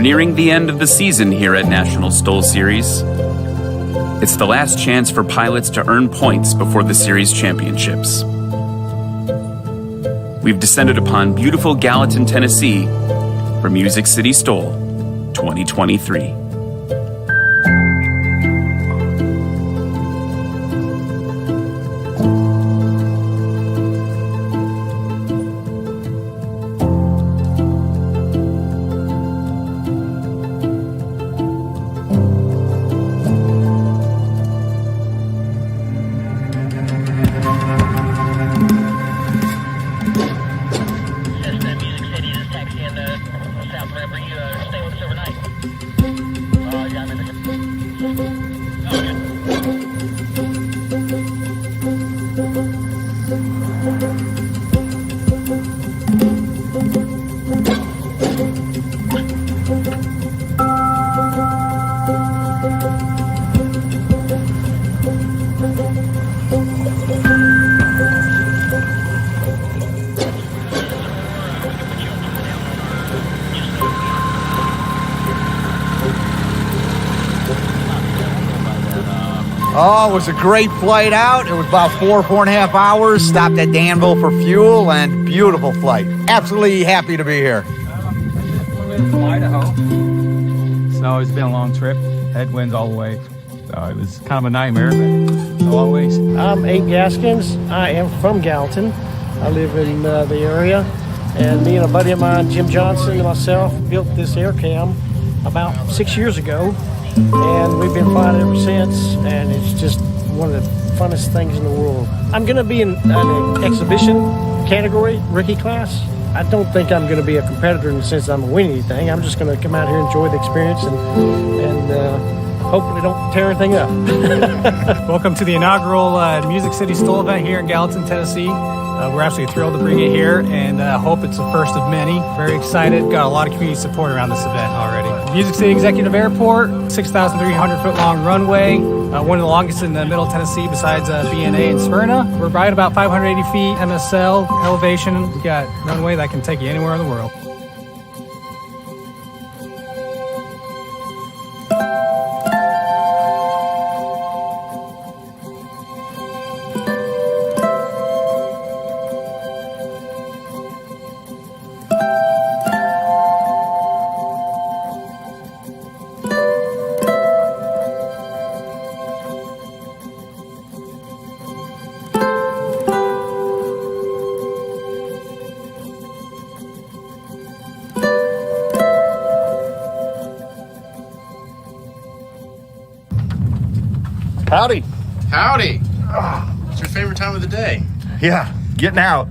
nearing the end of the season here at National STOL Series. It's the last chance for pilots to earn points before the series championships. We've descended upon beautiful Gallatin, Tennessee for Music City STOL 2023. Oh, it was a great flight out. It was about 4.5 hours. Stopped at Danville for fuel and beautiful flight. Absolutely happy to be here. From Idaho. So it's been a long trip. Headwinds all the way. So it was kind of a nightmare, but no always. I'm Abe Gaskins. I am from Gallatin. I live in the area. And me and a buddy of mine, Jim Johnson, and myself built this air cam about 6 years ago. And we've been flying ever since, and it's just one of the funnest things in the world. I'm going to be in an exhibition category, rookie class. I don't think I'm going to be a competitor in the sense that I'm going to win anything. I'm just going to come out here, enjoy the experience, and hopefully don't tear anything up. Welcome to the inaugural Music City STOL event here in Gallatin, Tennessee. We're absolutely thrilled to bring you here, and hope it's the first of many. Very excited. Got a lot of community support around this event already. Music City Executive Airport, 6,300-foot long runway, one of the longest in the middle of Tennessee besides B&A and Smyrna. We're right about 580 feet MSL elevation. We got runway that can take you anywhere in the world. Howdy. Howdy. What's your favorite time of the day? Yeah, getting out.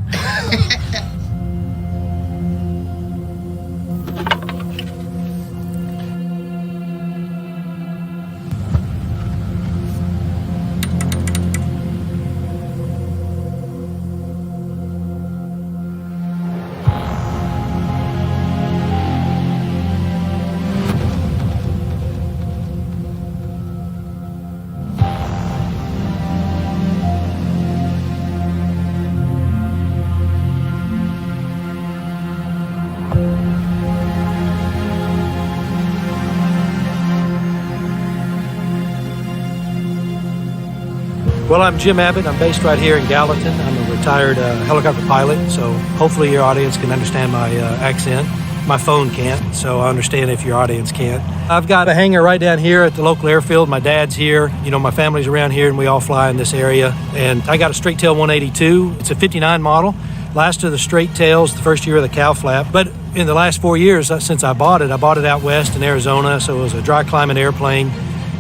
Well, I'm Jim Abbott. I'm based right here in Gallatin. I'm a retired helicopter pilot, so hopefully your audience can understand my accent. My phone can't, so I understand if your audience can't. I've got a hangar right down here at the local airfield. My dad's here. You know, my family's around here, and we all fly in this area. And I got a straight tail 182. It's a 59 model. Last of the straight tails, the first year of the cow flap. But in the last 4 years since I bought it out west in Arizona, so it was a dry climate airplane.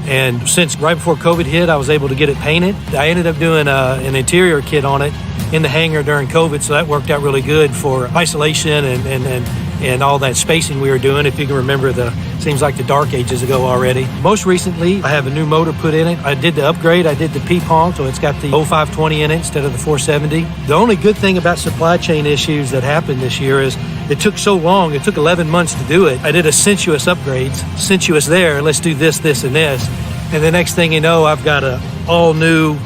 And since right before COVID hit, I was able to get it painted. I ended up doing an interior kit on it in the hangar during COVID, so that worked out really good for isolation and all that spacing we were doing. If you can remember, seems like the dark ages ago already. Most recently, I have a new motor put in it. I did the upgrade. I did the PPON, so it's got the 0520 in it instead of the 470. The only good thing about supply chain issues that happened this year is it took so long. It took 11 months to do it. I did a sensuous upgrades. Sensuous there, let's do this, this, and this. And the next thing you know, I've got a all new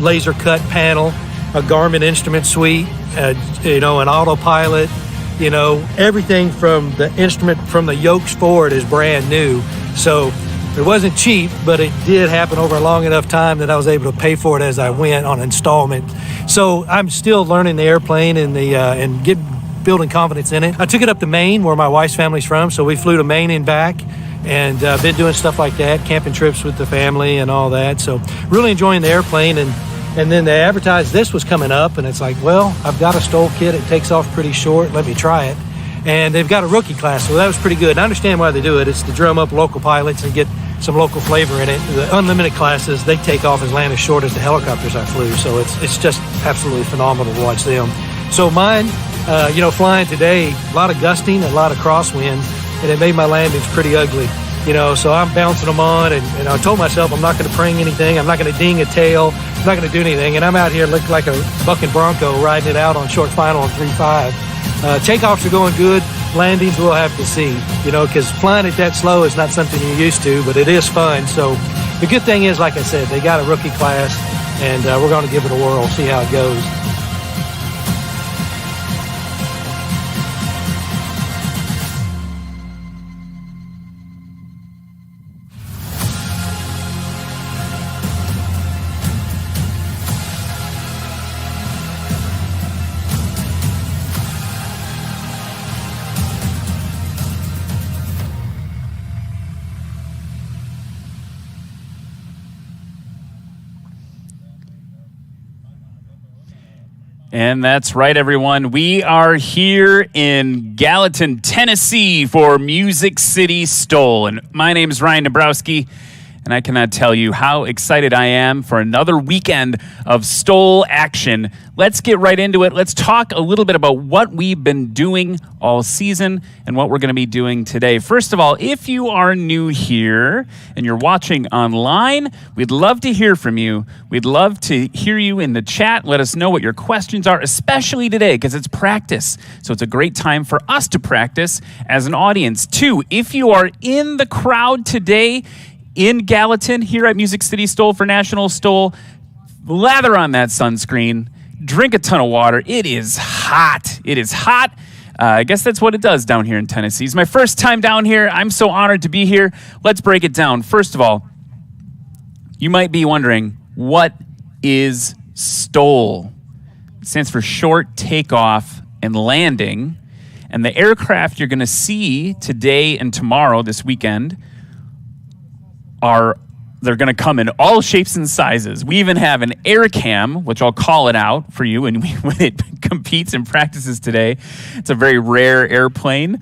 laser cut panel, a Garmin instrument suite, an autopilot, You know, everything from the instrument, from the yokes forward is brand new. So it wasn't cheap, but it did happen over a long enough time that I was able to pay for it as I went on installment. So I'm still learning the airplane and building confidence in it. I took it up to Maine, where my wife's family's from, so we flew to Maine and back, and been doing stuff like that, camping trips with the family and all that. So really enjoying the airplane, and then they advertised this was coming up, and it's like, well, I've got a STOL kit. It takes off pretty short. Let me try it. And they've got a rookie class, so that was pretty good. And I understand why they do it. It's to drum up local pilots and get some local flavor in it. The unlimited classes, they take off and land as short as the helicopters I flew, so it's just absolutely phenomenal to watch them. So mine, flying today, a lot of gusting, a lot of crosswind, and it made my landings pretty ugly. So I'm bouncing them on, and I told myself I'm not going to pring anything, I'm not going to ding a tail, I'm not going to do anything, and I'm out here looking like a bucking bronco riding it out on short final on 3.5. Takeoffs are going good, landings we'll have to see, because flying it that slow is not something you're used to, but it is fun. So the good thing is, like I said, they got a rookie class, and we're going to give it a whirl, see how it goes. And that's right, everyone. We are here in Gallatin, Tennessee for Music City STOL. And my name is Ryan Dabrowski, and I cannot tell you how excited I am for another weekend of STOL action. Let's get right into it. Let's talk a little bit about what we've been doing all season and what we're going to be doing today. First of all, if you are new here and you're watching online, we'd love to hear from you. We'd love to hear you in the chat. Let us know what your questions are, especially today, because it's practice. So it's a great time for us to practice as an audience. Two, if you are in the crowd today in Gallatin here at Music City STOL for National STOL, lather on that sunscreen, drink a ton of water. It is hot. It is hot. I guess that's what it does down here in Tennessee. It's my first time down here. I'm so honored to be here. Let's break it down. First of all, you might be wondering, what is STOL? It stands for Short Takeoff and Landing. And the aircraft you're going to see today and tomorrow, this weekend, they're going to come in all shapes and sizes. We even have an air cam, which I'll call it out for you when it competes and practices today. It's a very rare airplane.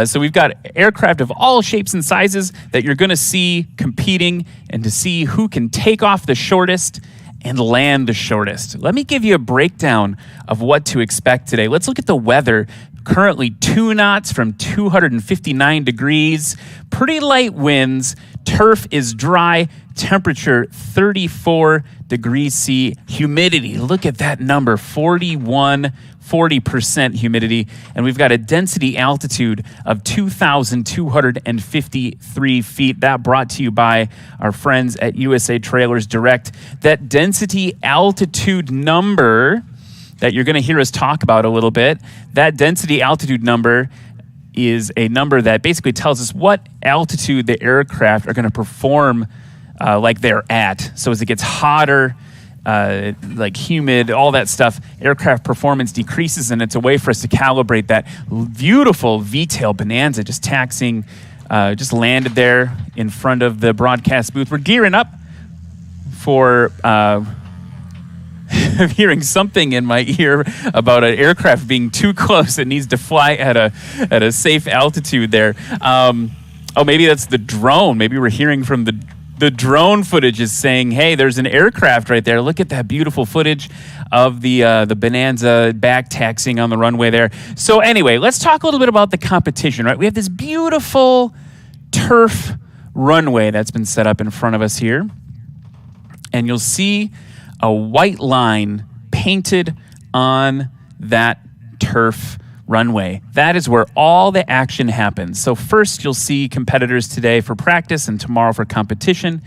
So we've got aircraft of all shapes and sizes that you're going to see competing, and to see who can take off the shortest and land the shortest. Let me give you a breakdown of what to expect today. Let's look at the weather. Currently 2 knots from 259 degrees, pretty light winds, turf is dry, temperature 34 degrees C, humidity, look at that number, 40% humidity, and we've got a density altitude of 2,253 feet. That brought to you by our friends at USA Trailers Direct. That density altitude number that you're going to hear us talk about a little bit, that density altitude number is a number that basically tells us what altitude the aircraft are going to perform like they're at. So as it gets hotter, like humid, all that stuff, aircraft performance decreases, and it's a way for us to calibrate that. Beautiful V-tail Bonanza just taxiing, just landed there in front of the broadcast booth. We're gearing up for... I'm hearing something in my ear about an aircraft being too close. It needs to fly at a safe altitude there. Maybe that's the drone. Maybe we're hearing from the drone footage is saying, hey, there's an aircraft right there. Look at that beautiful footage of the Bonanza back taxiing on the runway there. So anyway, let's talk a little bit about the competition, right? We have this beautiful turf runway that's been set up in front of us here. And you'll see a white line painted on that turf runway. That is where all the action happens. So first you'll see competitors today for practice and tomorrow for competition.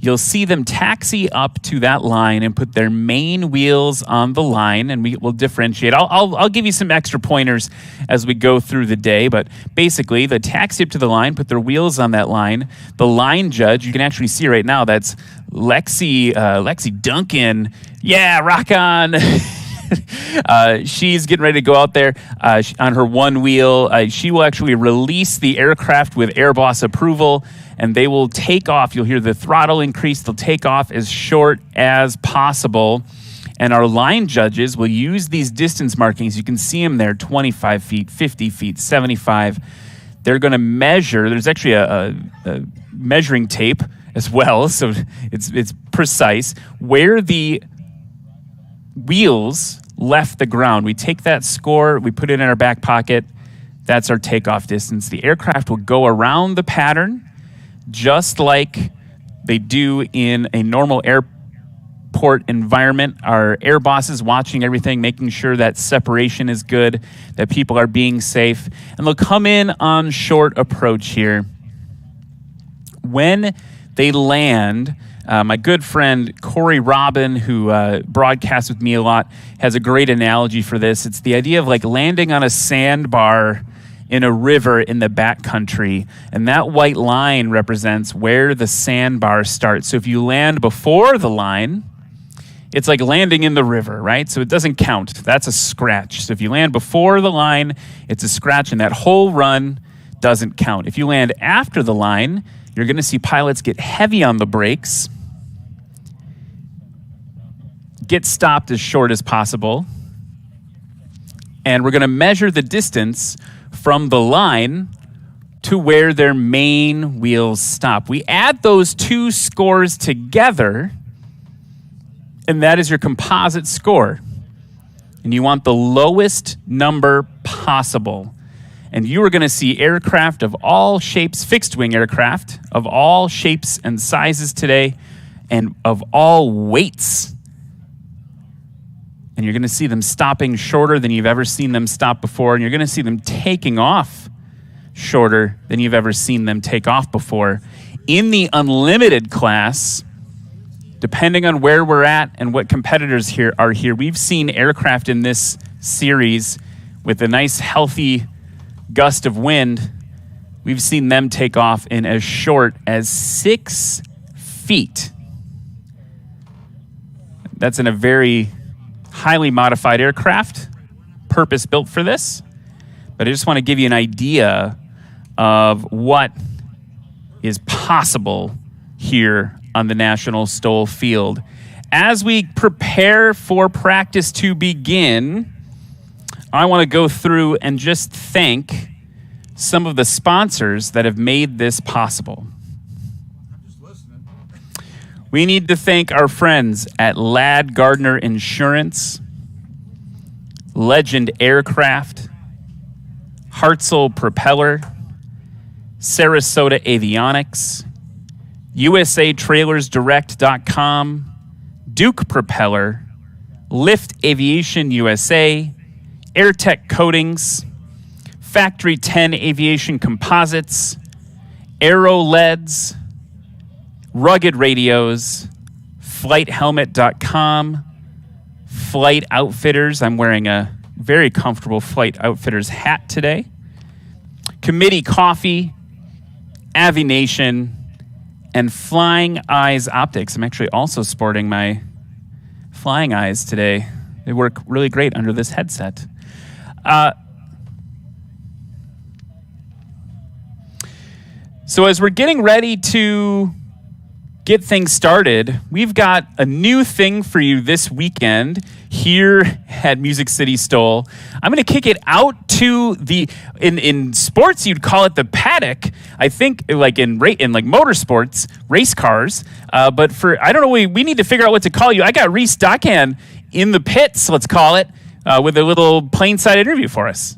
you'll see them taxi up to that line and put their main wheels on the line, and we will differentiate. I'll give you some extra pointers as we go through the day, but basically, they taxi up to the line, put their wheels on that line. The line judge, you can actually see right now, that's Lexi Duncan. Yeah, rock on. She's getting ready to go out there on her one wheel. She will actually release the aircraft with Airboss approval, and they will take off. You'll hear the throttle increase. They'll take off as short as possible. And our line judges will use these distance markings. You can see them there, 25 feet, 50 feet, 75. They're going to measure. There's actually a measuring tape as well, so it's precise, where the wheels left the ground. We take that score, we put it in our back pocket. That's our takeoff distance. The aircraft will go around the pattern just like they do in a normal airport environment. Our air boss is watching everything, making sure that separation is good, that people are being safe. And they'll come in on short approach here. When they land, my good friend Corey Robin, who broadcasts with me a lot, has a great analogy for this. It's the idea of like landing on a sandbar in a river in the backcountry, and that white line represents where the sandbar starts. So if you land before the line, it's like landing in the river, right? So it doesn't count. That's a scratch. So if you land before the line, it's a scratch, and that whole run doesn't count. If you land after the line, you're going to see pilots get heavy on the brakes, get stopped as short as possible, and we're going to measure the distance from the line to where their main wheels stop. We add those two scores together, and that is your composite score. And you want the lowest number possible. And you are going to see aircraft of all shapes, fixed-wing aircraft of all shapes and sizes today, and of all weights. And you're going to see them stopping shorter than you've ever seen them stop before, and you're going to see them taking off shorter than you've ever seen them take off before. In the unlimited class, depending on where we're at and what competitors are here, we've seen aircraft in this series with a nice, healthy gust of wind. We've seen them take off in as short as 6 feet. That's in a very highly modified aircraft, purpose-built for this. But I just want to give you an idea of what is possible here on the National STOL field. As we prepare for practice to begin, I want to go through and just thank some of the sponsors that have made this possible. We need to thank our friends at Ladd Gardner Insurance, Legend Aircraft, Hartzell Propeller, Sarasota Avionics, USATrailersDirect.com, Duke Propeller, Lift Aviation USA, AirTech Coatings, Factory 10 Aviation Composites, Aero LEDs, Rugged Radios, FlightHelmet.com, Flight Outfitters. I'm wearing a very comfortable Flight Outfitters hat today. Committee Coffee, Avination, and Flying Eyes Optics. I'm actually also sporting my Flying Eyes today. They work really great under this headset. So as we're getting ready to get things started, we've got a new thing for you this weekend here at Music City STOL. I'm going to kick it out to the, in sports, you'd call it the paddock. I think like in like motorsports, race cars. But for, I don't know, we need to figure out what to call you. I got Reese Dockhand in the pits, let's call it, with a little plain side interview for us.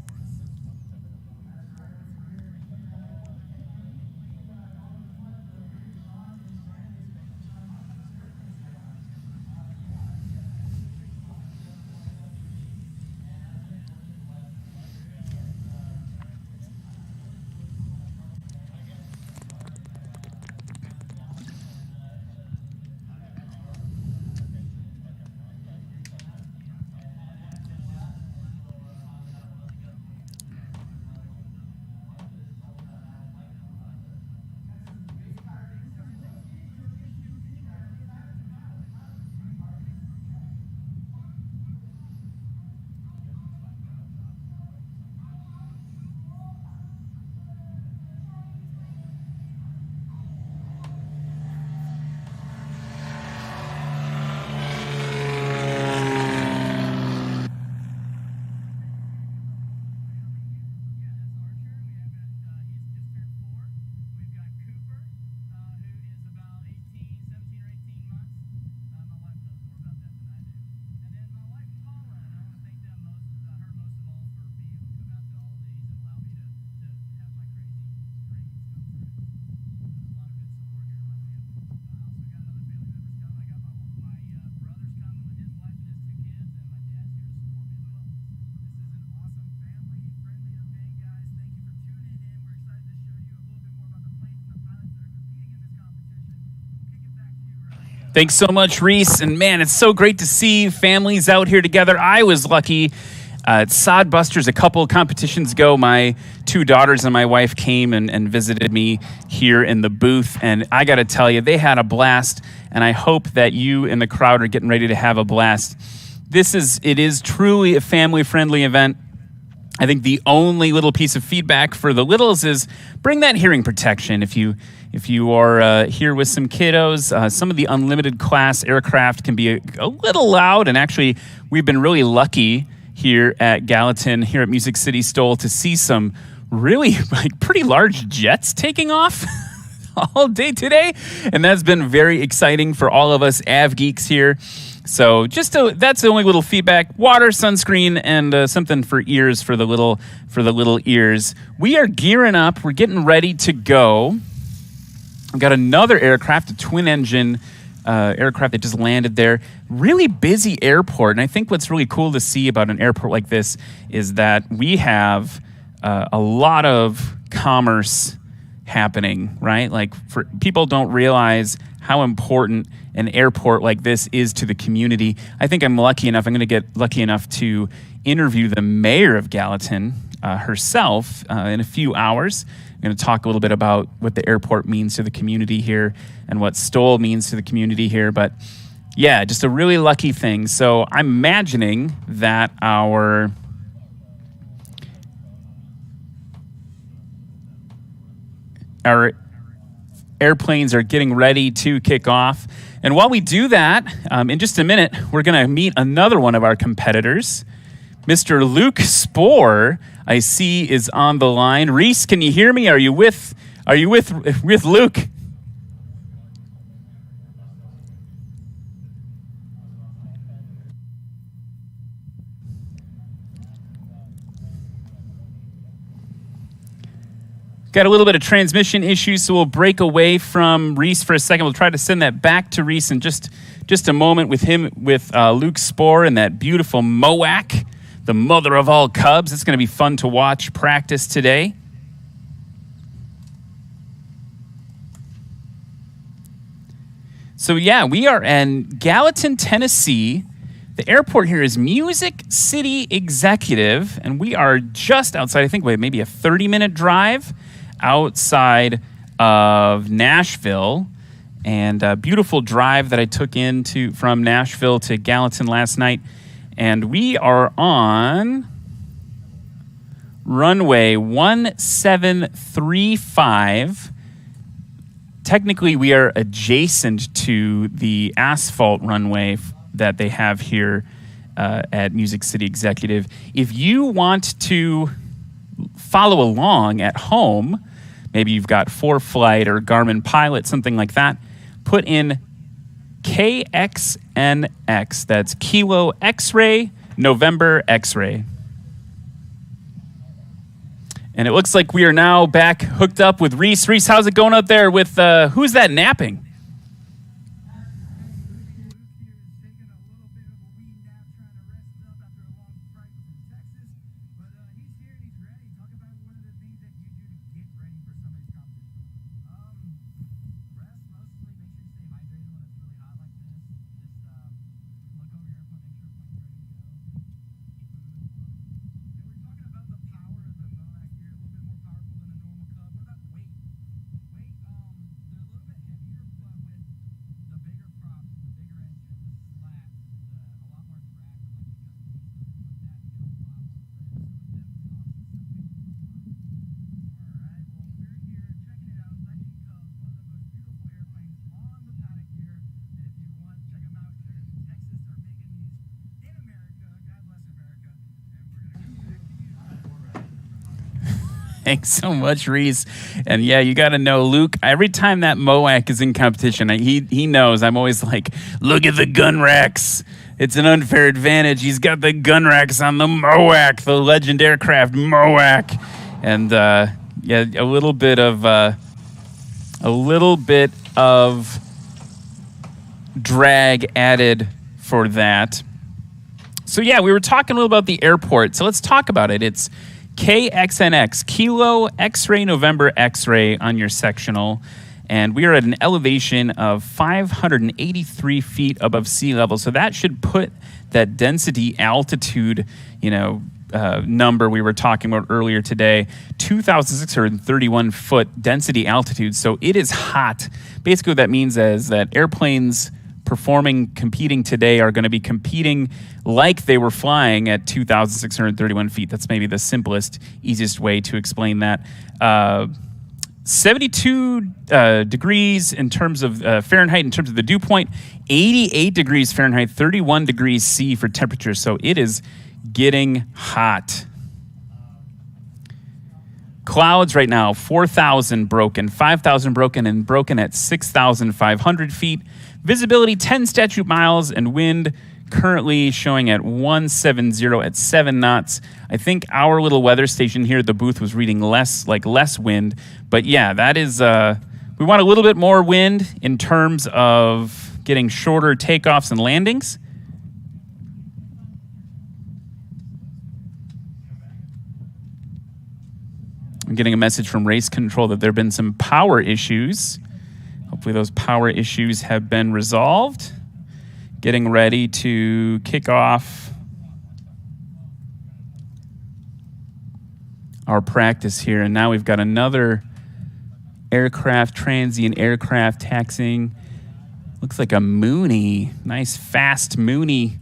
Thanks so much, Reese. And man, it's so great to see families out here together. I was lucky at Sodbusters a couple of competitions ago. My two daughters and my wife came and visited me here in the booth. And I got to tell you, they had a blast. And I hope that you in the crowd are getting ready to have a blast. It is truly a family-friendly event. I think the only little piece of feedback for the littles is bring that hearing protection. If you are here with some kiddos, some of the unlimited class aircraft can be a little loud. And actually, we've been really lucky here at Gallatin, here at Music City STOL, to see some really pretty large jets taking off all day today. And that's been very exciting for all of us av geeks here. So that's the only little feedback. Water, sunscreen, and something for ears for the little ears. We are gearing up. We're getting ready to go. We've got another aircraft, a twin-engine aircraft that just landed there. Really busy airport. And I think what's really cool to see about an airport like this is that we have a lot of commerce happening, right? Like, people don't realize how important an airport like this is to the community. I think I'm going to get lucky enough to interview the mayor of Gallatin herself in a few hours. I'm going to talk a little bit about what the airport means to the community here and what STOL means to the community here. But yeah, just a really lucky thing. So I'm imagining that our airplanes are getting ready to kick off. And while we do that, in just a minute, we're going to meet another one of our competitors. Mr. Luke Spohr, I see, is on the line. Reese, can you hear me? Are you with Luke? Got a little bit of transmission issues, so we'll break away from Reese for a second. We'll try to send that back to Reese in just a moment with Luke Spohr and that beautiful MOAC, the mother of all Cubs. It's going to be fun to watch practice today. So yeah, we are in Gallatin, Tennessee. The airport here is Music City Executive, and we are just outside, I think maybe a 30-minute drive outside of Nashville. And a beautiful drive that I took from Nashville to Gallatin last night. And we are on runway 1735. Technically, we are adjacent to the asphalt runway that they have here at Music City Executive. If you want to follow along at home, maybe you've got ForeFlight or Garmin Pilot, something like that, put in KXNX. That's Kilo X-Ray, November X-Ray. And it looks like we are now back hooked up with Reese. Reese, how's it going out there with, who's that napping? Thanks so much, Reese. And yeah, you got to know Luke. Every time that MOAC is in competition, he knows. I'm always like, look at the gun racks. It's an unfair advantage. He's got the gun racks on the MOAC, the legend aircraft MOAC. And yeah, a little bit of drag added for that. So yeah, we were talking a little about the airport. So let's talk about it. It's KXNX, Kilo X-Ray November X-Ray on your sectional. And we are at an elevation of 583 feet above sea level. So that should put that density altitude, number we were talking about earlier today, 2,631 foot density altitude. So it is hot. Basically what that means is that airplanes competing today are going to be competing like they were flying at 2,631 feet. That's maybe the simplest, easiest way to explain that. 72 degrees in terms of Fahrenheit, in terms of the dew point, 88 degrees Fahrenheit, 31 degrees C for temperature. So it is getting hot. Clouds right now, 4,000 broken, 5,000 broken, and broken at 6,500 feet. Visibility 10 statute miles, and wind currently showing at 170 at 7 knots. I think our little weather station here at the booth was reading less wind. But yeah, that is, we want a little bit more wind in terms of getting shorter takeoffs and landings. I'm getting a message from race control that there have been some power issues. Hopefully those power issues have been resolved. Getting ready to kick off our practice here. And now we've got another transient aircraft taxiing. Looks like a Mooney. Nice, fast Mooney.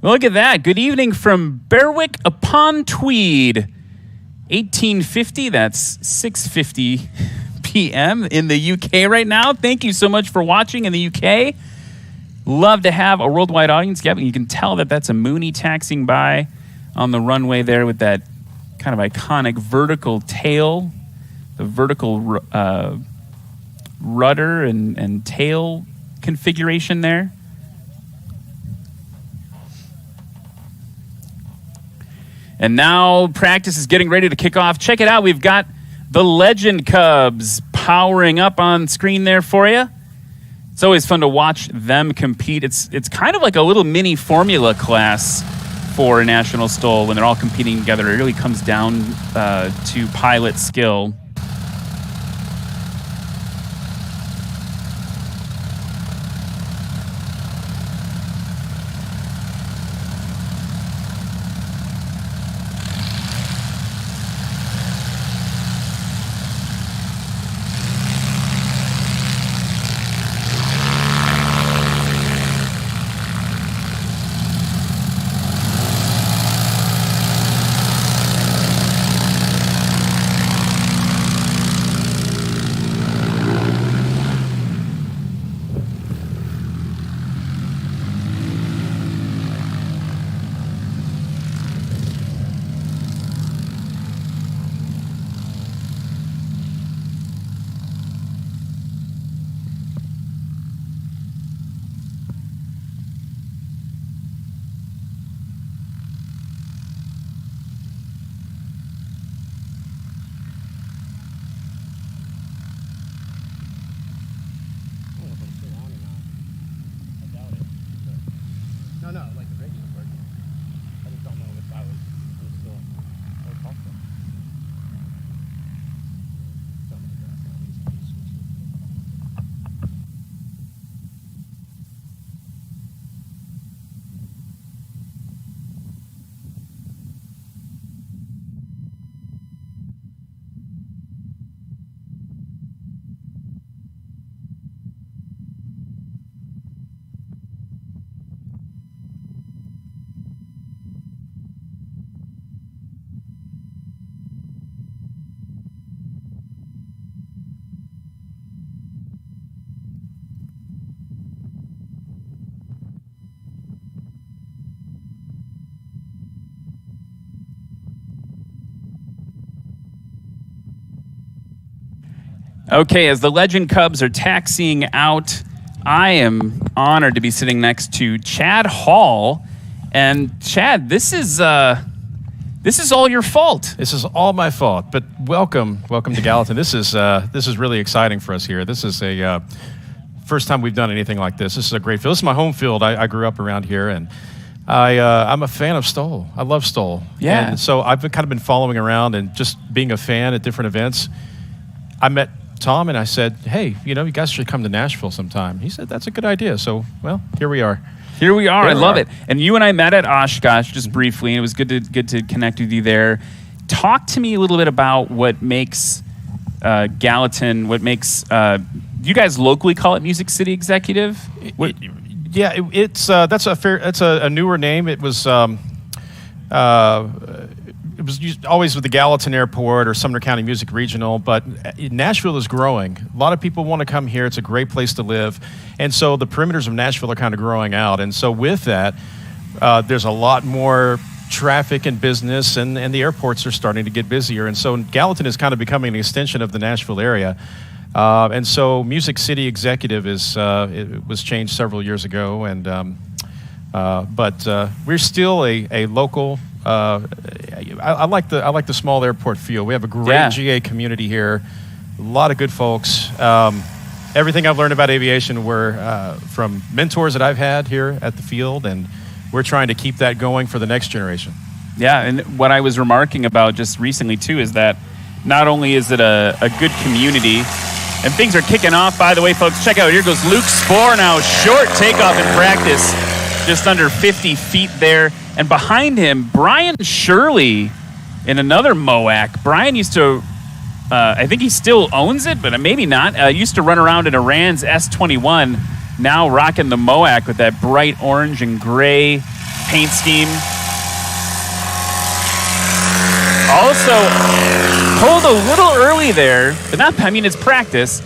Look at that. Good evening from Berwick upon Tweed. 1850, that's 6:50 p.m. in the UK right now. Thank you so much for watching in the UK. Love to have a worldwide audience. Yeah, you can tell that that's a Mooney taxiing by on the runway there with that kind of iconic vertical tail, the vertical rudder and tail configuration there. And now practice is getting ready to kick off. Check it out. We've got the Legend Cubs powering up on screen there for you. It's always fun to watch them compete. It's kind of like a little mini formula class for National STOL when they're all competing together. It really comes down to pilot skill. Okay, as the Legend Cubs are taxiing out, I am honored to be sitting next to Chad Hall. And Chad, this is all your fault. This is all my fault, but welcome to Gallatin. This is really exciting for us here. This is a first time we've done anything like this. This is a great field. This is my home field. I grew up around here, and I'm a fan of STOL. I love STOL. Yeah. And so I've kind of been following around and just being a fan at different events. I met Tom and I said, hey, you guys should come to Nashville sometime. He said, that's a good idea. So, well, here we are. Here we are. I love it. And you and I met at Oshkosh just briefly, and it was good to connect with you there. Talk to me a little bit about what makes Gallatin, do you guys locally call it Music City Executive? It's that's a newer name. It was used always with the Gallatin Airport or Sumner County Music Regional, but Nashville is growing. A lot of people want to come here. It's a great place to live. And so the perimeters of Nashville are kind of growing out. And so with that, there's a lot more traffic and business, and the airports are starting to get busier. And so Gallatin is kind of becoming an extension of the Nashville area. And so Music City Executive it was changed several years ago, and but we're still a local. I like the small airport feel. We have a great GA community here, a lot of good folks. Everything I've learned about aviation were from mentors that I've had here at the field, and we're trying to keep that going for the next generation. Yeah, and what I was remarking about just recently too is that not only is it a good community, and things are kicking off. By the way, folks, check out, here goes Luke Spohr now, short takeoff in practice, just under 50 feet there. And behind him, Brian Shirley in another MOAC. Brian used to, I think he still owns it, but maybe not. Used to run around in Iran's S21, now rocking the MOAC with that bright orange and gray paint scheme. Also, pulled a little early there, but it's practice.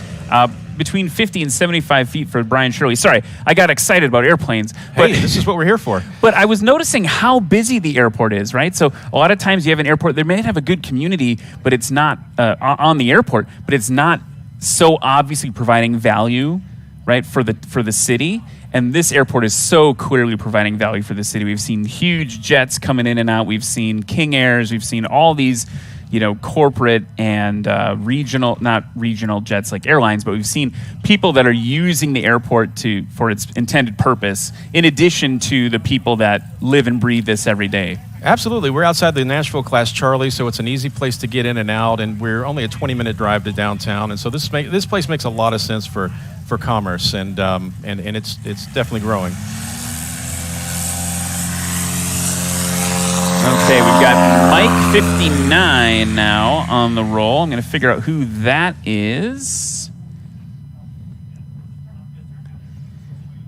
Between 50 and 75 feet for Brian Shirley. Sorry, I got excited about airplanes. But, hey, this is what we're here for. But I was noticing how busy the airport is, right? So a lot of times you have an airport, they may have a good community, but it's not on the airport, but it's not so obviously providing value, right, for the city. And this airport is so clearly providing value for the city. We've seen huge jets coming in and out. We've seen King Airs. We've seen all these corporate and not regional jets like airlines, but we've seen people that are using the airport for its intended purpose, in addition to the people that live and breathe this every day. Absolutely. We're outside the Nashville Class Charlie, so it's an easy place to get in and out, and we're only a 20-minute drive to downtown, and so this place makes a lot of sense for commerce, and it's definitely growing. Okay, we've got Mike 59 now on the roll. I'm going to figure out who that is.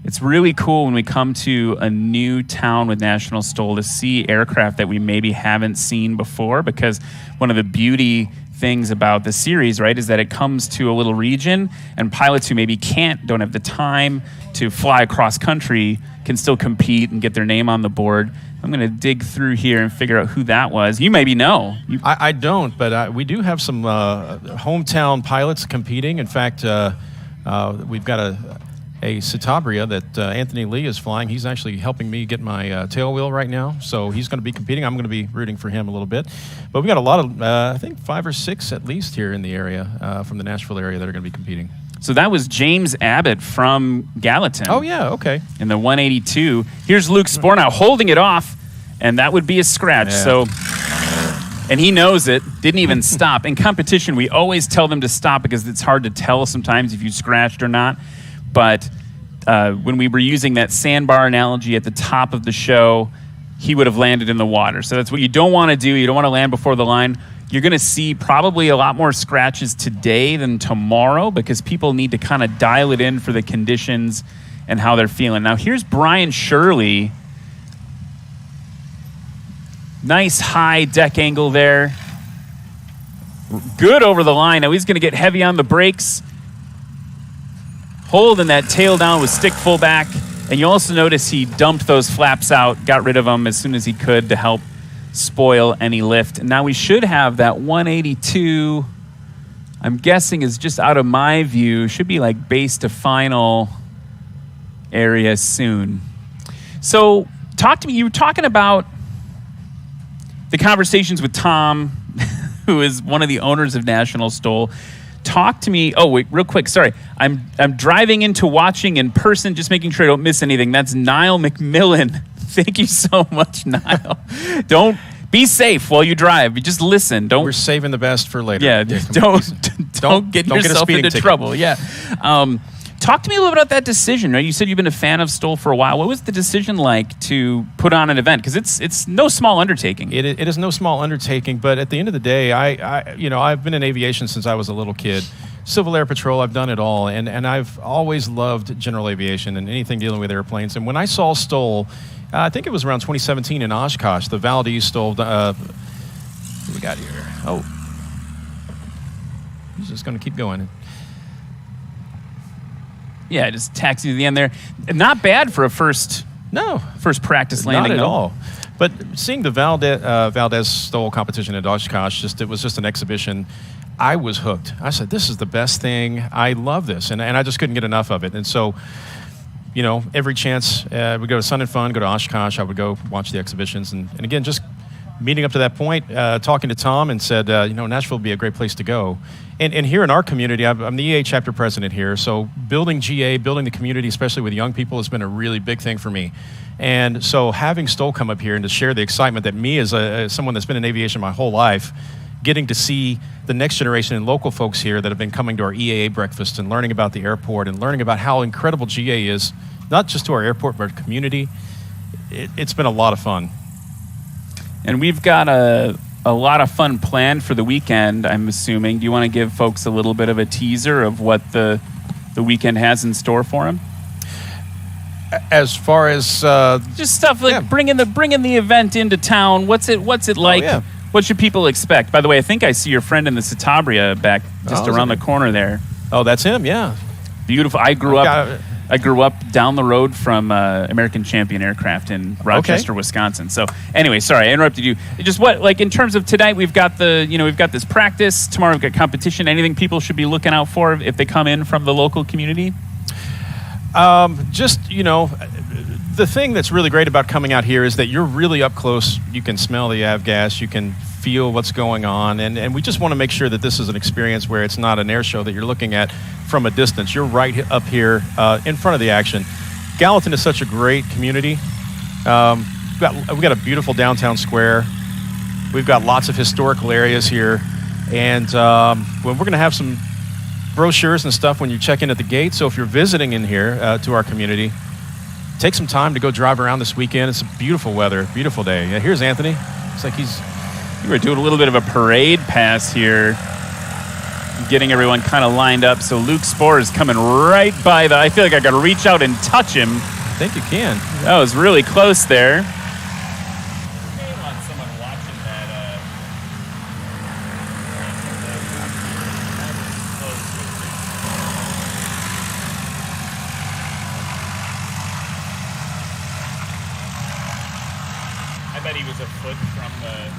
It's really cool when we come to a new town with National STOL to see aircraft that we maybe haven't seen before, because one of the beauty things about the series, right, is that it comes to a little region, and pilots who maybe don't have the time to fly across country can still compete and get their name on the board. I'm going to dig through here and figure out who that was. You maybe know. I don't, but we do have some hometown pilots competing. In fact, we've got a Citabria that Anthony Lee is flying. He's actually helping me get my tail wheel right now, so he's going to be competing. I'm going to be rooting for him a little bit. But we've got a lot of, I think 5 or 6 at least here in the area, from the Nashville area, that are going to be competing. So that was James Abbott from Gallatin. Oh, yeah, okay. In the 182. Here's Luke Spohr now holding it off, and that would be a scratch. Yeah. So, and he knows it, didn't even stop. In competition, we always tell them to stop because it's hard to tell sometimes if you scratched or not. But when we were using that sandbar analogy at the top of the show, he would have landed in the water. So that's what you don't want to do. You don't want to land before the line. You're going to see probably a lot more scratches today than tomorrow, because people need to kind of dial it in for the conditions and how they're feeling. Now, here's Brian Shirley. Nice high deck angle there. Good over the line. Now he's going to get heavy on the brakes. Holding that tail down with stick full back. And you also notice he dumped those flaps out, got rid of them as soon as he could to help spoil any lift. And now we should have that 182, I'm guessing is just out of my view, should be like base to final area soon. So talk to me, you were talking about the conversations with Tom, who is one of the owners of National STOL. Talk to me. Oh, wait, real quick. Sorry. I'm driving into watching in person, just making sure I don't miss anything. That's Niall McMillan. Thank you so much, Niall. Don't Be safe while you drive. You just listen. Don't. We're saving the best for later. Yeah, don't get yourself into ticket. trouble. Yeah. Talk to me a little bit about that decision. Right? You said you've been a fan of STOL for a while. What was the decision like to put on an event? Because it's no small undertaking. It is no small undertaking, but at the end of the day, I've been in aviation since I was a little kid. Civil Air Patrol, I've done it all, and I've always loved general aviation and anything dealing with airplanes. And when I saw STOL, I think it was around 2017 in Oshkosh, the Valdez STOL. What do we got here? Oh, he's just going to keep going. Yeah, just taxi to the end there. Not bad for a first practice landing. Not at all. But seeing the Valdez STOL competition at Oshkosh, it was just an exhibition. I was hooked. I said, this is the best thing. I love this. And I just couldn't get enough of it. And so, every chance we go to Sun and Fun, go to Oshkosh, I would go watch the exhibitions. And again, just meeting up to that point, talking to Tom and said, Nashville would be a great place to go. And here in our community, I'm the EA chapter president here. So building GA, building the community, especially with young people, has been a really big thing for me. And so having STOL come up here and to share the excitement that me as someone that's been in aviation my whole life, getting to see the next generation and local folks here that have been coming to our EAA breakfast and learning about the airport and learning about how incredible GA is, not just to our airport, but our community, it's been a lot of fun. And we've got a lot of fun planned for the weekend, I'm assuming. Do you want to give folks a little bit of a teaser of what the weekend has in store for them? As far as just stuff like bringing the event into town. What's it like? Yeah. What should people expect? By the way, I think I see your friend in the Citabria back just around the corner there. Oh, that's him. Yeah, beautiful. I grew up down the road from American Champion Aircraft in Rochester, Wisconsin. So anyway, sorry, I interrupted you. Just in terms of tonight, we've got we've got this practice. Tomorrow we've got competition. Anything people should be looking out for if they come in from the local community? The thing that's really great about coming out here is that you're really up close. You can smell the avgas. You can feel what's going on. And we just want to make sure that this is an experience where it's not an air show that you're looking at from a distance. You're right up here in front of the action. Gallatin is such a great community. We've got a beautiful downtown square. We've got lots of historical areas here. And we're going to have some brochures and stuff when you check in at the gate. So if you're visiting in here to our community, take some time to go drive around this weekend. It's a beautiful weather, beautiful day. Yeah, here's Anthony. It's like you were doing a little bit of a parade pass here, getting everyone kind of lined up. So Luke Spohr is coming right by I feel like I got to reach out and touch him. I think you can. That was really close there. I bet he was a foot from the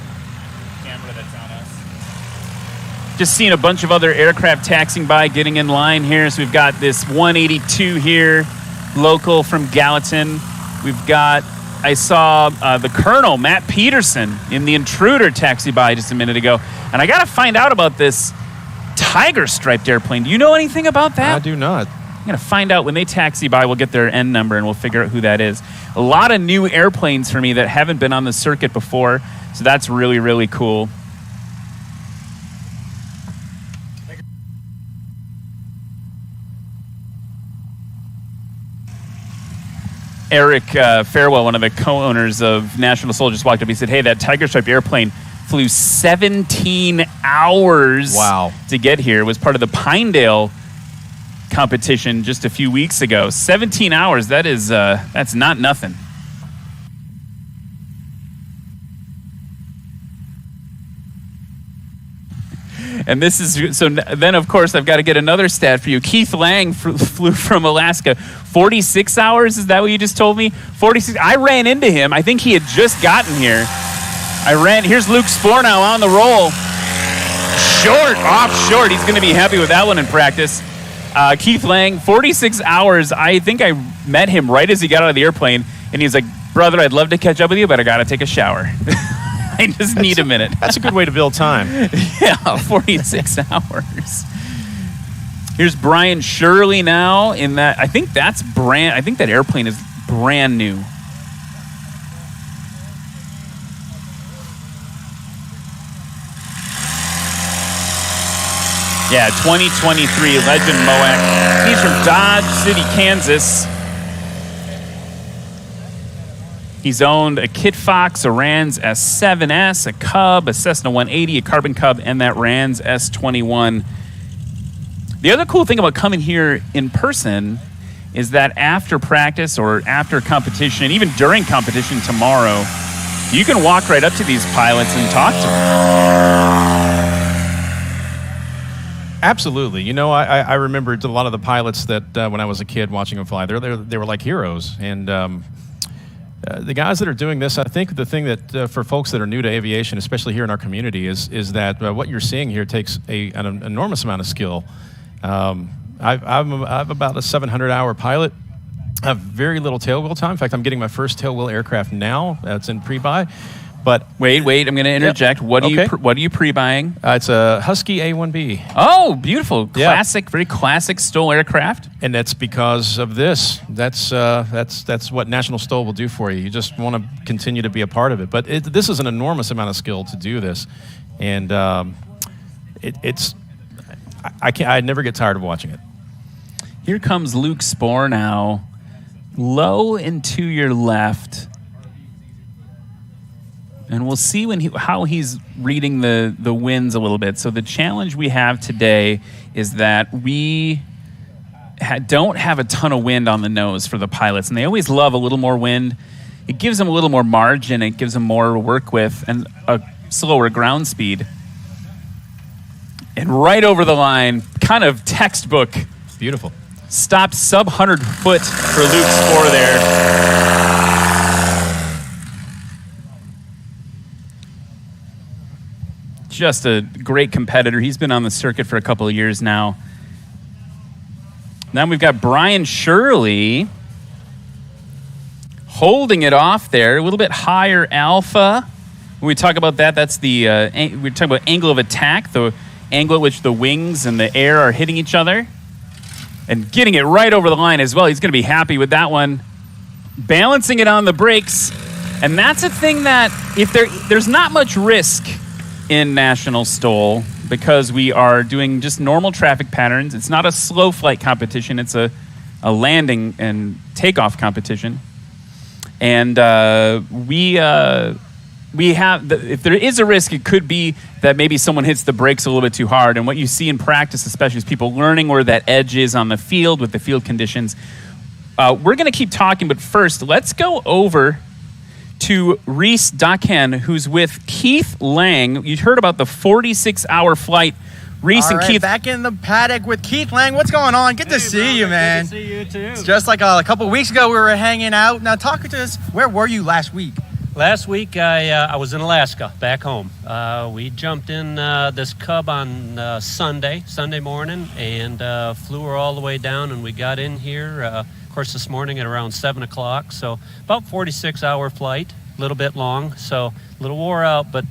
camera that's on us. Just seeing a bunch of other aircraft taxiing by, getting in line here. So we've got this 182 here, local from Gallatin. We've got, I saw the Colonel, Matt Peterson, in the Intruder taxi by just a minute ago. And I got to find out about this tiger striped airplane. Do you know anything about that? I do not. I'm going to find out when they taxi by. We'll get their N number and we'll figure out who that is. A lot of new airplanes for me that haven't been on the circuit before. So that's really, really cool. Eric Farewell, one of the co-owners of National STOL, just walked up. He said, hey, that tiger striped airplane flew 17 hours to get here. It was part of the Pinedale competition just a few weeks ago. 17 hours, that's not nothing. And this is, so then of course I've got to get another stat for you. Keith Lang flew from Alaska 46 hours, is that what you just told me? 46, I ran into him, I think he had just gotten here. Here's Luke Spohr now on the roll. Off short, he's gonna be happy with that one in practice. Keith Lang, 46 hours. I think I met him right as he got out of the airplane, and he's like, brother, I'd love to catch up with you, but I got to take a shower. I just need a minute. That's a good way to build time. Yeah, 46 hours. Here's Brian Shirley now in that. I think that airplane is brand new. Yeah, 2023 Legend Moac. He's from Dodge City, Kansas. He's owned a Kit Fox, a Rans S7S, a Cub, a Cessna 180, a Carbon Cub, and that Rans S21. The other cool thing about coming here in person is that after practice or after competition, and even during competition tomorrow, you can walk right up to these pilots and talk to them. Absolutely. You know, I remembered a lot of the pilots that when I was a kid watching them fly, they were like heroes. And the guys that are doing this, I think the thing that for folks that are new to aviation, especially here in our community, is that what you're seeing here takes an enormous amount of skill. I'm about a 700-hour pilot. I have very little tailwheel time. In fact, I'm getting my first tailwheel aircraft now. It's in pre-buy. But wait, I'm going to interject. Yep. What are you pre-buying? It's a Husky A1B. Oh, beautiful. Classic, very classic STOL aircraft. And that's because of this. That's what National STOL will do for you. You just want to continue to be a part of it. But this is an enormous amount of skill to do this. And I never get tired of watching it. Here comes Luke Spohr now. Low and to your left. And we'll see how he's reading the winds a little bit. So the challenge we have today is that we don't have a ton of wind on the nose for the pilots. And they always love a little more wind. It gives them a little more margin. It gives them more to work with and a slower ground speed. And right over the line, kind of textbook. Beautiful. Stopped sub 100 foot for Luke Spohr there. Just a great competitor. He's been on the circuit for a couple of years now. Now we've got Brian Shirley holding it off there, a little bit higher alpha. When we talk about that, that's we're talking about angle of attack, the angle at which the wings and the air are hitting each other. And getting it right over the line as well. He's going to be happy with that one. Balancing it on the brakes. And that's a thing that if there's not much risk in National STOL because we are doing just normal traffic patterns. It's not a slow flight competition. It's a landing and takeoff competition. And we have, if there is a risk, it could be that maybe someone hits the brakes a little bit too hard. And what you see in practice, especially, is people learning where that edge is on the field with the field conditions. We're going to keep talking, but first, let's go over to Reese Dakan, who's with Keith Lang. You heard about the 46-hour flight. Reese All and right, Keith. Back in the paddock with Keith Lang. What's going on? Good to see you, man. Good to see you, too. It's just like a couple weeks ago, we were hanging out. Now, talk to us. Where were you last week? Last week, I was in Alaska, back home. We jumped in this Cub on Sunday morning, and flew her all the way down, and we got in here, of course, this morning at around 7 o'clock. So about 46-hour flight, a little bit long, so a little wore out, but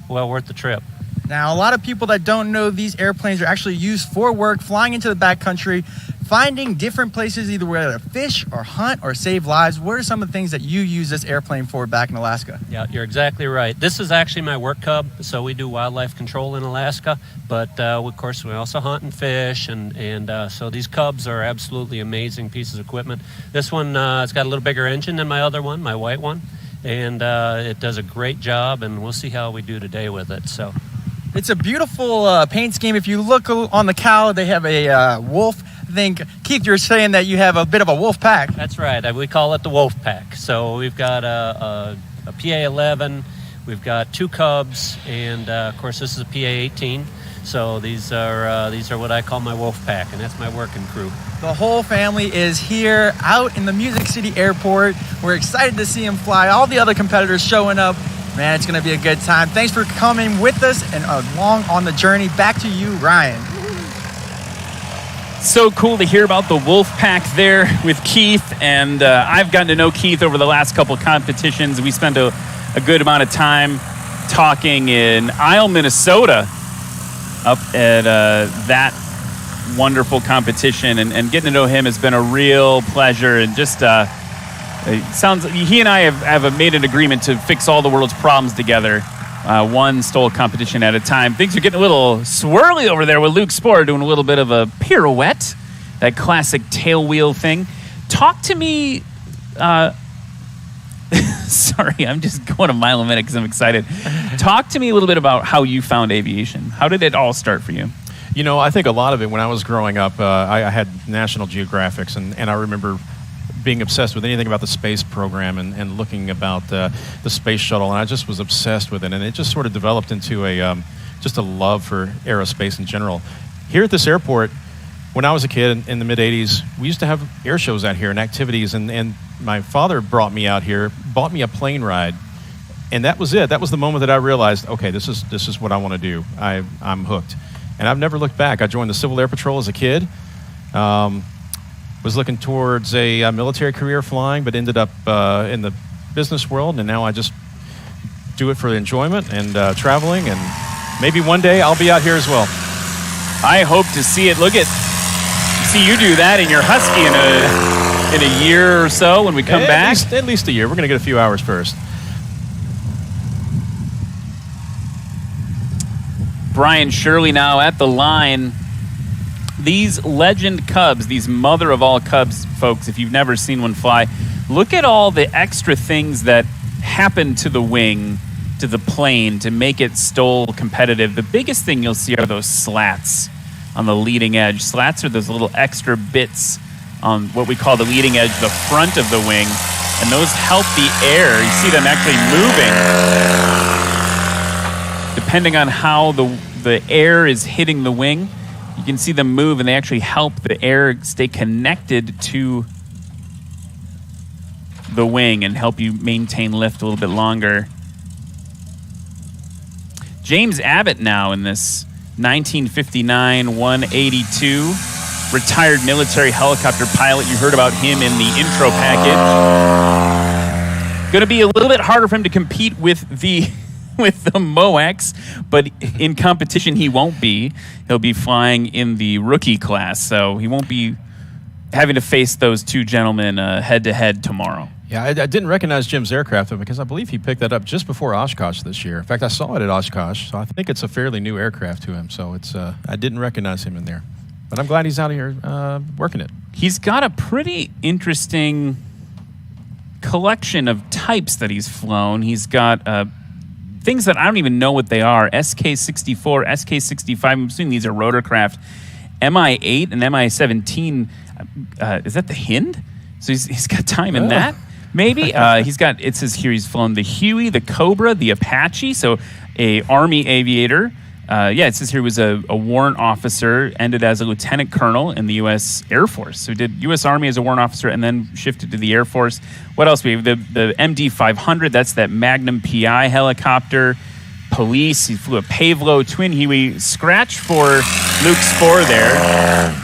well worth the trip. Now, a lot of people that don't know these airplanes are actually used for work, flying into the backcountry, finding different places, either where to fish or hunt or save lives. What are some of the things that you use this airplane for back in Alaska? Yeah, you're exactly right. This is actually my work Cub, so we do wildlife control in Alaska, but of course we also hunt and fish, and so these Cubs are absolutely amazing pieces of equipment. This one, it's got a little bigger engine than my other one, my white one, and it does a great job, and we'll see how we do today with it. So it's a beautiful paint scheme. If you look on the cowl, they have a wolf. I think, Keith, you're saying that you have a bit of a wolf pack. That's right. We call it the wolf pack. So we've got a PA-11, we've got 2 Cubs, and of course this is a PA-18. So these are what I call my wolf pack, and that's my working crew. The whole family is here out in the Music City Airport. We're excited to see them fly. All the other competitors showing up. Man, it's going to be a good time. Thanks for coming with us and along on the journey. Back to you, Ryan. So cool to hear about the wolf pack there with Keith. And I've gotten to know Keith over the last couple of competitions. We spent a good amount of time talking in Isle, Minnesota, up at that wonderful competition. And getting to know him has been a real pleasure. And just it sounds he and I have made an agreement to fix all the world's problems together. one STOL competition at a time. Things are getting a little swirly over there with Luke Spohr doing a little bit of a pirouette, that classic tail wheel thing. Talk to me. Sorry, I'm just going a mile a minute because I'm excited. Talk to me a little bit about how you found aviation. How did it all start for you? You know, I think a lot of it when I was growing up, I had National Geographics, and I remember being obsessed with anything about the space program and looking about the space shuttle, and I just was obsessed with it, and it just sort of developed into just a love for aerospace in general. Here at this airport, when I was a kid in the mid-'80s, we used to have air shows out here and activities, and my father brought me out here, bought me a plane ride, and that was it. That was the moment that I realized, okay, this is what I want to do. I'm hooked. And I've never looked back. I joined the Civil Air Patrol as a kid, was looking towards a military career flying, but ended up in the business world, and now I just do it for the enjoyment and traveling, and maybe one day I'll be out here as well. I hope to see it. See you do that in your Husky in a year or so when we come back. At least a year. We're going to get a few hours first. Brian Shirley now at the line. These legend Cubs, these mother of all Cubs, folks, if you've never seen one fly, look at all the extra things that happen to the wing, to the plane, to make it STOL competitive. The biggest thing you'll see are those slats on the leading edge. Slats are those little extra bits on what we call the leading edge, the front of the wing, and those help the air. You see them actually moving. Depending on how the air is hitting the wing, you can see them move, and they actually help the air stay connected to the wing and help you maintain lift a little bit longer. James Abbott now in this 1959 182, retired military helicopter pilot. You heard about him in the intro package. Going to be a little bit harder for him to compete with the MOAX, but in competition he won't be. He'll be flying in the rookie class, so he won't be having to face those two gentlemen head-to-head tomorrow. Yeah, I didn't recognize Jim's aircraft because I believe he picked that up just before Oshkosh this year. In fact, I saw it at Oshkosh, so I think it's a fairly new aircraft to him. So it's I didn't recognize him in there. But I'm glad he's out here working it. He's got a pretty interesting collection of types that he's flown. He's got things that I don't even know what they are. SK-64, SK-65, I'm assuming these are rotorcraft. MI-8 and MI-17, is that the Hind? So he's got time in that. Maybe. It says here he's flown the Huey, the Cobra, the Apache, so a Army aviator. It says here he was a warrant officer, ended as a lieutenant colonel in the U.S. Air Force. So he did U.S. Army as a warrant officer and then shifted to the Air Force. What else? We have the MD-500. That's that Magnum PI helicopter. Police. He flew a Pavlo twin Huey. Scratch for Luke Spohr there.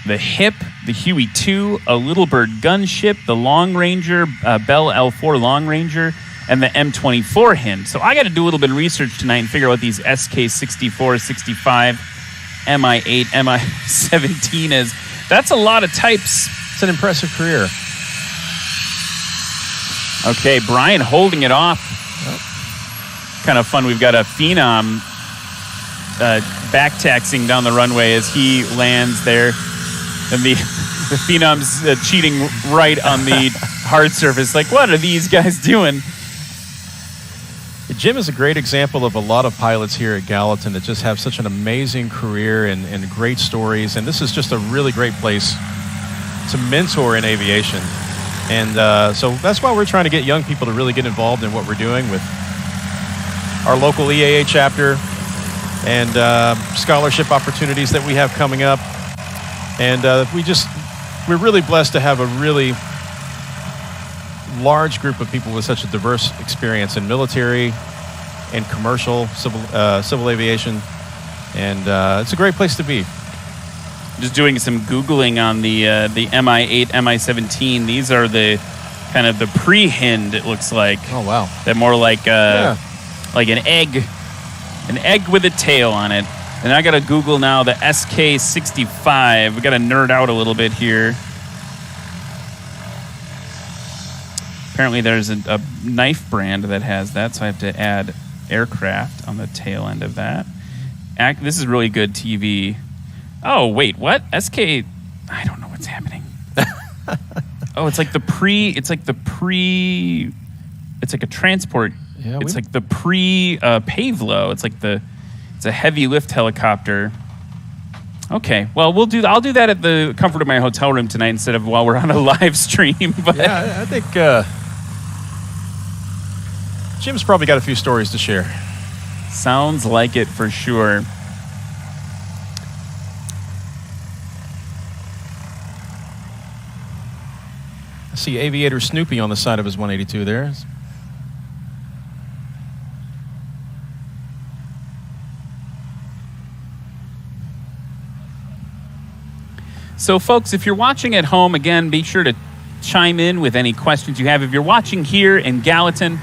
The HIP, the Huey-2, a Little Bird gunship, the Long Ranger, Bell L4 Long Ranger, and the M24 Hind. So I got to do a little bit of research tonight and figure out what these SK-64, 65, MI-8, MI-17 is. That's a lot of types. It's an impressive career. Okay, Brian holding it off. Kind of fun. We've got a Phenom back-taxing down the runway as he lands there. And the Phenom's cheating right on the hard surface. Like, what are these guys doing? Jim is a great example of a lot of pilots here at Gallatin that just have such an amazing career and great stories. And this is just a really great place to mentor in aviation. And so that's why we're trying to get young people to really get involved in what we're doing with our local EAA chapter and scholarship opportunities that we have coming up. And we're really blessed to have a really large group of people with such a diverse experience in military and commercial, civil aviation. And it's a great place to be. Just doing some Googling on the MI-8, MI-17. These are the kind of the pre-Hind, it looks like. Oh, wow. They're more like like an egg with a tail on it. And I got to Google now the SK-65. We got to nerd out a little bit here. Apparently there's a knife brand that has that, so I have to add aircraft on the tail end of that. This is really good TV. Oh, wait, what? SK... I don't know what's happening. Oh, it's like a transport. Yeah, it's like the Pavlo. It's a heavy lift helicopter. Okay, well, I'll do that at the comfort of my hotel room tonight instead of while we're on a live stream. But Yeah, I think Jim's probably got a few stories to share. sounds like it for sure. I see Aviator Snoopy on the side of his 182 there. So, folks, if you're watching at home, again, be sure to chime in with any questions you have. If you're watching here in Gallatin,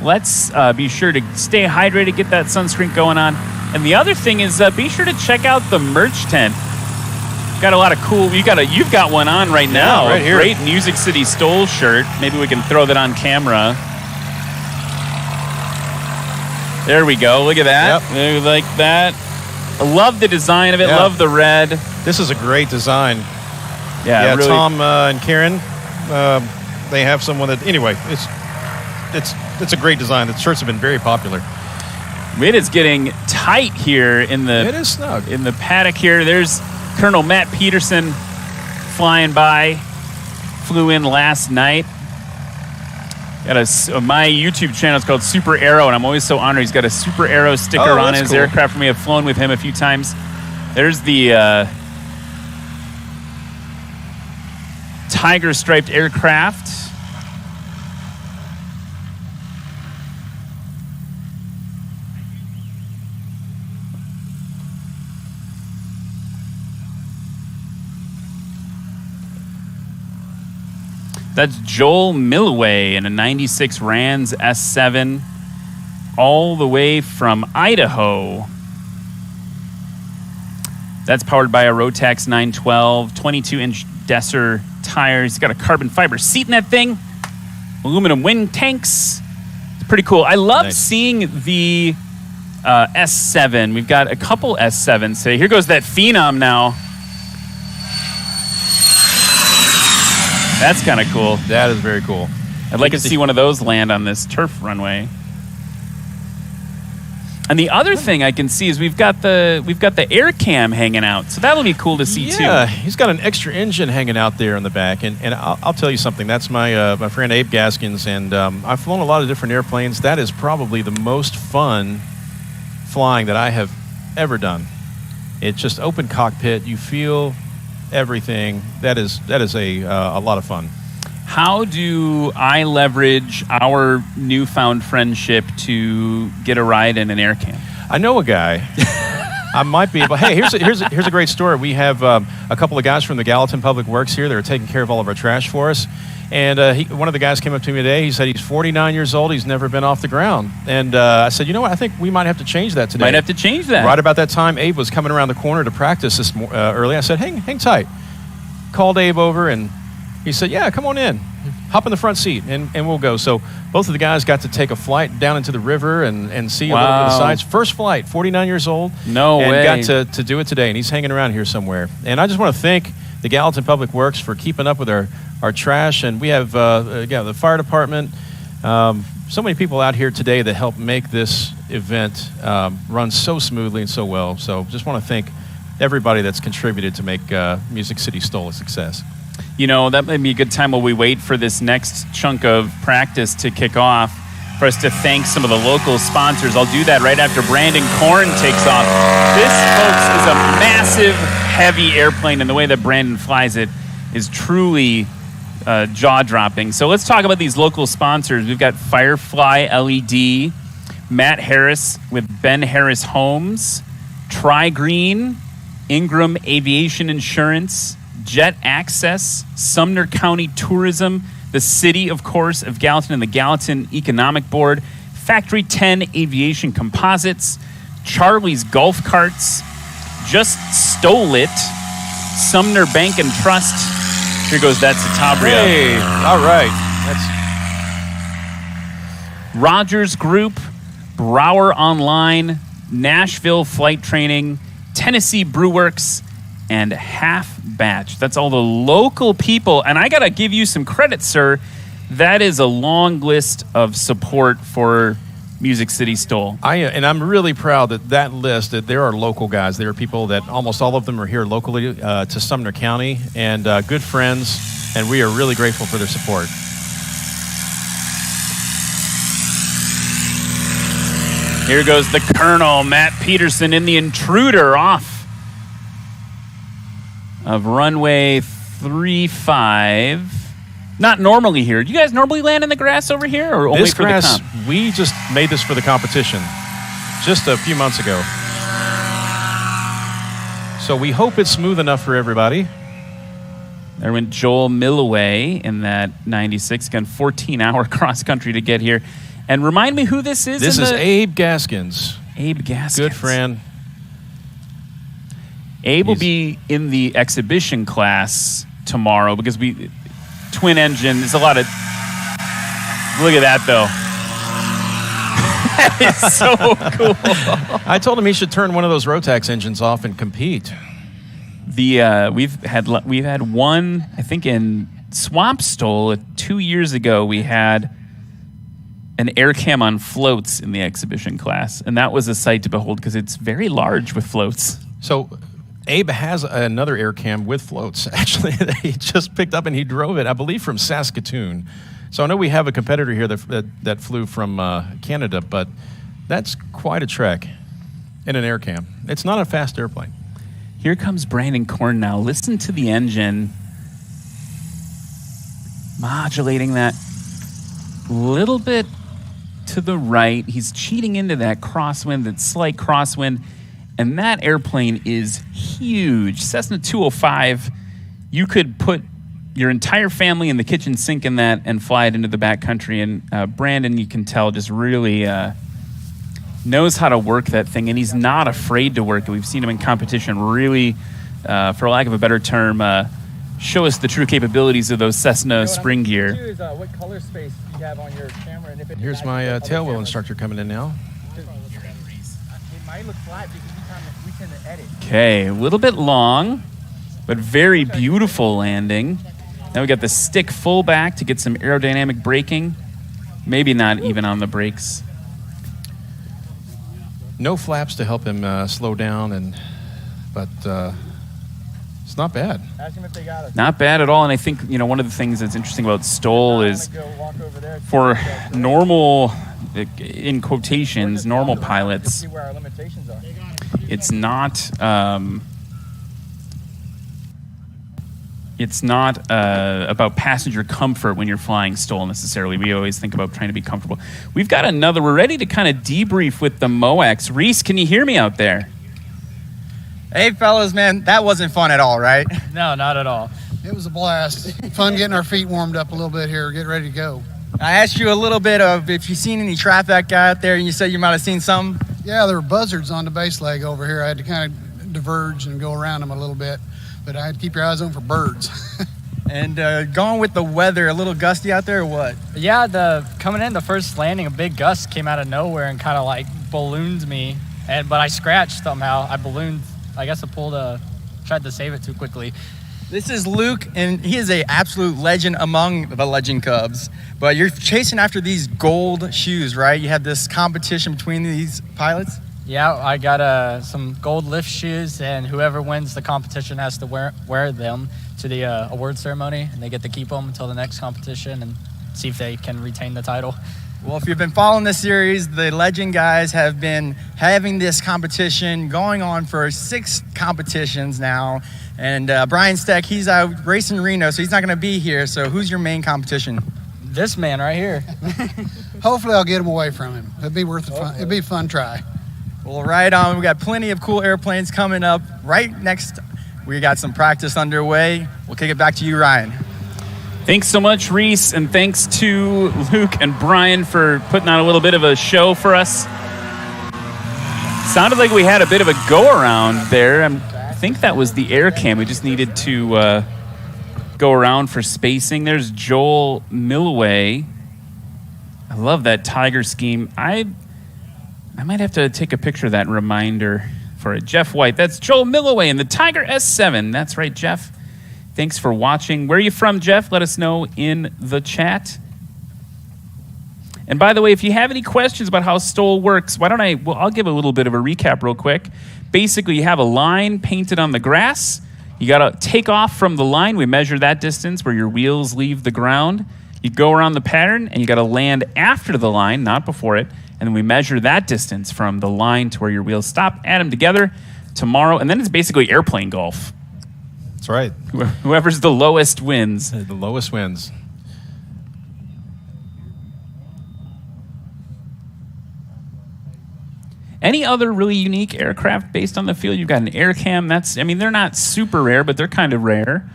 let's be sure to stay hydrated, get that sunscreen going on. And the other thing is, be sure to check out the merch tent. Got a lot of cool. You've got one on right now. right here. Great Music City STOL shirt. Maybe we can throw that on camera. There we go. Look at that. Yep. Maybe like that. I love the design of it. Yeah. Love the red. This is a great design. Yeah, really. Tom and Karen, they have someone that. Anyway, it's a great design. The shirts have been very popular. It is getting tight here in the. It is snug in the paddock here. There's Colonel Matt Peterson flying by. Flew in last night. Got my YouTube channel is called Super Aero, and I'm always so honored. He's got a Super Aero sticker on his aircraft for me. I've flown with him a few times. There's the tiger striped aircraft. That's Joel Millway in a 96 Rands S7 all the way from Idaho. That's powered by a Rotax 912, 22-inch Desser tires. He's got a carbon fiber seat in that thing. Aluminum wind tanks. It's pretty cool. I love seeing the S7. We've got a couple S7s today. Here goes that Phenom now. That's kind of cool. That is very cool. I'd like to see one of those land on this turf runway. And the other thing I can see is we've got the air cam hanging out, so that'll be cool to see too. Yeah, he's got an extra engine hanging out there in the back, and I'll tell you something. That's my friend Abe Gaskins, and I've flown a lot of different airplanes. That is probably the most fun flying that I have ever done. It's just open cockpit. You feel everything. That is a lot of fun. How do I leverage our newfound friendship to get a ride in an air cam? I know a guy. I might be able. Hey, here's a great story. We have a couple of guys from the Gallatin Public Works here that are taking care of all of our trash for us. And one of the guys came up to me today. He said he's 49 years old. He's never been off the ground. And I said, you know what? I think we might have to change that today. Might have to change that. Right about that time, Abe was coming around the corner to practice this early. I said, hang tight. Called Abe over, and he said, yeah, come on in. Hop in the front seat, and we'll go. So both of the guys got to take a flight down into the river and see a little bit of the sights. First flight, 49 years old. No way. And got to do it today, and he's hanging around here somewhere. And I just want to thank the Gallatin Public Works for keeping up with our trash. And we have the fire department. So many people out here today that help make this event run so smoothly and so well. So just want to thank everybody that's contributed to make Music City STOL a success. You know, that might be a good time while we wait for this next chunk of practice to kick off for us to thank some of the local sponsors. I'll do that right after Brandon Korn takes off. This, folks, is a massive, heavy airplane, and the way that Brandon flies it is truly jaw-dropping. So let's talk about these local sponsors. We've got Firefly LED, Matt Harris with Ben Harris Homes, Tri-Green, Ingram Aviation Insurance, Jet Access, Sumner County Tourism, the City, of course, of Gallatin and the Gallatin Economic Board, Factory 10 Aviation Composites, Charlie's Golf Carts, Just Stole It, Sumner Bank and Trust. Here goes that Satabria. Hey, all right. Rogers Group, Brower Online, Nashville Flight Training, Tennessee Brewworks, and Half Batch. That's all the local people. And I got to give you some credit, sir. That is a long list of support for Music City STOL. And I'm really proud that list, that there are local guys. There are people that almost all of them are here locally to Sumner County, and good friends, and we are really grateful for their support. Here goes the Colonel, Matt Peterson, in the Intruder off of runway 35. Not normally here. Do you guys normally land in the grass over here, or only this for grass, the comp? We just made this for the competition just a few months ago. So we hope it's smooth enough for everybody. There went Joel Milloway in that 96, again, 14-hour cross country to get here. And remind me who this is. This is Abe Gaskins. Abe Gaskins. Good friend. Abe will be in the exhibition class tomorrow because twin engine. There's a lot of. Look at that though. That is so cool. I told him he should turn one of those Rotax engines off and compete. We've had one, I think in Swamp STOL 2 years ago. We had an air cam on floats in the exhibition class, and that was a sight to behold because it's very large with floats. So Abe has another air cam with floats, actually, that he just picked up, and he drove it, I believe, from Saskatoon. So I know we have a competitor here that flew from Canada, but that's quite a trek in an air cam. It's not a fast airplane. Here comes Brandon Korn now. Listen to the engine modulating that little bit to the right. He's cheating into that crosswind, that slight crosswind. And that airplane is huge. Cessna 205, you could put your entire family in the kitchen sink in that and fly it into the backcountry. And Brandon, you can tell, just really knows how to work that thing. And he's not afraid to work it. We've seen him in competition really, for lack of a better term, show us the true capabilities of those Cessna spring gear. Is, what color space you have on your camera? And if Here's my tail wheel instructor coming in now. It might look flat because we tend to edit. Okay, a little bit long, but very beautiful landing. Now we got the stick full back to get some aerodynamic braking. Maybe not even on the brakes. No flaps to help him slow down, but it's not bad. Ask them if they got it. Not bad at all. And I think, one of the things that's interesting about STOL is for normal, in quotations, normal pilots, see where our limitations are. it's not about passenger comfort when you're flying STOL necessarily. We always think about trying to be comfortable. We're ready to kind of debrief with the MOAX. Reese, can you hear me out there? Hey, fellas, man, that wasn't fun at all, right? No, not at all. It was a blast. Fun getting our feet warmed up a little bit here, get ready to go. I asked you a little bit of if you've seen any traffic out there, and you said you might have seen some. Yeah, there were buzzards on the base leg over here. I had to kind of diverge and go around them a little bit, but I had to keep your eyes on for birds. And going with the weather, a little gusty out there or what? Yeah, coming in, the first landing, a big gust came out of nowhere and kind of like ballooned me. But I scratched somehow. I ballooned. I guess I tried to save it too quickly. This is Luke, and he is an absolute legend among the Legend Cubs. But you're chasing after these gold shoes, right? You have this competition between these pilots? Yeah, I got some gold lift shoes, and whoever wins the competition has to wear them to the award ceremony, and they get to keep them until the next competition and see if they can retain the title. Well, if you've been following this series, the Legend guys have been having this competition going on for 6 competitions now. And Brian Steck, he's out racing Reno, so he's not going to be here. So who's your main competition? This man right here. Hopefully I'll get him away from him. It'd be worth fun. It'd be a fun try. Well, right on. We got plenty of cool airplanes coming up. Right next, we got some practice underway. We'll kick it back to you, Ryan. Thanks so much, Reese, and thanks to Luke and Brian for putting on a little bit of a show for us. Sounded like we had a bit of a go-around there. I think that was the air cam. We just needed to go around for spacing. There's Joel Milloway I love that tiger scheme. I might have to take a picture of that reminder for it. Jeff White, that's Joel Milloway in the Tiger S7. That's right, Jeff. Thanks for watching. Where are you from, Jeff? Let us know in the chat. And by the way, if you have any questions about how STOL works, I'll give a little bit of a recap real quick. Basically, you have a line painted on the grass. You got to take off from the line. We measure that distance where your wheels leave the ground. You go around the pattern, and you got to land after the line, not before it. And then we measure that distance from the line to where your wheels stop, add them together tomorrow, and then it's basically airplane golf. That's right. Whoever's the lowest wins. The lowest wins. Any other really unique aircraft based on the field? You've got an air cam. They're not super rare, but they're kind of rare.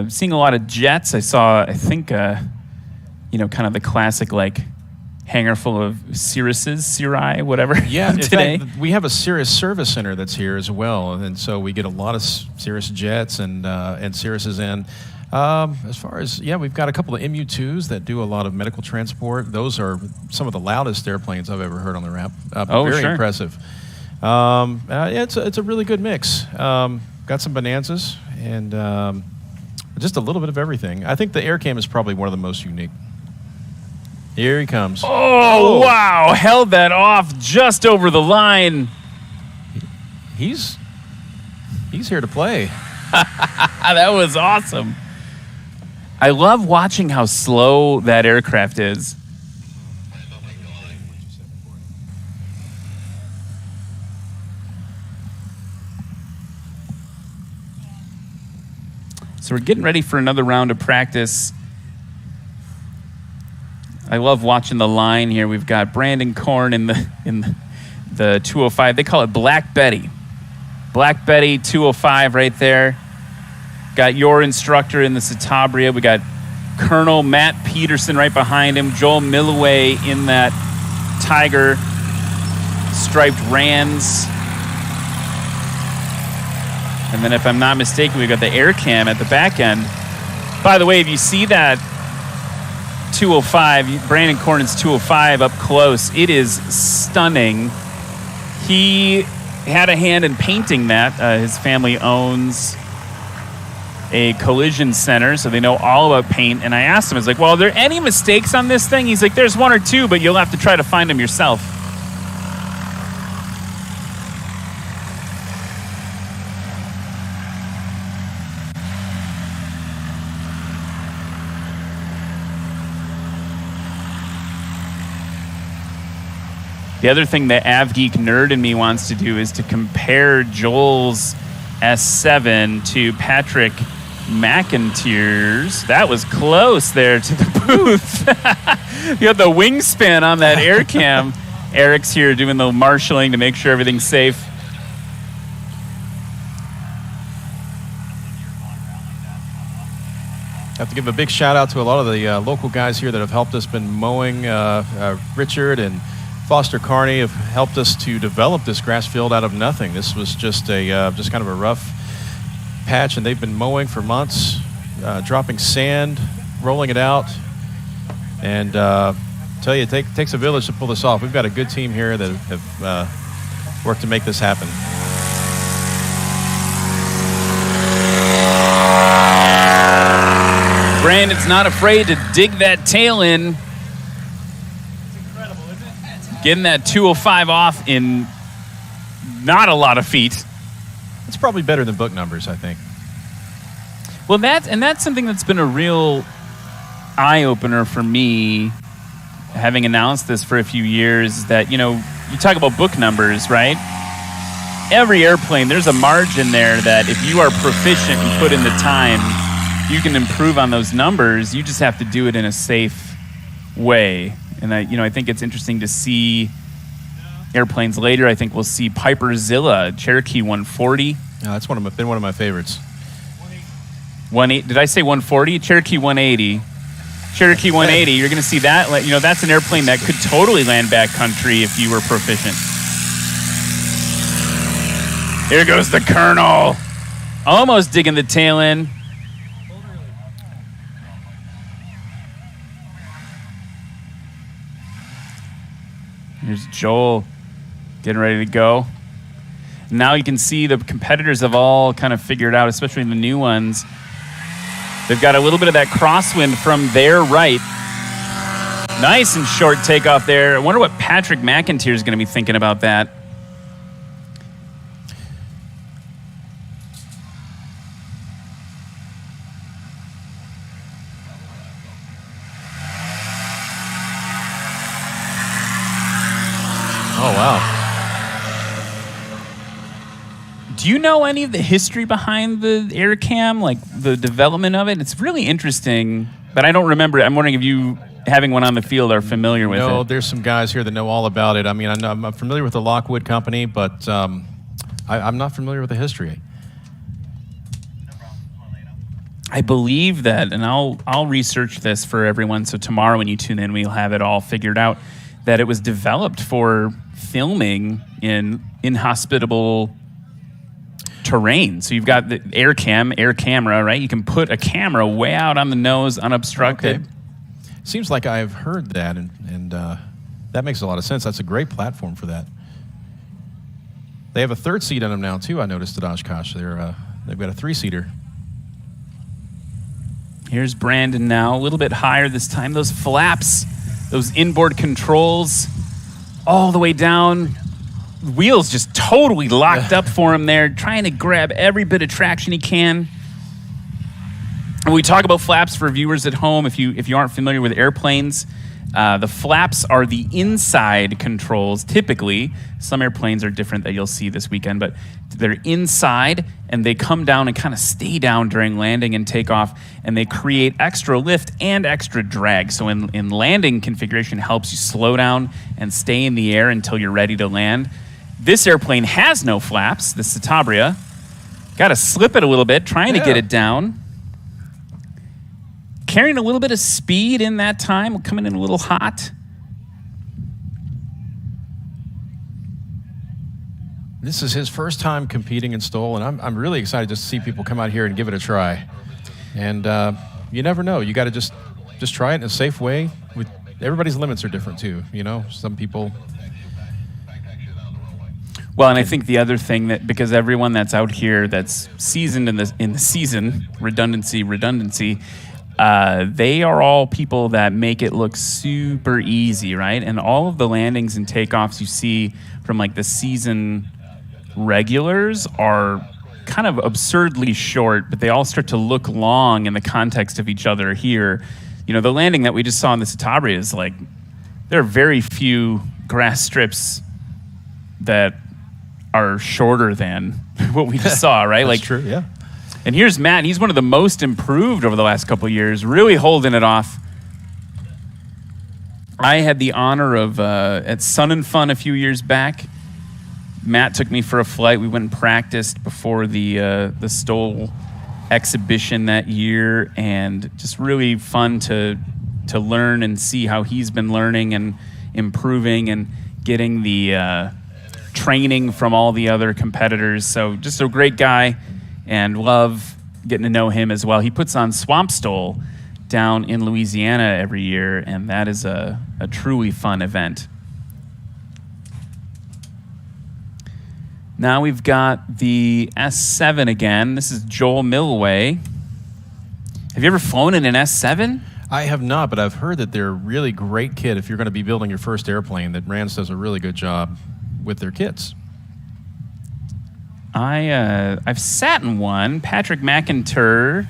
Seeing a lot of jets. I saw, kind of the classic, hangar full of Cirri, whatever. Yeah, today. In fact, we have a Cirrus service center that's here as well, and so we get a lot of Cirrus jets and Cirruses in. As far as, we've got a couple of MU-2s that do a lot of medical transport. Those are some of the loudest airplanes I've ever heard on the ramp. Very sure. impressive. It's a really good mix. Got some Bonanzas and just a little bit of everything. I think the air cam is probably one of the most unique. Here he comes. Oh, wow. Held that off just over the line. He's here to play. That was awesome. I love watching how slow that aircraft is. So we're getting ready for another round of practice. I love watching the line here. We've got Brandon Korn in the 205. They call it Black Betty. Black Betty 205 right there. Got your instructor in the Citabria. We got Colonel Matt Peterson right behind him. Joel Milloway in that Tiger striped Rands. And then if I'm not mistaken, we've got the air cam at the back end. By the way, if you see that 205, Brandon Cornyn's 205 up close, it is stunning. He had a hand in painting that. His family owns a collision center, so they know all about paint. And I asked him, I was like, well, are there any mistakes on this thing? He's like, there's one or two, but you'll have to try to find them yourself. The other thing that AvGeek nerd in me wants to do is to compare Joel's S7 to Patrick McIntyre's. That was close there to the booth. You got the wingspan on that air cam. Eric's here doing the marshalling to make sure everything's safe. I have to give a big shout out to a lot of the local guys here that have helped us, been mowing. Richard and Foster Carney have helped us to develop this grass field out of nothing. This was just just kind of a rough patch, and they've been mowing for months, dropping sand, rolling it out, and tell you, it takes a village to pull this off. We've got a good team here that have worked to make this happen. Brandon's not afraid to dig that tail in. Getting that 205 off in not a lot of feet. It's probably better than book numbers, I think. Well, that's something that's been a real eye-opener for me, having announced this for a few years, that, you talk about book numbers, right? Every airplane, there's a margin there that if you are proficient and put in the time, you can improve on those numbers. You just have to do it in a safe way. And I think it's interesting to see airplanes later. I think we'll see Piper Zilla, Cherokee 140. That's been one of my favorites. 180. Did I say 140? Cherokee 180. Cherokee 180. You're going to see that. That's an airplane that could totally land backcountry if you were proficient. Here goes the Colonel. Almost digging the tail in. Here's Joel getting ready to go. Now you can see the competitors have all kind of figured out, especially the new ones. They've got a little bit of that crosswind from their right. Nice and short takeoff there. I wonder what Patrick McIntyre is going to be thinking about that. Oh, wow. Do you know any of the history behind the air cam, like the development of it? It's really interesting, but I don't remember. I'm wondering if you, having one on the field, are familiar with it. No, there's some guys here that know all about it. I mean, I'm familiar with the Lockwood Company, but I'm not familiar with the history. I believe that, and I'll research this for everyone, so tomorrow when you tune in, we'll have it all figured out, that it was developed for filming in inhospitable terrain. So you've got the air camera, right? You can put a camera way out on the nose, unobstructed. Okay. Seems like I've heard that, and that makes a lot of sense. That's a great platform for that. They have a third seat on them now, too, I noticed at Oshkosh. They've got a three-seater. Here's Brandon now, a little bit higher this time. Those flaps, those inboard controls, all the way down. Wheels just totally locked up for him there, trying to grab every bit of traction he can. And we talk about flaps for viewers at home. If you aren't familiar with airplanes, the flaps are the inside controls. Typically, some airplanes are different that you'll see this weekend, but they're inside and they come down and kind of stay down during landing and takeoff, and they create extra lift and extra drag. So in landing configuration, helps you slow down and stay in the air until you're ready to land. This airplane has no flaps, the Citabria. Got to slip it a little bit, trying to get it down. Carrying a little bit of speed in that time, coming in a little hot. This is his first time competing in STOL, and I'm really excited just to see people come out here and give it a try. And you never know. You got to just try it in a safe way. Everybody's limits are different too. You know, some people. Well, and I think the other thing that, because everyone that's out here that's seasoned in the season, redundancy, they are all people that make it look super easy, right? And all of the landings and takeoffs you see from like the season regulars are kind of absurdly short, but they all start to look long in the context of each other here. You know, the landing that we just saw in the Citabria is like, there are very few grass strips that are shorter than what we just saw, right? That's true, yeah. And here's Matt. He's one of the most improved over the last couple of years, really holding it off. I had the honor of, at Sun and Fun a few years back, Matt took me for a flight. We went and practiced before the STOL exhibition that year, and just really fun to learn and see how he's been learning and improving and getting the training from all the other competitors. So just a great guy, and love getting to know him as well. He puts on Swamp STOL down in Louisiana every year, and that is a truly fun event. Now we've got the S7 again. This is Joel Milway. Have you ever flown in an S7? I have not, but I've heard that they're a really great kit if you're going to be building your first airplane, that Rance does a really good job with their kits. I've sat in one. Patrick McIntyre.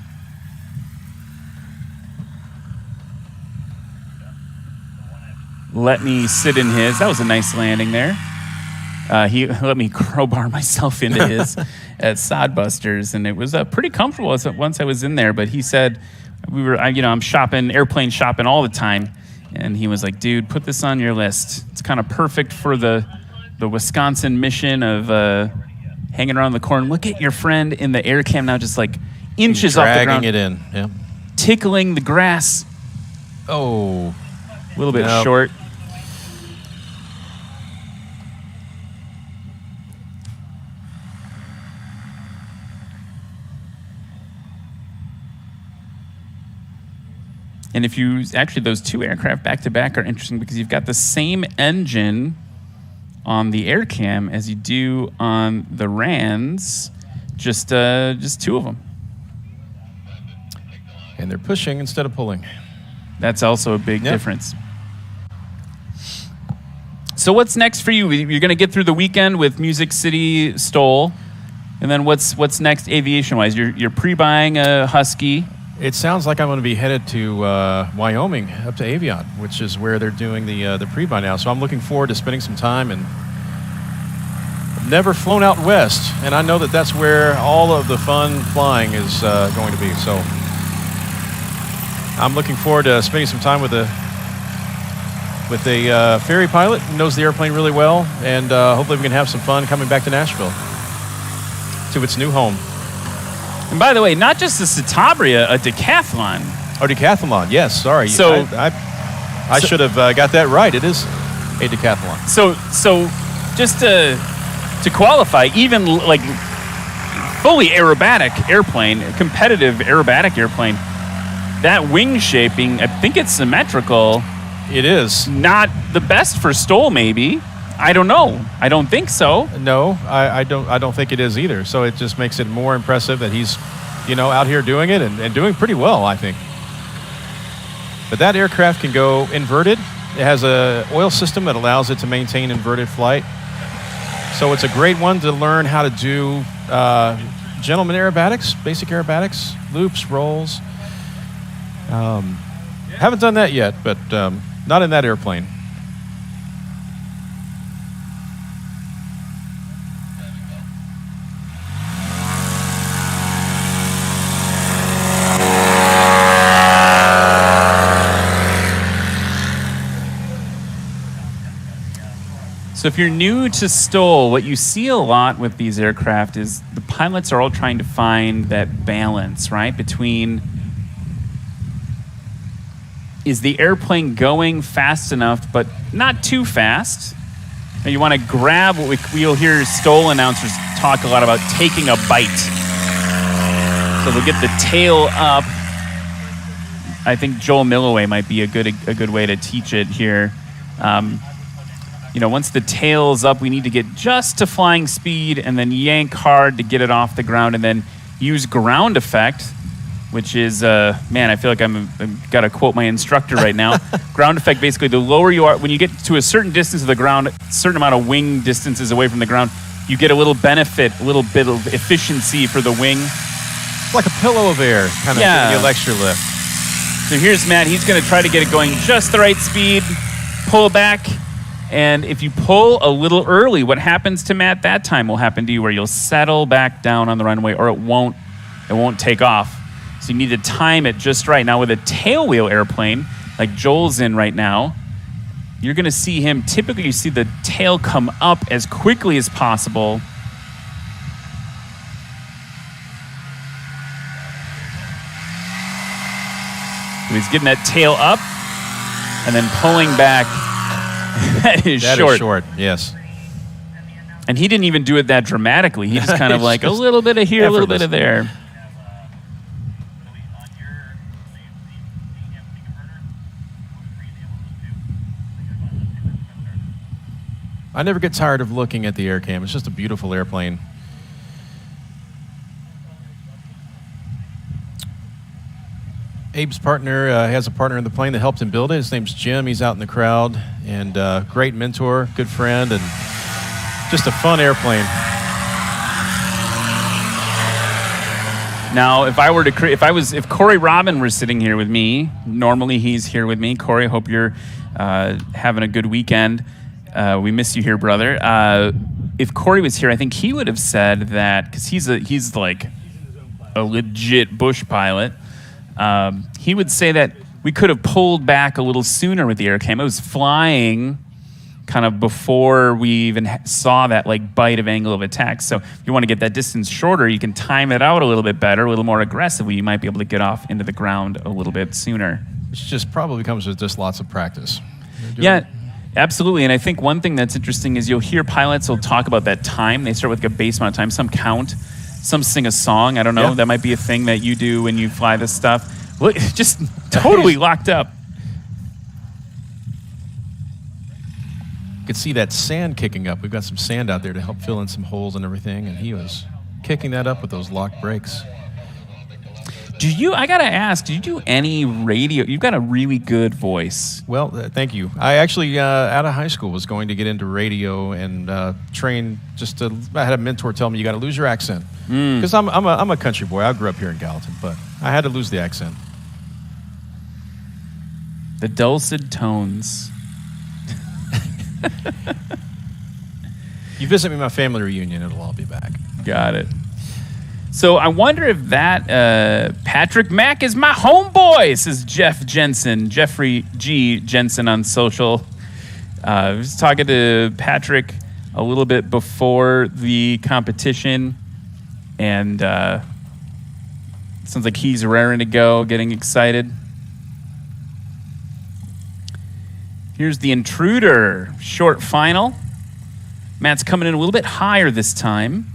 Let me sit in his. That was a nice landing there. He let me crowbar myself into his at Sodbusters, and it was pretty comfortable once I was in there. But he said, I'm shopping, airplane shopping all the time, and he was like, dude, put this on your list. It's kind of perfect for the Wisconsin mission of hanging around the corner. Look at your friend in the air cam now, just like inches off the ground. Dragging it in, yeah. Tickling the grass. Oh. A little bit short. And if you, actually those two aircraft back to back are interesting because you've got the same engine on the air cam as you do on the RANs. Just two of them. And they're pushing instead of pulling. That's also a big difference. So what's next for you? You're going to get through the weekend with Music City STOL, and then what's next aviation-wise? You're pre-buying a Husky. It sounds like I'm going to be headed to Wyoming, up to Avion, which is where they're doing the pre-buy now. So I'm looking forward to spending some time, and I've never flown out west, and I know that that's where all of the fun flying is going to be. So I'm looking forward to spending some time with a ferry pilot who knows the airplane really well, and hopefully we can have some fun coming back to Nashville, to its new home. And by the way, not just a Citabria, a decathlon. Oh, decathlon, yes, sorry. So I should have got that right. It is a decathlon. So just to qualify, even like fully aerobatic airplane, competitive aerobatic airplane, that wing shaping, I think it's symmetrical. It is. Not the best for STOL, maybe. I don't know. I don't think so. No, I don't think it is either. So it just makes it more impressive that he's, out here doing it and doing pretty well, I think. But that aircraft can go inverted. It has a oil system that allows it to maintain inverted flight. So it's a great one to learn how to do gentleman aerobatics, basic aerobatics, loops, rolls. Haven't done that yet, but not in that airplane. So if you're new to STOL, what you see a lot with these aircraft is the pilots are all trying to find that balance, right? Between, is the airplane going fast enough, but not too fast? Now you want to grab what we'll hear STOL announcers talk a lot about, taking a bite. So they'll get the tail up. I think Joel Milloway might be a good way to teach it here. Once the tail's up, we need to get just to flying speed and then yank hard to get it off the ground, and then use ground effect, which is, I feel like I'm got to quote my instructor right now. Ground effect, basically, the lower you are, when you get to a certain distance of the ground, a certain amount of wing distances away from the ground, you get a little benefit, a little bit of efficiency for the wing. It's like a pillow of air, kind of giving you a extra lift. So here's Matt. He's going to try to get it going just the right speed, pull back. And if you pull a little early, what happens to Matt that time will happen to you, where you'll settle back down on the runway, or it won't take off. So you need to time it just right. Now with a tailwheel airplane, like Joel's in right now, you're going to see him, typically you see the tail come up as quickly as possible. So he's getting that tail up and then pulling back. That is short, yes. And he didn't even do it that dramatically. He just kind of like a little bit of here, a little bit of there. I never get tired of looking at the air cam. It's just a beautiful airplane. Abe's partner has a partner in the plane that helped him build it. His name's Jim. He's out in the crowd, and great mentor, good friend, and just a fun airplane. Now, if Corey Robin were sitting here with me, normally he's here with me. Corey, hope you're having a good weekend. We miss you here, brother. If Corey was here, I think he would have said that, because he's like a legit bush pilot. He would say that we could have pulled back a little sooner with the air cam. It was flying kind of before we even saw that like bite of angle of attack. So if you want to get that distance shorter, you can time it out a little bit better, a little more aggressively. You might be able to get off into the ground a little bit sooner. Which just probably comes with just lots of practice. Yeah, absolutely. And I think one thing that's interesting is you'll hear pilots will talk about that time. They start with like a base amount of time. Some count, some sing a song. I don't know. Yeah. That might be a thing that you do when you fly this stuff. Look, just totally locked up. You could see that sand kicking up. We've got some sand out there to help fill in some holes and everything, and he was kicking that up with those locked brakes. I gotta ask, did you do any radio? You've got a really good voice. Well, thank you. I actually, out of high school, was going to get into radio and train. I had a mentor tell me you got to lose your accent because I'm a country boy. I grew up here in Gallatin, but I had to lose the accent. The dulcet tones. You visit me at my family reunion, it'll all be back. Got it. So I wonder if that Patrick Mack is my homeboy, says Jeff Jensen, Jeffrey G. Jensen on social. I was talking to Patrick a little bit before the competition, and sounds like he's raring to go, getting excited. Here's the Intruder, short final. Matt's coming in a little bit higher this time.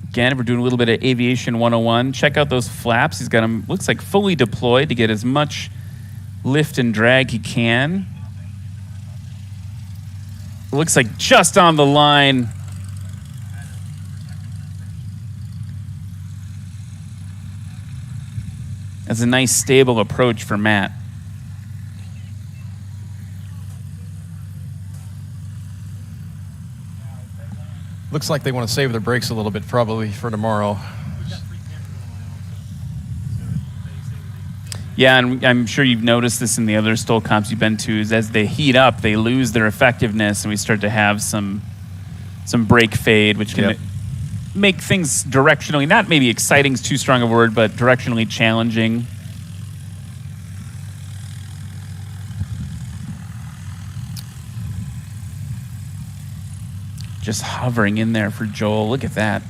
Again, we're doing a little bit of Aviation 101. Check out those flaps. He's got them, looks like, fully deployed to get as much lift and drag he can. Looks like just on the line. That's a nice, stable approach for Matt. Looks like they want to save their brakes a little bit, probably for tomorrow. Yeah, and I'm sure you've noticed this in the other STOL comps you've been to, is as they heat up, they lose their effectiveness, and we start to have some brake fade, which can make things directionally, not maybe exciting is too strong a word, but directionally challenging. Just hovering in there for Joel. Look at that.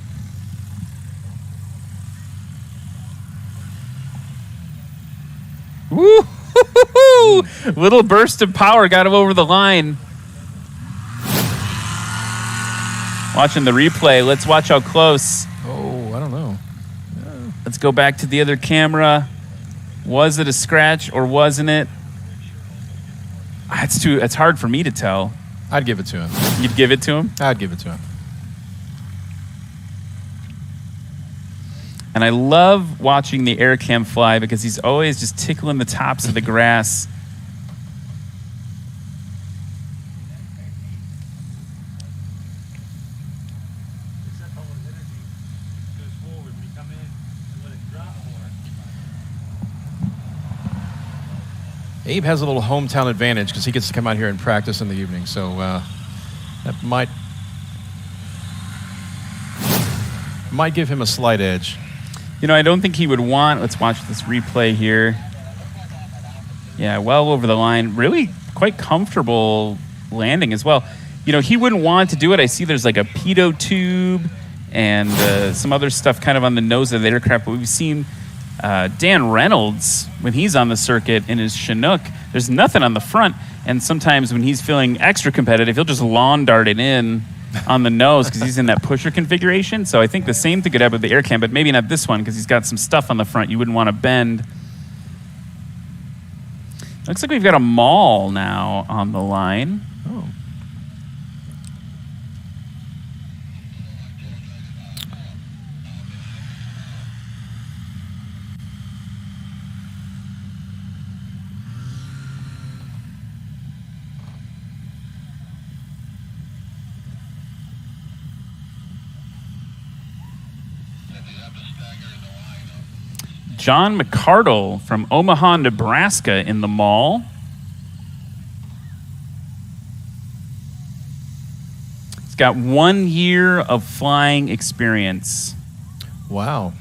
Woo! Little burst of power got him over the line. Watching the replay. Let's watch how close. Oh, I don't know. Let's go back to the other camera. Was it a scratch or wasn't it? It's hard for me to tell. I'd give it to him. You'd give it to him? I'd give it to him. And I love watching the air cam fly because he's always just tickling the tops of the grass. Abe has a little hometown advantage because he gets to come out here and practice in the evening, so that might give him a slight edge. You know, I don't think he would want, let's watch this replay here. Yeah, well over the line. Really quite comfortable landing as well. You know, he wouldn't want to do it. I see there's like a pitot tube and some other stuff kind of on the nose of the aircraft, but we've seen Dan Reynolds, when he's on the circuit in his Chinook, there's nothing on the front, and sometimes when he's feeling extra competitive, he'll just lawn dart it in on the nose because he's in that pusher configuration. So I think the same thing could happen with the air cam, but maybe not this one because he's got some stuff on the front you wouldn't want to bend. Looks like we've got a mall now on the line. Oh. John McCardle from Omaha, Nebraska in the mall. He's got 1 year of flying experience. Wow.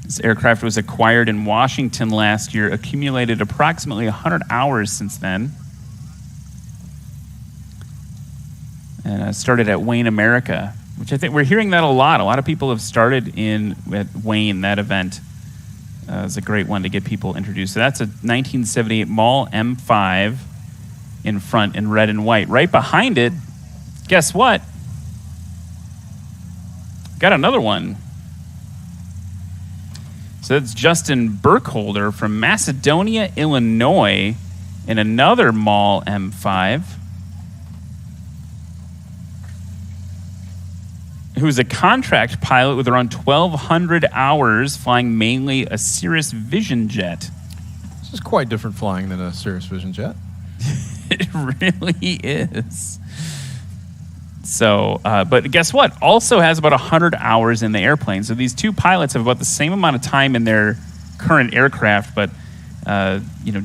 This aircraft was acquired in Washington last year, accumulated approximately 100 hours since then. And started at Wayne America, which I think we're hearing that a lot. A lot of people have started at Wayne, that event. It's a great one to get people introduced. So that's a 1978 Mall M5 in front in red and white. Right behind it, guess what? Got another one. So that's Justin Burkholder from Macedonia, Illinois, in another Mall M5, who's a contract pilot with around 1,200 hours flying mainly a Cirrus Vision jet. This is quite different flying than a Cirrus Vision jet. It really is. So, but guess what? Also has about 100 hours in the airplane. So these two pilots have about the same amount of time in their current aircraft, but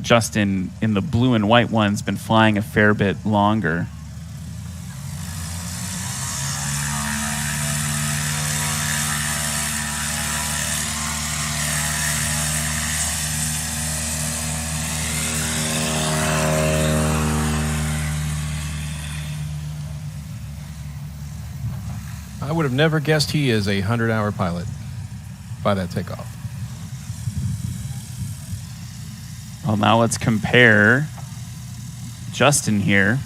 Justin in the blue and white one's been flying a fair bit longer. I would have never guessed he is a 100-hour pilot by that takeoff. Well, now let's compare Justin here.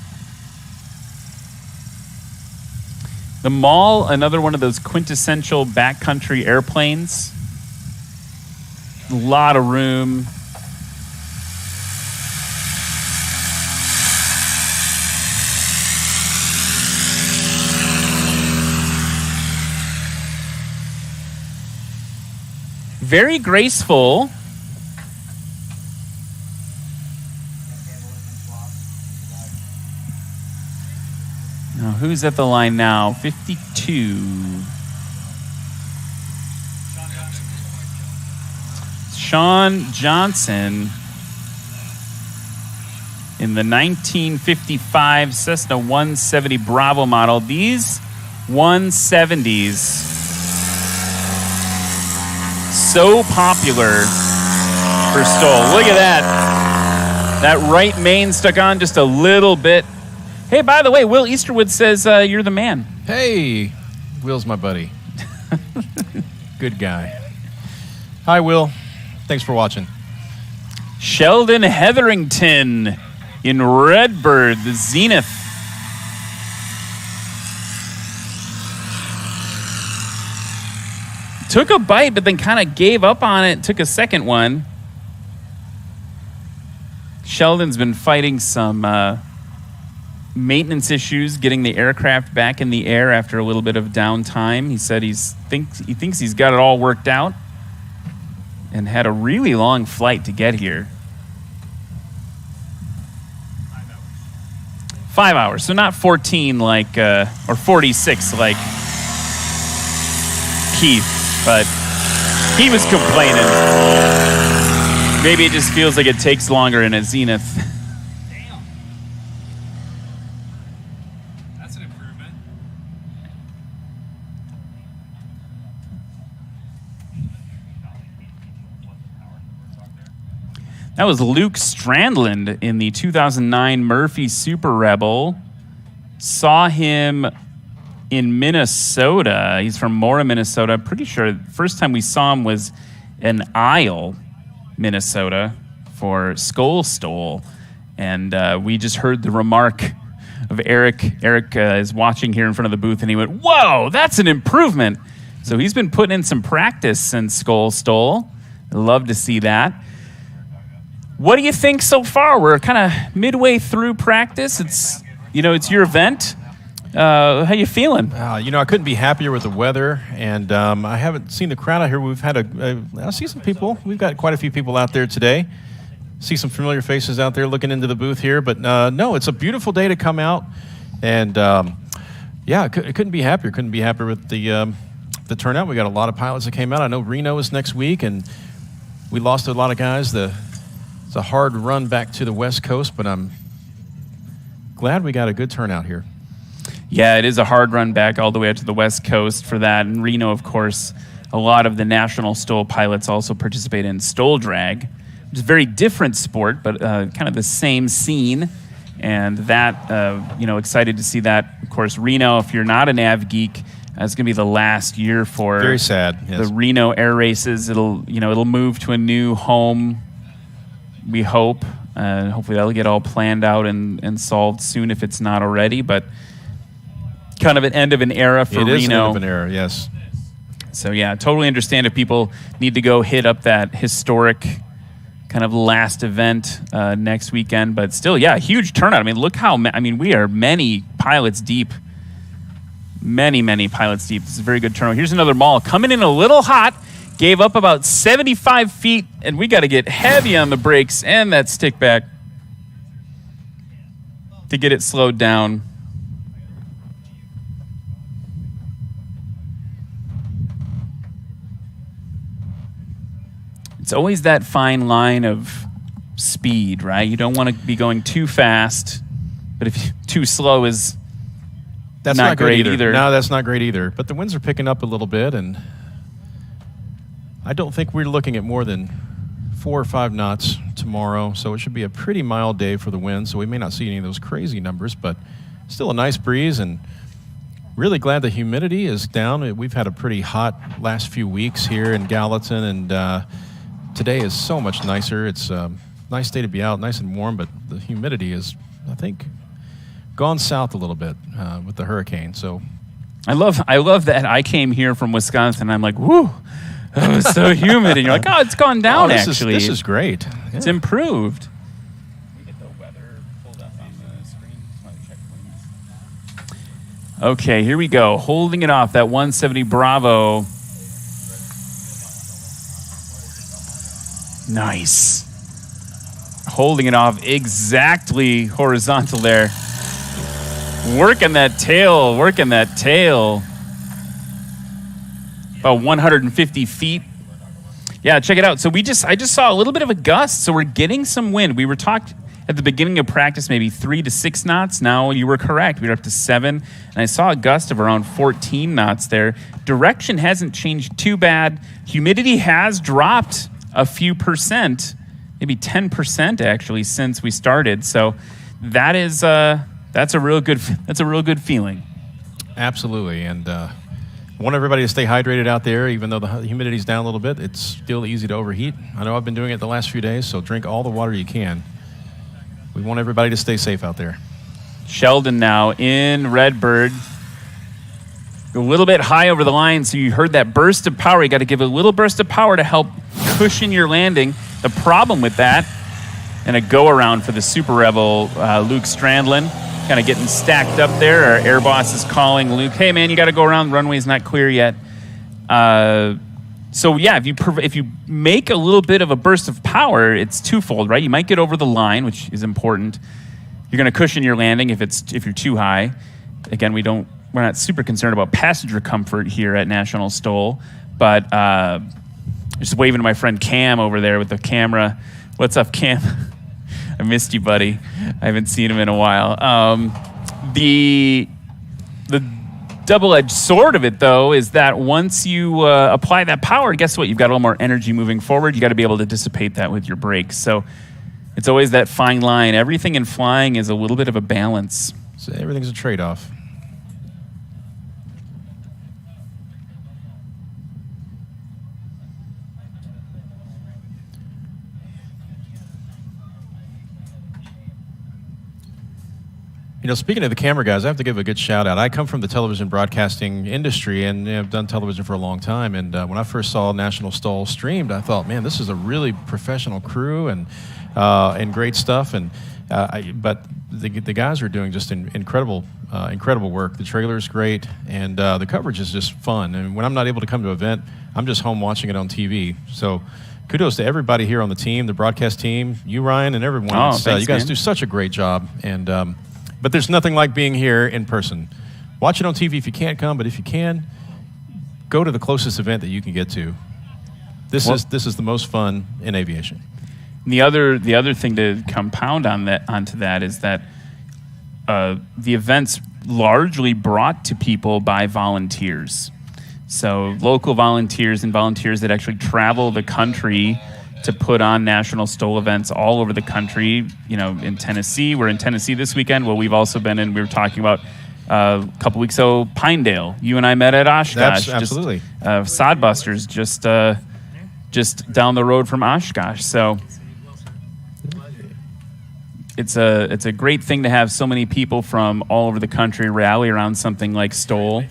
The Mall, another one of those quintessential backcountry airplanes. A lot of room. Very graceful. Now, who's at the line now? 52. Sean Johnson in the 1955 Cessna 170 Bravo model. These 170s, so popular for STOL. Look at that. That right main stuck on just a little bit. Hey, by the way, Will Easterwood says you're the man. Hey, Will's my buddy. Good guy. Hi, Will. Thanks for watching. Sheldon Hetherington in Redbird, the Zenith. Took a bite, but then kind of gave up on it. Took a second one. Sheldon's been fighting some maintenance issues, getting the aircraft back in the air after a little bit of downtime. He said he thinks he's got it all worked out, and had a really long flight to get here. 5 hours, so not 14 like, or 46 like Keith. But he was complaining. Maybe it just feels like it takes longer in a Zenith. Damn. That's an improvement. That was Luke Strandland in the 2009 Murphy Super Rebel. Saw him in Minnesota. He's from Mora, Minnesota. I'm pretty sure the first time we saw him was in Isle, Minnesota for STOL. And we just heard the remark of Eric. Eric is watching here in front of the booth, and he went, "Whoa, that's an improvement." So he's been putting in some practice since STOL. Love to see that. What do you think so far? We're kind of midway through practice. It's your event. How you feeling? I couldn't be happier with the weather, and I haven't seen the crowd out here. We've had I see some people. We've got quite a few people out there today. See some familiar faces out there looking into the booth here, but no, it's a beautiful day to come out, and I couldn't be happier. Couldn't be happier with the turnout. We got a lot of pilots that came out. I know Reno is next week, and we lost a lot of guys. It's a hard run back to the West Coast, but I'm glad we got a good turnout here. Yeah, it is a hard run back all the way out to the West Coast for that. And Reno, of course, a lot of the national STOL pilots also participate in STOL drag, which is a very different sport, but kind of the same scene. And that, excited to see that. Of course, Reno, if you're not a nav geek, it's going to be the last year for very sad. Yes. The Reno air races. It'll move to a new home, we hope. Hopefully that'll get all planned out and solved soon if it's not already. But kind of an end of an era for Reno. It is an end of an era, yes. So yeah, totally understand if people need to go hit up that historic kind of last event next weekend. But still, yeah, huge turnout. I mean, look how, we are many pilots deep. Many pilots deep. This is a very good turnout. Here's another mall coming in a little hot. Gave up about 75 feet, and we got to get heavy on the brakes and that stick back to get it slowed down. It's always that fine line of speed, right? You don't want to be going too fast, but if too slow is that's not great either. No, that's not great either. But the winds are picking up a little bit, and I don't think we're looking at more than 4 or 5 knots tomorrow, so it should be a pretty mild day for the wind, so we may not see any of those crazy numbers, but still a nice breeze, and really glad the humidity is down. We've had a pretty hot last few weeks here in Gallatin, and today is so much nicer. It's a nice day to be out, nice and warm, but the humidity is, I think, gone south a little bit with the hurricane. So I love that I came here from Wisconsin, and I'm like, whoo, it was so humid. And you're like, oh, it's gone down, actually. This is great. Yeah. It's improved. Okay, here we go. Holding it off, that 170 Bravo. Nice. Holding it off exactly horizontal there. Working that tail. About 150 feet. Yeah, check it out. So I just saw a little bit of a gust. So we're getting some wind. We were talked at the beginning of practice, maybe 3 to 6 knots. Now you were correct. We were up to 7. And I saw a gust of around 14 knots there. Direction hasn't changed too bad. Humidity has dropped a few percent, maybe 10% actually, since we started. So that's a real good feeling. Absolutely, and want everybody to stay hydrated out there. Even though the humidity's down a little bit, it's still easy to overheat. I know I've been doing it the last few days, so drink all the water you can. We want everybody to stay safe out there. Sheldon now in Redbird. A little bit high over the line, so you heard that burst of power. You got to give a little burst of power to help cushion your landing. The problem with that, and a go-around for the Super Rebel, Luke Strandlin, kind of getting stacked up there. Our air boss is calling Luke, hey, man, you got to go around. The runway's not clear yet. So, yeah, if you make a little bit of a burst of power, it's twofold, right? You might get over the line, which is important. You're going to cushion your landing if you're too high. Again, we're not super concerned about passenger comfort here at National STOL, but just waving to my friend Cam over there with the camera. What's up, Cam? I missed you, buddy. I haven't seen him in a while. The double-edged sword of it, though, is that once you apply that power, guess what? You've got a little more energy moving forward. You got to be able to dissipate that with your brakes. So it's always that fine line. Everything in flying is a little bit of a balance. So everything's a trade-off. You know, speaking of the camera guys, I have to give a good shout out. I come from the television broadcasting industry, and I've done television for a long time. And when I first saw National STOL streamed, I thought, man, this is a really professional crew and great stuff. And but the guys are doing just incredible work. The trailer is great, and the coverage is just fun. And when I'm not able to come to an event, I'm just home watching it on TV. So kudos to everybody here on the team, the broadcast team, you, Ryan, and everyone. Oh, thanks, you guys man. do such a great job. And but there's nothing like being here in person. Watch it on TV if you can't come, but if you can, go to the closest event that you can get to. This is the most fun in aviation. The other thing to compound onto that is that the event's largely brought to people by volunteers. So local volunteers and volunteers that actually travel the country to put on National STOL events all over the country. You know, in Tennessee, we're in Tennessee this weekend. Well, we've also been we were talking about a couple weeks ago, Pinedale. You and I met at Oshkosh. That's absolutely. Sodbusters, just down the road from Oshkosh. So it's a great thing to have so many people from all over the country rally around something like STOL.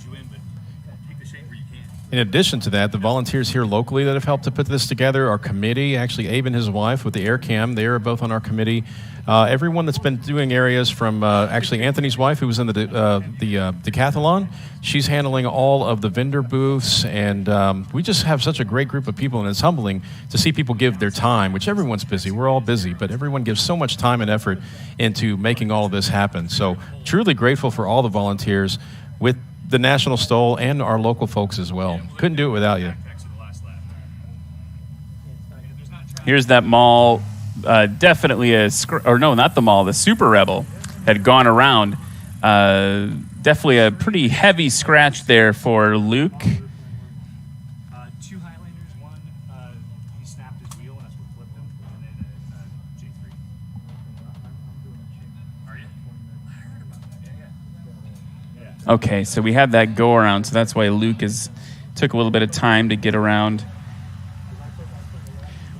in addition to that, the volunteers here locally that have helped to put this together, our committee, actually Abe and his wife with the Air Cam, they are both on our committee. Everyone that's been doing areas from actually Anthony's wife, who was in the decathlon, she's handling all of the vendor booths, and we just have such a great group of people, and it's humbling to see people give their time, which everyone's busy. We're all busy, but everyone gives so much time and effort into making all of this happen. So truly grateful for all the volunteers with the National STOL and our local folks as well. Couldn't do it without you. Here's that mall. Definitely not the mall, the Super Rebel had gone around. Definitely a pretty heavy scratch there for Luke. 2 Highlanders, one, he snapped his wheel, and that's what flipped him, and then J3. Are you? I heard about that, yeah. Okay, so we had that go around, so that's why Luke took a little bit of time to get around.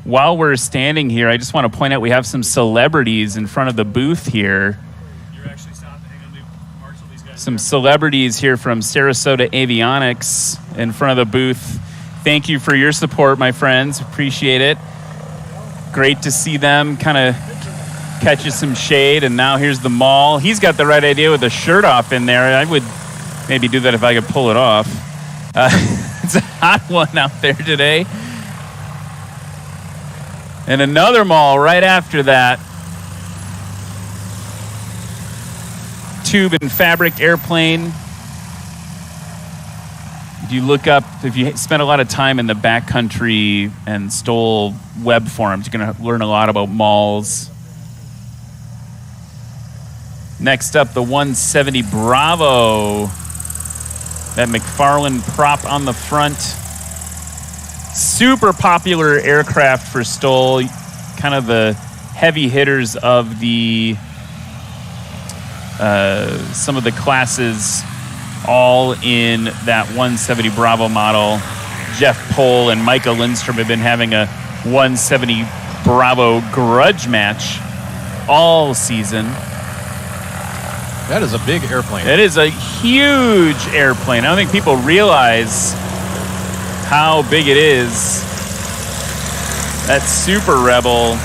While we're standing here, I just want to point out we have some celebrities in front of the booth here. You're actually stopping. Hang on, marshal these guys. Some celebrities here from Sarasota Avionics in front of the booth. Thank you for your support, my friends. Appreciate it. Great to see them kind of catch some shade. And now here's the mall. He's got the right idea with the shirt off in there. I would maybe do that if I could pull it off. It's a hot one out there today. And another mall right after that. Tube and fabric airplane. If you look up, if you spend a lot of time in the backcountry and STOL web forums, you're going to learn a lot about malls. Next up, the 170 Bravo. That McFarlane prop on the front. Super popular aircraft for STOL, kind of the heavy hitters of the some of the classes, all in that 170 Bravo model. Jeff Pohl and Micah Lindstrom have been having a 170 Bravo grudge match all season. That is a big airplane. It is a huge airplane. I don't think people realize how big it is. That Super Rebel,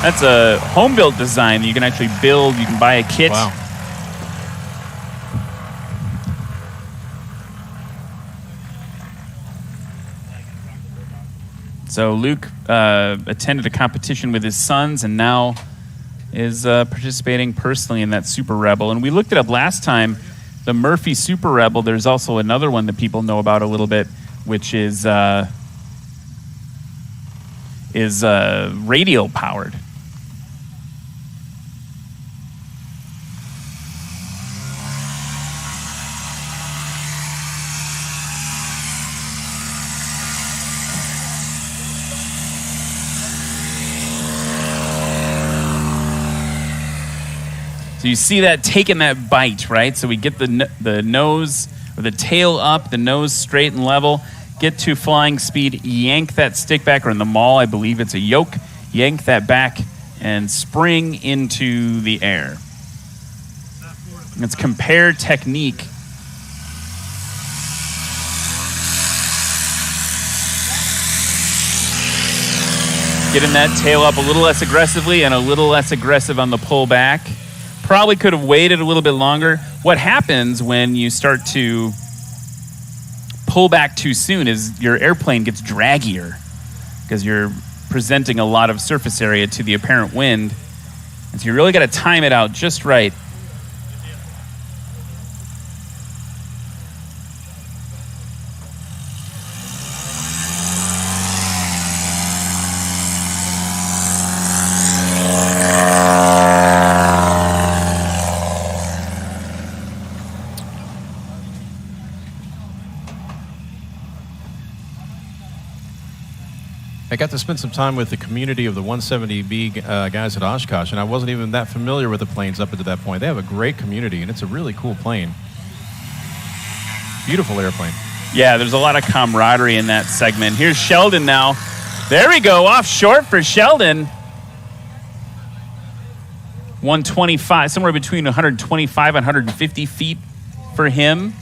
that's a home-built design that you can actually build. You can buy a kit. Wow. So Luke attended a competition with his sons and now is participating personally in that Super Rebel. And we looked it up last time. The Murphy Super Rebel, there's also another one that people know about a little bit, which is radio powered. So you see that taking that bite, right? So we get the nose or the tail up, the nose straight and level, get to flying speed, yank that stick back, or in the mall, I believe it's a yoke, yank that back and spring into the air. It's compare technique. Getting that tail up a little less aggressively and a little less aggressive on the pull back. Probably could have waited a little bit longer. What happens when you start to pull back too soon is your airplane gets draggier because you're presenting a lot of surface area to the apparent wind. And so you really got to time it out just right. I got to spend some time with the community of the 170B guys at Oshkosh, and I wasn't even that familiar with the planes up until that point. They have a great community, and it's a really cool plane. Beautiful airplane. Yeah, there's a lot of camaraderie in that segment. Here's Sheldon now. There we go, off short for Sheldon. 125, somewhere between 125 and 150 feet for him.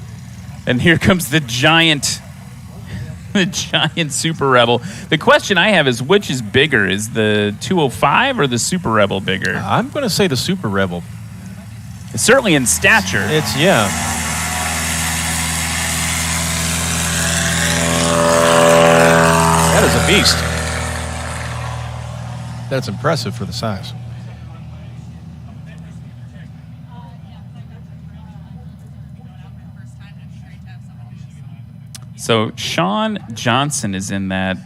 And here comes the giant Super Rebel. The question I have is, which is bigger? Is the 205 or the Super Rebel bigger? I'm going to say the Super Rebel. Certainly in stature. Yeah. That is a beast. That's impressive for the size. So Sean Johnson is in that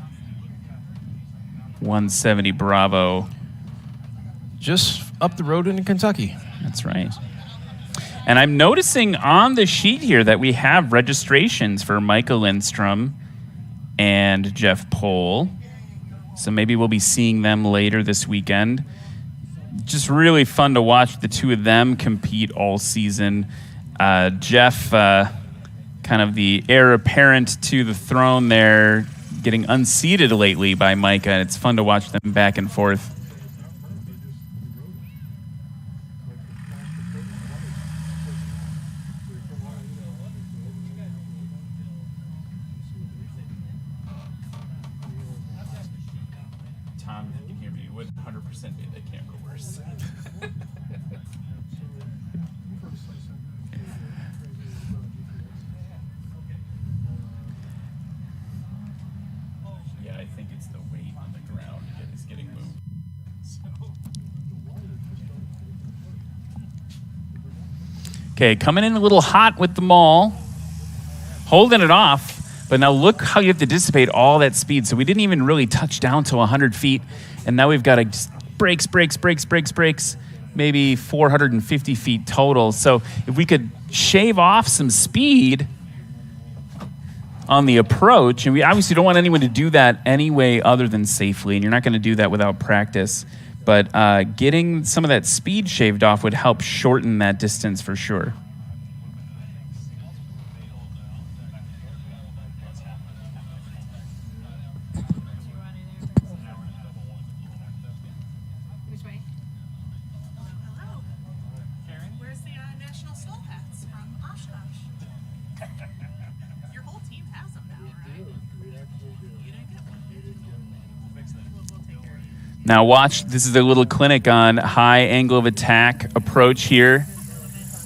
170 Bravo. Just up the road in Kentucky. That's right. And I'm noticing on the sheet here that we have registrations for Micah Lindstrom and Jeff Pohl. So maybe we'll be seeing them later this weekend. Just really fun to watch the two of them compete all season. Jeff, kind of the heir apparent to the throne there, getting unseated lately by Micah. And it's fun to watch them back and forth. Tom, if you can hear me, it would 100% make the camera worse. Yeah, I think it's the weight on the ground that is getting moved. Okay, coming in a little hot with the maul, holding it off. But now look how you have to dissipate all that speed. So we didn't even really touch down to 100 feet. And now we've got to brakes, maybe 450 feet total. So if we could shave off some speed on the approach, and we obviously don't want anyone to do that any way other than safely, and you're not going to do that without practice. But getting some of that speed shaved off would help shorten that distance for sure. Now watch, this is a little clinic on high angle of attack approach here.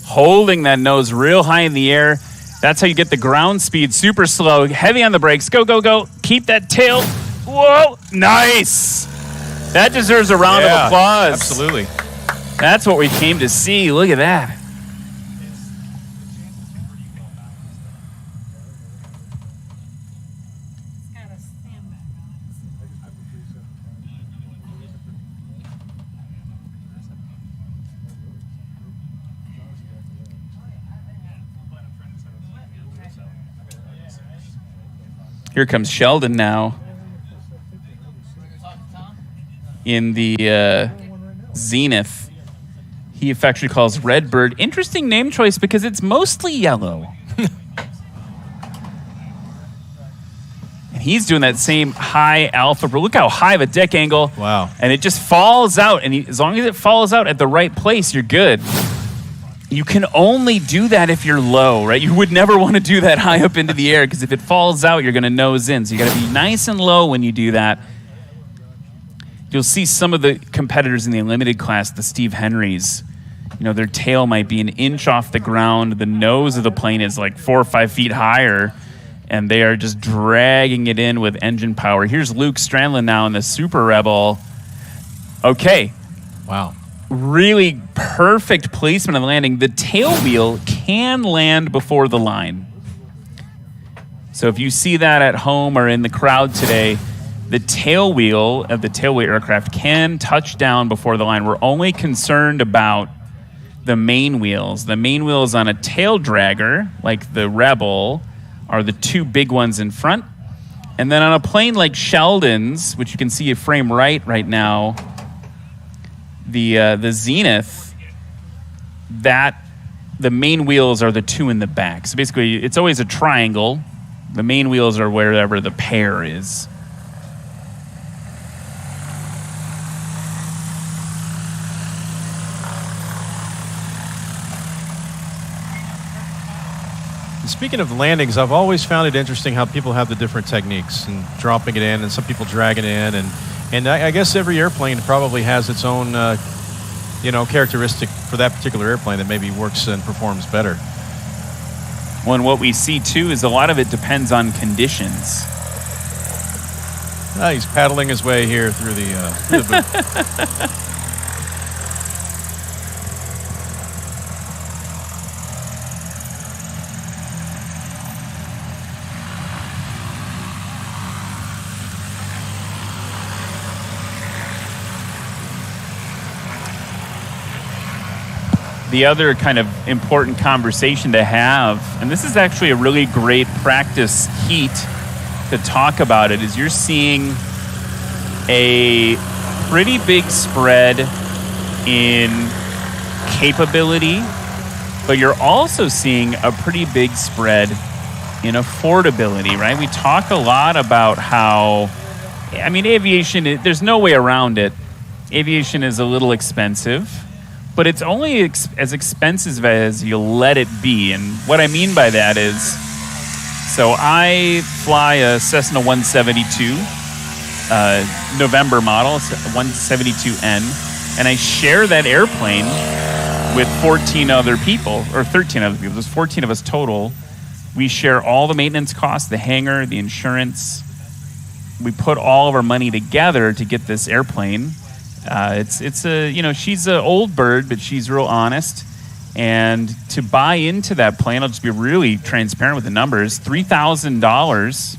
Holding that nose real high in the air. That's how you get the ground speed super slow. Heavy on the brakes. Go, go, go. Keep that tail. Whoa, nice. That deserves a round of applause. Absolutely. That's what we came to see. Look at that. Here comes Sheldon now in the Zenith. He affectionately calls Redbird. Interesting name choice because it's mostly yellow. And he's doing that same high alpha. Look how high of a deck angle. Wow. And it just falls out. And as long as it falls out at the right place, you're good. You can only do that if you're low, right? You would never want to do that high up into the air because if it falls out, you're going to nose in. So you got to be nice and low when you do that. You'll see some of the competitors in the unlimited class, the Steve Henrys, their tail might be an inch off the ground. The nose of the plane is like 4 or 5 feet higher, and they are just dragging it in with engine power. Here's Luke Strandlin now in the Super Rebel. Okay. Wow. Really perfect placement on the landing. The tail wheel can land before the line. So if you see that at home or in the crowd today, the tail wheel of the tailway aircraft can touch down before the line. We're only concerned about the main wheels. The main wheels on a tail dragger, like the Rebel, are the two big ones in front. And then on a plane like Sheldon's, which you can see a frame right now, the Zenith, that the main wheels are the two in the back. So basically, it's always a triangle. The main wheels are wherever the pair is. Speaking of landings, I've always found it interesting how people have the different techniques and dropping it in, and some people drag it in, and I guess every airplane probably has its own characteristic for that particular airplane that maybe works and performs better. Well, and what we see too is a lot of it depends on conditions. He's paddling his way here through the booth. The other kind of important conversation to have, and this is actually a really great practice heat to talk about it, is you're seeing a pretty big spread in capability, but you're also seeing a pretty big spread in affordability, right? We talk a lot about how, aviation, there's no way around it. Aviation is a little expensive, but it's only as expensive as you let it be. And what I mean by that is, so I fly a Cessna 172, November model, 172N, and I share that airplane with 14 other people, or 13 other people. There's 14 of us total. We share all the maintenance costs, the hangar, the insurance. We put all of our money together to get this airplane. She's an old bird, but she's real honest. And to buy into that plane, I'll just be really transparent with the numbers, $3,000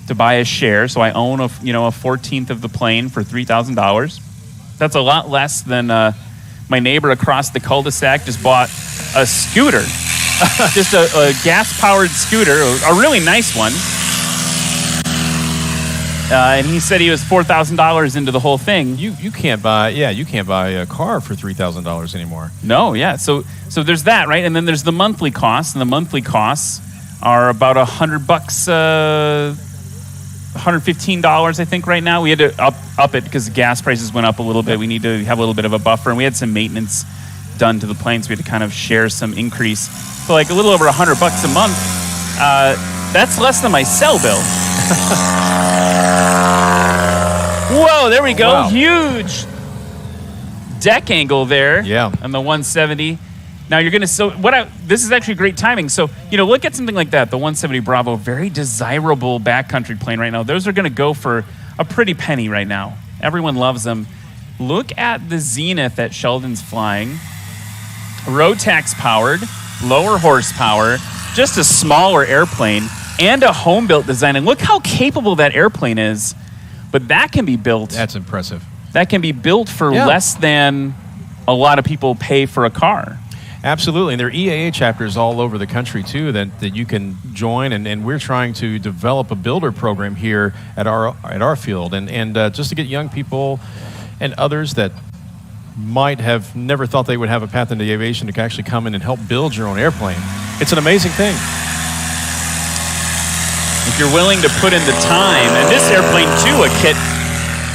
to buy a share. So I own a 14th of the plane for $3,000. That's a lot less than my neighbor across the cul-de-sac just bought a scooter, just a gas-powered scooter, a really nice one. And he said he was $4,000 into the whole thing. You can't buy a car for $3,000 anymore. No, yeah. So there's that, right? And then there's the monthly costs, and the monthly costs are about $100, $115, I think, right now. We had to up it because gas prices went up a little bit. We need to have a little bit of a buffer, and we had some maintenance done to the plane, so we had to kind of share some increase. So like a little over $100 a month. That's less than my cell bill. Whoa, there we go. Wow. Huge deck angle there. Yeah. On the 170. Now you're going to, this is actually great timing. So, look at something like that, the 170 Bravo, very desirable backcountry plane right now. Those are going to go for a pretty penny right now. Everyone loves them. Look at the Zenith that Sheldon's flying. Rotax powered, lower horsepower, just a smaller airplane, and a home-built design. And look how capable that airplane is. But that can be built. That's impressive. That can be built for less than a lot of people pay for a car. Absolutely. And there are EAA chapters all over the country, too, that you can join. And we're trying to develop a builder program here at our field. And just to get young people and others that might have never thought they would have a path into aviation to actually come in and help build your own airplane. It's an amazing thing. If you're willing to put in the time, and this airplane too,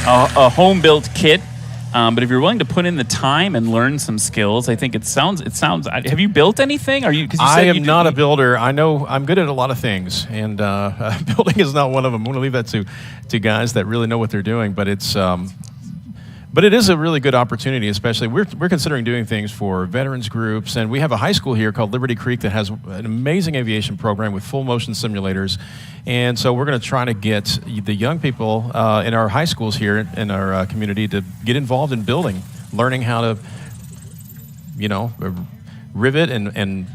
a home-built kit, but if you're willing to put in the time and learn some skills, I think it sounds. Have you built anything? I am not a builder. I know I'm good at a lot of things, and building is not one of them. I'm going to leave that to guys that really know what they're doing. But but it is a really good opportunity, especially we're considering doing things for veterans groups, and we have a high school here called Liberty Creek that has an amazing aviation program with full motion simulators. And so we're going to try to get the young people in our high schools here in our community to get involved in building, learning how to, rivet and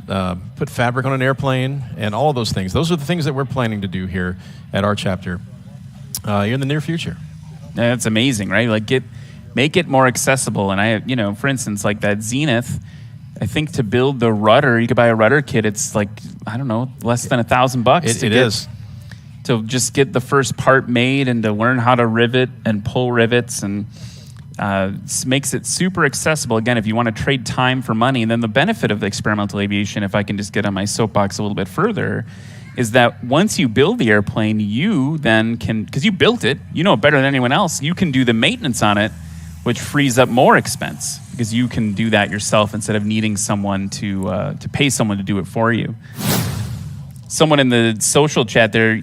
put fabric on an airplane and all of those things. Those are the things that we're planning to do here at our chapter in the near future. That's amazing, right? Make it more accessible. And for instance, like that Zenith, I think to build the rudder, you could buy a rudder kit. It's like, I don't know, less than $1,000. It is. To just get the first part made and to learn how to rivet and pull rivets, and makes it super accessible. Again, if you want to trade time for money, and then the benefit of the experimental aviation, if I can just get on my soapbox a little bit further, is that once you build the airplane, you then can, because you built it, you know it better than anyone else, you can do the maintenance on it, which frees up more expense because you can do that yourself instead of needing someone to pay someone to do it for you. someone in the social chat there,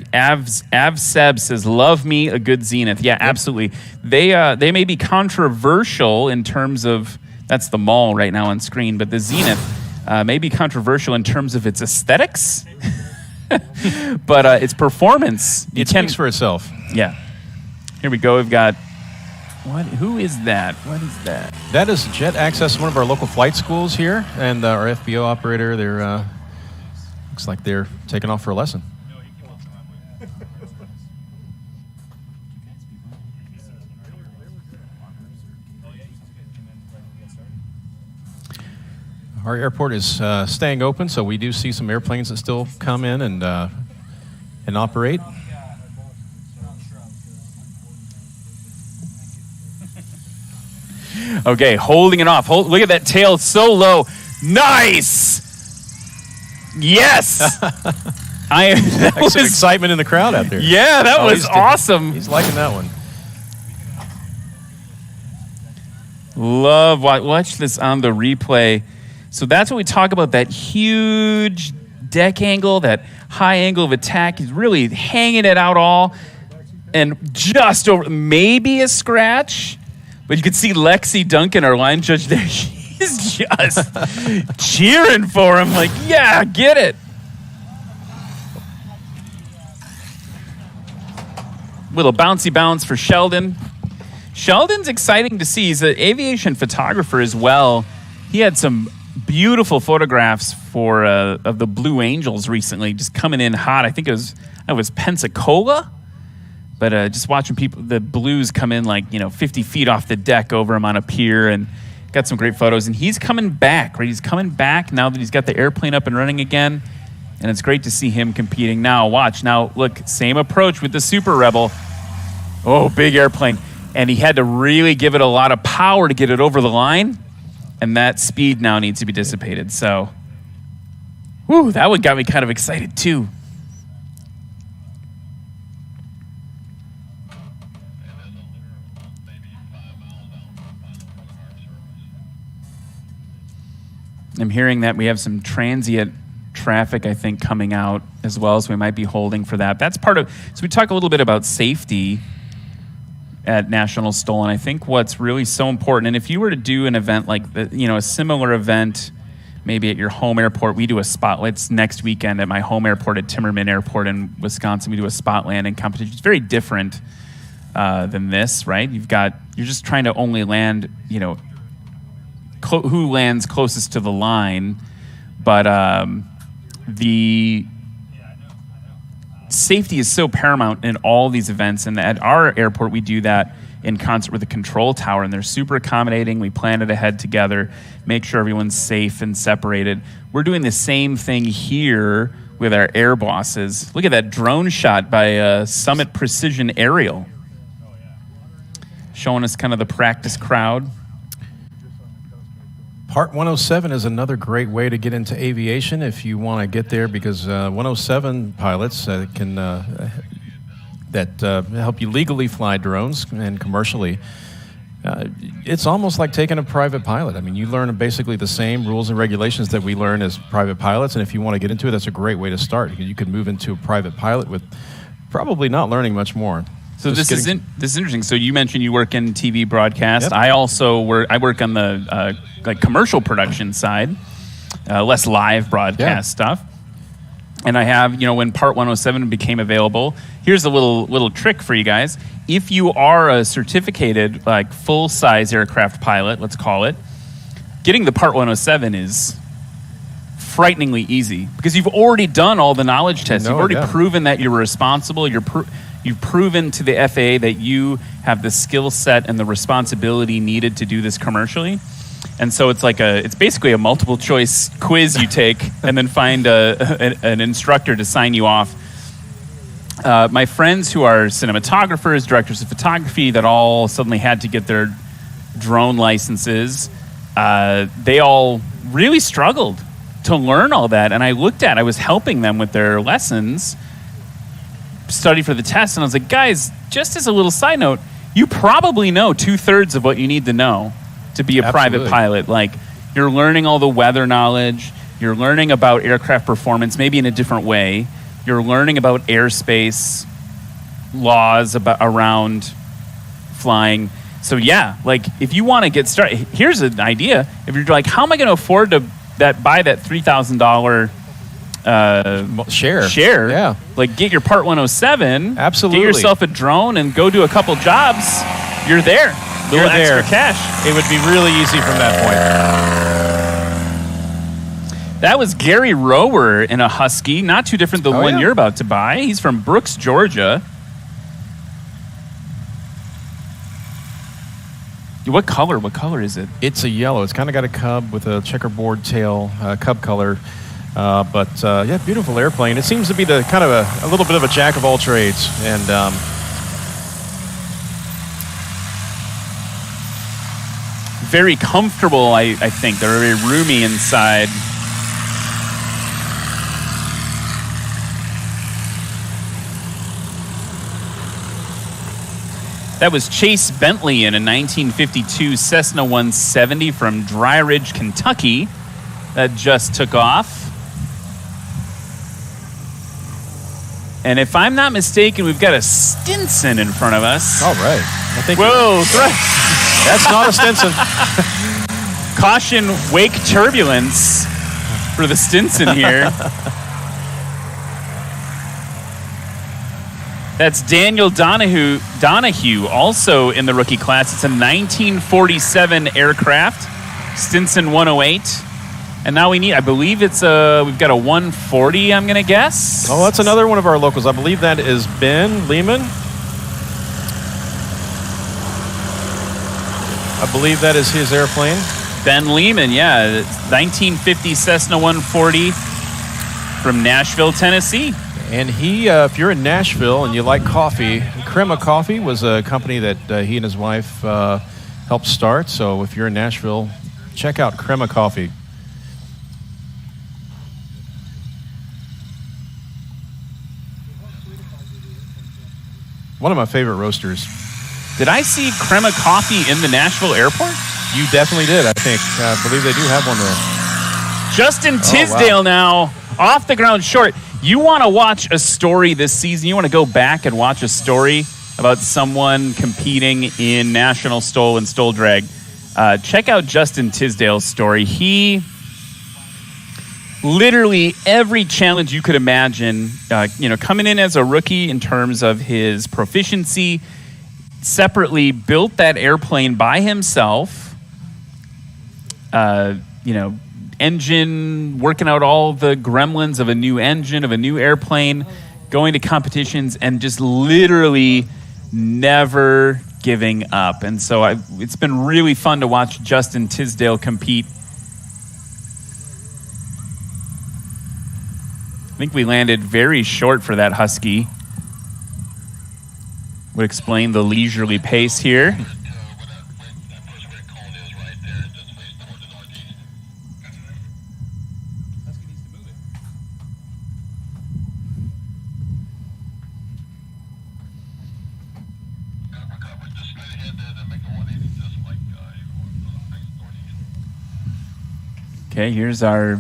Seb says, "Love me a good Zenith." Yeah, absolutely. They may be controversial in terms of, that's the mall right now on screen, but the Zenith may be controversial in terms of its aesthetics, but its performance. It speaks for itself. Yeah. Here we go. We've got, who is that? What is that? That is Jet Access, one of our local flight schools here, and our FBO operator, they're looks like they're taking off for a lesson. Our airport is staying open, so we do see some airplanes that still come in and operate. Okay, holding it off. Look at that tail, so low. Nice! Yes! Some excitement in the crowd out there. Yeah, that was awesome. He's liking that one. Watch this on the replay. So that's what we talk about, that huge deck angle, that high angle of attack. He's really hanging it out all. And just over, maybe a scratch, but you could see Lexi Duncan, our line judge there. She's just cheering for him like, yeah, get it. Little bouncy bounce for Sheldon. Sheldon's exciting to see. He's an aviation photographer as well. He had some beautiful photographs for of the Blue Angels recently, just coming in hot. I think it was Pensacola, but just watching the Blues come in like 50 feet off the deck over him on a pier, and got some great photos. And he's coming back, right? He's coming back now that he's got the airplane up and running again, and it's great to see him competing. Now watch, now look, same approach with the Super Rebel. Oh, big airplane, and he had to really give it a lot of power to get it over the line. And that speed now needs to be dissipated. So, that one got me kind of excited too. I'm hearing that we have some transient traffic, I think, coming out as well, so we might be holding for that. That's part of, so we talk a little bit about safety at National STOL, and I think what's really so important, and if you were to do an event like a similar event, maybe at your home airport, we do a spotlight. It's next weekend at my home airport at Timmerman Airport in Wisconsin. We do a spot landing competition. It's very different than this, right? You're just trying to only land, who lands closest to the line, but the safety is so paramount in all these events, and at our airport we do that in concert with the control tower, and they're super accommodating. We plan it ahead together, make sure everyone's safe and separated. We're doing the same thing here with our air bosses. Look at that drone shot by Summit Precision Aerial, showing us kind of the practice crowd. Part 107 is another great way to get into aviation if you want to get there, because 107 pilots can help you legally fly drones and commercially. It's almost like taking a private pilot. I mean, you learn basically the same rules and regulations that we learn as private pilots, and if you want to get into it, that's a great way to start. You could move into a private pilot with probably not learning much more. So this is interesting. So you mentioned you work in TV broadcast. Yep. I also work on the commercial production side, less live broadcast stuff. And I have, when Part 107 became available, here's a little trick for you guys. If you are a certificated full-size aircraft pilot, let's call it, getting the Part 107 is frighteningly easy because you've already done all the knowledge tests. You've already proven that you're responsible. You've proven to the FAA that you have the skill set and the responsibility needed to do this commercially. And so it's basically a multiple choice quiz you take and then find an instructor to sign you off. My friends who are cinematographers, directors of photography that all suddenly had to get their drone licenses, they all really struggled to learn all that. And I was helping them with their lessons, study for the test, and I was like, guys, just as a little side note, you probably know 2/3 of what you need to know to be a private pilot. You're learning all the weather knowledge, you're learning about aircraft performance, maybe in a different way. You're learning about airspace laws around flying. So yeah, like if you want to get started, here's an idea. If you're like, how am I going to afford to buy that $3,000 share? Yeah. Like get your Part 107. Absolutely. Get yourself a drone and go do a couple jobs. You're there. You're there. Extra cash. It would be really easy from that point. That was Gary Rower in a Husky, not too different than the one you're about to buy. He's from Brooks, Georgia. What color? What color is it? It's a yellow. It's kind of got a cub with a checkerboard tail, cub color. Yeah, beautiful airplane. It seems to be the kind of a little bit of a jack of all trades. And very comfortable, I think. They're very roomy inside. That was Chase Bentley in a 1952 Cessna 170 from Dry Ridge, Kentucky that just took off. And if I'm not mistaken, we've got a Stinson in front of us. All right. I think whoa, that's not a Stinson. Caution, wake turbulence for the Stinson here. That's Daniel Donahue, also in the rookie class. It's a 1947 aircraft, Stinson 108. And now I believe we've got a 140, I'm going to guess. Oh, that's another one of our locals. I believe that is Ben Lehman. I believe that is his airplane. Ben Lehman, yeah. 1950 Cessna 140 from Nashville, Tennessee. And he, if you're in Nashville and you like coffee, Crema Coffee was a company that he and his wife helped start. So if you're in Nashville, check out Crema Coffee. One of my favorite roasters. Did I see Crema Coffee in the Nashville airport? You definitely did, I think. I believe they do have one there. Justin Tisdale now, off the ground short. You want to watch a story this season, you want to go back and watch a story about someone competing in National STOL and STOL Drag, check out Justin Tisdale's story. He literally every challenge you could imagine, coming in as a rookie in terms of his proficiency, separately built that airplane by himself, engine, working out all the gremlins of a new engine, of a new airplane, going to competitions, and just literally never giving up. And so it's been really fun to watch Justin Tisdale compete. I think we landed very short for that Husky. Would explain the leisurely pace here. Okay, here's our,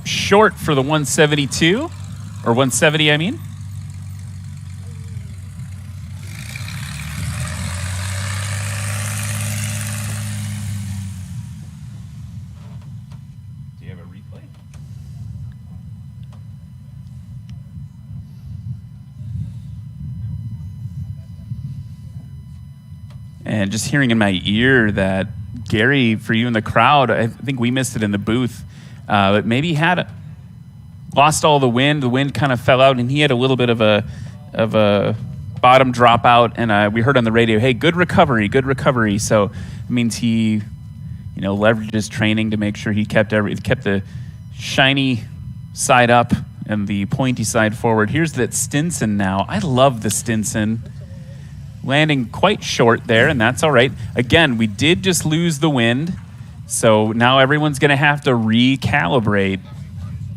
short for the 172, or 170, I mean. Do you have a replay? And just hearing in my ear that Gary, for you in the crowd, I think we missed it in the booth, but maybe he had lost all the wind. The wind kind of fell out, and he had a little bit of a bottom dropout. And we heard on the radio, "Hey, good recovery." So it means he, leveraged his training to make sure he kept the shiny side up and the pointy side forward. Here's that Stinson now. I love the Stinson. Landing quite short there, and that's all right. Again, we did just lose the wind, so now everyone's going to have to recalibrate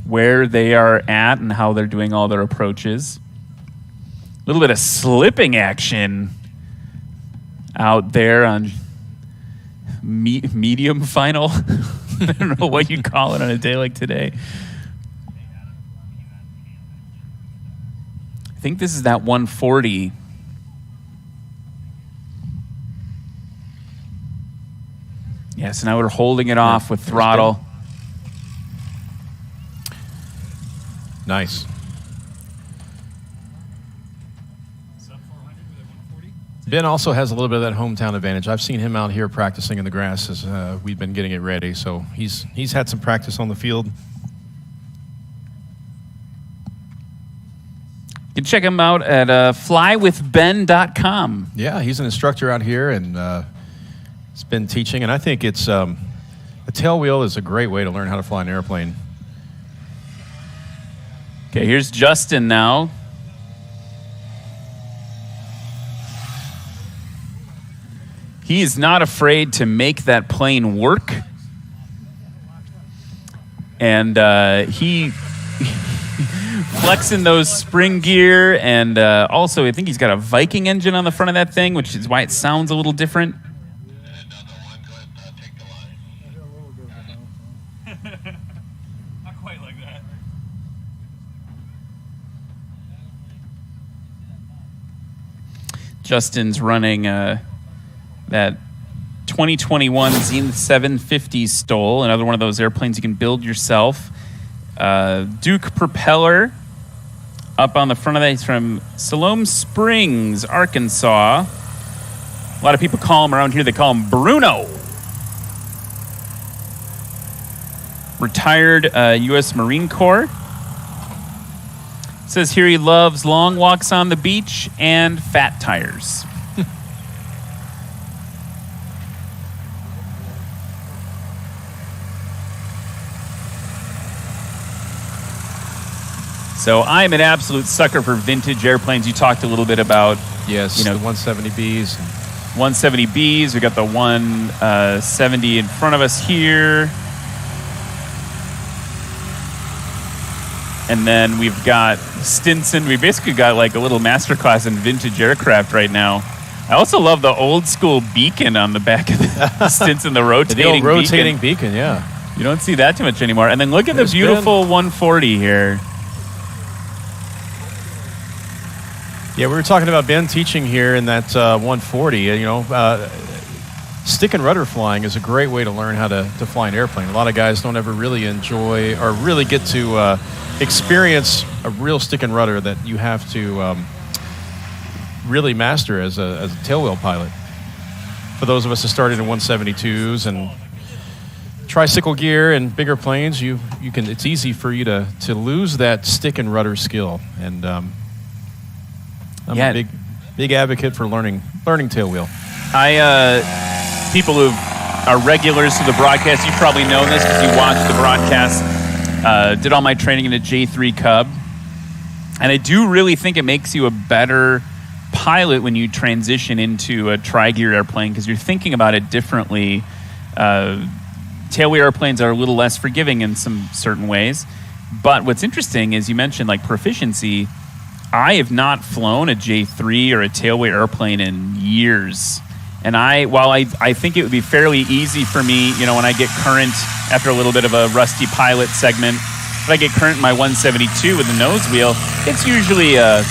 where they are at and how they're doing all their approaches. A little bit of slipping action out there on medium final. I don't know what you call it on a day like today. I think this is that 140. Yeah, so now we're holding it off with throttle. Nice. Ben also has a little bit of that hometown advantage. I've seen him out here practicing in the grass as we've been getting it ready. So he's had some practice on the field. You can check him out at flywithben.com. Yeah, he's an instructor out here and he's been teaching. And I think it's a tail wheel is a great way to learn how to fly an airplane. Okay, here's Justin now. He is not afraid to make that plane work. And he flexing those spring gear. And also, I think he's got a Viking engine on the front of that thing, which is why it sounds a little different. Not quite like that. Justin's running that 2021 Zenith 750 STOL, another one of those airplanes you can build yourself. Duke propeller up on the front of that. He's from Siloam Springs, Arkansas. A lot of people call him around here, they call him Bruno. Retired U.S. Marine Corps. Says here he loves long walks on the beach and fat tires. So I'm an absolute sucker for vintage airplanes. You talked a little bit about, Yes, you know, the 170Bs. 170Bs. We got the 170 in front of us here. And then we've got Stinson. We basically got like a little masterclass in vintage aircraft right now. I also love the old school beacon on the back of the Stinson, the rotating The old rotating beacon, yeah. You don't see that too much anymore. And then look at the beautiful 140 here. Yeah, we were talking about Ben teaching here in that 140. You know, stick and rudder flying is a great way to learn how to fly an airplane. A lot of guys don't ever really enjoy or really get to experience a real stick and rudder that you have to really master as a tailwheel pilot. For those of us that started in 172s and tricycle gear and bigger planes, you can. It's easy for you to lose that stick and rudder skill. And I'm a big advocate for learning tailwheel. People who are regulars to the broadcast, you probably know this because you watch the broadcast. Did all my training in a J3 Cub. And I do really think it makes you a better pilot when you transition into a tri-gear airplane because you're thinking about it differently. Tailwheel airplanes are a little less forgiving in some certain ways. But what's interesting is you mentioned like proficiency. I have not flown a J3 or a tailwheel airplane in years. And while I think it would be fairly easy for me, you know, when I get current after a little bit of a rusty pilot segment, if I get current in my 172 with a nose wheel, it's usually a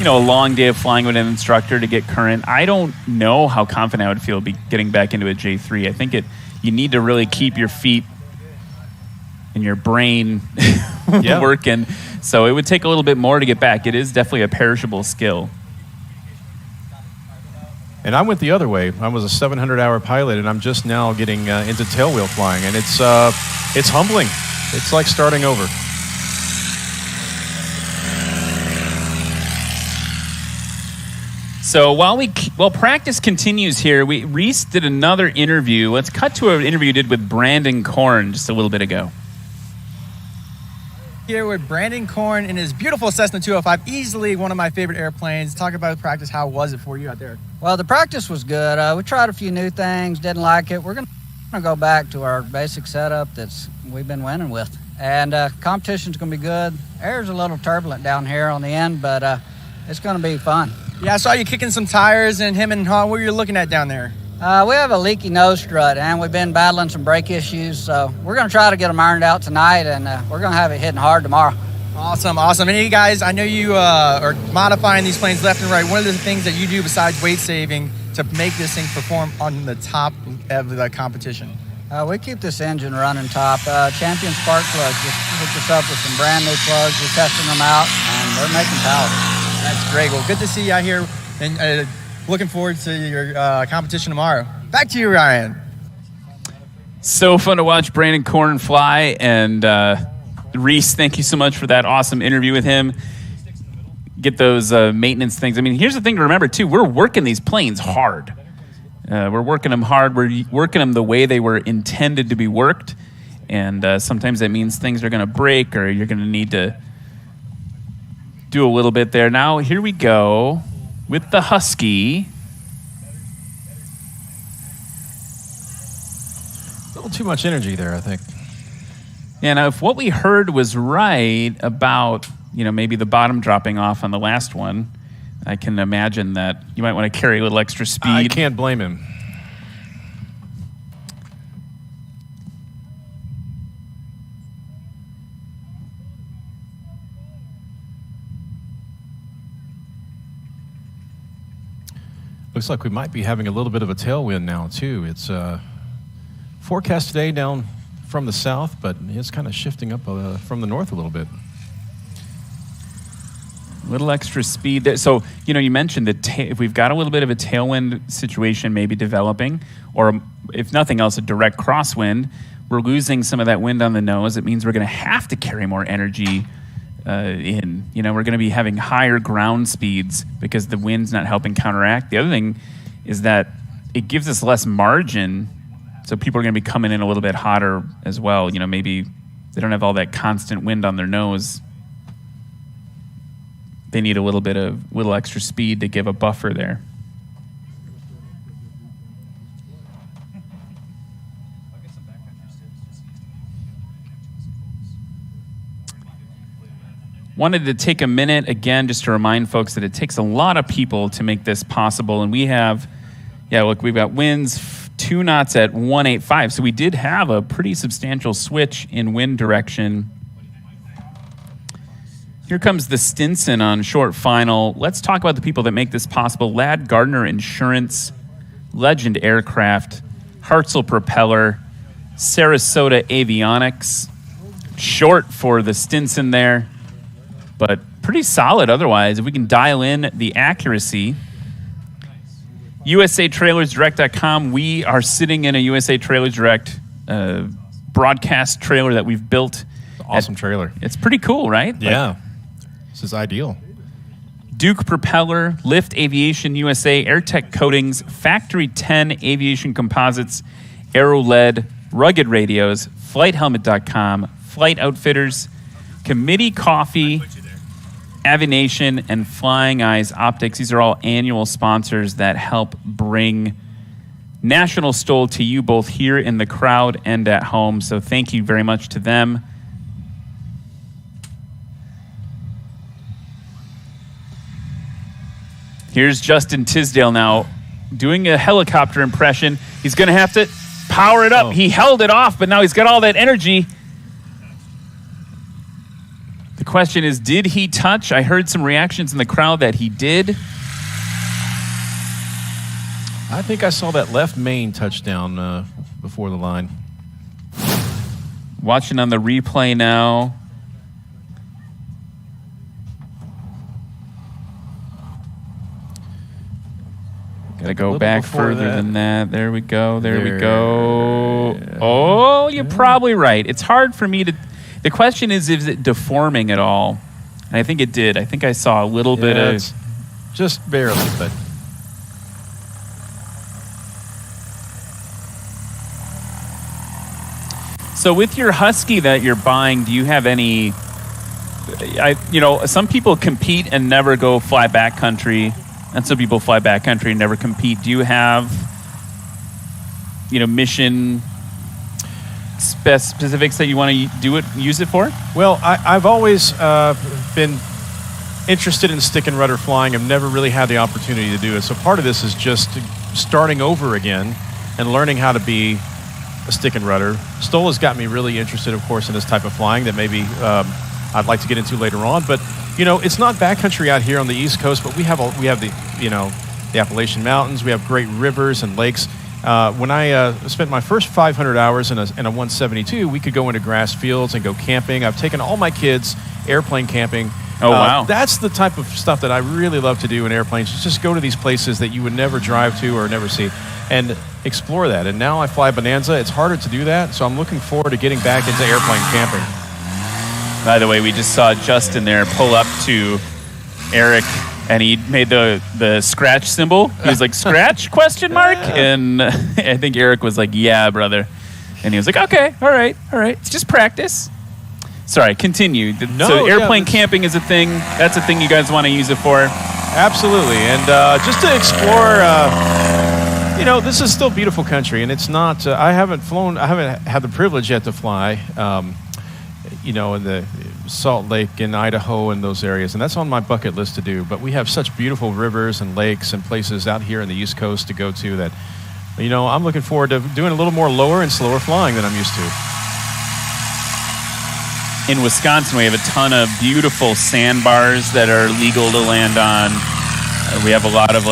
long day of flying with an instructor to get current. I don't know how confident I would feel getting back into a J3. I think you need to really keep your feet and your brain working. So it would take a little bit more to get back. It is definitely a perishable skill. And I went the other way. I was a 700-hour pilot, and I'm just now getting into tailwheel flying, and it's humbling. It's like starting over. So while practice continues here, Reese did another interview. Let's cut to an interview you did with Brandon Korn just a little bit ago. Here with Brandon Korn in his beautiful Cessna 205, easily one of my favorite airplanes. Talk about the practice. How was it for you out there? Well, the practice was good. We tried a few new things, didn't like it. We're going to go back to our basic setup we've been winning with. And competition's going to be good. Air's a little turbulent down here on the end, but it's going to be fun. Yeah, I saw you kicking some tires and him and Han. What were you looking at down there? We have a leaky nose strut, and we've been battling some brake issues, so we're going to try to get them ironed out tonight, and we're going to have it hitting hard tomorrow. Awesome. And hey guys, I know you are modifying these planes left and right. One of the things that you do besides weight saving to make this thing perform on the top of the competition? We keep this engine running top. Champion spark plugs just hooked us up with some brand new plugs. We're testing them out, and they're making power. That's great. Well, good to see you out here, and looking forward to your competition tomorrow. Back to you, Ryan. So fun to watch Brandon Korn fly, and Reese, thank you so much for that awesome interview with him. Get those maintenance things. I mean, here's the thing to remember, too. We're working these planes hard. We're working them hard. We're working them the way they were intended to be worked. And sometimes that means things are going to break or you're going to need to do a little bit there. Now, here we go with the Husky. A little too much energy there, I think. Yeah, now if what we heard was right about, maybe the bottom dropping off on the last one, I can imagine that you might want to carry a little extra speed. I can't blame him. Looks like we might be having a little bit of a tailwind now, too. It's forecast today down from the south, but it's kind of shifting up from the north a little bit. A little extra speed there. So, you mentioned that if we've got a little bit of a tailwind situation maybe developing, or if nothing else, a direct crosswind, we're losing some of that wind on the nose. It means we're going to have to carry more energy in. We're going to be having higher ground speeds because the wind's not helping counteract. The other thing is that it gives us less margin, so people are going to be coming in a little bit hotter as well. Maybe they don't have all that constant wind on their nose. They need a little extra speed to give a buffer there. Wanted to take a minute again just to remind folks that it takes a lot of people to make this possible. And we have, we've got winds 2 knots at 185. So we did have a pretty substantial switch in wind direction. Here comes the Stinson on short final. Let's talk about the people that make this possible. Ladd Gardner Insurance, Legend Aircraft, Hartzell Propeller, Sarasota Avionics. Short for the Stinson there, but pretty solid otherwise. If we can dial in the accuracy. USATrailersDirect.com. We are sitting in a USA Trailers Direct broadcast trailer that we've built. Awesome trailer. It's pretty cool, right? Yeah. This is ideal. Duke Propeller, Lift Aviation USA, AirTech Coatings, Factory 10 Aviation Composites, Aero LED, Rugged Radios, FlightHelmet.com, Flight Outfitters, Committee Coffee, Avination, and Flying Eyes Optics. These are all annual sponsors that help bring National STOL to you both here in the crowd and at home. So thank you very much to them. Here's Justin Tisdale now doing a helicopter impression. He's going to have to power it up. Oh. He held it off, but now he's got all that energy. The question is, did he touch? I heard some reactions in the crowd that he did. I think I saw that left main touchdown before the line. Watching on the replay now. Got to go back further than that. There we go. There we go. Yeah. Oh, you're probably right. It's hard for me to... The question is it deforming at all? And I think it did. I think I saw a little bit of... Just barely, but... So with your Husky that you're buying, do you have any... some people compete and never go fly backcountry, and some people fly backcountry and never compete. Do you have, mission specifics that you want to use it for? Well, I've always been interested in stick and rudder flying. I've never really had the opportunity to do it. So part of this is just starting over again and learning how to be a stick and rudder. STOL has got me really interested, of course, in this type of flying that maybe I'd like to get into later on. But it's not backcountry out here on the East Coast, but we have the the Appalachian Mountains. We have great rivers and lakes. When I spent my first 500 hours in a 172, we could go into grass fields and go camping. I've taken all my kids airplane camping. Oh, wow. That's the type of stuff that I really love to do in airplanes. Just go to these places that you would never drive to or never see and explore that. And now I fly Bonanza. It's harder to do that, so I'm looking forward to getting back into airplane camping. By the way, we just saw Justin there pull up to Eric, and he made the scratch symbol. He was like, "Scratch?" ? And I think Eric was like, "Yeah, brother." And he was like, "Okay, all right. It's just practice." Sorry, continue. So airplane camping is a thing. That's a thing you guys want to use it for? Absolutely. And just to explore, this is still beautiful country, and it's not, I haven't had the privilege yet to fly, in the Salt Lake in Idaho and those areas, and that's on my bucket list to do. But we have such beautiful rivers and lakes and places out here in the East Coast to go to that, I'm looking forward to doing a little more lower and slower flying than I'm used to. In Wisconsin, we have a ton of beautiful sandbars that are legal to land on. We have a lot of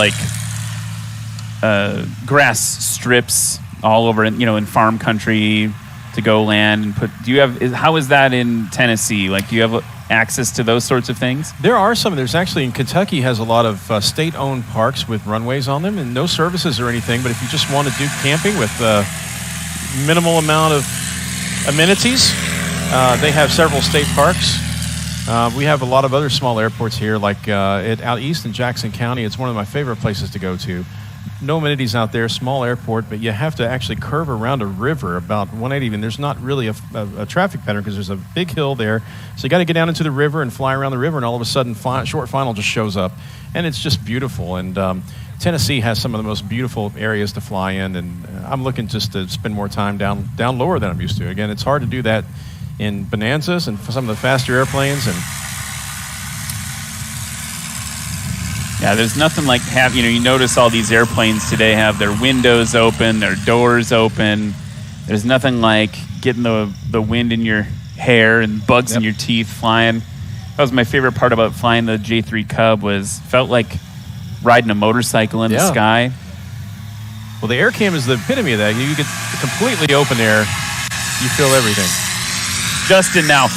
grass strips all over, in farm country to go land and put. How is that in Tennessee? Do you have access to those sorts of things? There are some. There's actually in Kentucky has a lot of state-owned parks with runways on them and no services or anything. But if you just want to do camping with minimal amount of amenities. They have several state parks. We have a lot of other small airports here, out east in Jackson County. It's one of my favorite places to go to. No amenities out there, small airport, but you have to actually curve around a river about 180, and there's not really a traffic pattern because there's a big hill there. So you got to get down into the river and fly around the river, and all of a sudden, short final just shows up, and it's just beautiful. And Tennessee has some of the most beautiful areas to fly in, and I'm looking just to spend more time down lower than I'm used to. Again, it's hard to do that in Bonanzas and for some of the faster airplanes. And yeah, there's nothing like you notice all these airplanes today have their windows open, their doors open. There's nothing like getting the wind in your hair and bugs in your teeth flying. That was my favorite part about flying the J3 Cub felt like riding a motorcycle in the sky. Well, the air cam is the epitome of that. You get completely open air. You feel everything. Justin now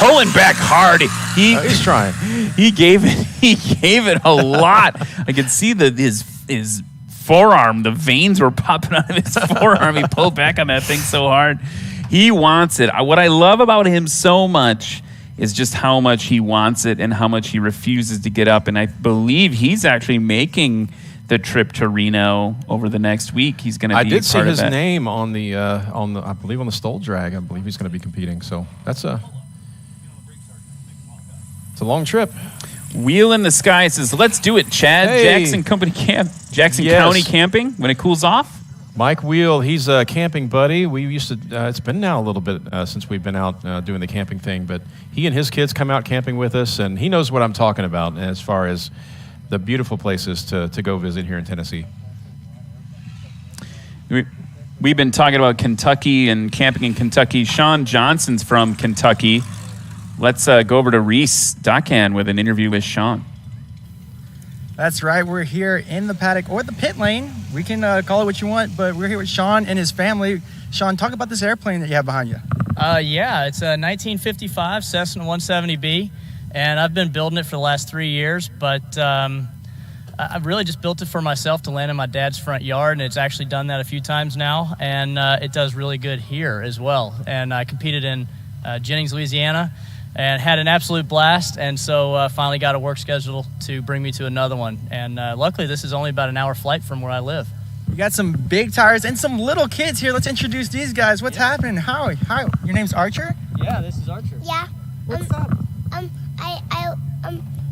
pulling back hard. He's trying. He gave it a lot. I could see his forearm. The veins were popping out of his forearm. He pulled back on that thing so hard. He wants it. What I love about him so much is just how much he wants it and how much he refuses to get up. And I believe he's actually making the trip to Reno over the next week. He's going to be part of that. I did see his name on the I believe on the STOL drag. I believe he's going to be competing. So it's a long trip. Wheel in the Sky says, "Let's do it, Chad." Hey. Jackson County camping when it cools off. Mike Wheel, he's a camping buddy. We used to. It's been now a little bit since we've been out doing the camping thing, but he and his kids come out camping with us, and he knows what I'm talking about as far as the beautiful places to go visit here in Tennessee. We've been talking about Kentucky and camping in Kentucky. Sean Johnson's from Kentucky. Let's go over to Reese Dakan with an interview with Sean. That's right. We're here in the paddock or the pit lane. We can call it what you want, but we're here with Sean and his family. Sean, talk about this airplane that you have behind you. Yeah, it's a 1955 Cessna 170B, and I've been building it for the last 3 years, but I've really just built it for myself to land in my dad's front yard, and it's actually done that a few times now, and it does really good here as well. And I competed in Jennings, Louisiana, and had an absolute blast, and so finally got a work schedule to bring me to another one. And luckily, this is only about an hour flight from where I live. You got some big tires and some little kids here. Let's introduce these guys. What's happening? Hi. Your name's Archer? Yeah, this is Archer. Yeah. What's up?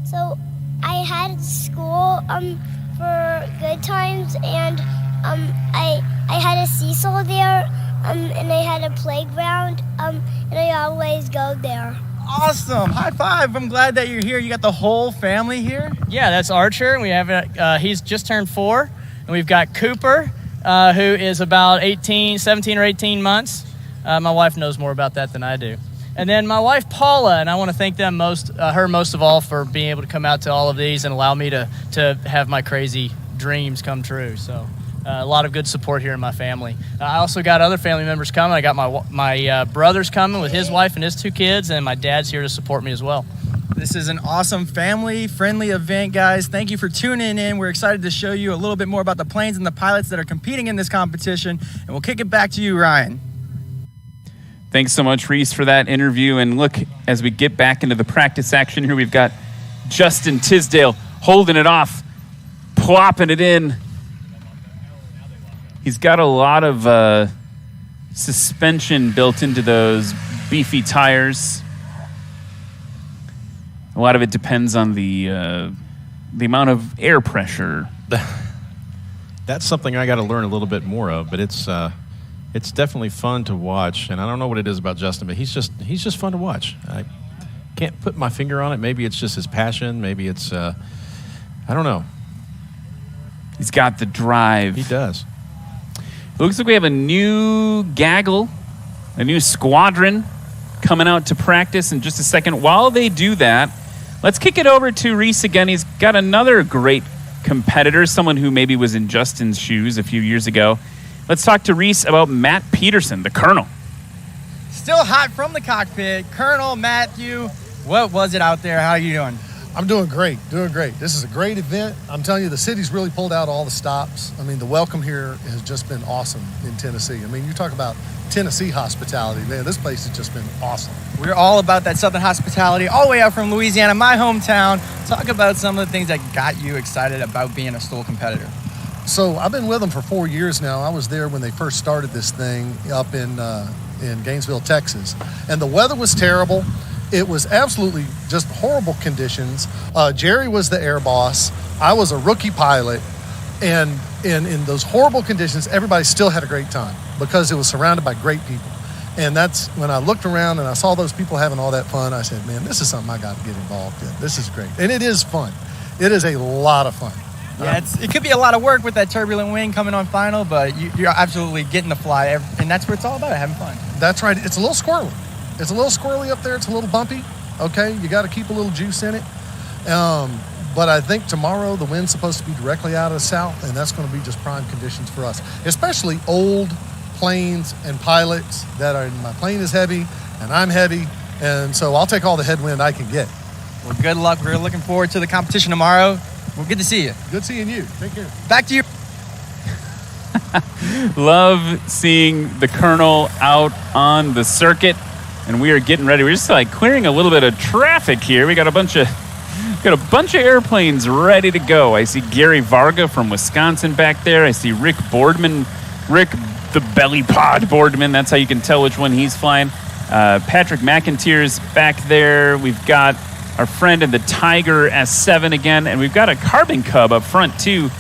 So I had school for good times, and I had a seesaw there, and I had a playground, and I always go there. Awesome. High five. I'm glad that you're here. You got the whole family here? Yeah, that's Archer, and we have he's just turned 4, and we've got Cooper, who is about 17 or 18 months. My wife knows more about that than I do. And then my wife, Paula, and I want to thank them her most of all for being able to come out to all of these and allow me to have my crazy dreams come true. So a lot of good support here in my family. I also got other family members coming. I got my brother's coming with his wife and his 2 kids, and my dad's here to support me as well. This is an awesome family-friendly event, guys. Thank you for tuning in. We're excited to show you a little bit more about the planes and the pilots that are competing in this competition. And we'll kick it back to you, Ryan. Thanks so much, Reese, for that interview. And look, as we get back into the practice action here, we've got Justin Tisdale holding it off, plopping it in. He's got a lot of suspension built into those beefy tires. A lot of it depends on the amount of air pressure. That's something I got to learn a little bit more of, but it's definitely fun to watch. And I don't know what it is about Justin, but he's just fun to watch. I can't put my finger on it. Maybe it's just his passion. Maybe it's I don't know. He's got the drive. He does. It looks like we have a new gaggle, a new squadron coming out to practice in just a second. While they do that, let's kick it over to Reese again. He's got another great competitor, someone who maybe was in Justin's shoes a few years ago. Let's talk to Reese about Matt Peterson, the Colonel. Still hot from the cockpit. Colonel Matthew, what was it out there? How are you doing? I'm doing great. This is a great event. I'm telling you, the city's really pulled out all the stops. I mean, the welcome here has just been awesome in Tennessee. I mean, you talk about Tennessee hospitality, man, this place has just been awesome. We're all about that Southern hospitality, all the way out from Louisiana, my hometown. Talk about some of the things that got you excited about being a STOL competitor. So I've been with them for 4 years now. I was there when they first started this thing up in Gainesville, Texas. And the weather was terrible. It was absolutely just horrible conditions. Jerry was the air boss. I was a rookie pilot. And in those horrible conditions, everybody still had a great time because it was surrounded by great people. And that's when I looked around and I saw those people having all that fun. I said, man, this is something I got to get involved in. This is great. And it is fun. It is a lot of fun. Yeah, it could be a lot of work with that turbulent wind coming on final, but you're absolutely getting to fly. And that's what it's all about, having fun. That's right. It's a little squirrely. It's a little squirrely up there. It's a little bumpy. Okay, you got to keep a little juice in it. But I think tomorrow the wind's supposed to be directly out of the south, and that's going to be just prime conditions for us, especially old planes and pilots that are, my plane is heavy and I'm heavy, and so I'll take all the headwind I can get. Well, good luck. We're looking forward to the competition tomorrow. Well, good to see you. Good seeing you. Take care. Back to you. Love seeing the Colonel out on the circuit, and we are getting ready. We're just like clearing a little bit of traffic here. We got a bunch of airplanes ready to go. I see Gary Varga from Wisconsin back there. I see Rick Boardman, the belly pod Boardman. That's how you can tell which one he's flying. Patrick McIntyre's back there. We've got our friend in the Tiger S7 again, and we've got a Carbon Cub up front too,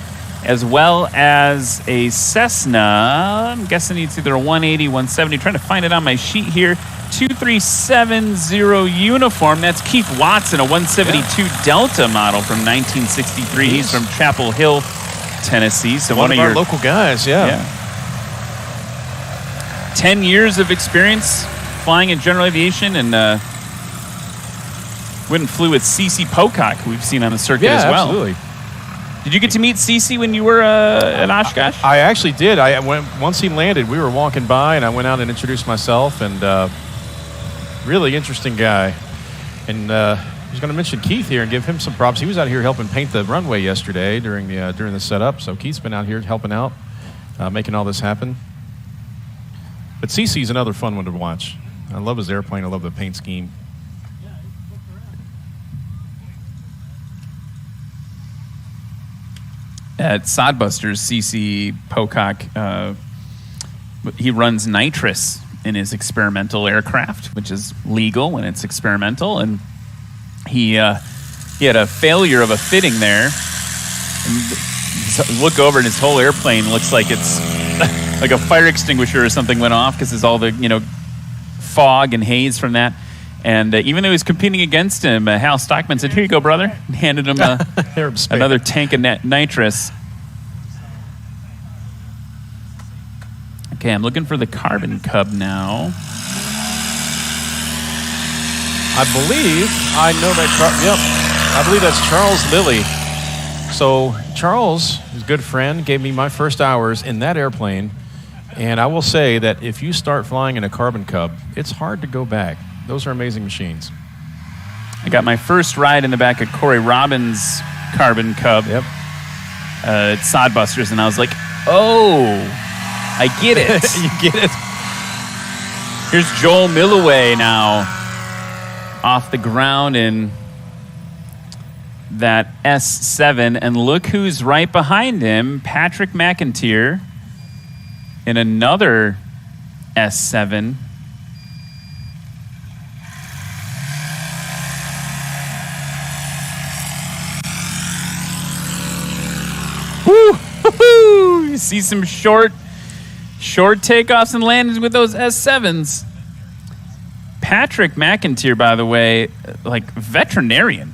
as well as a Cessna. I'm guessing it's either a 180, 170. Trying to find it on my sheet here. 2370 uniform. That's Keith Watson, a 172 Delta model from 1963. He's from Chapel Hill, Tennessee. So one of our local guys, yeah. 10 years of experience flying in general aviation, and went and flew with Cece Pocock, who we've seen on the circuit as well. Absolutely. Did you get to meet Cece when you were at Oshkosh? I actually did. Once he landed, we were walking by, and I went out and introduced myself, and really interesting guy. And I was going to mention Keith here and give him some props. He was out here helping paint the runway yesterday during the setup. So Keith's been out here helping out, making all this happen. But Cece's another fun one to watch. I love his airplane. I love the paint scheme. At Sodbusters, CC Pocock, he runs nitrous in his experimental aircraft, which is legal when it's experimental. And he had a failure of a fitting there. And look over, and his whole airplane looks like it's like a fire extinguisher or something went off because there's all the fog and haze from that. And even though he was competing against him, Hal Stockman said, "Here you go, brother," and handed him another tank of nitrous. Okay, I'm looking for the Carbon Cub now. I believe I know that. Yep, I believe that's Charles Lilly. So Charles, his good friend, gave me my first hours in that airplane, and I will say that if you start flying in a Carbon Cub, it's hard to go back. Those are amazing machines. I got my first ride in the back of Corey Robbins' Carbon Cub. Yep. At Sodbusters, and I was like, oh, I get it. You get it. Here's Joel Milloway now off the ground in that S7, and look who's right behind him, Patrick McIntyre in another S7. Woo! You see some short takeoffs and landings with those S7s. Patrick McIntyre, by the way, like veterinarian,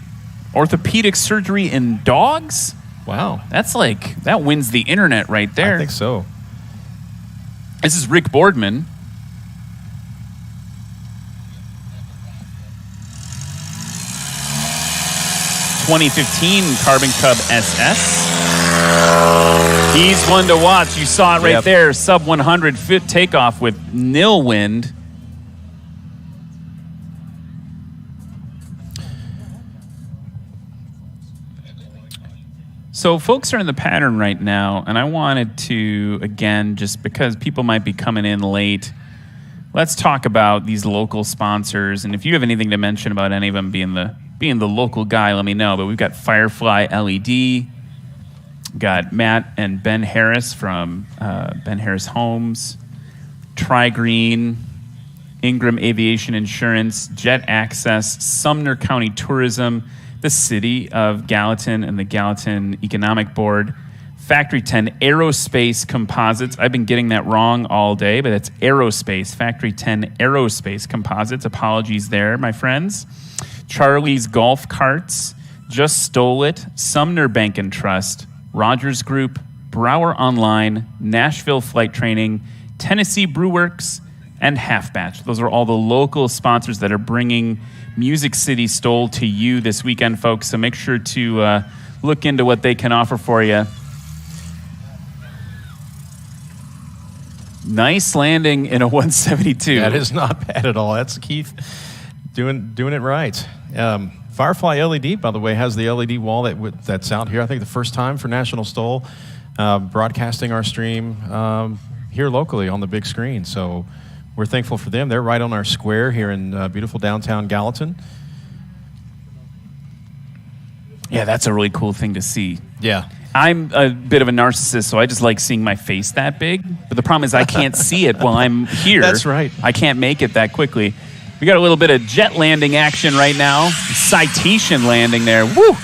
orthopedic surgery in dogs. Wow. That wins the internet right there. I think so. This is Rick Boardman. (2015) Carbon Cub SS. He's one to watch. You saw it right there. Sub 100 foot takeoff with nil wind. So folks are in the pattern right now, and I wanted to, again, just because people might be coming in late, let's talk about these local sponsors. And if you have anything to mention about any of them being the local guy, let me know. But we've got Firefly LED, got Matt and Ben Harris from Ben Harris Homes, Tri-Green, Ingram Aviation Insurance, Jet Access, Sumner County Tourism, the City of Gallatin and the Gallatin Economic Board, Factory 10 Aerospace Composites. I've been getting that wrong all day, but it's Aerospace, Factory 10 Aerospace Composites. Apologies there, my friends. Charlie's Golf Carts, Just Stole It, Sumner Bank and Trust, Rogers Group, Brower Online, Nashville Flight Training, Tennessee Brewworks, and Half Batch. Those are all the local sponsors that are bringing Music City STOL to you this weekend, folks. So make sure to look into what they can offer for you. Nice landing in a 172. That is not bad at all. That's Keith doing it right. Firefly LED, by the way, has the LED wall that's out here. I think the first time for National STOL, broadcasting our stream here locally on the big screen. So we're thankful for them. They're right on our square here in beautiful downtown Gallatin. Yeah, that's a really cool thing to see. Yeah. I'm a bit of a narcissist, so I just like seeing my face that big. But the problem is I can't see it while I'm here. That's right. I can't make it that quickly. We got a little bit of jet landing action right now. Citation landing there. Woo!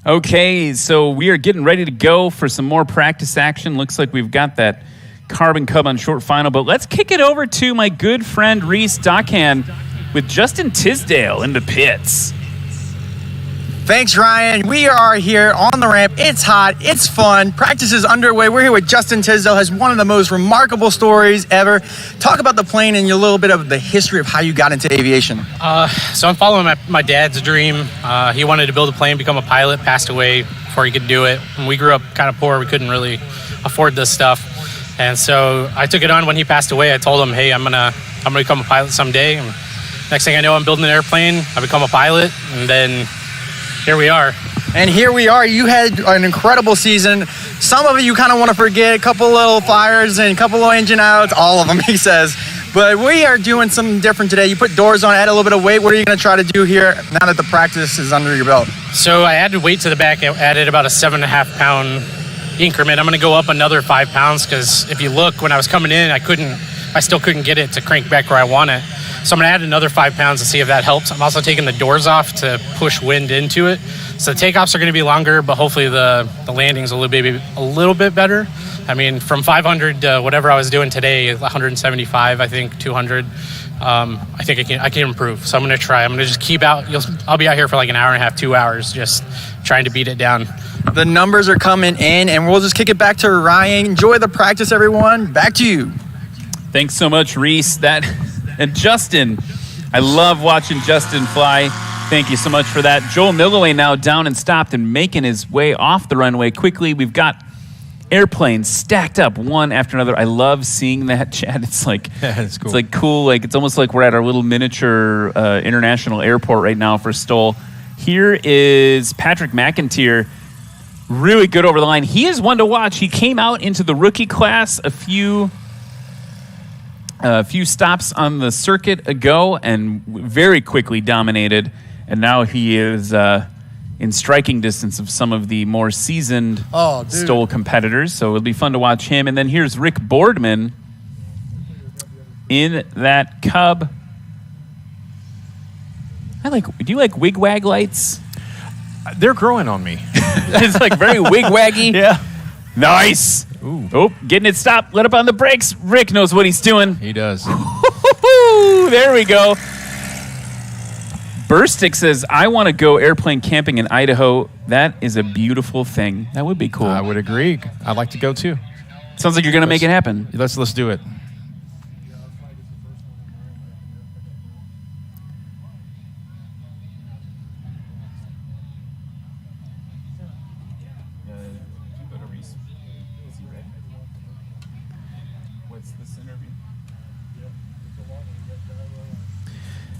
Okay, so we are getting ready to go for some more practice action. Looks like we've got that Carbon Cub on short final, but let's kick it over to my good friend Reese Dockhand with Justin Tisdale in the pits. Thanks, Ryan. We are here on the ramp. It's hot. It's fun. Practice is underway. We're here with Justin Tisdale, has one of the most remarkable stories ever. Talk about the plane and a little bit of the history of how you got into aviation. So I'm following my dad's dream. He wanted to build a plane, become a pilot, passed away before he could do it. And we grew up kind of poor. We couldn't really afford this stuff. And so I took it on when he passed away. I told him, hey, I'm gonna become a pilot someday. And next thing I know, I'm building an airplane. I become a pilot, and then here we are. And here we are. You had an incredible season. Some of it you kind of want to forget. A couple little fires and a couple of engine outs. All of them, he says. But we are doing something different today. You put doors on, add a little bit of weight. What are you going to try to do here now that the practice is under your belt? So I added weight to the back. I added about a 7.5 pound increment. I'm going to go up another 5 pounds because if you look, when I was coming in, I still couldn't get it to crank back where I want it. So I'm going to add another 5 pounds to see if that helps. I'm also taking the doors off to push wind into it. So the takeoffs are going to be longer, but hopefully the landing's a little bit better. I mean, from 500 to whatever I was doing today, 175, I think 200. I think I can improve. So I'm going to try. I'm going to just keep out. I'll be out here for like an hour and a half, 2 hours, just trying to beat it down. The numbers are coming in, and we'll just kick it back to Ryan. Enjoy the practice, everyone. Back to you. Thanks so much, Reese. And Justin, I love watching Justin fly. Thank you so much for that. Joel Milloway now down and stopped and making his way off the runway quickly. We've got airplanes stacked up one after another. I love seeing that, Chad. It's like it's cool. It's like cool. Like it's almost like we're at our little miniature international airport right now for STOL. Here is Patrick McIntyre, really good over the line. He is one to watch. He came out into the rookie class a few stops on the circuit ago and very quickly dominated. And now he is in striking distance of some of the more seasoned STOL competitors. So it'll be fun to watch him. And then here's Rick Boardman in that Cub. Do you like wig-wag lights? They're growing on me. It's like very wig-waggy. Yeah. Nice. Ooh. Oh, getting it stopped. Let up on the brakes. Rick knows what he's doing. He does. There we go. Burstick says, I want to go airplane camping in Idaho. That is a beautiful thing. That would be cool. I would agree. I'd like to go too. Sounds like you're going to make it happen. Let's do it.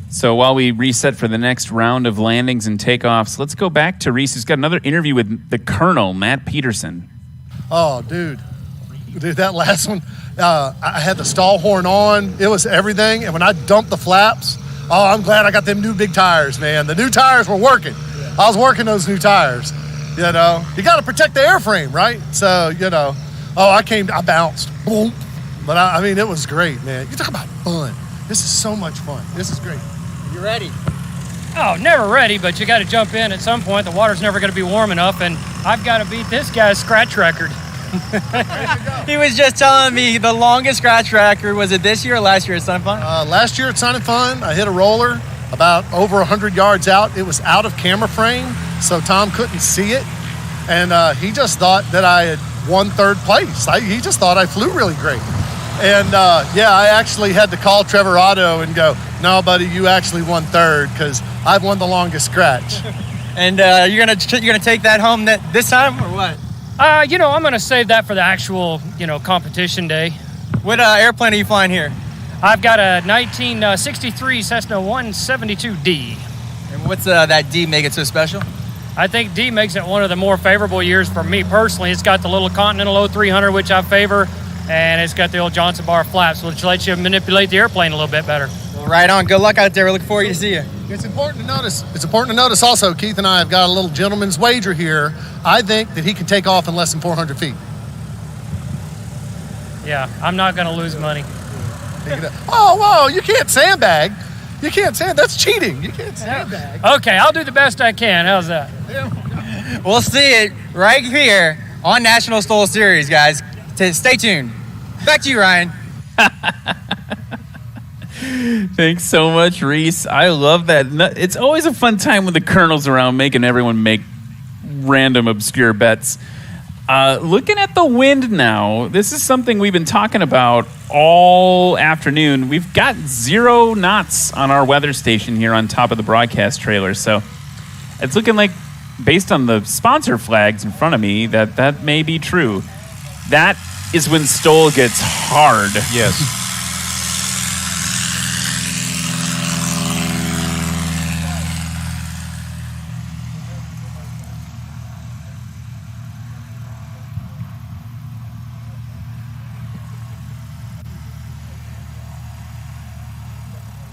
So while we reset for the next round of landings and takeoffs, let's go back to Reese, who's got another interview with the Colonel, Matt Peterson. Oh, dude, that last one, I had the stall horn on. It was everything. And when I dumped the flaps, I'm glad I got them new big tires, man. The new tires were working. I was working those new tires. You know, you got to protect the airframe, right? So, I bounced. Boom. But I mean, it was great, man. You talk about fun. This is so much fun. This is great. You ready? Oh, never ready, but you got to jump in at some point. The water's never going to be warm enough, and I've got to beat this guy's scratch record. He was just telling me the longest scratch record. Was it this year or last year at Sun and Fun? Last year at Sun and Fun, I hit a roller about over 100 yards out. It was out of camera frame, so Tom couldn't see it. And he just thought that I had won third place. He just thought I flew really great. And, I actually had to call Trevor Otto and go, no, buddy, you actually won third because I've won the longest scratch. And you're gonna take that home this time or what? I'm going to save that for the actual, competition day. What airplane are you flying here? I've got a 1963 Cessna 172D. And what's that D make it so special? I think D makes it one of the more favorable years for me personally. It's got the little Continental 0300, which I favor, and it's got the old Johnson bar flaps, which lets you manipulate the airplane a little bit better. Well, right on. Good luck out there. We look forward to see you. It's important to notice also, Keith and I have got a little gentleman's wager here. I think that he can take off in less than 400 feet. Yeah, I'm not going to lose money. Oh, whoa, you can't sandbag. You can't that's cheating. You can't sandbag. Okay, I'll do the best I can. How's that? We'll see it right here on National STOL Series, guys. Stay tuned. Back to you, Ryan. Thanks so much, Reese. I love that. It's always a fun time when the Colonel's around making everyone make random obscure bets. Looking at the wind now, this is something we've been talking about all afternoon. We've got 0 knots on our weather station here on top of the broadcast trailer. So it's looking like, based on the sponsor flags in front of me, that may be true. That is when STOL gets hard. Yes.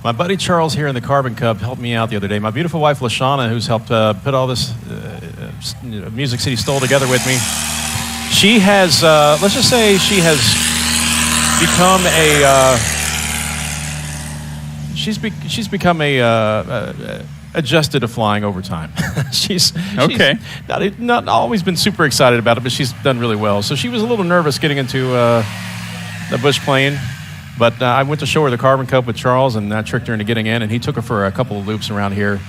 My buddy Charles here in the Carbon Cub helped me out the other day. My beautiful wife, LaShawna, who's helped put all this Music City STOL together with me. She has, let's just say she has become she's become adjusted to flying over time. she's not always been super excited about it, but she's done really well. So she was a little nervous getting into the bush plane. But I went to show her the Carbon Cup with Charles, and I tricked her into getting in, and he took her for a couple of loops around here.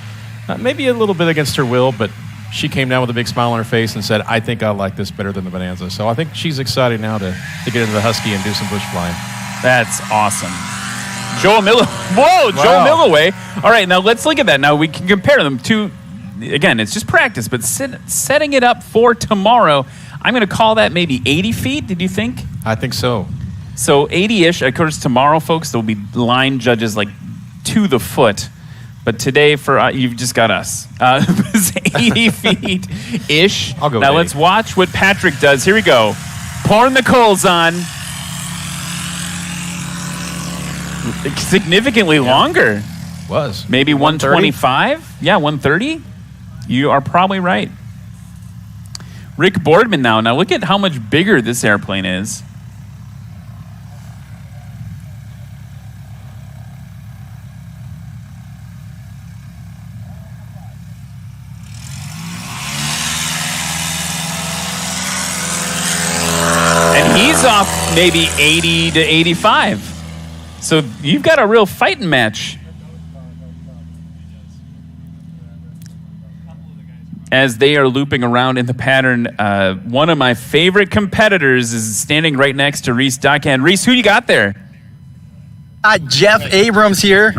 Maybe a little bit against her will, but she came down with a big smile on her face and said, I think I like this better than the Bonanza. So I think she's excited now to get into the Husky and do some bush flying. That's awesome. Joel Milloway. All right, now let's look at that. Now we can compare them to, again, it's just practice, but setting it up for tomorrow, I'm going to call that maybe 80 feet, did you think? I think so. So 80-ish. Of course, tomorrow, folks, there will be line judges like to the foot. But today, for you've just got us. It's 80 feet-ish. I'll go now, with let's watch what Patrick does. Here we go. Pouring the coals on. Significantly longer. Was. Maybe 125? Yeah, 130? You are probably right. Rick Boardman now. Now, look at how much bigger this airplane is. He's off maybe 80 to 85. So you've got a real fighting match. As they are looping around in the pattern, one of my favorite competitors is standing right next to Reese Dockhand. Reese, who you got there? Jeff Abrams here.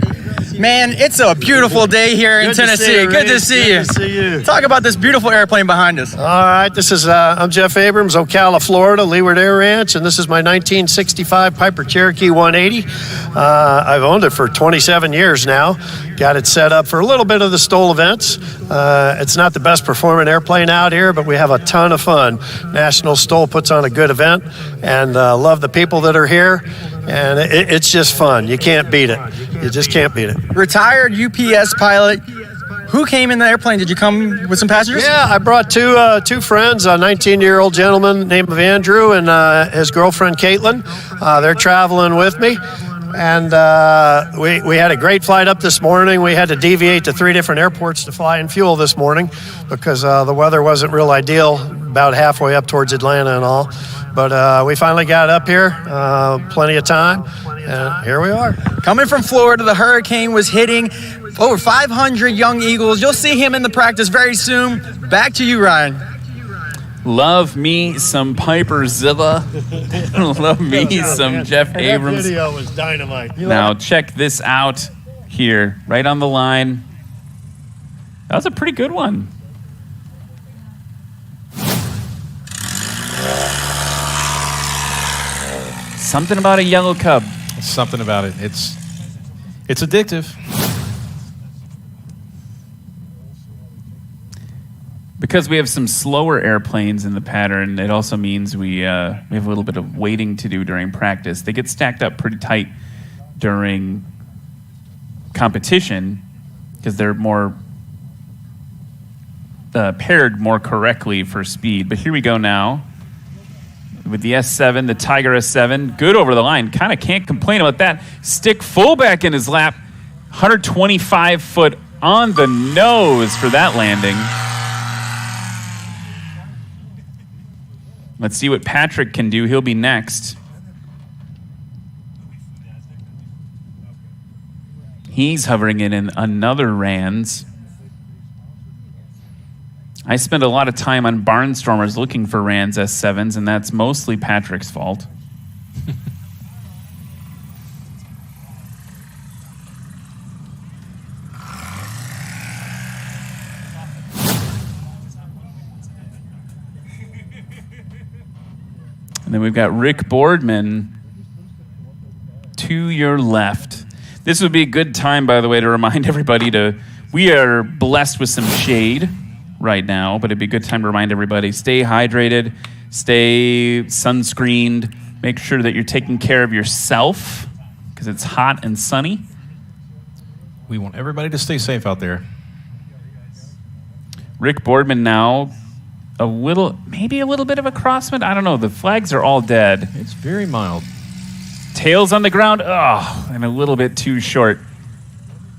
Man, it's a beautiful day here in Tennessee. Good to see you. Good to see you. Talk about this beautiful airplane behind us. All right, this is I'm Jeff Abrams, Ocala, Florida, Leeward Air Ranch, and this is my 1965 Piper Cherokee 180. I've owned it for 27 years now. Got it set up for a little bit of the STOL events. It's not the best performing airplane out here, but we have a ton of fun. National STOL puts on a good event, and love the people that are here. And it's just fun. You can't beat it. You just can't beat it. Retired UPS pilot. Who came in the airplane? Did you come with some passengers? Yeah, I brought two friends, a 19-year-old gentleman named Andrew and his girlfriend Caitlin. They're traveling with me. And we had a great flight up this morning. We had to deviate to 3 different airports to fly and fuel this morning because the weather wasn't real ideal about halfway up towards Atlanta and all. But we finally got up here, plenty of time, and here we are. Coming from Florida, the hurricane was hitting over 500 young Eagles. You'll see him in the practice very soon. Back to you, Ryan. Love me some Piper Zilla. Love me some Jeff Abrams. That video was dynamite. Now check this out here, right on the line. That was a pretty good one. Something about a yellow cub. Something about it. It's addictive. Because we have some slower airplanes in the pattern, it also means we have a little bit of waiting to do during practice. They get stacked up pretty tight during competition because they're more paired more correctly for speed. But here we go now with the S7, the Tiger S7. Good over the line. Kind of can't complain about that. Stick full back in his lap. 125 foot on the nose for that landing. Let's see what Patrick can do. He'll be next. He's hovering in another Rands. I spend a lot of time on Barnstormers looking for Rands S7s, and that's mostly Patrick's fault. And then we've got Rick Boardman to your left. This would be a good time, by the way, to remind everybody we are blessed with some shade right now, but it'd be a good time to remind everybody, stay hydrated, stay sunscreened, make sure that you're taking care of yourself because it's hot and sunny. We want everybody to stay safe out there. Rick Boardman now, maybe a little bit of a crosswind. I don't know. The flags are all dead. It's very mild. Tails on the ground. Oh, and a little bit too short.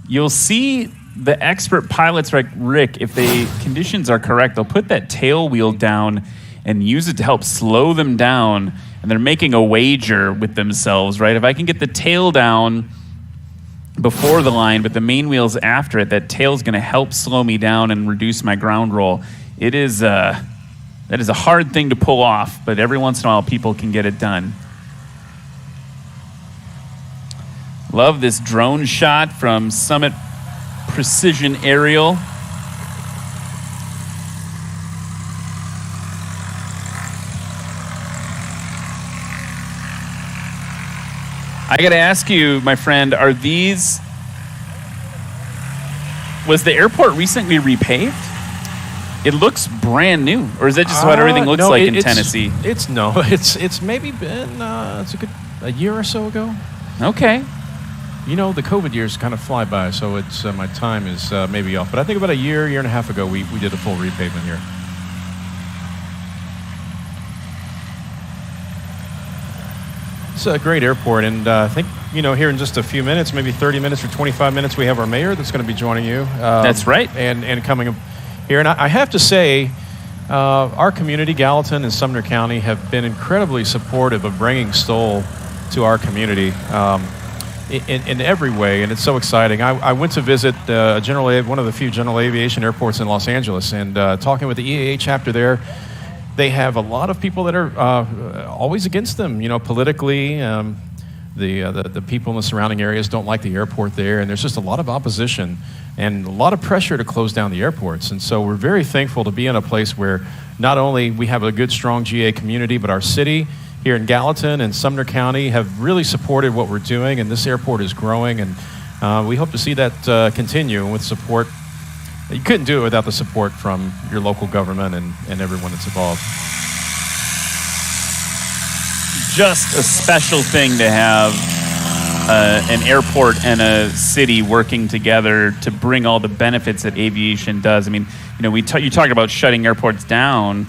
You'll see the expert pilots like Rick, if the conditions are correct, they'll put that tail wheel down and use it to help slow them down. And they're making a wager with themselves, right? If I can get the tail down before the line, but the main wheel's after it, that tail's going to help slow me down and reduce my ground roll. That is a hard thing to pull off, but every once in a while people can get it done. Love this drone shot from Summit Precision Aerial. I got to ask you, my friend, was the airport recently repaved? It looks brand new, or is that just what everything looks like in Tennessee? It's maybe been a year or so ago. Okay. You know, the COVID years kind of fly by, so it's my time is maybe off. But I think about a year and a half ago, we did a full repavement here. It's a great airport, and I think, here in just a few minutes, maybe 30 minutes or 25 minutes, we have our mayor that's going to be joining you. That's right. And coming here. And I have to say, our community, Gallatin and Sumner County, have been incredibly supportive of bringing STOL to our community in every way, and it's so exciting. I went to visit one of the few general aviation airports in Los Angeles, and talking with the EAA chapter there, they have a lot of people that are always against them, politically. The people in the surrounding areas don't like the airport there, and there's just a lot of opposition and a lot of pressure to close down the airports. And so we're very thankful to be in a place where not only we have a good, strong GA community, but our city here in Gallatin and Sumner County have really supported what we're doing, and this airport is growing, and we hope to see that continue with support. You couldn't do it without the support from your local government and everyone that's involved. Just a special thing to have an airport and a city working together to bring all the benefits that aviation does. I mean, you talk about shutting airports down.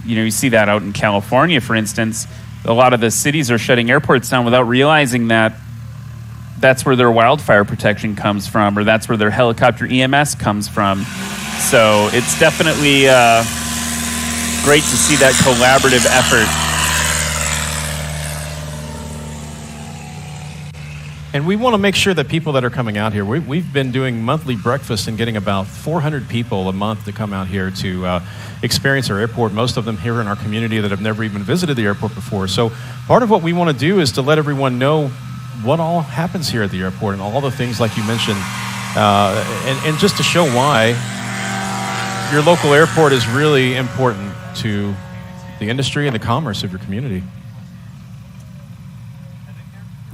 You see that out in California, for instance. A lot of the cities are shutting airports down without realizing that that's where their wildfire protection comes from, or that's where their helicopter EMS comes from. So it's definitely great to see that collaborative effort. And we want to make sure that people that are coming out here, we've been doing monthly breakfasts and getting about 400 people a month to come out here to experience our airport, most of them here in our community that have never even visited the airport before. So part of what we want to do is to let everyone know what all happens here at the airport and all the things like you mentioned, and just to show why your local airport is really important to the industry and the commerce of your community.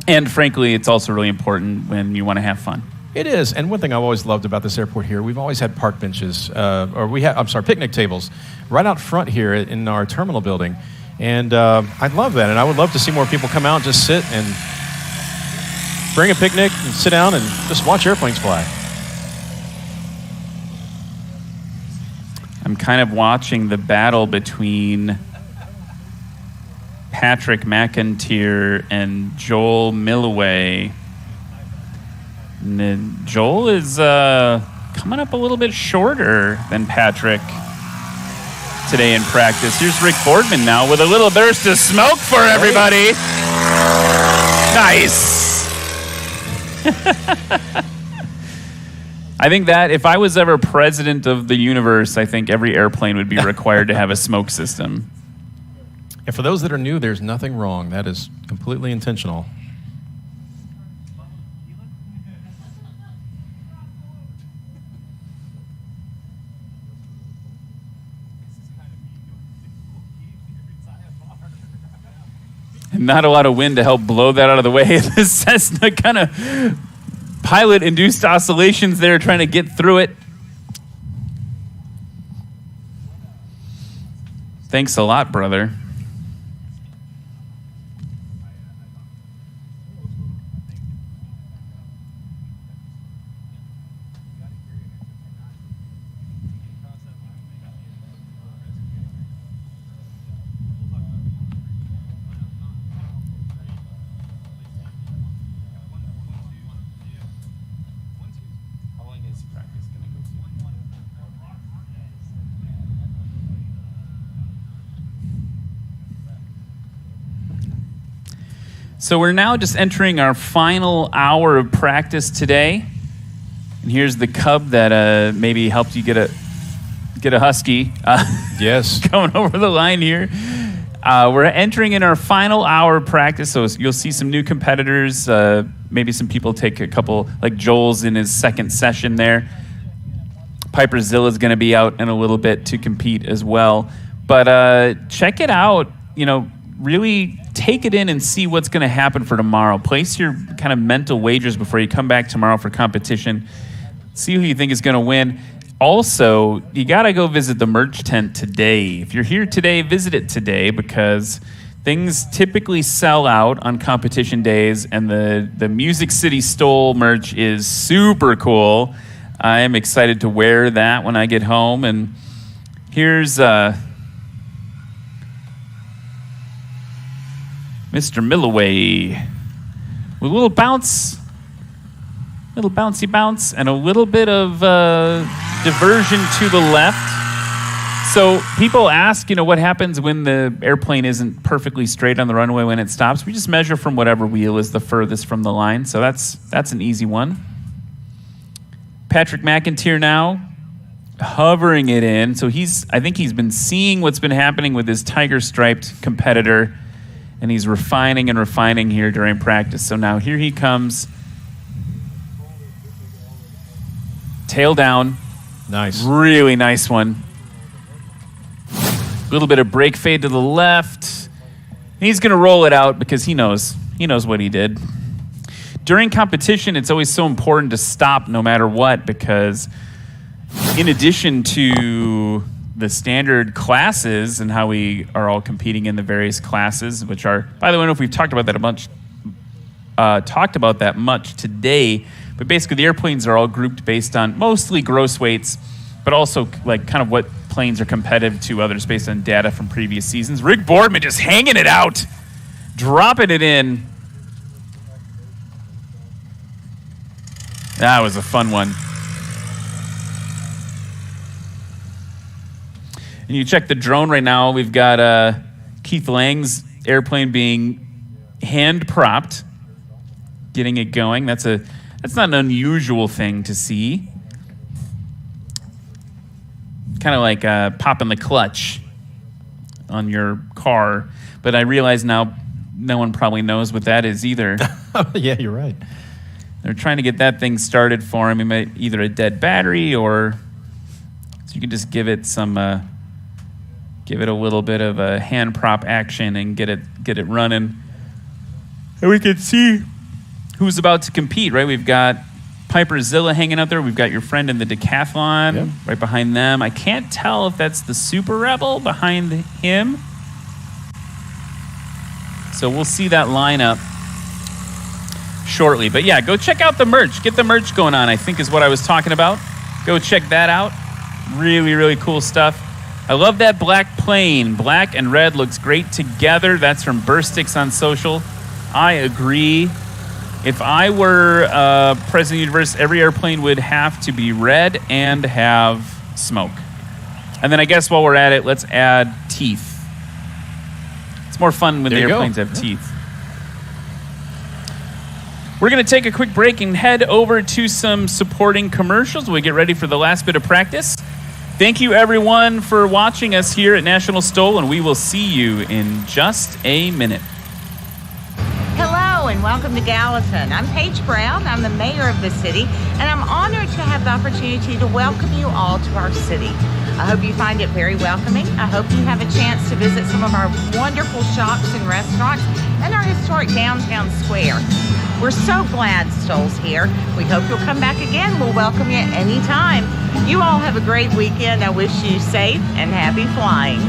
And frankly, it's also really important when you want to have fun. It is, and one thing I've always loved about this airport here, we've always had park benches, picnic tables right out front here in our terminal building. And I love that, and I would love to see more people come out and just sit and bring a picnic and sit down and just watch airplanes fly. I'm kind of watching the battle between Patrick McIntyre and Joel Milloway. And then Joel is coming up a little bit shorter than Patrick today in practice. Here's Rick Boardman now with a little burst of smoke for everybody. Nice. I think that if I was ever president of the universe, I think every airplane would be required to have a smoke system. And for those that are new, there's nothing wrong. That is completely intentional. And not a lot of wind to help blow that out of the way. The Cessna kind of pilot-induced oscillations there, trying to get through it. Thanks a lot, brother. So we're now just entering our final hour of practice today. And here's the cub that maybe helped you get a husky. Yes. Going over the line here. We're entering in our final hour of practice, so you'll see some new competitors. Maybe some people take a couple, like Joel's in his second session there. Piper Zilla's going to be out in a little bit to compete as well. But check it out. You know, really take it in and see what's going to happen for tomorrow. Place your kind of mental wagers before you come back tomorrow for competition. See who you think is going to win. Also, you got to go visit the merch tent today. If you're here today, visit it today because things typically sell out on competition days, and the Music City STOL merch is super cool. I am excited to wear that when I get home. And here's Mr. Milloway with a little bounce. Little bouncy bounce and a little bit of diversion to the left. So people ask, you know, what happens when the airplane isn't perfectly straight on the runway when it stops? We just measure from whatever wheel is the furthest from the line. So that's an easy one. Patrick McIntyre now hovering it in. So I think he's been seeing what's been happening with his tiger striped competitor, and he's refining and refining here during practice. So now here he comes. Tail down. Nice. Really nice one. A little bit of brake fade to the left. He's going to roll it out because he knows what he did. During competition, it's always so important to stop no matter what, because in addition to the standard classes and how we are all competing in the various classes, which are, by the way, I don't know if we've talked about that much today, but basically the airplanes are all grouped based on mostly gross weights, but also like kind of what planes are competitive to others based on data from previous seasons. Rick Boardman just hanging it out, dropping it in. That was a fun one. And you check the drone right now. We've got Keith Lang's airplane being hand propped, getting it going. That's not an unusual thing to see. Kind of like popping the clutch on your car. But I realize now no one probably knows what that is either. Yeah, you're right. They're trying to get that thing started for him. He might either a dead battery or so you can just give it a little bit of a hand prop action and get it running. And we can see who's about to compete, right? We've got Piper Zilla hanging out there. We've got your friend in the decathlon right behind them. I can't tell if that's the Super Rebel behind him. So we'll see that lineup shortly. But yeah, go check out the merch. Get the merch going on, I think is what I was talking about. Go check that out. Really, really cool stuff. I love that black plane. Black and red looks great together. That's from Burstix on social. I agree. If I were President of the Universe, every airplane would have to be red and have smoke. And then I guess while we're at it, let's add teeth. It's more fun when the airplanes have teeth. We're going to take a quick break and head over to some supporting commercials while we get ready for the last bit of practice. Thank you, everyone, for watching us here at National STOL, and we will see you in just a minute. Hello and welcome to Gallatin. I'm Paige Brown. I'm the mayor of the city, and I'm honored to have the opportunity to welcome you all to our city. I hope you find it very welcoming. I hope you have a chance to visit some of our wonderful shops and restaurants and our historic downtown square. We're so glad STOL's here. We hope you'll come back again. We'll welcome you anytime. You all have a great weekend. I wish you safe and happy flying.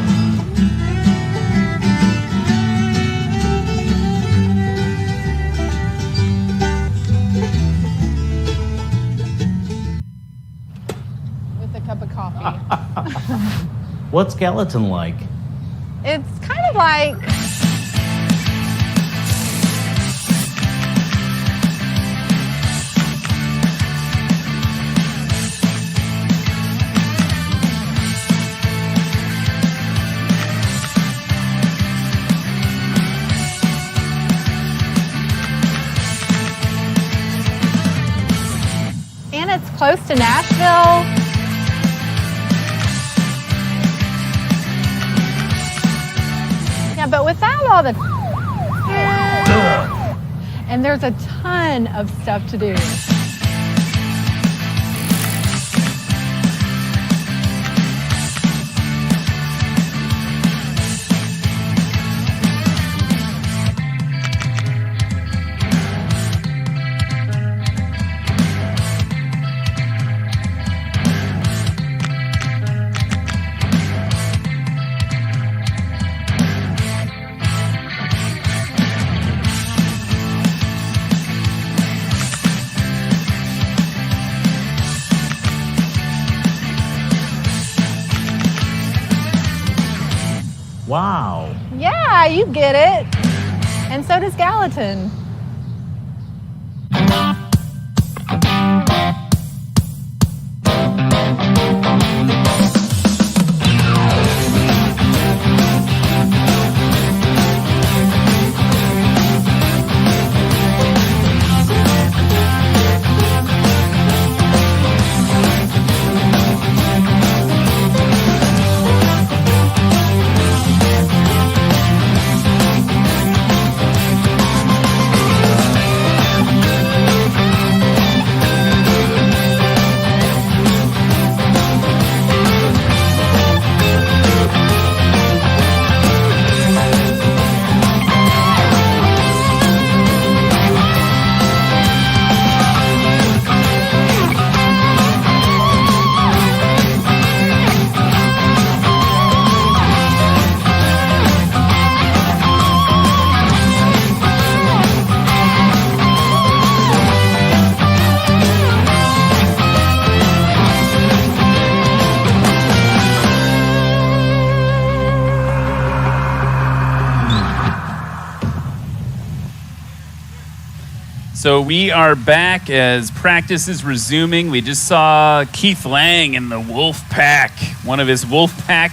With a cup of coffee. What's Gallatin like? It's kind of like close to Nashville. Yeah, but without all the... And there's a ton of stuff to do. Wow. Yeah, you get it. And so does Gallatin. So we are back as practice is resuming. We just saw Keith Lang in the Wolf Pack, one of his Wolf Pack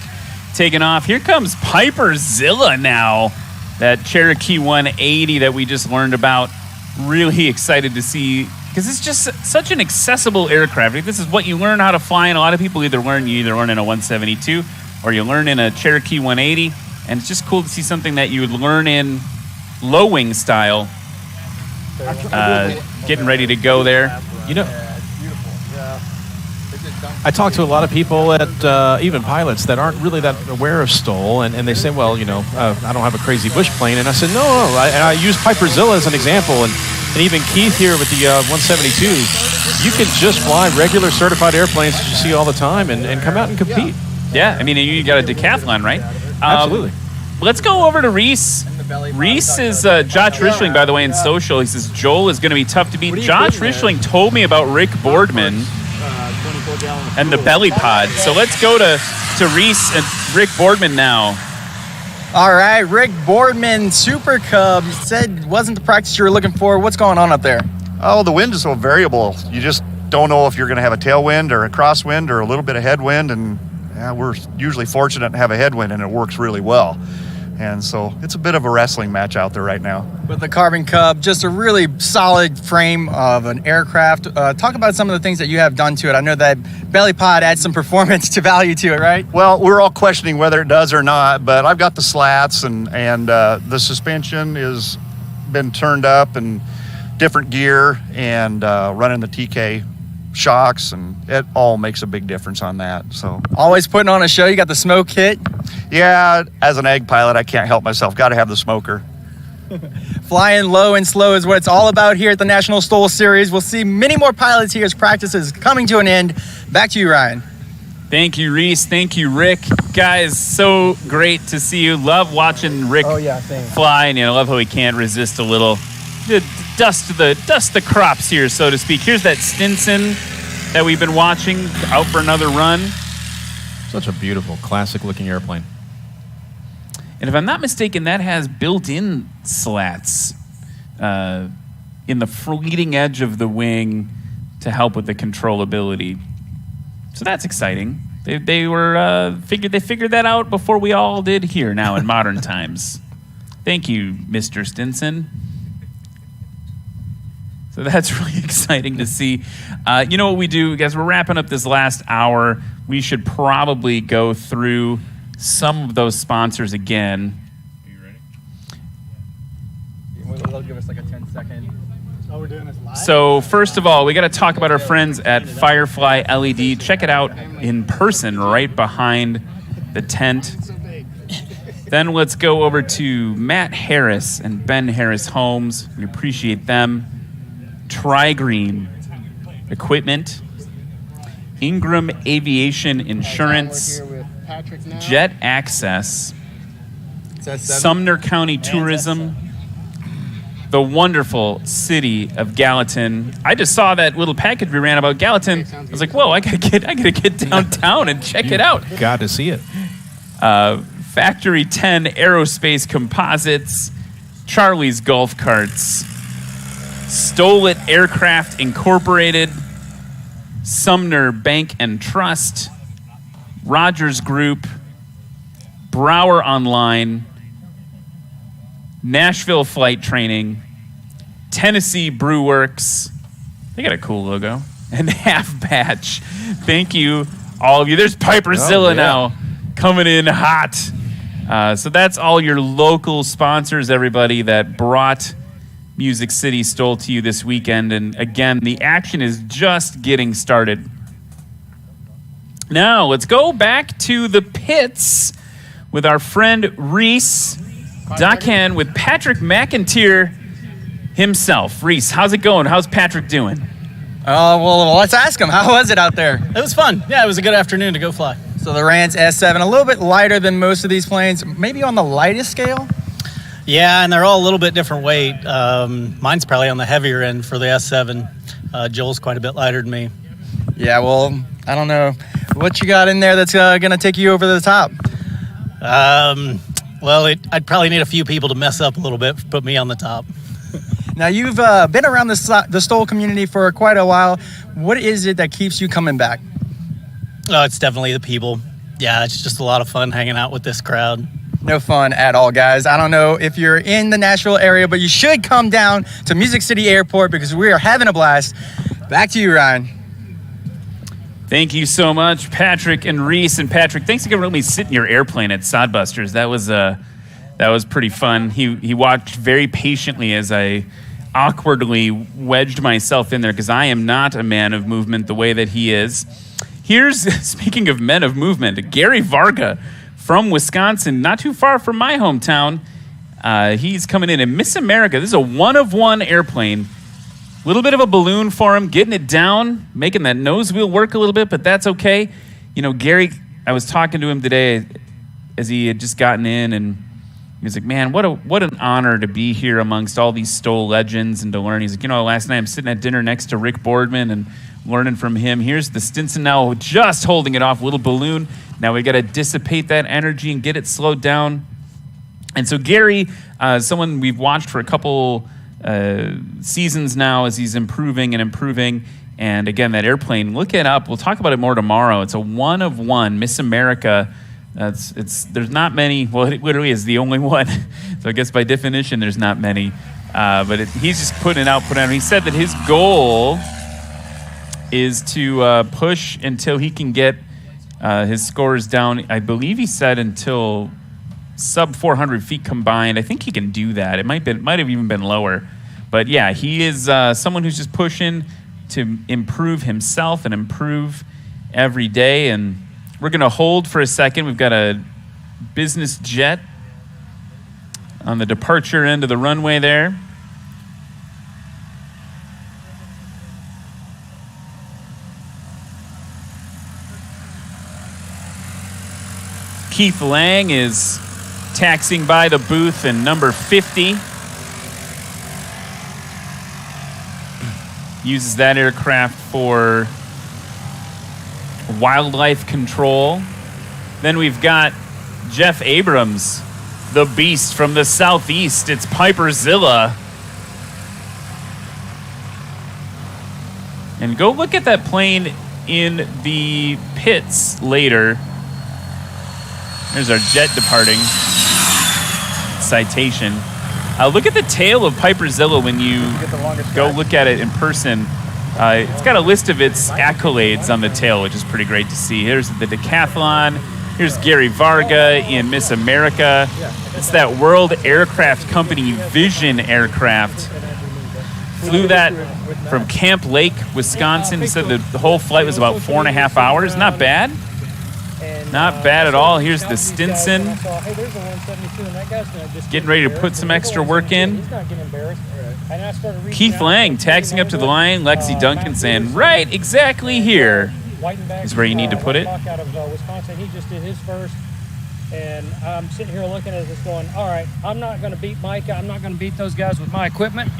taking off. Here comes Piper Zilla now, that Cherokee 180 that we just learned about. Really excited to see, because it's just such an accessible aircraft. This is what you learn how to fly in. A lot of people either learn in a 172 or you learn in a Cherokee 180, and it's just cool to see something that you would learn in low wing style. Getting ready to go there. You know, I talk to a lot of people at even pilots that aren't really that aware of STOL, and they say, well, I don't have a crazy bush plane. And I said, no. I use Piper Zilla as an example, and even Keith here with the 172. You can just fly regular certified airplanes that you see all the time and come out and compete. Yeah, I mean, you got a decathlon, right? Absolutely. Let's go over to Reese. Reese is Josh Richling, by the way, in social. He says Joel is going to be tough to beat. Josh Richling told me about Rick Boardman and the belly pod. So let's go to Reese and Rick Boardman now. All right, Rick Boardman, Super Cub. You said it wasn't the practice you were looking for. What's going on up there? Oh, the wind is so variable. You just don't know if you're going to have a tailwind or a crosswind or a little bit of headwind. And we're usually fortunate to have a headwind, and it works really well. And so it's a bit of a wrestling match out there right now. With the Carbon Cub, just a really solid frame of an aircraft. Talk about some of the things that you have done to it. I know that belly pod adds some performance to value to it, right? Well, we're all questioning whether it does or not, but I've got the slats and the suspension is been turned up and different gear and running the TK shocks, and it all makes a big difference on that. So always putting on a show. You got the smoke kit. Yeah, as an egg pilot, I can't help myself. Got to have the smoker. Flying low and slow is what it's all about here at the National STOL Series. We'll see many more pilots here as practice is coming to an end. Back to you, Ryan. Thank you, Reese. Thank you, Rick. Guys, so great to see you. Love watching Rick fly, and I love how he can't resist a little dust the crops here, so to speak. Here's that Stinson that we've been watching out for another run. Such a beautiful, classic-looking airplane. And if I'm not mistaken, that has built-in slats in the leading edge of the wing to help with the controllability. So that's exciting. They figured that out before we all did here now in modern times. Thank you, Mr. Stinson. So that's really exciting to see. You know what we do, guys? We're wrapping up this last hour. We should probably go through some of those sponsors again. They'll give us like a 10-second. Oh, we're doing this live? So first of all, we got to talk about our friends at Firefly LED. Check it out in person right behind the tent. Then let's go over to Matt Harris and Ben Harris Homes. We appreciate them. Tri-Green Equipment. Ingram Aviation Insurance. Jet Access. Sumner County Tourism. The wonderful city of Gallatin. I just saw that little package we ran about Gallatin. I was like, whoa, I gotta get downtown and check it out. Got to see it. Factory 10 Aerospace Composites, Charlie's Golf Carts, STOL Aircraft Incorporated, Sumner Bank and Trust, Rogers Group, Brower Online, Nashville Flight Training, Tennessee Brew Works. They got a cool logo. And Half Batch. Thank you, all of you. There's Piper Zilla now coming in hot. So that's all your local sponsors, everybody, that brought Music City STOL to you this weekend. And again, the action is just getting started. Now, let's go back to the pits with our friend Reese Duckhand with Patrick McIntyre himself. Reese, how's it going? How's Patrick doing? Well, let's ask him. How was it out there? It was fun. Yeah, it was a good afternoon to go fly. So the Rance S7, a little bit lighter than most of these planes, maybe on the lightest scale? Yeah, and they're all a little bit different weight. Mine's probably on the heavier end for the S7. Joel's quite a bit lighter than me. Yeah, well, I don't know what you got in there that's going to take you over the top. Well, I'd probably need a few people to mess up a little bit to put me on the top. Now, you've been around the STOL community for quite a while. What is it that keeps you coming back? Oh, it's definitely the people. Yeah, it's just a lot of fun hanging out with this crowd. No fun at all, guys. I don't know if you're in the Nashville area, but you should come down to Music City Airport because we are having a blast. Back to you, Ryan. Thank you so much, Patrick and Reese. And Patrick, thanks again for letting me sit in your airplane at Sodbusters. That was pretty fun. He watched very patiently as I awkwardly wedged myself in there because I am not a man of movement the way that he is. Here's, speaking of men of movement, Gary Varga from Wisconsin, not too far from my hometown. He's coming in Miss America. This is a one-of-one airplane. A little bit of a balloon for him, getting it down, making that nose wheel work a little bit, but that's okay. You know, Gary, I was talking to him today as he had just gotten in, and he was like, man, what an honor to be here amongst all these STOL legends and to learn. He's like, you know, last night I'm sitting at dinner next to Rick Boardman and learning from him. Here's the Stinson now just holding it off, little balloon. Now we got to dissipate that energy and get it slowed down. And so Gary, someone we've watched for a couple seasons now as he's improving. And again, that airplane, look it up. We'll talk about it more tomorrow. It's a one-of-one Miss America. There's not many. Well, it literally is the only one. So I guess by definition, there's not many. But he's just putting it out. He said that his goal is to push until he can get his scores down. I believe he said until sub 400 feet combined. I think he can do that. It might have even been lower. But yeah, he is someone who's just pushing to improve himself and improve every day. And we're going to hold for a second. We've got a business jet on the departure end of the runway there. Keith Lang is taxiing by the booth in number 50. Uses that aircraft for wildlife control. Then we've got Jeff Abrams, the beast from the southeast. It's Piper Zilla. And go look at that plane in the pits later. There's our jet departing. Citation. Look at the tail of Piperzilla when you go look at it in person. It's got a list of its accolades on the tail, which is pretty great to see. Here's the decathlon. Here's Gary Varga in Miss America. It's that World Aircraft Company Vision aircraft. Flew that from Camp Lake, Wisconsin. He said the whole flight was about 4.5 hours. Not bad. Not bad at all. Here's the Stinson. Getting ready to put some extra work in. Keith Lang taxiing up to the line. Lexi Duncan saying, right, exactly here is where you need to put it. Out of Wisconsin, he just did his first. And I'm sitting here looking at this going, all right, I'm not going to beat Micah. I'm not going to beat those guys with my equipment.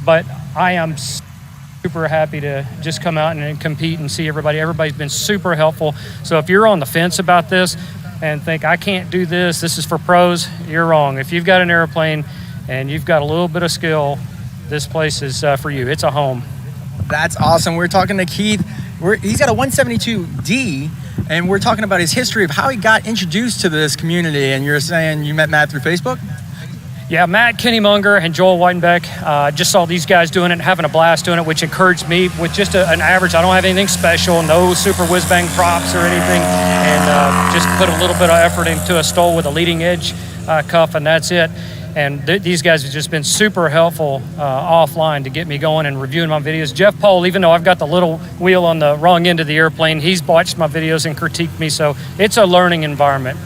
But I am super happy to just come out and compete and see everybody. Everybody's been super helpful. So if you're on the fence about this and think, I can't do this, this is for pros, you're wrong. If you've got an airplane and you've got a little bit of skill, this place is for you. It's a home. That's awesome. We're talking to Keith. He's got a 172D, and we're talking about his history of how he got introduced to this community. And you're saying you met Matt through Facebook? Yeah, Matt, Kenny Munger, and Joel Weidenbeck. Just saw these guys doing it and having a blast doing it, which encouraged me with just an average. I don't have anything special, no super whiz-bang props or anything, and just put a little bit of effort into a STOL with a leading edge cuff, and that's it. And these guys have just been super helpful offline to get me going and reviewing my videos. Jeff Pohl, even though I've got the little wheel on the wrong end of the airplane, he's watched my videos and critiqued me, so it's a learning environment.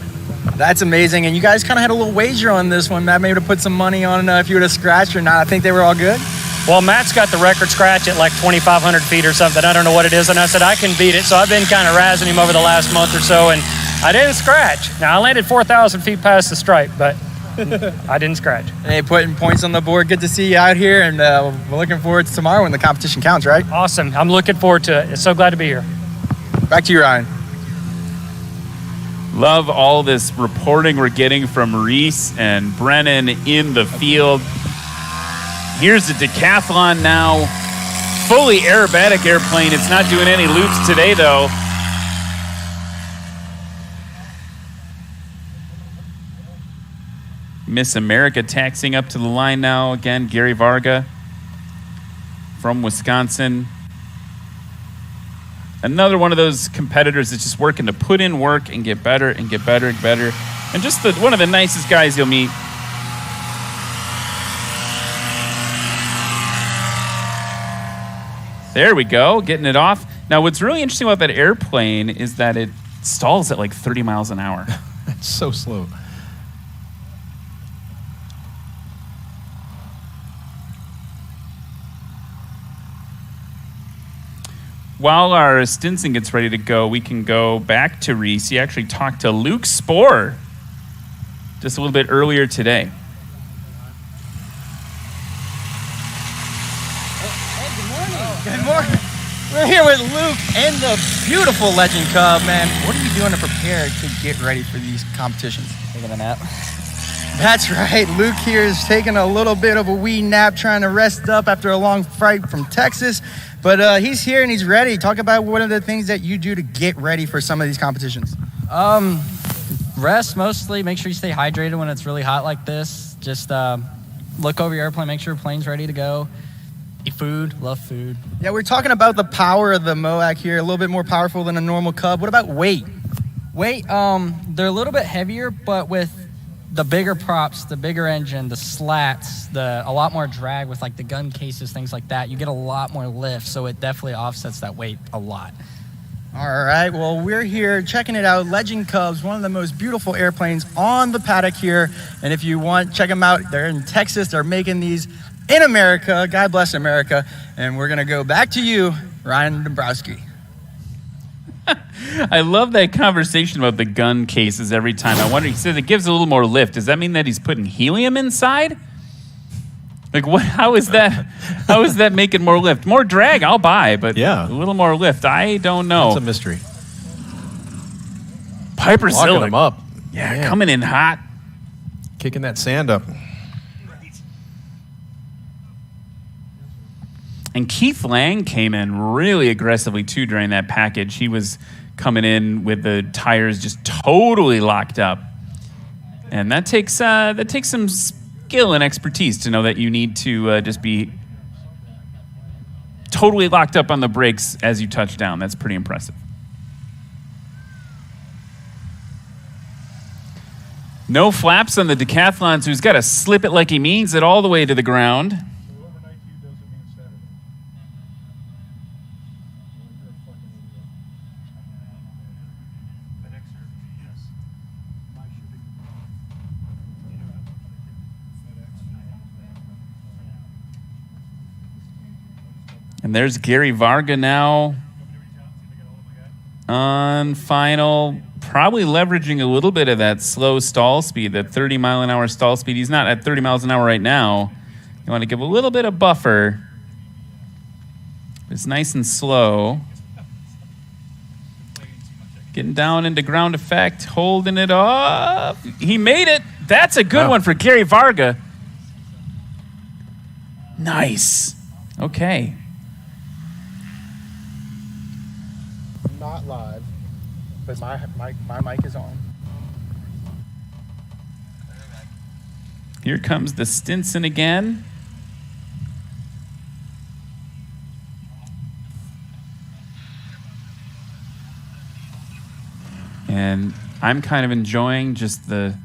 That's amazing. And you guys kind of had a little wager on this one, Matt, maybe to put some money on if you would have scratched or not. I think they were all good. Well, Matt's got the record scratch at like 2,500 feet or something. I don't know what it is. And I said, I can beat it. So I've been kind of razzing him over the last month or so, and I didn't scratch. Now, I landed 4,000 feet past the stripe, but I didn't scratch. Hey, putting points on the board. Good to see you out here, and we're looking forward to tomorrow when the competition counts, right? Awesome. I'm looking forward to it. So glad to be here. Back to you, Ryan. Love all this reporting we're getting from Reese and Brennan in the field. Here's the decathlon now. Fully aerobatic airplane. It's not doing any loops today, though. Miss America taxiing up to the line now. Again, Gary Varga from Wisconsin. Another one of those competitors that's just working to put in work and get better and get better and better. And just one of the nicest guys you'll meet. There we go, getting it off. Now, what's really interesting about that airplane is that it stalls at like 30 miles an hour. It's so slow. While our Stinson gets ready to go, we can go back to Reese. He actually talked to Luke Spohr just a little bit earlier today. Good morning. We're here with Luke and the beautiful Legend Cub, man. What are you doing to prepare to get ready for these competitions? Taking a nap. That's right. Luke here is taking a little bit of a wee nap, trying to rest up after a long flight from Texas. But he's here and he's ready. Talk about one of the things that you do to get ready for some of these competitions. Rest mostly. Make sure you stay hydrated when it's really hot like this. Just look over your airplane, make sure your plane's ready to go. Eat food, love food. Yeah, we're talking about the power of the MOAC here, a little bit more powerful than a normal Cub. What about weight? Weight, they're a little bit heavier, but with the bigger props, the bigger engine, the slats, a lot more drag with like the gun cases, things like that, you get a lot more lift, so it definitely offsets that weight a lot. All right, well, we're here checking it out. Legend Cubs, one of the most beautiful airplanes on the paddock here. And if you want, check them out. They're in Texas. They're making these in America. God bless America. And we're going to go back to you, Ryan Dombrowski. I love that conversation about the gun cases every time. I wonder, he says it gives a little more lift. Does that mean that he's putting helium inside? Like, what? How is that? How is that making more lift? More drag, I'll buy, but yeah, a little more lift, I don't know. It's a mystery. Piper Locking Zilla. him up. Yeah, Man. coming in hot. Kicking that sand up. And Keith Lang came in really aggressively, too, during that package. He was coming in with the tires just totally locked up. And that takes some skill and expertise to know that you need to just be totally locked up on the brakes as you touch down. That's pretty impressive. No flaps on the decathlon, so he's got to slip it like he means it all the way to the ground. And there's Gary Varga now on final, probably leveraging a little bit of that slow stall speed, that 30-mile-an-hour stall speed. He's not at 30 miles an hour right now. You want to give a little bit of buffer. It's nice and slow. Getting down into ground effect, holding it up. He made it. That's a good one for Gary Varga. Nice. Okay. Not live, but my mic is on. Here comes the Stinson again. And I'm kind of enjoying just the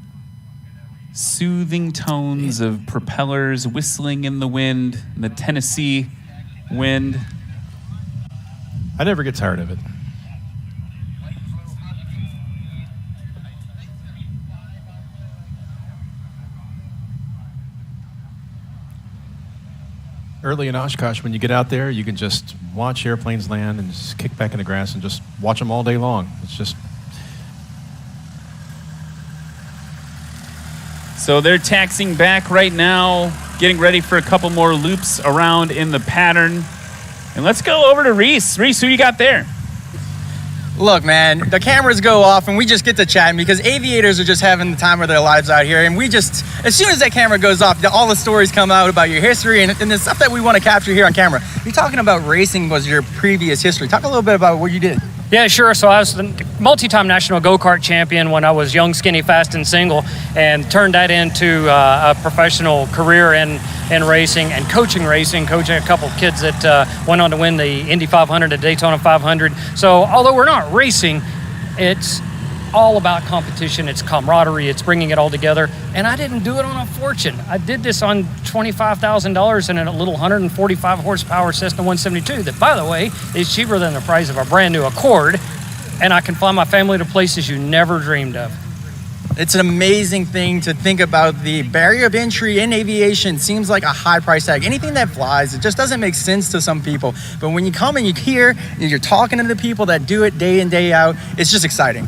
soothing tones of propellers whistling in the wind, the Tennessee wind. I never get tired of it. Early in Oshkosh, when you get out there, you can just watch airplanes land and just kick back in the grass and just watch them all day long. It's just... So they're taxiing back right now, getting ready for a couple more loops around in the pattern. And let's go over to Reese. Reese, who you got there? Look, man, the cameras go off and we just get to chatting because aviators are just having the time of their lives out here. And we just, as soon as that camera goes off, all the stories come out about your history and the stuff that we want to capture here on camera. You're talking about racing was your previous history. Talk a little bit about what you did. Yeah, sure. So I was the multi-time national go-kart champion when I was young, skinny, fast, and single, and turned that into a professional career in racing and coaching racing, coaching a couple of kids that went on to win the Indy 500, the Daytona 500. So although we're not racing, it's all about competition. It's camaraderie. It's bringing it all together. And I didn't do it on a fortune. I did this on $25,000 in a little 145 horsepower Cessna 172 that, by the way, is cheaper than the price of a brand new Accord. And I can fly my family to places you never dreamed of. It's an amazing thing to think about. The barrier of entry in aviation seems like a high price tag. Anything that flies, it just doesn't make sense to some people. But when you come and you hear and you're talking to the people that do it day in, day out, it's just exciting.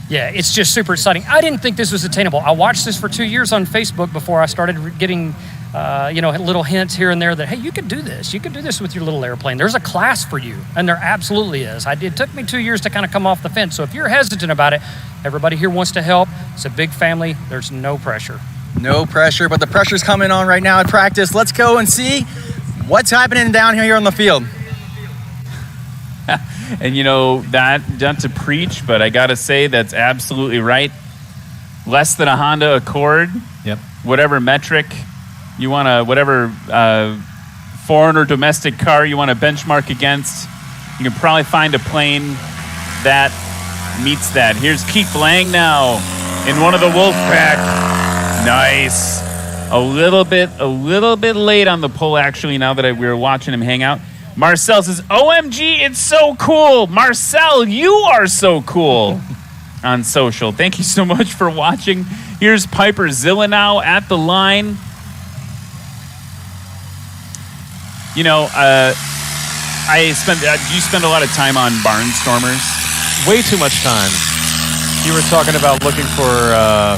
Yeah, it's just super exciting. I didn't think this was attainable. I watched this for 2 years on Facebook before I started getting, little hints here and there that, hey, you could do this. You could do this with your little airplane. There's a class for you, and there absolutely is. It took me 2 years to kind of come off the fence. So if you're hesitant about it, everybody here wants to help. It's a big family. There's no pressure. No pressure, but the pressure's coming on right now at practice. Let's go and see what's happening down here on the field. And that, not to preach, but I got to say that's absolutely right. Less than a Honda Accord. Yep. Whatever metric you want to, whatever foreign or domestic car you want to benchmark against, you can probably find a plane that meets that. Here's Keith Lang now in one of the Wolfpack. Nice. A little bit late on the pull, actually, now that we were watching him hang out. Marcel says, OMG, it's so cool. Marcel, you are so cool on social. Thank you so much for watching. Here's Piper Zilla now at the line. You spend a lot of time on Barnstormers? Way too much time. You were talking about looking for,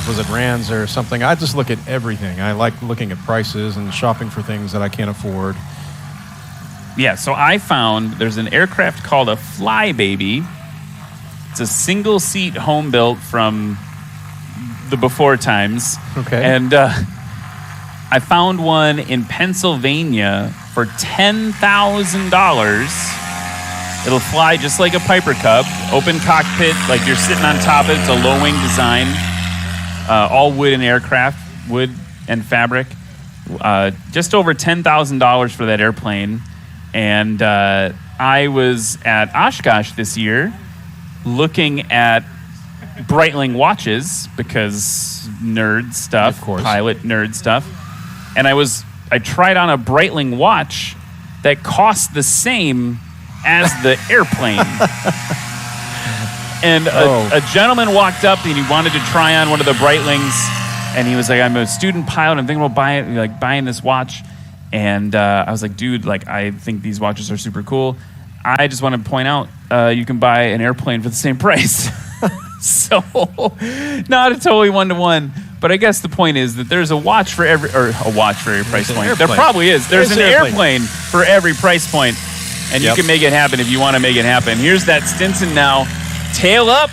was it Rands or something? I just look at everything. I like looking at prices and shopping for things that I can't afford. Yeah, so I found there's an aircraft called a Flybaby. It's a single-seat home built from the before times. Okay. And I found one in Pennsylvania for $10,000. It'll fly just like a Piper Cub, open cockpit, like you're sitting on top of it. It's a low-wing design, all wood and aircraft, wood and fabric. Just over $10,000 for that airplane. And I was at Oshkosh this year looking at Breitling watches because nerd stuff, Of course. pilot nerd stuff. And I tried on a Breitling watch that cost the same as the airplane. And a gentleman walked up and he wanted to try on one of the Breitlings, and he was like, "I'm a student pilot. I'm thinking about buying this watch." And I was like, "Dude, I think these watches are super cool. I just want to point out you can buy an airplane for the same price." So, not a totally one-to-one. But I guess the point is that there's a watch for every price point. There probably is. There's an airplane for every price point, and you can make it happen if you want to make it happen. Here's that Stinson now, tail up,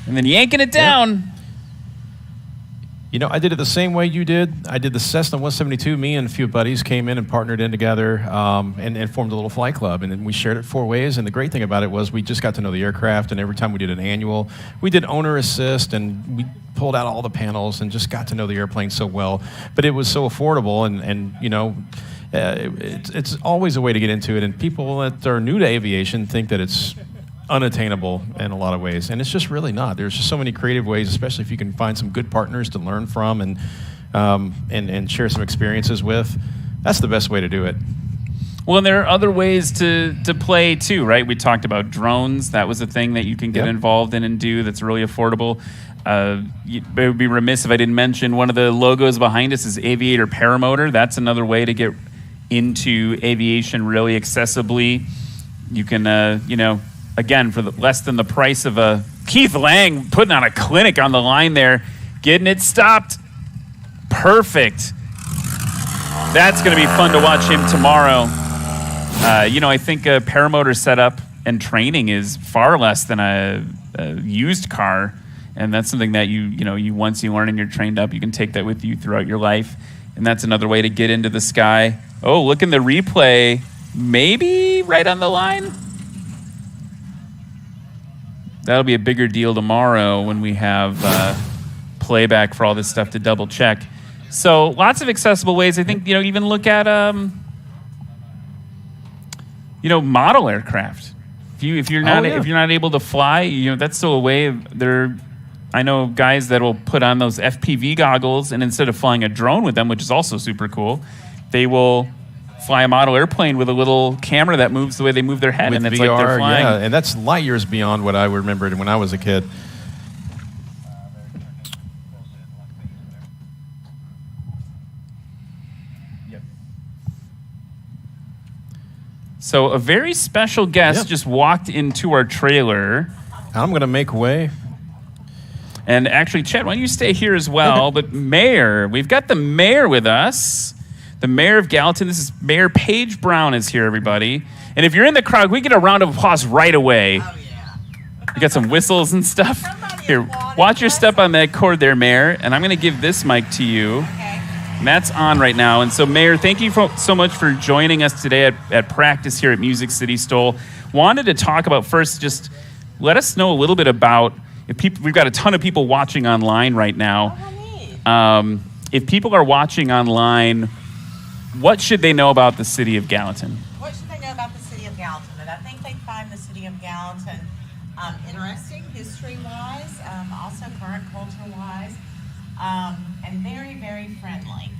and then yanking it down. You know, I did it the same way you did. I did the Cessna 172. Me and a few buddies came in and partnered in together and formed a little flight club. And then we shared it 4 ways. And the great thing about it was we just got to know the aircraft. And every time we did an annual, we did owner assist and we pulled out all the panels and just got to know the airplane so well. But it was so affordable. And you know, it's always a way to get into it. And people that are new to aviation think that it's unattainable in a lot of ways, and it's just really not. There's just so many creative ways, especially if you can find some good partners to learn from and share some experiences with. That's the best way to do it. Well, and there are other ways to play too, right? We talked about drones. That was a thing that you can get involved in and do that's really affordable. It would be remiss if I didn't mention one of the logos behind us is Aviator Paramotor. That's another way to get into aviation really accessibly. You can, again, for less than the price of a Keith Lang putting on a clinic on the line there, getting it stopped. Perfect. That's going to be fun to watch him tomorrow. I think a paramotor setup and training is far less than a used car, and that's something that you once you learn and you're trained up, you can take that with you throughout your life, and that's another way to get into the sky. Oh, look in the replay, maybe right on the line. That'll be a bigger deal tomorrow when we have playback for all this stuff to double check. So lots of accessible ways. I think, even look at, model aircraft. If you're not able to fly, that's still a way. I know guys that will put on those FPV goggles, and instead of flying a drone with them, which is also super cool, they will fly a model airplane with a little camera that moves the way they move their head, and it's VR, like they're flying. Yeah, and that's light years beyond what I remembered when I was a kid. So a very special guest just walked into our trailer. I'm going to make way. And actually, Chad, why don't you stay here as well? But Mayor, we've got the mayor with us. The mayor of Gallatin. This is Mayor Paige Brown is here, everybody. And if you're in the crowd, we get a round of applause right away. Oh, yeah. You got some whistles and stuff. Here, watch your step on that cord there, Mayor. And I'm going to give this mic to you. Okay. And that's on right now. And so, Mayor, thank you so much for joining us today at practice here at Music City STOL. Wanted to talk about first, just let us know a little bit about, we've got a ton of people watching online right now. If people are watching online, what should they know about the city of Gallatin? What should they know about the city of Gallatin? And I think they find the city of Gallatin interesting, history-wise, also current culture-wise, and very, very friendly.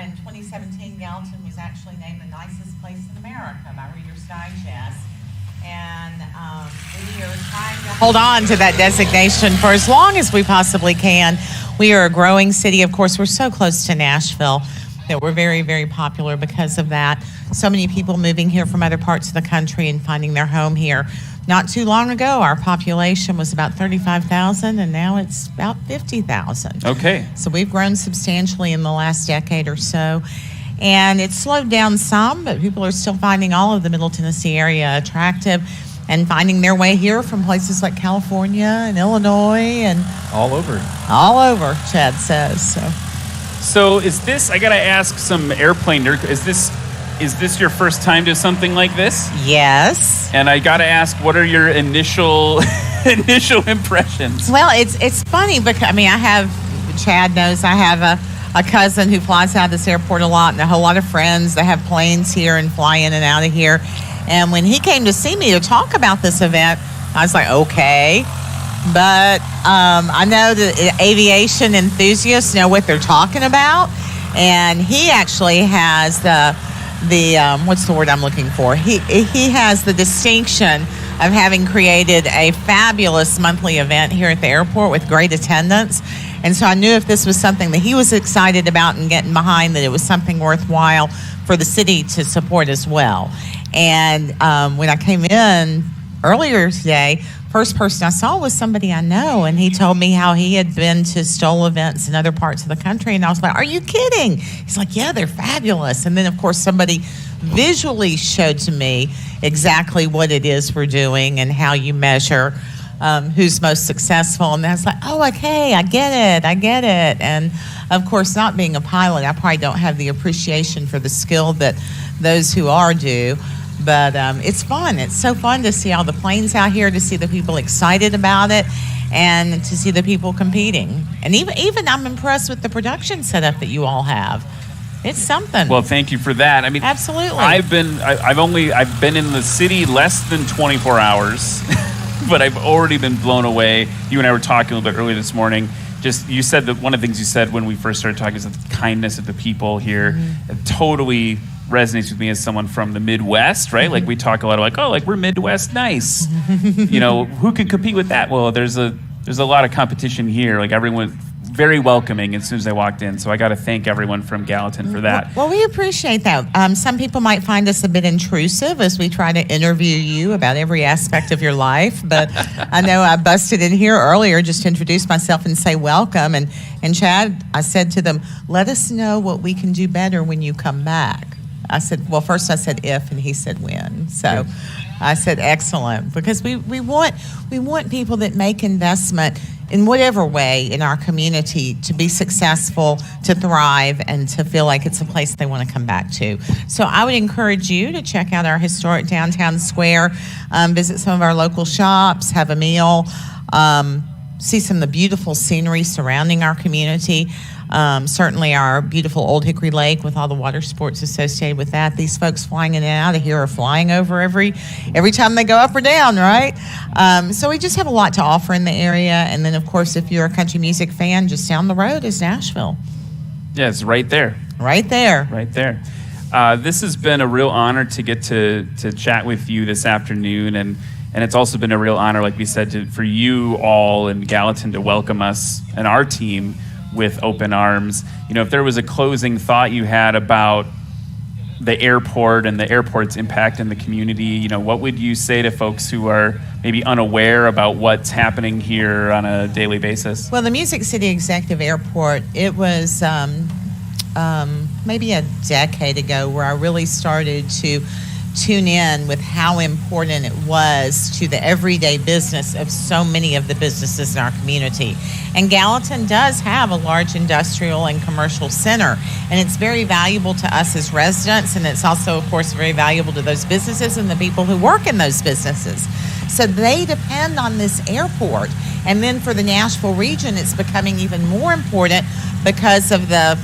In 2017, Gallatin was actually named the nicest place in America by Reader's Digest. And we are trying to hold on to that designation for as long as we possibly can. We are a growing city. Of course, we're so close to Nashville that we're very, very popular because of that. So many people moving here from other parts of the country and finding their home here. Not too long ago, our population was about 35,000, and now it's about 50,000. Okay. So we've grown substantially in the last decade or so. And it's slowed down some, but people are still finding all of the Middle Tennessee area attractive and finding their way here from places like California and Illinois and all over. All over, Chad says. So is this, I got to ask some airplane nerd, is this your first time to something like this? Yes. And I got to ask, what are your initial impressions? Well, it's funny because, Chad knows I have a cousin who flies out of this airport a lot, and a whole lot of friends that have planes here and fly in and out of here. And when he came to see me to talk about this event, I was like, okay. But I know that aviation enthusiasts know what they're talking about. And he actually has the what's the word I'm looking for? He has the distinction of having created a fabulous monthly event here at the airport with great attendance. And so I knew if this was something that he was excited about and getting behind, that it was something worthwhile for the city to support as well. And when I came in earlier today, first person I saw was somebody I know, and he told me how he had been to STOL events in other parts of the country, and I was like, are you kidding? He's like, yeah, they're fabulous. And then, of course, somebody visually showed to me exactly what it is we're doing and how you measure who's most successful. And I was like, oh, okay, I get it. And, of course, not being a pilot, I probably don't have the appreciation for the skill that those who are do. But it's fun. It's so fun to see all the planes out here, to see the people excited about it, and to see the people competing. And even I'm impressed with the production setup that you all have. It's something. Well, thank you for that. I mean, absolutely. I've been in the city less than 24 hours, but I've already been blown away. You and I were talking a little bit earlier this morning. Just you said that one of the things you said when we first started talking is the kindness of the people here. Mm-hmm. It totally resonates with me as someone from the Midwest, right? Mm-hmm. Like we talk a lot like we're Midwest nice. You know, who could compete with that? Well, there's a lot of competition here. Like everyone very welcoming as soon as they walked in. So I got to thank everyone from Gallatin for that. Well, we appreciate that. Some people might find us a bit intrusive as we try to interview you about every aspect of your life. But I know I busted in here earlier just to introduce myself and say welcome. And Chad, I said to them, let us know what we can do better when you come back. I said, well, first I said if, and he said when. So I said excellent, because we want people that make investment in whatever way in our community to be successful, to thrive, and to feel like it's a place they want to come back to. So I would encourage you to check out our historic downtown square, visit some of our local shops, have a meal, see some of the beautiful scenery surrounding our community. Certainly our beautiful Old Hickory Lake with all the water sports associated with that. These folks flying in and out of here are flying over every time they go up or down, right? So we just have a lot to offer in the area. And then, of course, if you're a country music fan, just down the road is Nashville. Yeah, it's right there. Right there. Right there. This has been a real honor to get to chat with you this afternoon. And it's also been a real honor, like we said, for you all in Gallatin to welcome us and our team with open arms. You know, if there was a closing thought you had about the airport and the airport's impact in the community, you know, what would you say to folks who are maybe unaware about what's happening here on a daily basis? Well, the Music City Executive Airport, it was maybe a decade ago where I really started to tune in with how important it was to the everyday business of so many of the businesses in our community. And Gallatin does have a large industrial and commercial center, and it's very valuable to us as residents, and it's also, of course, very valuable to those businesses and the people who work in those businesses. So they depend on this airport. And then for the Nashville region, it's becoming even more important because of the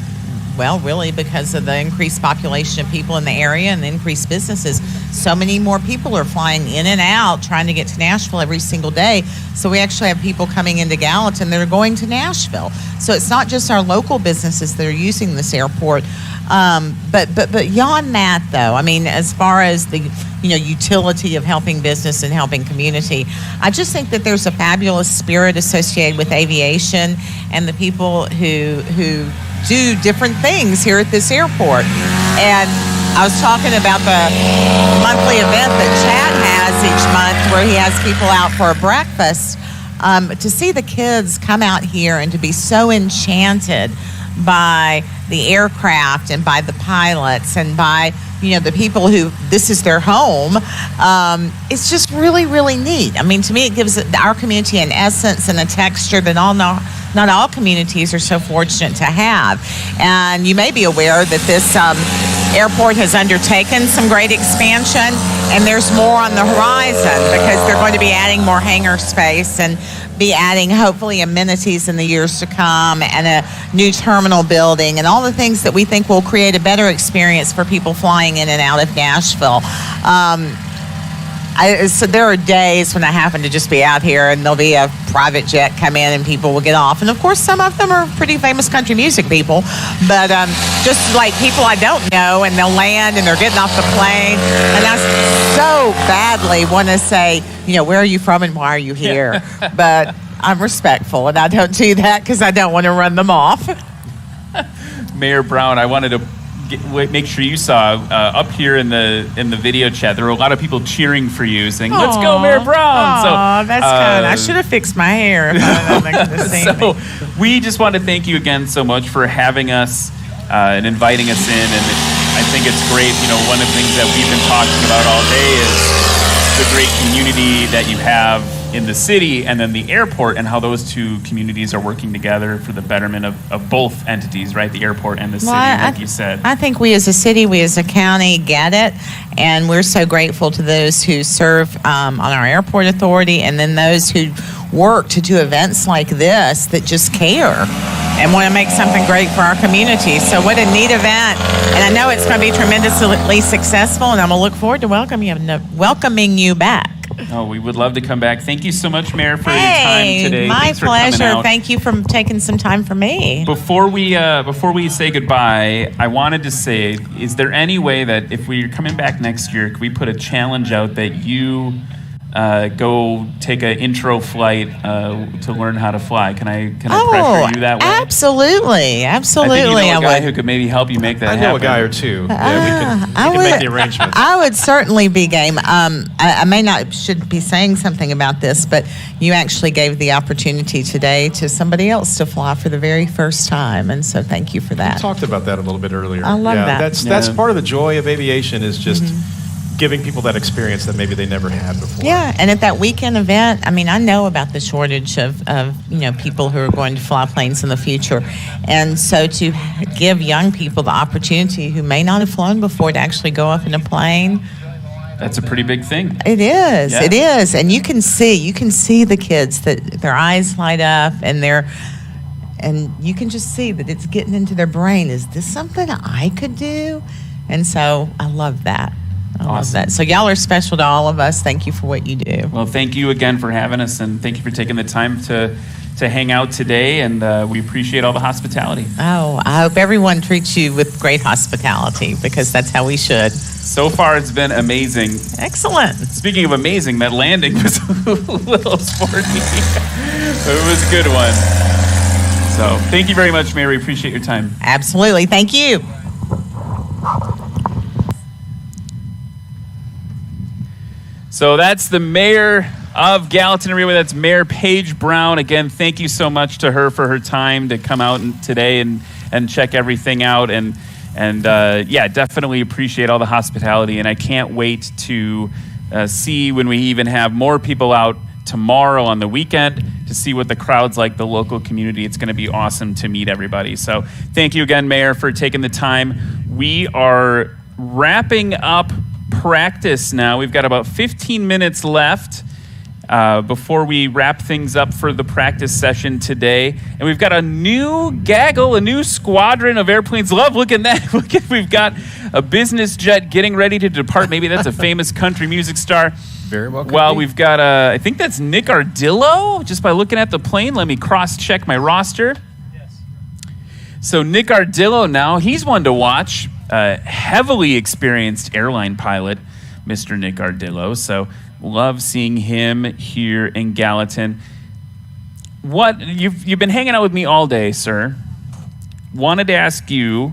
increased population of people in the area and the increased businesses. So many more people are flying in and out trying to get to Nashville every single day. So we actually have people coming into Gallatin that are going to Nashville. So it's not just our local businesses that are using this airport. But beyond that, though, I mean, as far as the utility of helping business and helping community, I just think that there's a fabulous spirit associated with aviation and the people who do different things here at this airport. And I was talking about the monthly event that Chad has each month where he has people out for a breakfast. To see the kids come out here and to be so enchanted by the aircraft and by the pilots and by the people who this is their home, it's just really, really neat. I mean, to me, it gives our community an essence and a texture that not all communities are so fortunate to have. And you may be aware that this airport has undertaken some great expansion, and there's more on the horizon because they're going to be adding more hangar space and be adding hopefully amenities in the years to come, and a new terminal building, and all the things that we think will create a better experience for people flying in and out of Nashville. So there are days when I happen to just be out here and there'll be a private jet come in and people will get off. And of course, some of them are pretty famous country music people, but just like people I don't know, and they'll land and they're getting off the plane. And I so badly want to say, you know, where are you from and why are you here? But I'm respectful and I don't do that because I don't want to run them off. Mayor Brown, I wanted to make sure you saw up here in the video chat, there were a lot of people cheering for you, saying, "Let's go, Mayor Brown!" So that's kind. I should have fixed my hair if I could have seen So me. we just want to thank you again so much for having us and inviting us in. And I think it's great. You know, one of the things that we've been talking about all day is the great community that you have in the city, and then the airport, and how those two communities are working together for the betterment of both entities, right? The airport and the city, like you said. I think we as a city, we as a county get it, and we're so grateful to those who serve on our airport authority, and then those who work to do events like this that just care and want to make something great for our community. So what a neat event, and I know it's going to be tremendously successful, and I'm going to look forward to welcoming you back. Oh, we would love to come back. Thank you so much, Mayor, for your time today. My Thanks for coming pleasure. out. Thank you for taking some time for me. Before we say goodbye, I wanted to say, is there any way that if we're coming back next year, could we put a challenge out that you go take an intro flight to learn how to fly? Can I pressure you that way? Absolutely, absolutely. I think you know a guy would. who could maybe help you make that happen. I know a guy or two. Yeah, we can make the arrangements. I would certainly be game. I should be saying something about this, but you actually gave the opportunity today to somebody else to fly for the very first time, and so thank you for that. We talked about that a little bit earlier. I love that. That's part of the joy of aviation, is just giving people that experience that maybe they never had before. Yeah, and at that weekend event, I mean, I know about the shortage of people who are going to fly planes in the future. And so to give young people the opportunity who may not have flown before to actually go up in a plane. That's a pretty big thing. It is. Yeah. It is. And you can see the kids that their eyes light up and you can just see that it's getting into their brain. Is this something I could do? And so I love that. I love that. So y'all are special to all of us. Thank you for what you do. Well, thank you again for having us, and thank you for taking the time to hang out today, and we appreciate all the hospitality. Oh, I hope everyone treats you with great hospitality, because that's how we should. So far, it's been amazing. Excellent. Speaking of amazing, that landing was a little sporty. It was a good one. So thank you very much, Mayor. We appreciate your time. Absolutely. Thank you. So that's the mayor of Gallatin. That's Mayor Paige Brown. Again, thank you so much to her for her time to come out today and check everything out. And definitely appreciate all the hospitality. And I can't wait to see when we even have more people out tomorrow on the weekend to see what the crowd's like, the local community. It's going to be awesome to meet everybody. So thank you again, Mayor, for taking the time. We are wrapping up practice now. We've got about 15 minutes left before we wrap things up for the practice session today. And we've got a new gaggle, a new squadron of airplanes. Look at that. We've got a business jet getting ready to depart. Maybe that's a famous country music star. Very well. Well, we've got, I think that's Nick Ardillo. Just by looking at the plane, let me cross-check my roster. Yes. So Nick Ardillo now, he's one to watch. Heavily experienced airline pilot, Mr. Nick Ardillo. So love seeing him here in Gallatin. What you've been hanging out with me all day, sir. Wanted to ask you.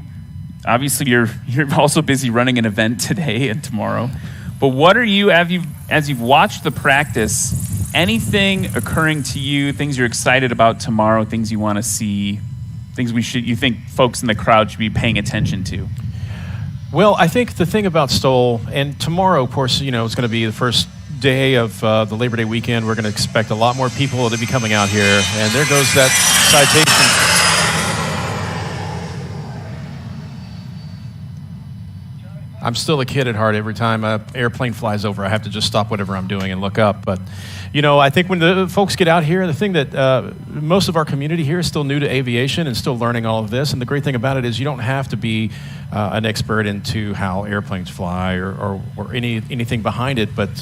Obviously, you're also busy running an event today and tomorrow. But what are you, as you've watched the practice, anything occurring to you? Things you're excited about tomorrow? Things you want to see? Things you think folks in the crowd should be paying attention to? Well, I think the thing about STOL, and tomorrow, of course, it's going to be the first day of the Labor Day weekend. We're going to expect a lot more people to be coming out here. And there goes that citation. I'm still a kid at heart. Every time an airplane flies over, I have to just stop whatever I'm doing and look up. But, you know, I think when the folks get out here, the thing that most of our community here is still new to aviation and still learning all of this. And the great thing about it is you don't have to be an expert into how airplanes fly or anything behind it. But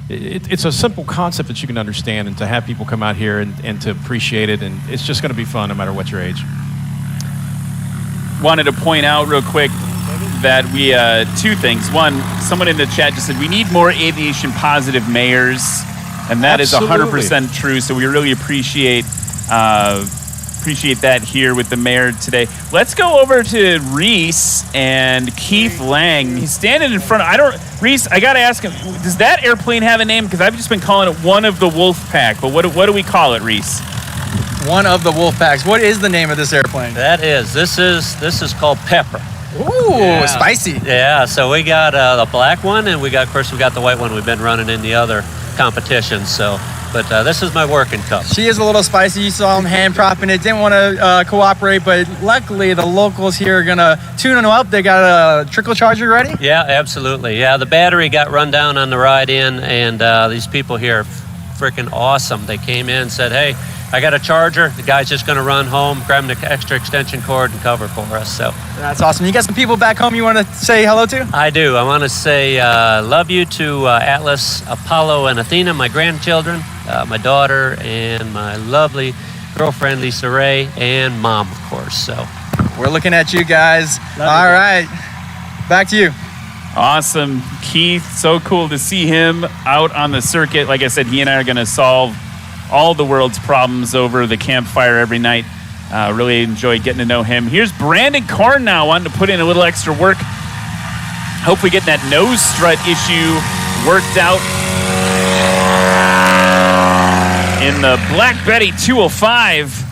it's a simple concept that you can understand, and to have people come out here and to appreciate it. And it's just going to be fun no matter what your age. Wanted to point out real quick that we, two things. One, someone in the chat just said we need more aviation positive mayors, and that Absolutely. is 100% true. So we really appreciate that here with the mayor today. Let's go over to Reese and Keith Lang. He's standing in front of, Reese, I got to ask him, does that airplane have a name? Because I've just been calling it one of the Wolf Pack, but what do we call it, Reese? One of the wolf packs. What is the name of this airplane? This is called Pepper. Ooh, spicy. Yeah, so we got the black one, and we got the white one we've been running in the other competitions. So, but this is my working cup. She is a little spicy. You saw him hand propping it. Didn't want to cooperate, but luckily the locals here are gonna tune him up. They got a trickle charger ready. Yeah, absolutely. Yeah, the battery got run down on the ride in, and these people here are freaking awesome. They came in and said, hey, I got a charger. The guy's just going to run home, grab the extra extension cord, and cover for us. So that's awesome. You got some people back home you want to say hello to? I do. I want to say love you to Atlas, Apollo, and Athena, my grandchildren, my daughter, and my lovely girlfriend, Lisa Ray, and mom, of course. So we're looking at you guys. All right. Back to you. Awesome. Keith, so cool to see him out on the circuit. Like I said, he and I are going to solve all the world's problems over the campfire every night. Really enjoy getting to know him. Here's Brandon Korn now, wanting to put in a little extra work. Hopefully getting that nose strut issue worked out. In the Black Betty 205.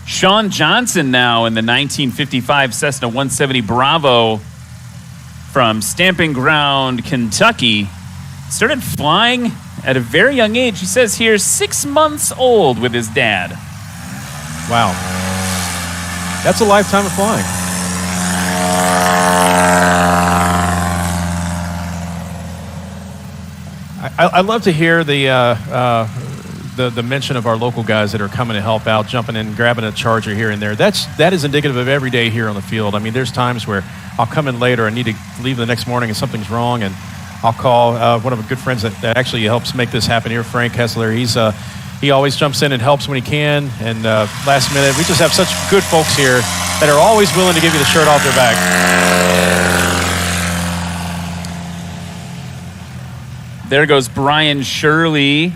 Sean Johnson now in the 1955 Cessna 170 Bravo from Stamping Ground, Kentucky. Started flying at a very young age. He says here 6 months old with his dad. Wow. That's a lifetime of flying. I love to hear the mention of our local guys that are coming to help out, jumping in, grabbing a charger here and there. That is indicative of every day here on the field. I mean, there's times where I'll come in later, I need to leave the next morning and something's wrong, and I'll call one of my good friends that actually helps make this happen here, Frank Hessler. He always jumps in and helps when he can, and last minute, we just have such good folks here that are always willing to give you the shirt off their back. There goes Brian Shirley,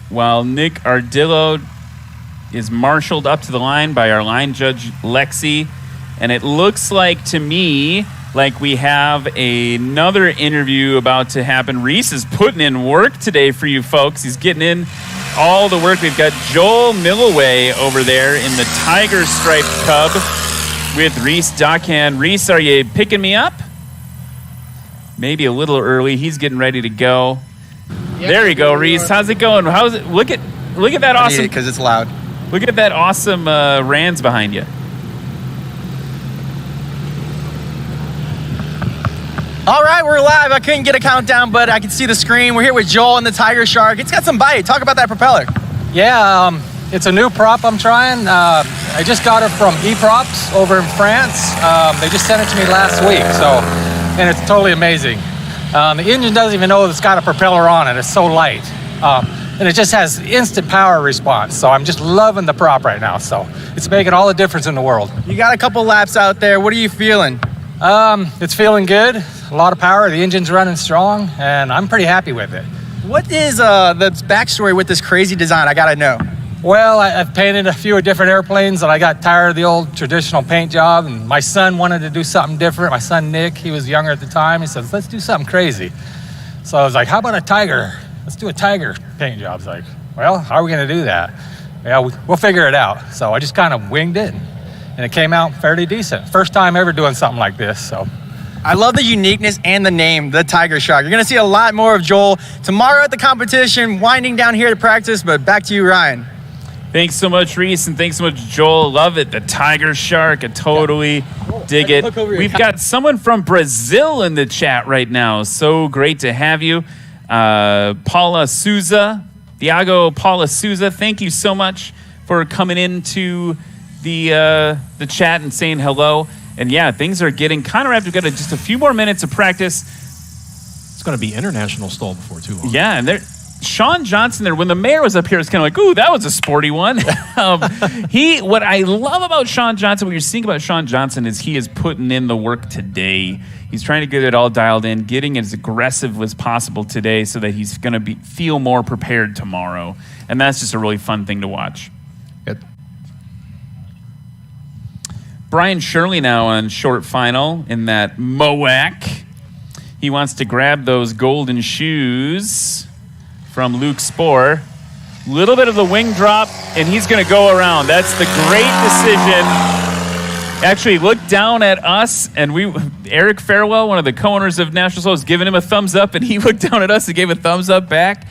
while Nick Ardillo is marshaled up to the line by our line judge, Lexi. And it looks like to me like we have another interview about to happen. Reese is putting in work today for you folks. He's getting in all the work. We've got Joel Milloway over there in the Tiger Stripe Cub with Reese Dockhand. Reese, are you picking me up? Maybe a little early. He's getting ready to go. There you go, Reese. How's it going? How's it? Look at that awesome. Because it's loud. Look at that awesome Rands behind you. All right, we're live. I couldn't get a countdown, but I can see the screen. We're here with Joel and the Tiger Shark. It's got some bite. Talk about that propeller. Yeah, it's a new prop I'm trying. I just got it from E-Props over in France. They just sent it to me last week, and it's totally amazing. The engine doesn't even know it's got a propeller on it. It's so light. And it just has instant power response. So I'm just loving the prop right now. So it's making all the difference in the world. You got a couple laps out there. What are you feeling? It's feeling good. A lot of power. The engine's running strong, and I'm pretty happy with it. What is the backstory with this crazy design? I got to know. Well, I've painted a few different airplanes, and I got tired of the old traditional paint job, and my son wanted to do something different. My son, Nick, he was younger at the time. He says, let's do something crazy. So I was like, how about a tiger? Let's do a tiger paint job. I was like, well, how are we going to do that? Yeah, we'll figure it out. So I just kind of winged it, and it came out fairly decent. First time ever doing something like this. So I love the uniqueness and the name, the Tiger Shark. You're going to see a lot more of Joel tomorrow at the competition, winding down here to practice, but back to you, Ryan. Thanks so much, Reese, and thanks so much, Joel. Love it. The Tiger Shark. I totally dig it. We've got someone from Brazil in the chat right now. So great to have you. Paula Souza, Thiago Paula Souza, thank you so much for coming into the chat and saying hello. And yeah, things are getting kind of wrapped. We've got just a few more minutes of practice. It's going to be international STOL before too long. Yeah, and Sean Johnson there, when the mayor was up here, it's kind of like, ooh, that was a sporty one. What I love about Sean Johnson, what you're seeing about Sean Johnson is he is putting in the work today. He's trying to get it all dialed in, getting as aggressive as possible today so that he's going to feel more prepared tomorrow. And that's just a really fun thing to watch. Brian Shirley now on short final in that MOAC. He wants to grab those golden shoes from Luke Spohr. Little bit of the wing drop, and he's going to go around. That's the great decision. Actually, look down at us, and Eric Farewell, one of the co-owners of National STOL, was giving him a thumbs up, and he looked down at us and gave a thumbs up back.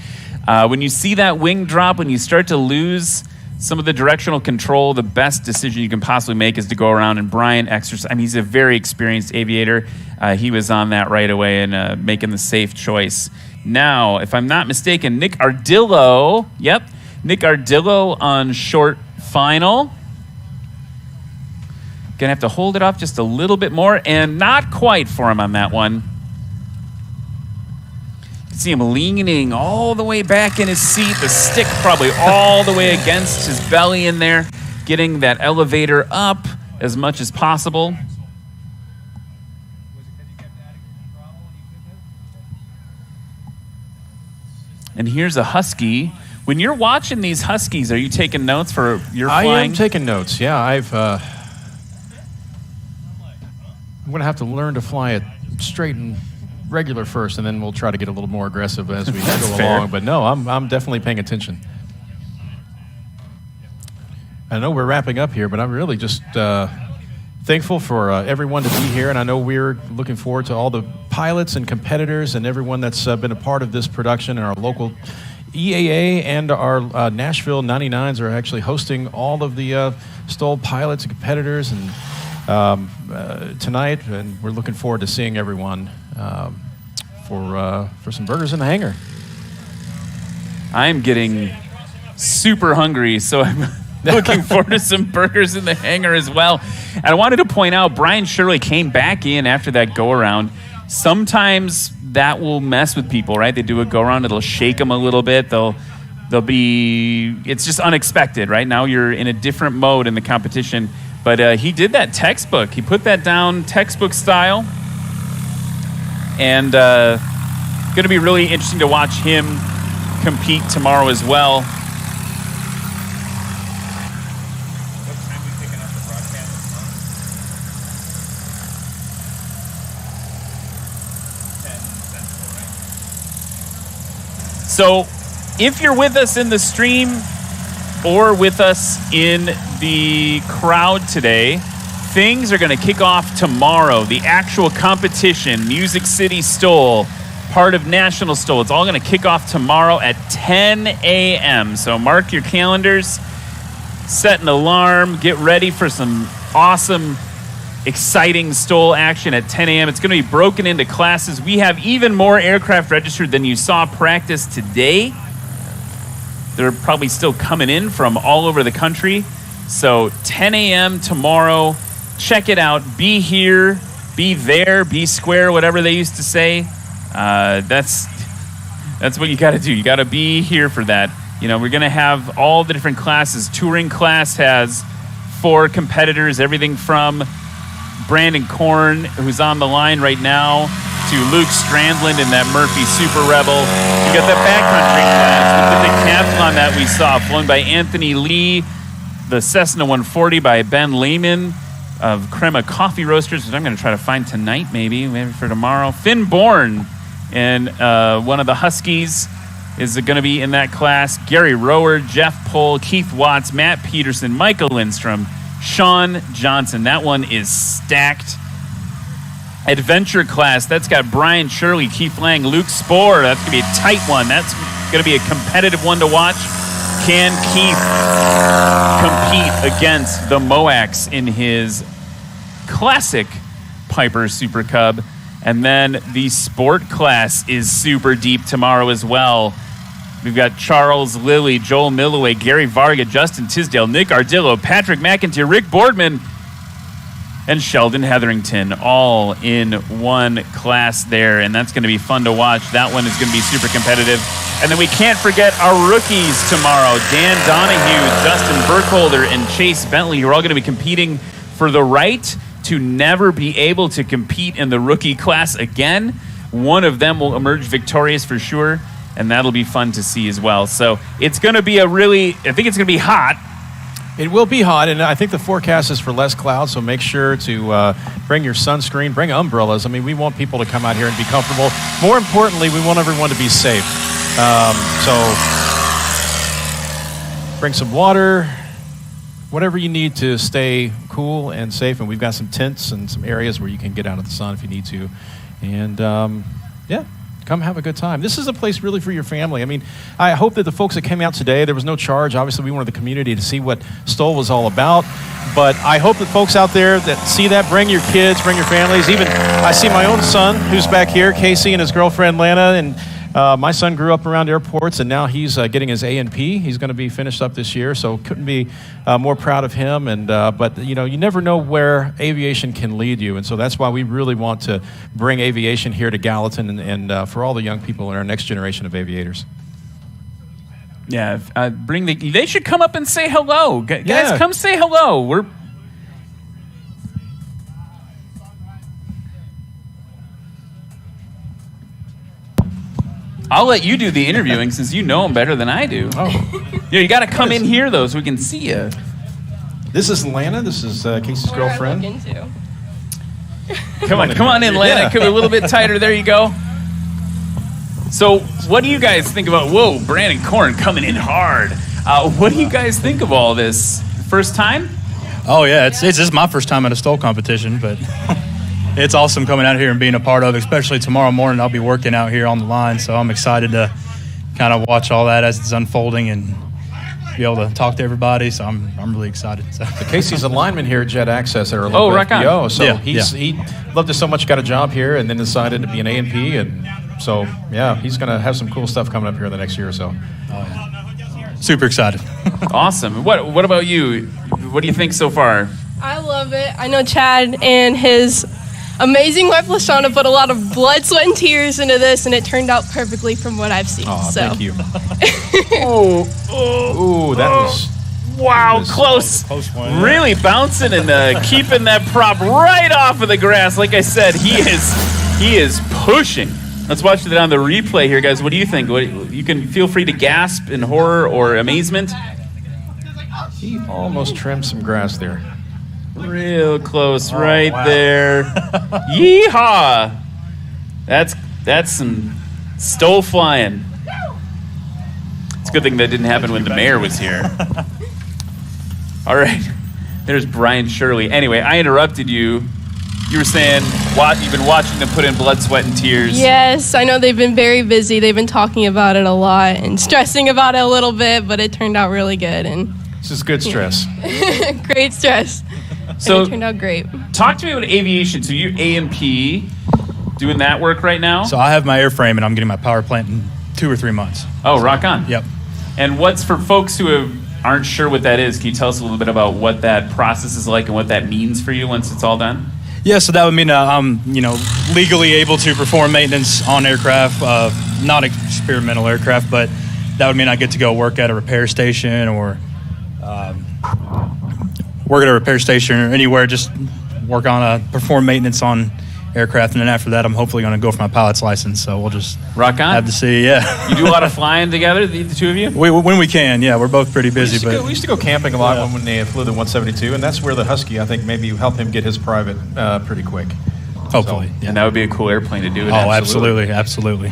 When you see that wing drop, when you start to lose some of the directional control, the best decision you can possibly make is to go around, and Brian he's a very experienced aviator. He was on that right away and making the safe choice. Now, if I'm not mistaken, Nick Ardillo on short final. Gonna have to hold it off just a little bit more, and not quite for him on that one. You can see him leaning all the way back in his seat, the stick probably all the way against his belly in there, getting that elevator up as much as possible. And here's a Husky. When you're watching these Huskies, are you taking notes for your flying? I am taking notes, yeah. I'm going to have to learn to fly it straight and regular first, and then we'll try to get a little more aggressive as we go along. But no, I'm definitely paying attention. I know we're wrapping up here, but I'm really just thankful for everyone to be here, and I know we're looking forward to all the pilots and competitors and everyone that's been a part of this production, and our local EAA and our Nashville 99s are actually hosting all of the STOL pilots and competitors and tonight, and we're looking forward to seeing everyone for some burgers in the hangar. I'm getting super hungry, so I'm looking forward to some burgers in the hangar as well. And I wanted to point out, Brian Shirley came back in after that go-around. Sometimes that will mess with people, right? They do a go-around, it'll shake them a little bit. It's just unexpected, right? Now you're in a different mode in the competition. But he did that textbook. He put that down textbook style. And going to be really interesting to watch him compete tomorrow as well. So if you're with us in the stream or with us in the crowd today, things are going to kick off tomorrow. The actual competition, Music City STOL, part of National STOL. It's all going to kick off tomorrow at 10 a.m. So mark your calendars, set an alarm, get ready for some awesome, exciting STOL action at 10 a.m. It's going to be broken into classes. We have even more aircraft registered than you saw practice today. They're probably still coming in from all over the country. So 10 a.m. tomorrow, check it out. Be here, be there, be square, whatever they used to say. That's what you got to do. You got to be here for that. You know, we're going to have all the different classes. Touring class has 4 competitors, everything from Brandon Korn, who's on the line right now, to Luke Strandland in that Murphy Super Rebel. You got the backcountry class with the decathlon that we saw, flown by Anthony Lee, the Cessna 140 by Ben Lehman of Crema Coffee Roasters, which I'm going to try to find tonight, maybe for tomorrow. Finn Bourne and one of the Huskies is going to be in that class. Gary Rower, Jeff Pohl, Keith Watts, Matt Peterson, Michael Lindstrom, Sean Johnson. That one is stacked. Adventure class, that's got Brian Shirley, Keith Lang, Luke Spohr. That's going to be a tight one. That's going to be a competitive one to watch. Can Keith compete against the Moax in his classic Piper Super Cub? And then the sport class is super deep tomorrow as well. We've got Charles Lilly, Joel Milloway, Gary Varga, Justin Tisdale, Nick Ardillo, Patrick McIntyre, Rick Boardman, and Sheldon Hetherington all in one class there. And that's going to be fun to watch. That one is going to be super competitive. And then we can't forget our rookies tomorrow. Dan Donahue, Dustin Burkholder, and Chase Bentley, who are all going to be competing for the right to never be able to compete in the rookie class again. One of them will emerge victorious for sure, and that'll be fun to see as well. So it's going to be I think it's going to be hot. It will be hot, and I think the forecast is for less clouds, so make sure to bring your sunscreen, bring umbrellas. I mean, we want people to come out here and be comfortable. More importantly, we want everyone to be safe. So bring some water, whatever you need to stay cool and safe, and we've got some tents and some areas where you can get out of the sun if you need to. And, yeah. Come have a good time. This is a place really for your family. I mean, I hope that the folks that came out today, there was no charge. Obviously, we wanted the community to see what STOL was all about. But I hope that folks out there that see that, bring your kids, bring your families. Even I see my own son who's back here, Casey, and his girlfriend, Lana. And my son grew up around airports, and now he's getting his A&P. He's going to be finished up this year, so couldn't be more proud of him. And but, you know, you never know where aviation can lead you. And so that's why we really want to bring aviation here to Gallatin and for all the young people in our next generation of aviators. Yeah, they should come up and say hello. Guys, come say hello. I'll let you do the interviewing since you know them better than I do. Oh. Yeah, you got to come in here, though, so we can see you. This is Lana. This is Casey's girlfriend. Come on in, Lana. Yeah. Come a little bit tighter. There you go. So what do you guys think about, whoa, Brandon Korn coming in hard. What do you guys think of all this? First time? Oh, yeah. This is my first time at a STOL competition, but it's awesome coming out here and being a part of it, especially tomorrow morning. I'll be working out here on the line, so I'm excited to kind of watch all that as it's unfolding and be able to talk to everybody. So I'm really excited. So. Casey's a lineman here at Jet Access at our local FBO. So he loved it so much, got a job here, and then decided to be an A&P. And so, yeah, he's going to have some cool stuff coming up here in the next year or so. Oh, yeah. Super excited. Awesome. What about you? What do you think so far? I love it. I know Chad and his amazing wife LaShawna put a lot of blood, sweat, and tears into this, and it turned out perfectly from what I've seen. Oh, so. thank you. Ooh, that was... Wow, close. Close one. Really bouncing and keeping that prop right off of the grass. Like I said, he is pushing. Let's watch it on the replay here, guys. What do you think? You can feel free to gasp in horror or amazement. He almost trimmed some grass there. Real close, right there. Yeehaw! That's some STOL flying. It's a good thing that didn't happen when the mayor was here. All right, there's Brian Shirley. Anyway, I interrupted you. You were saying you've been watching them put in blood, sweat, and tears. Yes, I know they've been very busy. They've been talking about it a lot and stressing about it a little bit, but it turned out really good. And this is good stress. Great stress. So and it turned out great. Talk to me about aviation. So you're A&P, doing that work right now? So I have my airframe, and I'm getting my power plant in 2 or 3 months. Oh, rock on. Yep. And what's for folks who aren't sure what that is, can you tell us a little bit about what that process is like and what that means for you once it's all done? Yeah, so that would mean I'm, legally able to perform maintenance on aircraft, not experimental aircraft, but that would mean I get to go work at a repair station or work at a repair station or anywhere, just work on perform maintenance on aircraft, and then after that, I'm hopefully going to go for my pilot's license. So we'll just rock on. Have to see. Yeah. You do a lot of flying together, the two of you? When we can, yeah. We're both pretty busy. We used to go camping a lot when they flew the 172, and that's where the Husky, I think, maybe helped him get his private pretty quick. Hopefully. So, and that would be a cool airplane to do it. Oh, absolutely.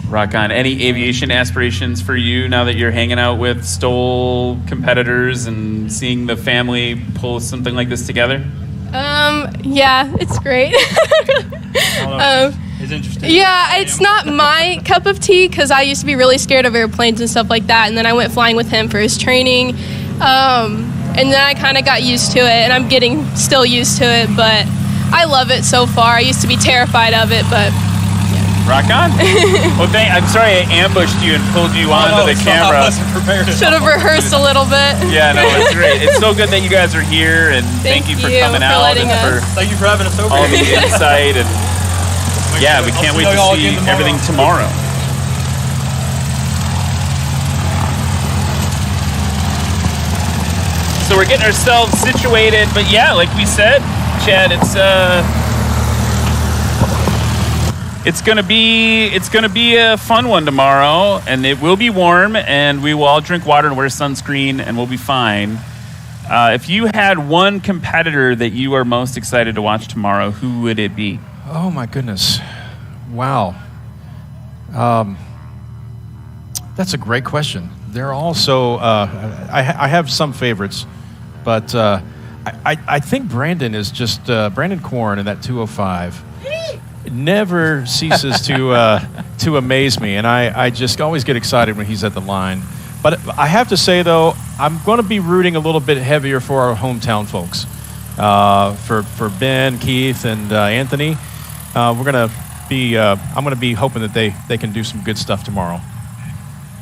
Rock on. Any aviation aspirations for you now that you're hanging out with STOL competitors and seeing the family pull something like this together? Yeah, it's great. It's interesting. Yeah, it's not my cup of tea because I used to be really scared of airplanes and stuff like that, and then I went flying with him for his training, and then I kind of got used to it, and I'm getting still used to it, but I love it so far. I used to be terrified of it, but rock on. Well, I'm sorry I ambushed you and pulled you onto the camera. I wasn't prepared. should have rehearsed a little bit. Yeah, no, it's great. It's so good that you guys are here, and thank you for coming for out letting and us. Thank you for having us over all the here. insight. And yeah, we can't wait to see everything tomorrow. So we're getting ourselves situated, but yeah, like we said, Chad, it's gonna be a fun one tomorrow, and it will be warm, and we will all drink water and wear sunscreen, and we'll be fine. If you had one competitor that you are most excited to watch tomorrow, who would it be? Oh my goodness. Wow. That's a great question. They're also, I have some favorites, but I think Brandon is just, Brandon Korn in that 205 never ceases to amaze me, and I just always get excited when he's at the line. But I have to say, though, I'm going to be rooting a little bit heavier for our hometown folks, for Ben, Keith, and Anthony. I'm going to be hoping that they can do some good stuff tomorrow.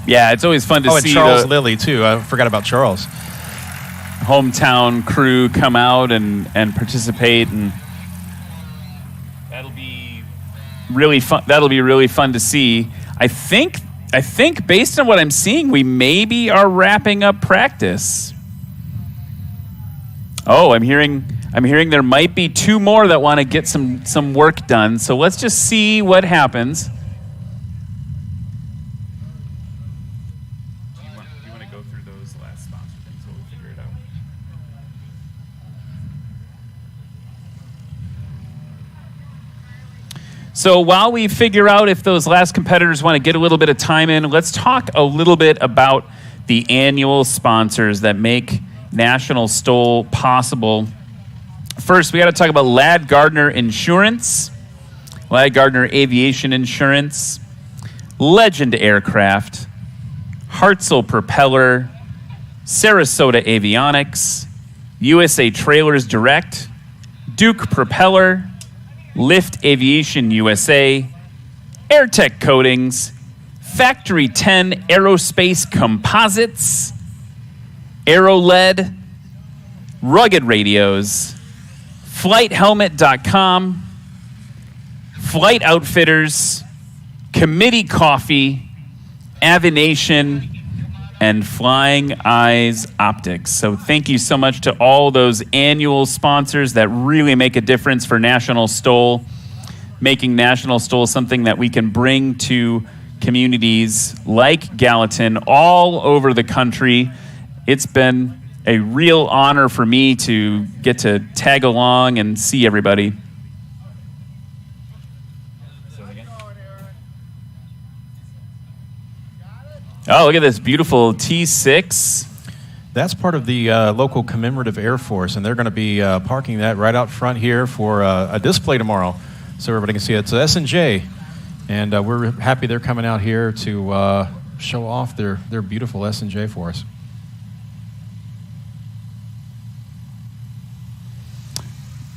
Yeah, it's always fun to see. And Charles Lilly, too. I forgot about Charles. Hometown crew come out and participate, and that'll be really fun. That'll be really fun to see. I think based on what I'm seeing, we maybe are wrapping up practice. Oh, I'm hearing there might be two more that want to get some work done. So let's just see what happens. You want to go through those last sponsor things while we figure it out? So while we figure out if those last competitors want to get a little bit of time in, let's talk a little bit about the annual sponsors that make National STOL possible. First, we got to talk about Ladd Gardner Insurance, Ladd Gardner Aviation Insurance, Legend Aircraft, Hartzell Propeller, Sarasota Avionics, USA Trailers Direct, Duke Propeller, Lift Aviation USA, AirTech Coatings, Factory 10 Aerospace Composites, AeroLED, Rugged Radios, FlightHelmet.com, Flight Outfitters, Committee Coffee, Avination, and Flying Eyes Optics. So thank you so much to all those annual sponsors that really make a difference for National STOL, making National STOL something that we can bring to communities like Gallatin all over the country. It's been a real honor for me to get to tag along and see everybody. Oh, look at this beautiful T6. That's part of the local commemorative Air Force, and they're going to be parking that right out front here for a display tomorrow, so everybody can see it. It's S&J, and we're happy they're coming out here to show off their beautiful S&J for us.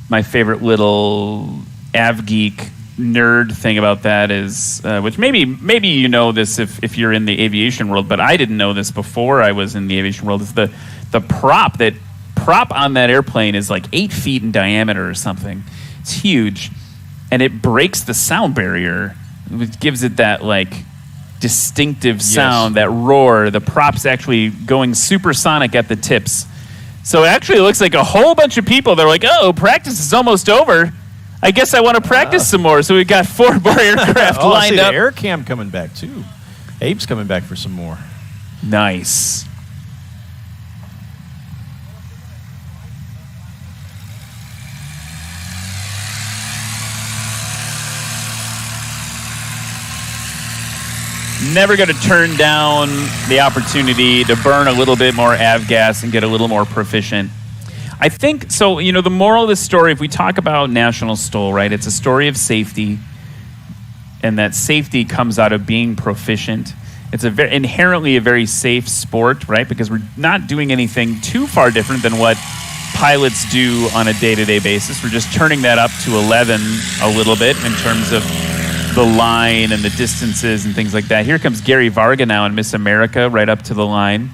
My favorite little AvGeek nerd thing about that is, which maybe you know this if you're in the aviation world, but I didn't know this before I was in the aviation world, is the prop on that airplane is like 8 feet in diameter or something. It's huge, and it breaks the sound barrier, which gives it that like distinctive sound, that roar. The prop's actually going supersonic at the tips. So it actually looks like a whole bunch of people. They're like, oh, practice is almost over. I guess I want to practice some more. So we've got 4 more aircraft lined up. The Air Cam coming back too. Abe's coming back for some more. Nice. Never going to turn down the opportunity to burn a little bit more avgas and get a little more proficient. I think so. You know, the moral of the story, if we talk about National STOL, right? It's a story of safety, and that safety comes out of being proficient. It's inherently a very safe sport, right? Because we're not doing anything too far different than what pilots do on a day-to-day basis. We're just turning that up to 11 a little bit in terms of the line and the distances and things like that. Here comes Gary Varga now in Miss America, right up to the line.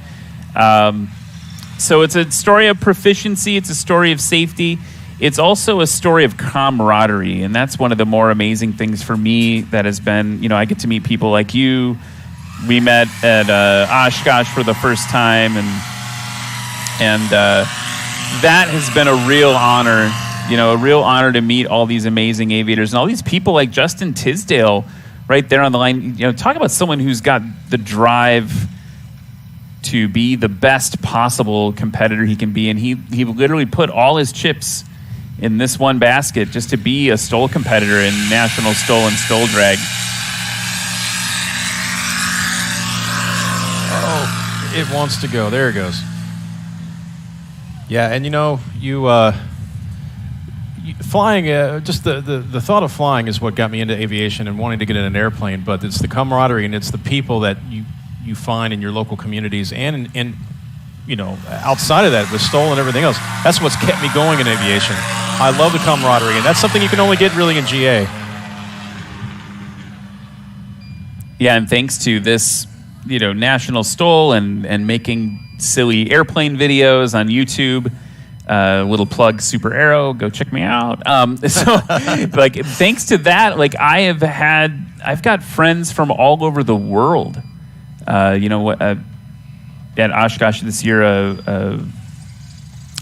So it's a story of proficiency. It's a story of safety. It's also a story of camaraderie, and that's one of the more amazing things for me that has been, you know, I get to meet people like you. We met at Oshkosh for the first time, and that has been a real honor, you know, a real honor to meet all these amazing aviators and all these people like Justin Tisdale right there on the line. You know, talk about someone who's got the drive to be the best possible competitor he can be, and he literally put all his chips in this one basket just to be a STOL competitor in National STOL and STOL Drag. Oh, it wants to go. There it goes. Yeah, and you know, flying, just the thought of flying is what got me into aviation and wanting to get in an airplane, but it's the camaraderie and it's the people that you find in your local communities and you know, outside of that with STOL and everything else. That's what's kept me going in aviation. I love the camaraderie, and that's something you can only get really in GA. Yeah, and thanks to this, you know, National STOL and making silly airplane videos on YouTube. Little plug, Super Aero, go check me out. So, like, thanks to that, like, I've got friends from all over the world. You know, at Oshkosh this year, a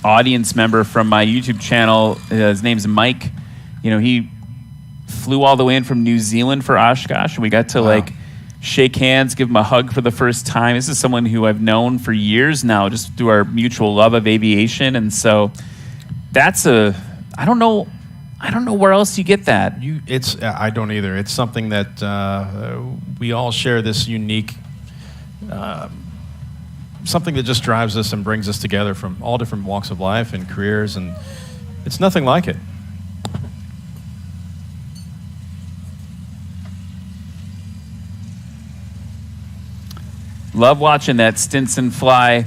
audience member from my YouTube channel, his name's Mike. You know, he flew all the way in from New Zealand for Oshkosh, and we got to like shake hands, give him a hug for the first time. This is someone who I've known for years now, just through our mutual love of aviation, and so that's I don't know where else you get that. I don't either. It's something that we all share this unique. Something that just drives us and brings us together from all different walks of life and careers, and it's nothing like it. Love watching that Stinson fly.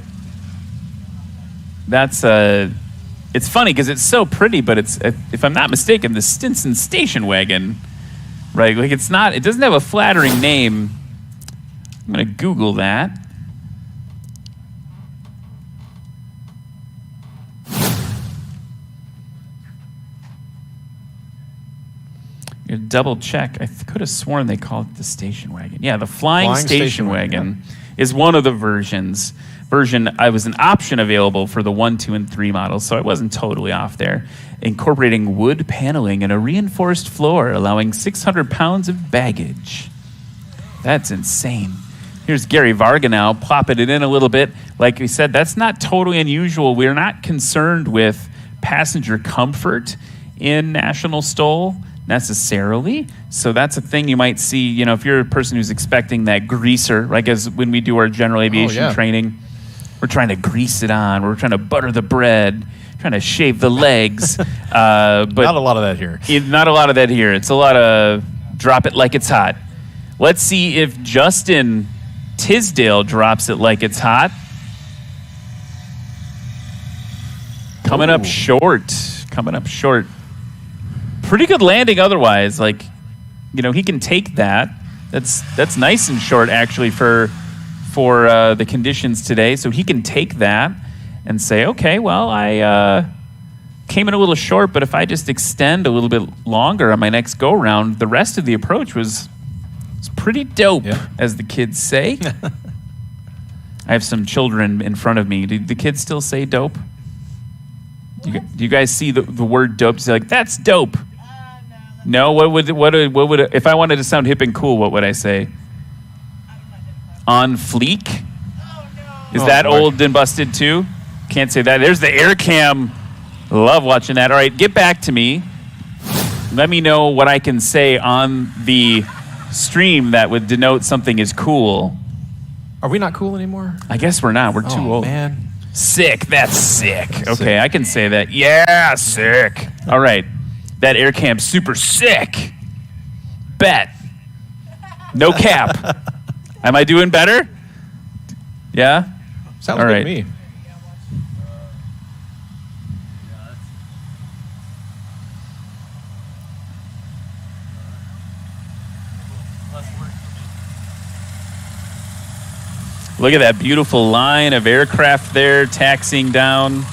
That's it's funny because it's so pretty, but it's, if I'm not mistaken, the Stinson station wagon, right? Like, it doesn't have a flattering name. I'm gonna Google that. Double check. I could have sworn they called it the station wagon. Yeah, the flying station wagon is one of the versions. I was an option available for the 1, 2, and 3 models, so I wasn't totally off there. Incorporating wood paneling and a reinforced floor, allowing 600 pounds of baggage. That's insane. Here's Gary Varga now, plopping it in a little bit. Like we said, that's not totally unusual. We're not concerned with passenger comfort in National STOL necessarily. So that's a thing you might see, you know, if you're a person who's expecting that greaser, like as when we do our general aviation training, we're trying to grease it on, we're trying to butter the bread, trying to shave the legs. But not a lot of that here. Not a lot of that here. It's a lot of drop it like it's hot. Let's see if Justin Tisdale drops it like it's hot. Coming up short. Pretty good landing otherwise. Like, you know, he can take that. That's nice and short actually for the conditions today. So he can take that and say, okay, well, I came in a little short, but if I just extend a little bit longer on my next go round, the rest of the approach was pretty dope, as the kids say. I have some children in front of me. Do the kids still say dope? Do you guys see the word dope? Say like, that's dope. No, what would if I wanted to sound hip and cool, what would I say? On fleek? Is that old and busted too? Can't say that. There's the air cam. Love watching that. All right, get back to me. Let me know what I can say on the stream that would denote something is cool. Are we not cool anymore? I guess we're not. We're too old. Man. Sick. That's sick. Okay, I can say that. Yeah, sick. All right. That air cam's super sick. Bet. No cap. Am I doing better? Yeah? Sounds all good right. to me. Look at that beautiful line of aircraft there taxiing down.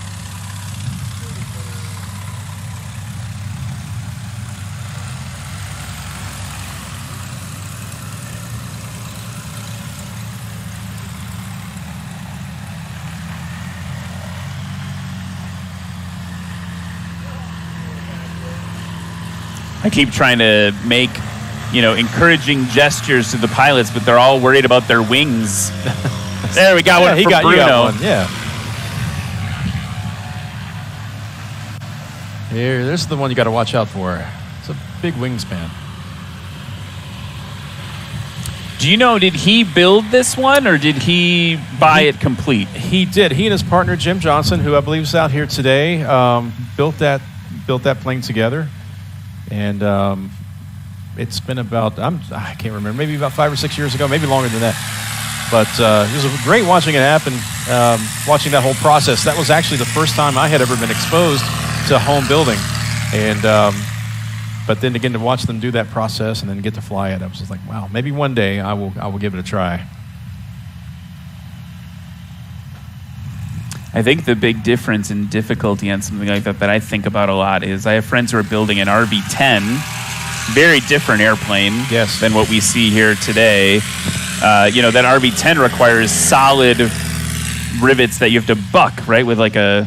I keep trying to make, encouraging gestures to the pilots, but they're all worried about their wings. There, we got one from Bruno. You got one, yeah. Here, this is the one you got to watch out for. It's a big wingspan. Do you know, did he build this one, or did he buy it complete? He did. He and his partner, Jim Johnson, who I believe is out here today, built that plane together. And it's been about, I can't remember, maybe about 5 or 6 years ago, maybe longer than that. But it was great watching it happen, watching that whole process. That was actually the first time I had ever been exposed to home building. And but then again, to watch them do that process and then get to fly it, I was just like, wow, maybe one day I will give it a try. I think the big difference in difficulty on something like that I think about a lot is I have friends who are building an RV-10, very different airplane than what we see here today. That RV-10 requires solid rivets that you have to buck, right, with like a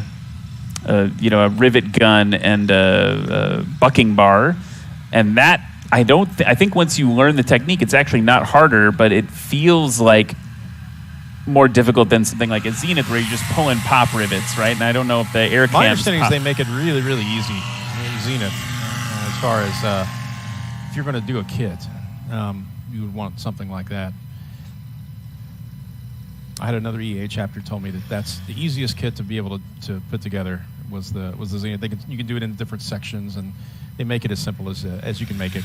rivet gun and a bucking bar. And that, I think once you learn the technique, it's actually not harder, but it feels like more difficult than something like a Zenith where you're just pulling pop rivets, right? And I don't know if the air My cams understanding is they make it really, really easy in Zenith as far as if you're going to do a kit, you would want something like that. I had another EA chapter told me that that's the easiest kit to be able to put together was the Zenith. You can do it in different sections, and they make it as simple as you can make it.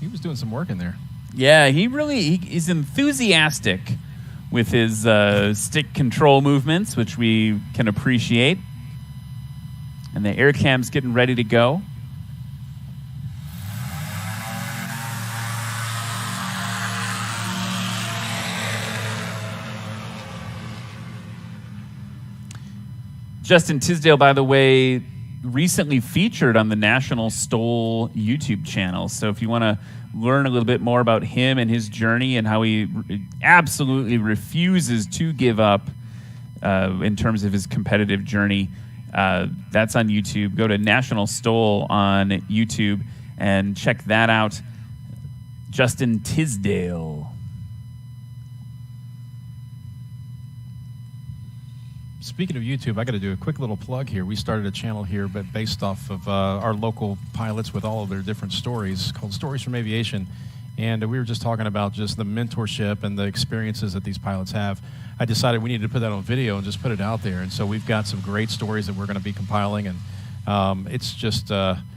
He was doing some work in there. Yeah, he's enthusiastic with his stick control movements, which we can appreciate. And the air cam's getting ready to go. Justin Tisdale, by the way, recently featured on the National STOL YouTube channel. So if you want to learn a little bit more about him and his journey and how he absolutely refuses to give up in terms of his competitive journey, that's on YouTube. Go to National STOL on YouTube and check that out. Justin Tisdale. Speaking of YouTube, I got to do a quick little plug here. We started a channel here, but based off of our local pilots with all of their different stories, called Stories from Aviation. And we were just talking about just the mentorship and the experiences that these pilots have. I decided we needed to put that on video and just put it out there. And so we've got some great stories that we're going to be compiling. And it's just, without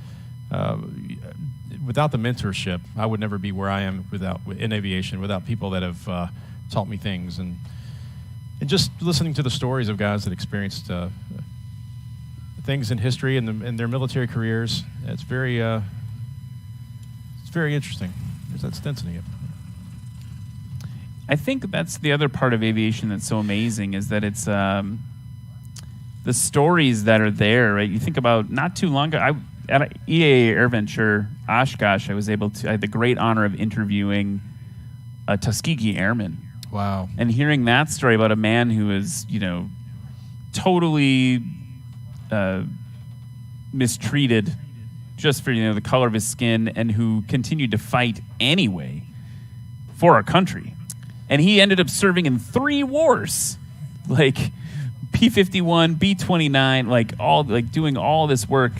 the mentorship, I would never be where I am in aviation, without people that have taught me things. And just listening to the stories of guys that experienced things in history and their military careers, it's very interesting. There's that Stinson again. I think that's the other part of aviation that's so amazing is that it's the stories that are there, right? You think about not too long ago, at EAA AirVenture Oshkosh, I had the great honor of interviewing a Tuskegee airman. Wow. And hearing that story about a man who is, totally mistreated just for, the color of his skin and who continued to fight anyway for our country. And he ended up serving in 3 wars, like P-51, B-29, doing all this work.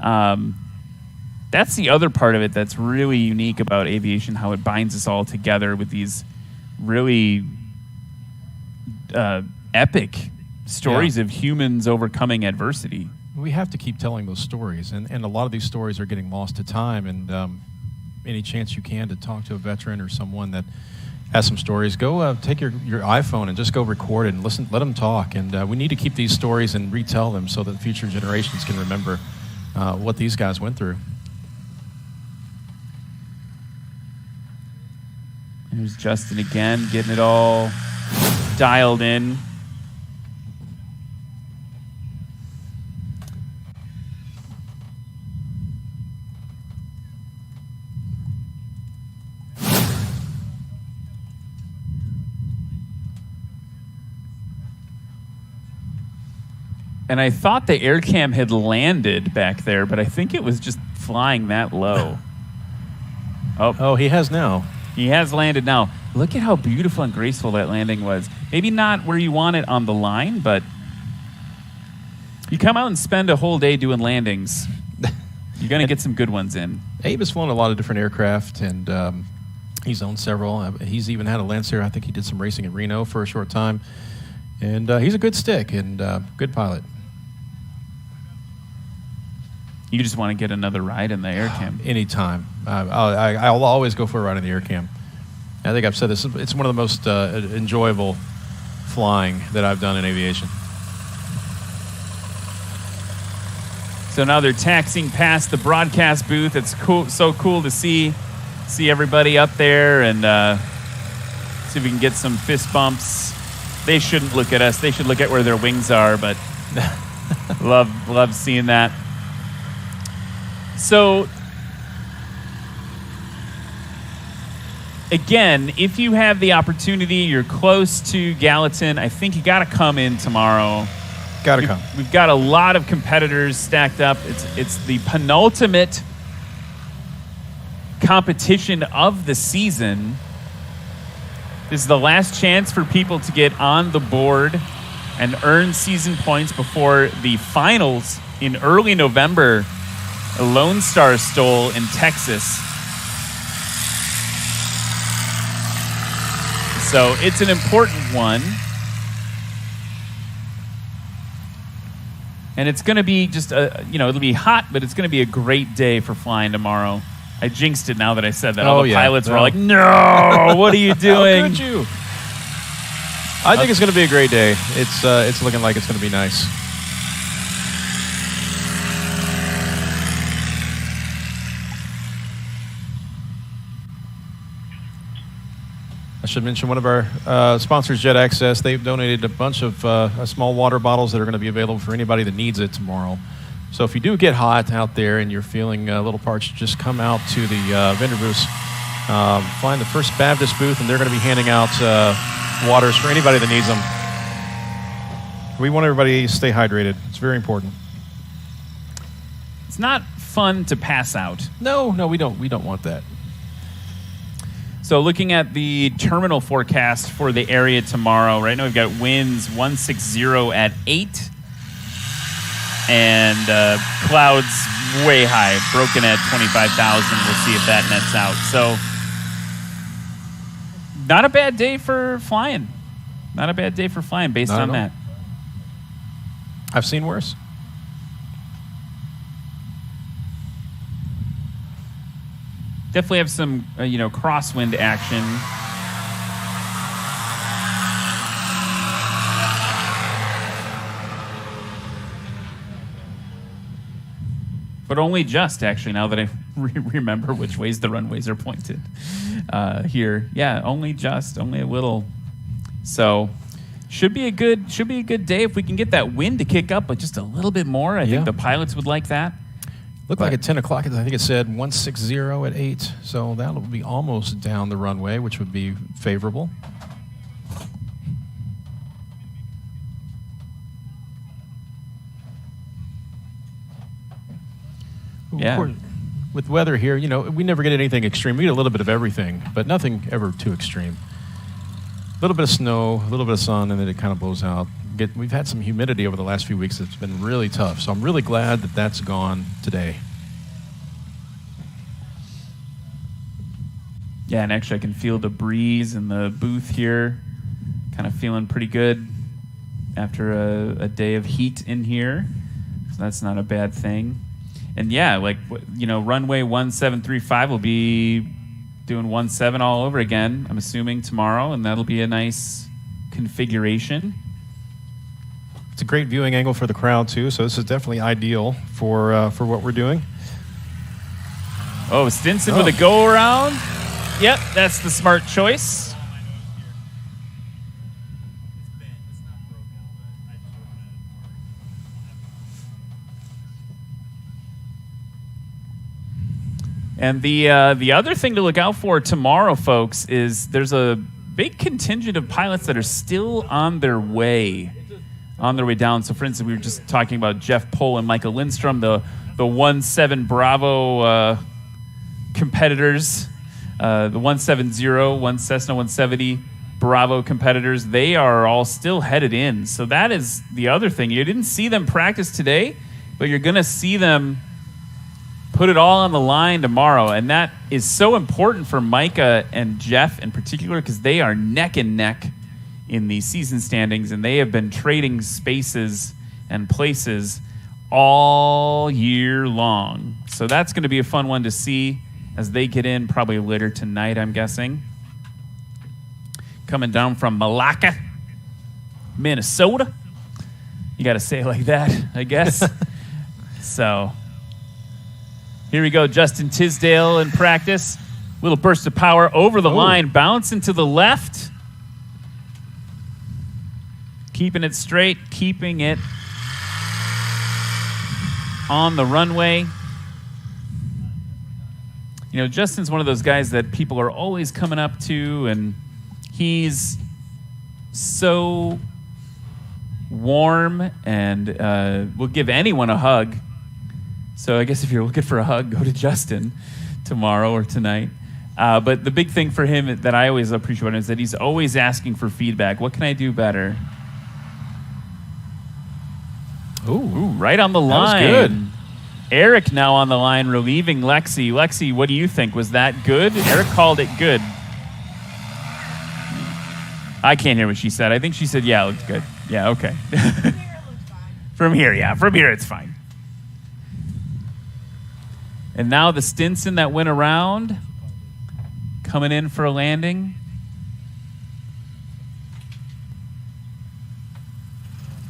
That's the other part of it that's really unique about aviation, how it binds us all together with these really epic stories of humans overcoming adversity. We have to keep telling those stories, and a lot of these stories are getting lost to time, and any chance you can to talk to a veteran or someone that has some stories, go take your iPhone and just go record it and listen, let them talk. And we need to keep these stories and retell them so that future generations can remember what these guys went through. Here's Justin again, getting it all dialed in. And I thought the air cam had landed back there, but I think it was just flying that low. Oh, he has now. He has landed now. Look at how beautiful and graceful that landing was. Maybe not where you want it on the line, but you come out and spend a whole day doing landings, you're going to get some good ones in. Abe has flown a lot of different aircraft, and he's owned several. He's even had a Lancer. I think he did some racing in Reno for a short time. And he's a good stick and good pilot. You just want to get another ride in the air cam. Anytime. I'll always go for a ride in the air cam. I think I've said this. It's one of the most enjoyable flying that I've done in aviation. So now they're taxiing past the broadcast booth. It's cool, so cool to see everybody up there and see if we can get some fist bumps. They shouldn't look at us. They should look at where their wings are, but love seeing that. So, again, if you have the opportunity, you're close to Gallatin, I think you got to come in tomorrow. Got to come. We've got a lot of competitors stacked up. It's the penultimate competition of the season. This is the last chance for people to get on the board and earn season points before the finals in early November. Lone Star STOL in Texas. So it's an important one. And it's going to be just, it'll be hot, but it's going to be a great day for flying tomorrow. I jinxed it now that I said that. All the pilots were like, no, what are you doing? How could you? I think it's going to be a great day. It's looking like it's going to be nice. I should mention one of our sponsors, Jet Access. They've donated a bunch of small water bottles that are going to be available for anybody that needs it tomorrow. So if you do get hot out there and you're feeling a little parched, just come out to the vendor booths, find the First Baptist booth, and they're going to be handing out waters for anybody that needs them. We want everybody to stay hydrated. It's very important. It's not fun to pass out. No, we don't want that. So looking at the terminal forecast for the area tomorrow, right now we've got winds 160 at 8 and clouds way high, broken at 25,000. We'll see if that nets out. So not a bad day for flying. Not a bad day for flying based on that. I've seen worse. Definitely have some, crosswind action. But only just, actually, now that I remember which ways the runways are pointed here. Yeah, only a little. So should be a good day if we can get that wind to kick up, but just a little bit more. I think the pilots would like that. Looked like at 10 o'clock, I think it said 160 at 8, so that'll be almost down the runway, which would be favorable. Yeah. With weather here, we never get anything extreme. We get a little bit of everything, but nothing ever too extreme. A little bit of snow, a little bit of sun, and then it kind of blows out. we've had some humidity over the last few weeks. It's been really tough. So I'm really glad that that's gone today. Yeah, and actually I can feel the breeze in the booth here. Kind of feeling pretty good after a day of heat in here. So that's not a bad thing. And yeah, like, runway 1735 will be doing 17 all over again, I'm assuming, tomorrow, and that'll be a nice configuration. It's a great viewing angle for the crowd, too, so this is definitely ideal for what we're doing. Oh, Stinson with a go-around. Yep, that's the smart choice. And the other thing to look out for tomorrow, folks, is there's a big contingent of pilots that are still on their way down. So, for instance, we were just talking about Jeff Pohl and Michael Lindstrom, the 1-7 Bravo competitors, the 170, one Cessna 170 Bravo competitors. They are all still headed in. So that is the other thing. You didn't see them practice today, but you're going to see them put it all on the line tomorrow, and that is so important for Micah and Jeff in particular because they are neck and neck in the season standings, and they have been trading spaces and places all year long. So that's going to be a fun one to see as they get in probably later tonight, I'm guessing. Coming down from Malacca, Minnesota. You got to say it like that, I guess. So here we go, Justin Tisdale in practice. Little burst of power over the line, bouncing to the left. Keeping it straight, keeping it on the runway. Justin's one of those guys that people are always coming up to, and he's so warm and will give anyone a hug. So I guess if you're looking for a hug, go to Justin tomorrow or tonight. But the big thing for him that I always appreciate about him is that he's always asking for feedback. What can I do better? Ooh, right on the line. That was good. Eric now on the line relieving Lexi. Lexi, what do you think? Was that good? Eric called it good. I can't hear what she said. I think she said, yeah, it looked good. Yeah, okay. From here, it's fine. And now the Stinson that went around, coming in for a landing.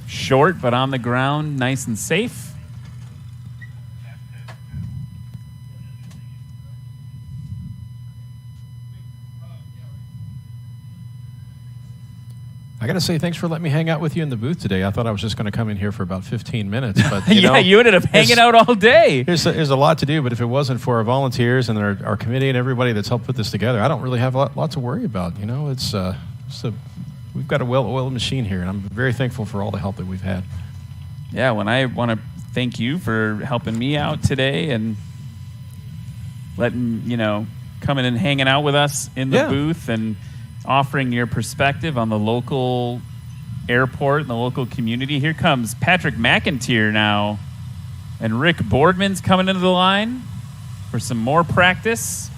Short, but on the ground, nice and safe. I got to say, thanks for letting me hang out with you in the booth today. I thought I was just going to come in here for about 15 minutes. But you ended up hanging out all day. There's a lot to do, but if it wasn't for our volunteers and our committee and everybody that's helped put this together, I don't really have a lot to worry about. We've got a well-oiled machine here, and I'm very thankful for all the help that we've had. Yeah, I want to thank you for helping me out today and letting, coming and hanging out with us in the booth and offering your perspective on the local airport and the local community. Here comes Patrick McIntyre now, and Rick Boardman's coming into the line for some more practice.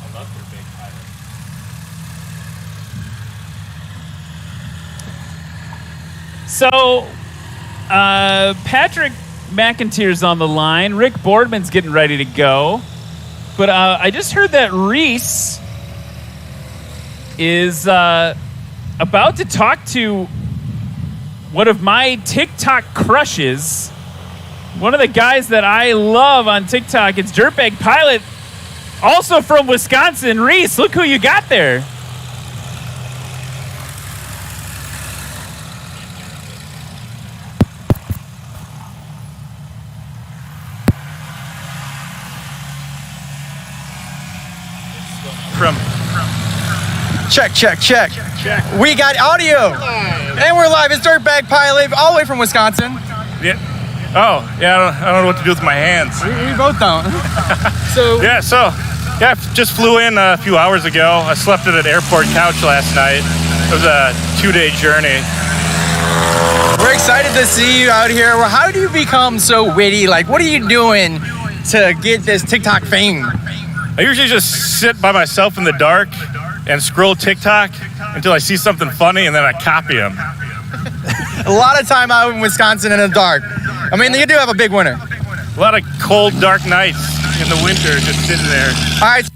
I love their big pilot. So Patrick McIntyre's on the line. Rick Boardman's getting ready to go. But I just heard that Reese is about to talk to one of my TikTok crushes. One of the guys that I love on TikTok. It's Dirtbag Pilot, also from Wisconsin. Reese, look who you got there. Check. We got audio. And we're live. It's Dirtbag Pilot all the way from Wisconsin. Yeah. Oh, yeah, I don't know what to do with my hands. We both don't. Yeah, I just flew in a few hours ago. I slept at an airport couch last night. It was a 2-day journey. We're excited to see you out here. Well, how do you become so witty? Like, what are you doing to get this TikTok fame? I usually just sit by myself in the dark and scroll TikTok until I see something funny, and then I copy them. A lot of time out in Wisconsin in the dark. I mean, you do have a big winter. A lot of cold, dark nights in the winter just sitting there. All right.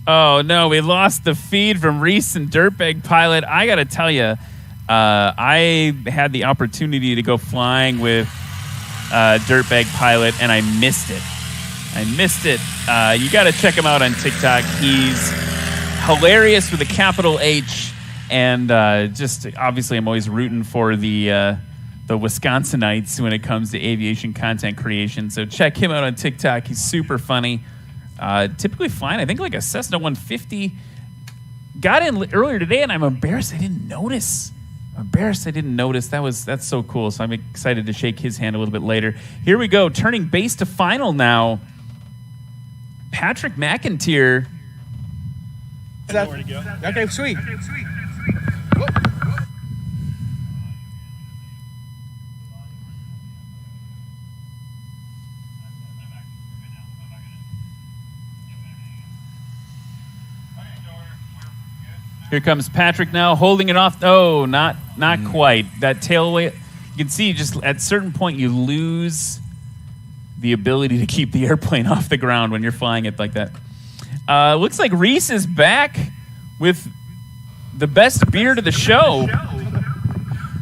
Oh no, we lost the feed from Reese and Dirtbag Pilot. I gotta tell you, I had the opportunity to go flying with Dirtbag Pilot, and I missed it. You gotta check him out on TikTok. He's hilarious with a capital H, and just obviously, I'm always rooting for the Wisconsinites when it comes to aviation content creation. So check him out on TikTok. He's super funny. Typically flying, I think, like a Cessna 150. Got in earlier today, and I'm embarrassed I didn't notice. That's so cool. So I'm excited to shake his hand a little bit later. Here we go. Turning base to final now. Patrick McIntyre. Where to go? Okay, sweet. Here comes Patrick now, holding it off. Oh, not quite. That tail weight. You can see just at a certain point you lose the ability to keep the airplane off the ground when you're flying it like that. Looks like Reese is back with the best beard of the show.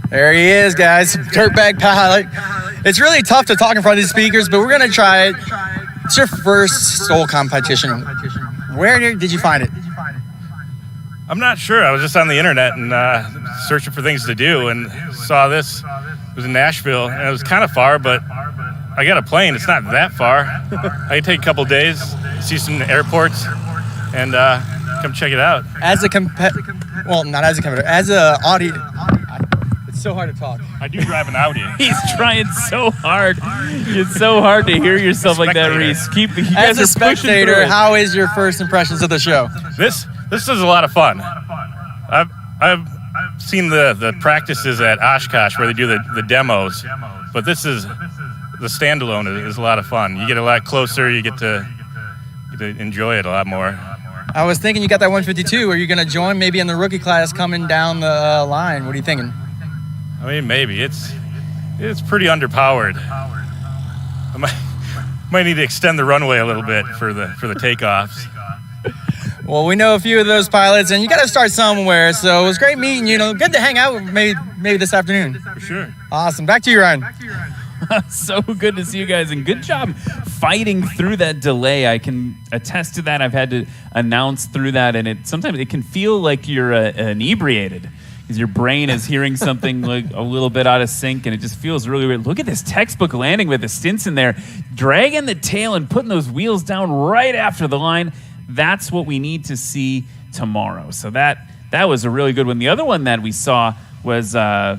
There he is, guys. Dirtbag Pilot. It's really tough to talk in front of these speakers, but we're going to try it. It's your first STOL competition. Where did you find it? I'm not sure. I was just on the internet and searching for things to do and saw this. It was in Nashville, and it was kind of far, but I got a plane. It's not that far. I can take a couple days, see some airports, and come check it out. As a well, not as a competitor, as a audience. It's so hard to talk. I do drive an Audi. He's trying so hard. It's so hard to hear yourself like that, Reese. You guys as a spectator, how is your first impressions of the show? This is a lot of fun. I've seen the practices at Oshkosh where they do the demos, but this is the standalone is a lot of fun. You get a lot closer. You get to enjoy it a lot more. I was thinking you got that 152. Are you going to join maybe in the rookie class coming down the line? What are you thinking? I mean, maybe it's pretty underpowered. I might need to extend the runway a little bit for the takeoffs. Well, we know a few of those pilots, and you got to start somewhere. So it was great meeting you. Good to hang out maybe this afternoon. For sure. Awesome. Back to you, Ryan. So good to see you guys, and good job fighting through that delay. I can attest to that. I've had to announce through that, and sometimes it can feel like you're inebriated because your brain is hearing something like a little bit out of sync, and it just feels really weird. Look at this textbook landing with the Stinson there, dragging the tail and putting those wheels down right after the line. That's what we need to see tomorrow. So that was a really good one. The other one that we saw was, I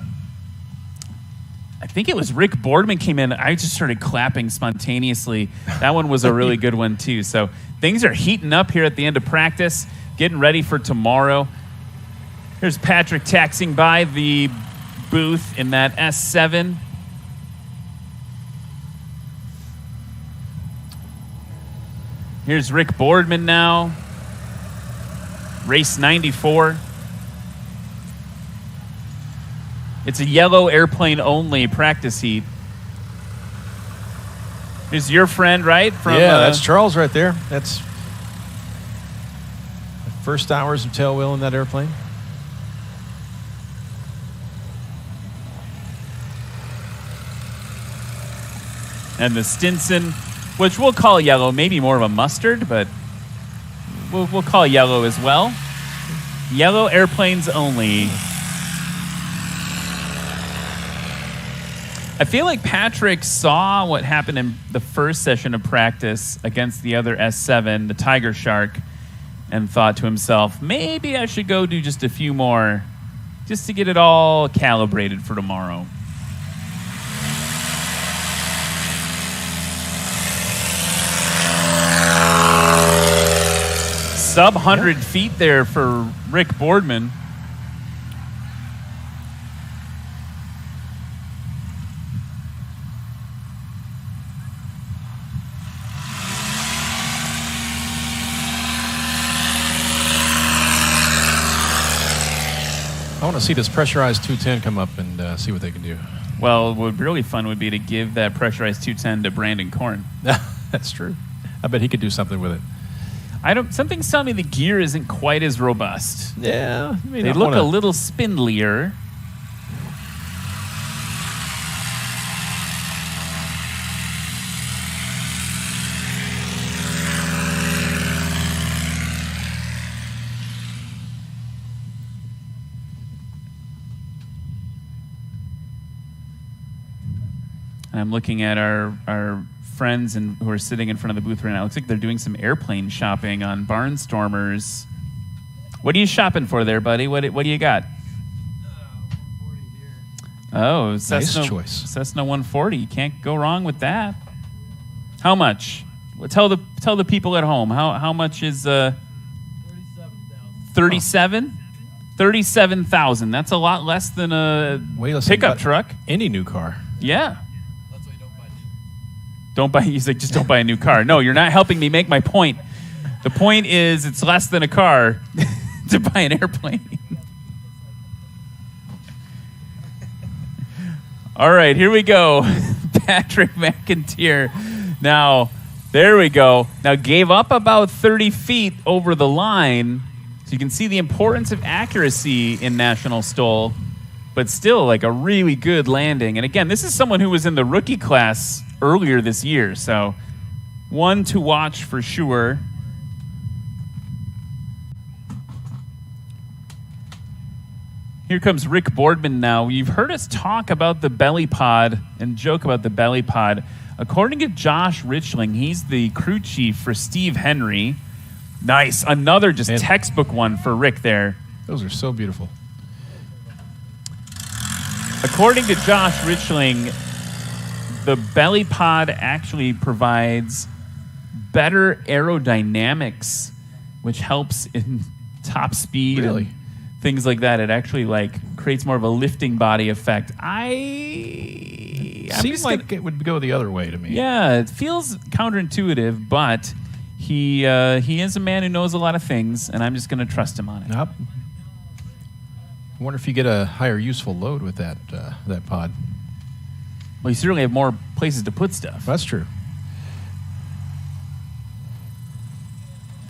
think it was Rick Boardman came in. I just started clapping spontaneously. That one was a really good one too. So things are heating up here at the end of practice, getting ready for tomorrow. Here's Patrick taxiing by the booth in that S7. Here's Rick Boardman now. Race 94. It's a yellow airplane only practice heat. Here's your friend, right? That's Charles right there. That's the first hours of tail wheel in that airplane. And the Stinson, which we'll call yellow, maybe more of a mustard, but we'll call yellow as well. Yellow airplanes only. I feel like Patrick saw what happened in the first session of practice against the other S7, the Tiger Shark. and thought to himself, maybe I should go do just a few more just to get it all calibrated for tomorrow. Sub 100 feet there for Rick Boardman. I want to see this pressurized 210 come up and see what they can do. Well, what would be really fun would be to give that pressurized 210 to Brandon Korn. That's true. I bet he could do something with it. Something's telling me the gear isn't quite as robust. Yeah. They look a little spindlier. I'm looking at our friends who are sitting in front of the booth right now. It looks like they're doing some airplane shopping on Barnstormers. What are you shopping for there, buddy? What do you got? Oh, Cessna, nice choice. Cessna 140. You can't go wrong with that. How much? Well, tell the people at home. How much is 37? 37,000. That's a lot less than a pickup truck. Any new car. Yeah. Don't buy. He's like, just don't buy a new car. No, you're not helping me make my point. The point is, it's less than a car to buy an airplane. All right, here we go. Patrick McIntyre. Now, there we go. Now, gave up about 30 feet over the line. So you can see the importance of accuracy in National STOL, but still like a really good landing. And again, this is someone who was in the rookie class earlier this year. So one to watch for sure. Here comes Rick Boardman now. You've heard us talk about the belly pod and joke about the belly pod. According to Josh Richling, he's the crew chief for Steve Henry. Nice. Another just textbook one for Rick there. Those are so beautiful. According to Josh Richling, the belly pod actually provides better aerodynamics, which helps in top speed and things like that. It actually creates more of a lifting body effect. Seems like it would go the other way to me. Yeah, it feels counterintuitive, but he is a man who knows a lot of things, and I'm just going to trust him on it. Yep. I wonder if you get a higher useful load with that pod. Well, you certainly have more places to put stuff. That's true.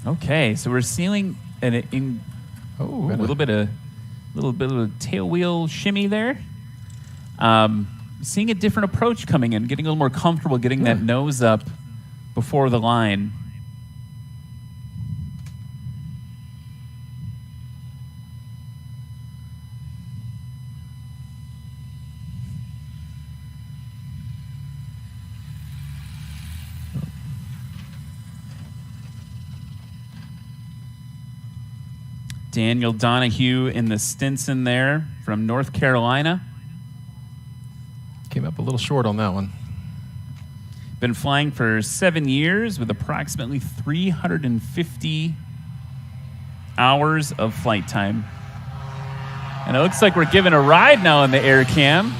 Okay, so we're sealing a little bit of a tail wheel shimmy there. Seeing a different approach coming in, getting a little more comfortable getting that nose up before the line. Daniel Donahue in the Stinson there from North Carolina. Came up a little short on that one. Been flying for 7 years with approximately 350 hours of flight time. And it looks like we're giving a ride now in the air cam.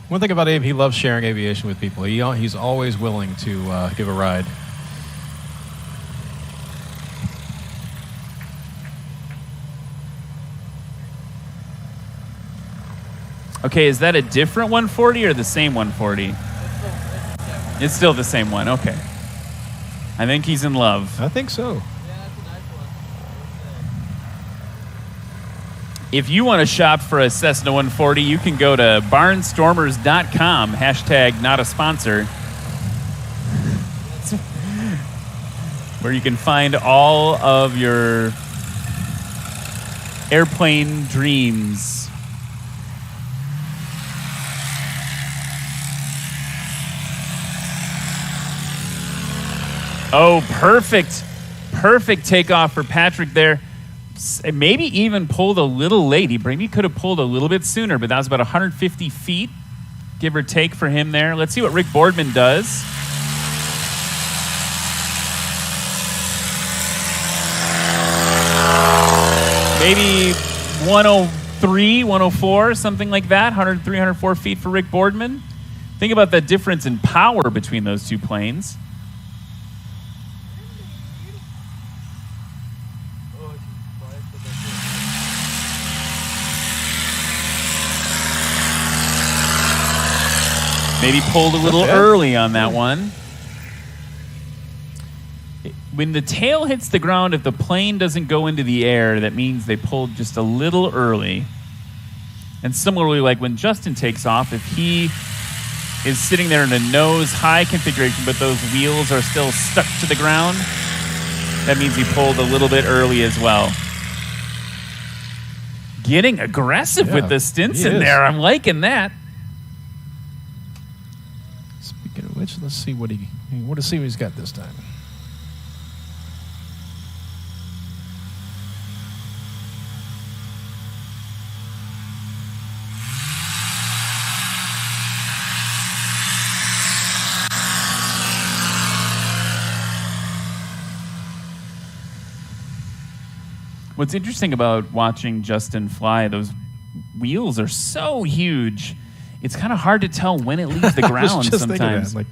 One thing about Abe, he loves sharing aviation with people. He's always willing to give a ride. Okay, is that a different 140 or the same 140? It's still the same one, okay. I think he's in love. I think so. If you want to shop for a Cessna 140, you can go to barnstormers.com, hashtag not a sponsor, where you can find all of your Airplane Dreams. Oh, perfect. Perfect takeoff for Patrick there. Maybe even pulled a little late. He maybe could have pulled a little bit sooner, but that was about 150 feet, give or take, for him there. Let's see what Rick Boardman does. Maybe 103, 104, something like that. 103, 104 feet for Rick Boardman. Think about the difference in power between those two planes. Maybe pulled a little early on that one. When the tail hits the ground, if the plane doesn't go into the air, that means they pulled just a little early. And similarly, like when Justin takes off, if he is sitting there in a nose-high configuration, but those wheels are still stuck to the ground, that means he pulled a little bit early as well. Getting aggressive with the Stinson there. I'm liking that. Speaking of which, let's see what he's got this time. What's interesting about watching Justin fly, those wheels are so huge. It's kind of hard to tell when it leaves the ground I was just sometimes. thinking that,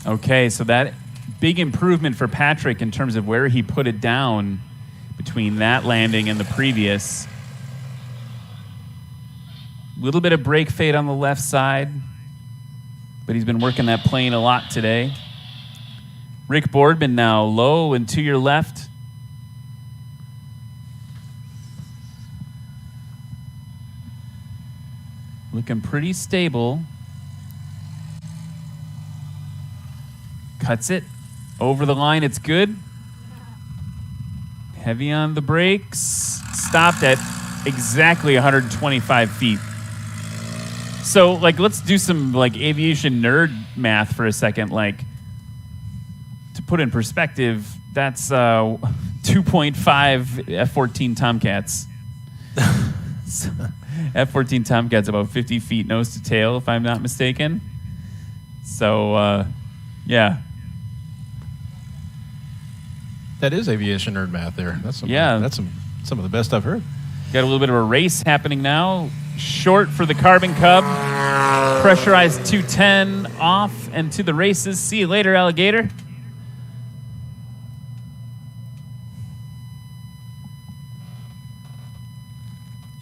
Okay, so that big improvement for Patrick in terms of where he put it down between that landing and the previous. Little bit of brake fade on the left side, but he's been working that plane a lot today. Rick Boardman now low and to your left. Looking pretty stable. Cuts it over the line. It's good. Heavy on the brakes. Stopped at exactly 125 feet. So, like, let's do some like aviation nerd math for a second. Like, to put in perspective, that's 2.5 F-14 Tomcats. F-14 Tomcats about 50 feet nose to tail, if I'm not mistaken. So, yeah. that is aviation nerd math there. That's some of the best I've heard. Got a little bit of a race happening now. Short for the Carbon Cub. Pressurized 210 off and to the races. See you later, alligator.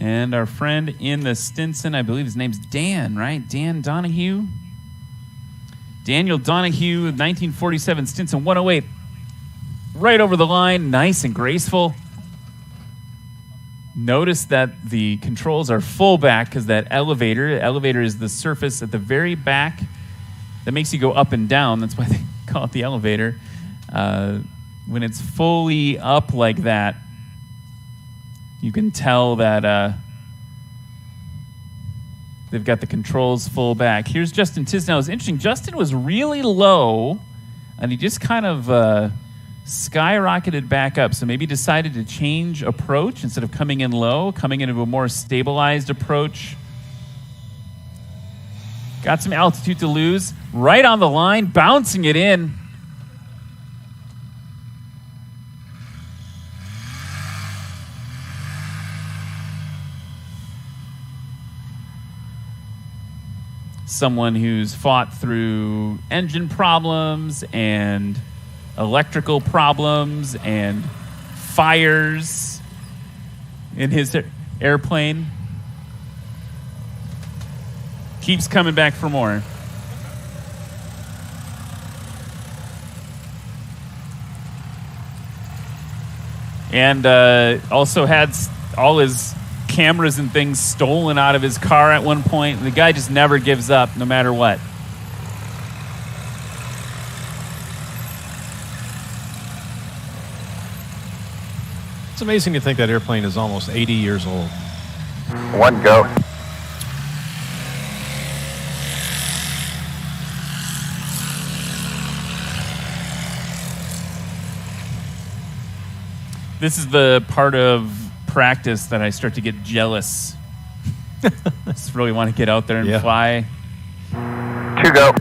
And our friend in the Stinson, I believe his name's Dan, right? Dan Donahue. Daniel Donahue, 1947 Stinson 108. Right over the line, nice and graceful. Notice that the controls are full back because that elevator is the surface at the very back that makes you go up and down. That's why they call it the elevator. When it's fully up like that, you can tell that they've got the controls full back. Here's Justin Tisdale. It's interesting. Justin was really low, and he just kind of skyrocketed back up. So maybe decided to change approach instead of coming in low, coming into a more stabilized approach. Got some altitude to lose. Right on the line, bouncing it in. someone who's fought through engine problems and electrical problems and fires in his airplane. Keeps coming back for more. And also had all his cameras and things stolen out of his car at one point. The guy just never gives up, no matter what. It's amazing to think that airplane is almost 80 years old. One go. This is the part of practice that I start to get jealous. I just really want to get out there and fly. 2 go.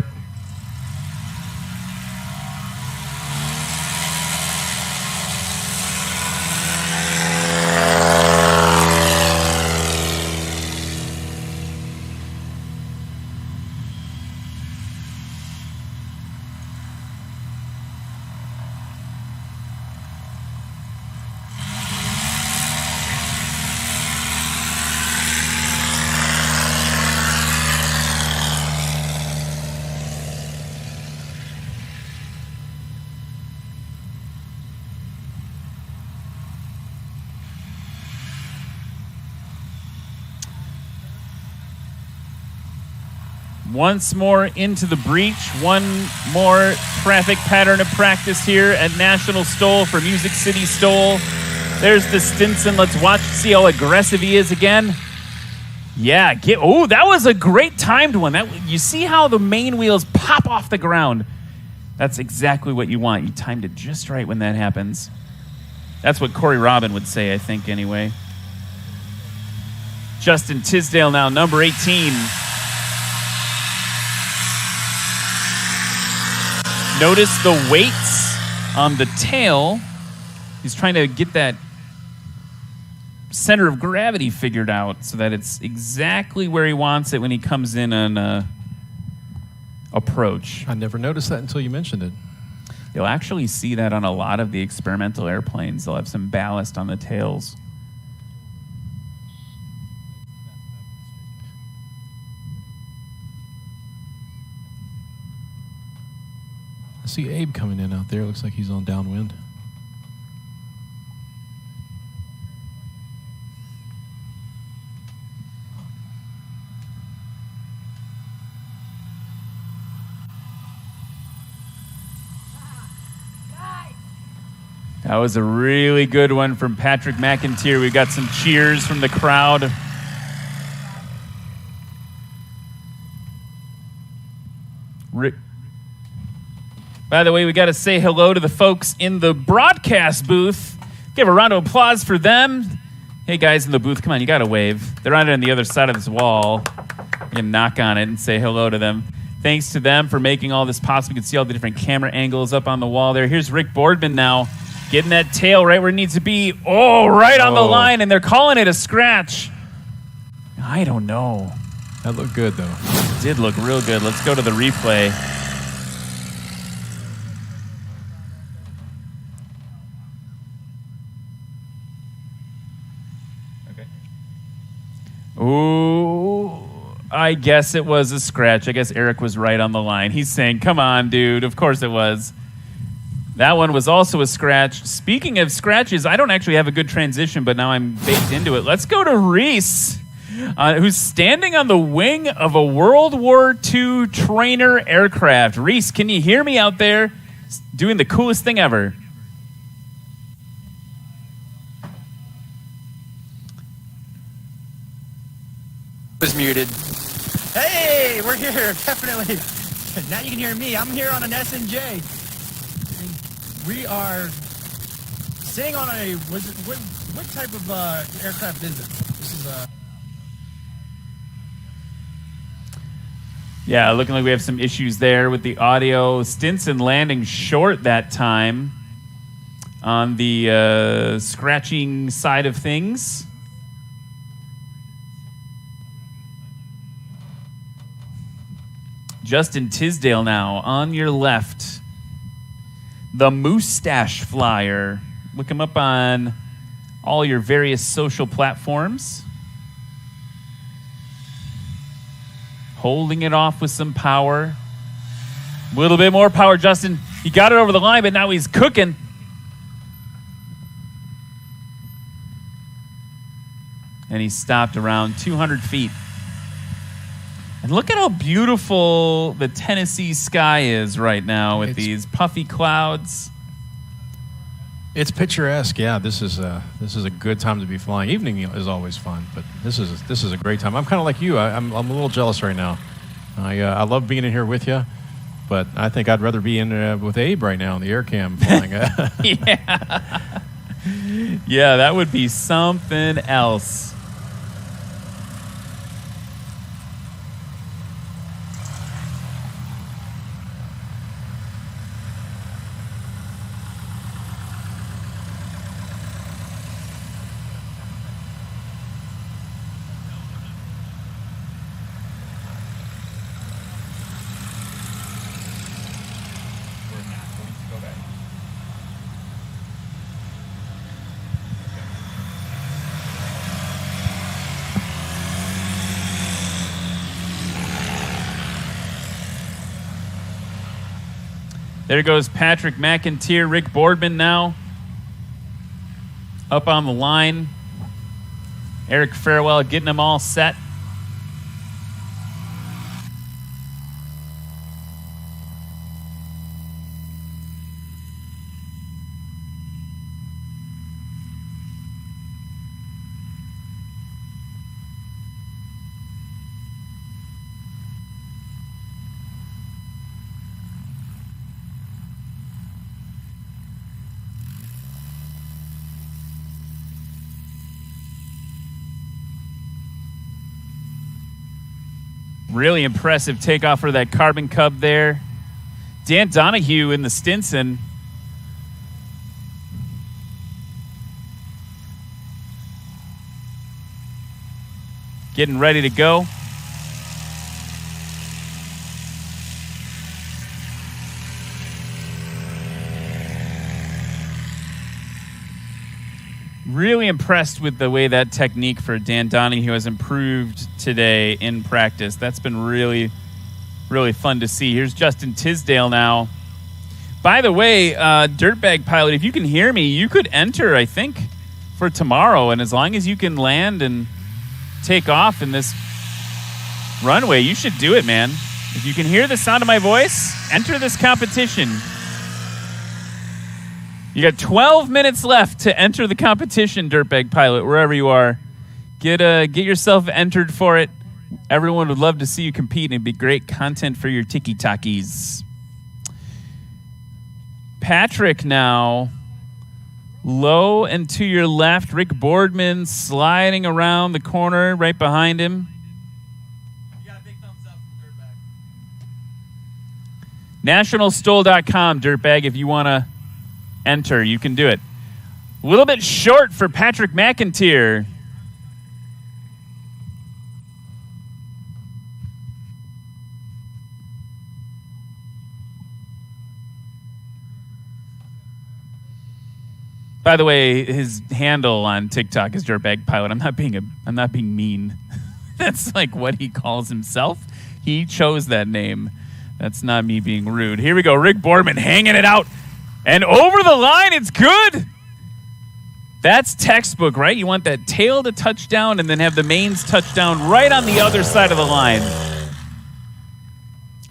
Once more into the breach. One more traffic pattern of practice here at National STOL for Music City STOL. There's the Stinson. Let's watch, see how aggressive he is again. Yeah, that was a great timed one. You see how the main wheels pop off the ground. That's exactly what you want. You timed it just right when that happens. That's what Corey Robin would say, I think, anyway. Justin Tisdale now, number 18. Notice the weights on the tail. He's trying to get that center of gravity figured out so that it's exactly where he wants it when he comes in on approach. I never noticed that until you mentioned it. You'll actually see that on a lot of the experimental airplanes. They'll have some ballast on the tails. I see Abe coming in out there. Looks like he's on downwind. That was a really good one from Patrick McIntyre. We got some cheers from the crowd. By the way, we got to say hello to the folks in the broadcast booth. Give a round of applause for them. Hey, guys in the booth, come on, you got to wave. They're on the other side of this wall. You can knock on it and say hello to them. Thanks to them for making all this possible. You can see all the different camera angles up on the wall there. Here's Rick Boardman now, getting that tail right where it needs to be. Oh, right on the line, and they're calling it a scratch. I don't know. That looked good, though. It did look real good. Let's go to the replay. Ooh, I guess it was a scratch. I guess Eric was right on the line. He's saying, come on, dude. Of course it was. That one was also a scratch. Speaking of scratches, I don't actually have a good transition, but now I'm baked into it. Let's go to Reese, who's standing on the wing of a World War II trainer aircraft. Reese, can you hear me out there? Doing the coolest thing ever. Was muted. Hey, we're here, definitely. Now you can hear me. I'm here on an SNJ. We are sitting on a, what type of aircraft is it? This is a... Yeah, looking like we have some issues there with the audio. Stinson landing short that time on the scratching side of things. Justin Tisdale now on your left. The Mustache Flyer. Look him up on all your various social platforms. Holding it off with some power. A little bit more power, Justin. He got it over the line, but now he's cooking. And he stopped around 200 feet. And look at how beautiful the Tennessee sky is right now with these puffy clouds. It's picturesque. Yeah, this is a good time to be flying. Evening is always fun, but this is a great time. I'm kind of like you. I'm a little jealous right now. I love being in here with you, but I think I'd rather be in with Abe right now in the air cam flying. Yeah, that would be something else. There goes Patrick McIntyre, Rick Boardman now up on the line. Eric Farewell getting them all set. Really impressive takeoff for that Carbon Cub there. Dan Donahue in the Stinson. Getting ready to go. Really impressed with the way that technique for Dan Donahue has improved today in practice. That's been really, really fun to see. Here's Justin Tisdale now. By the way, Dirtbag Pilot, if you can hear me, you could enter, I think, for tomorrow. And as long as you can land and take off in this runway, you should do it, man. If you can hear the sound of my voice, enter this competition. You got 12 minutes left to enter the competition, Dirtbag Pilot, wherever you are. Get yourself entered for it. Everyone would love to see you compete, and it'd be great content for your tiki-takis. Patrick now, low and to your left. Rick Boardman sliding around the corner right behind him. NationalStol.com, Dirtbag, if you want to enter, you can do it. A little bit short for Patrick McIntyre. By the way, his handle on TikTok is Dirtbag Pilot. I'm not being mean. That's like what he calls himself. He chose that name. That's not me being rude. Here we go. Rick Boardman hanging it out. And over the line, it's good. That's textbook, right? You want that tail to touch down and then have the mains touch down right on the other side of the line.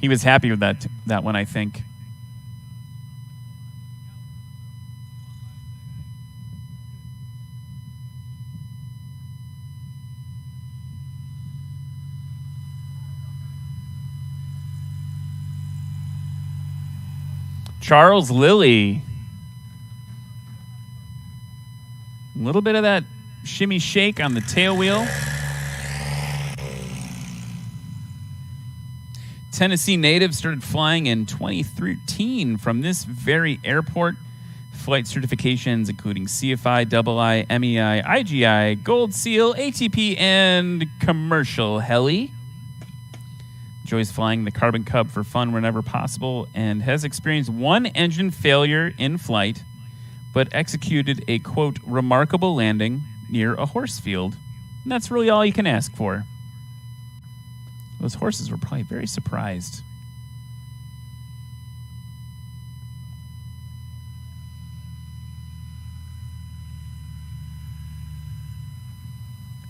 He was happy with that one, I think. Charles Lilly. A little bit of that shimmy shake on the tail wheel. Tennessee native, started flying in 2013 from this very airport. Flight certifications including CFI, II, MEI, IGI, Gold Seal, ATP, and commercial heli. enjoys flying the Carbon Cub for fun whenever possible, and has experienced one engine failure in flight, but executed a, quote, remarkable landing near a horse field. And that's really all you can ask for. Those horses were probably very surprised.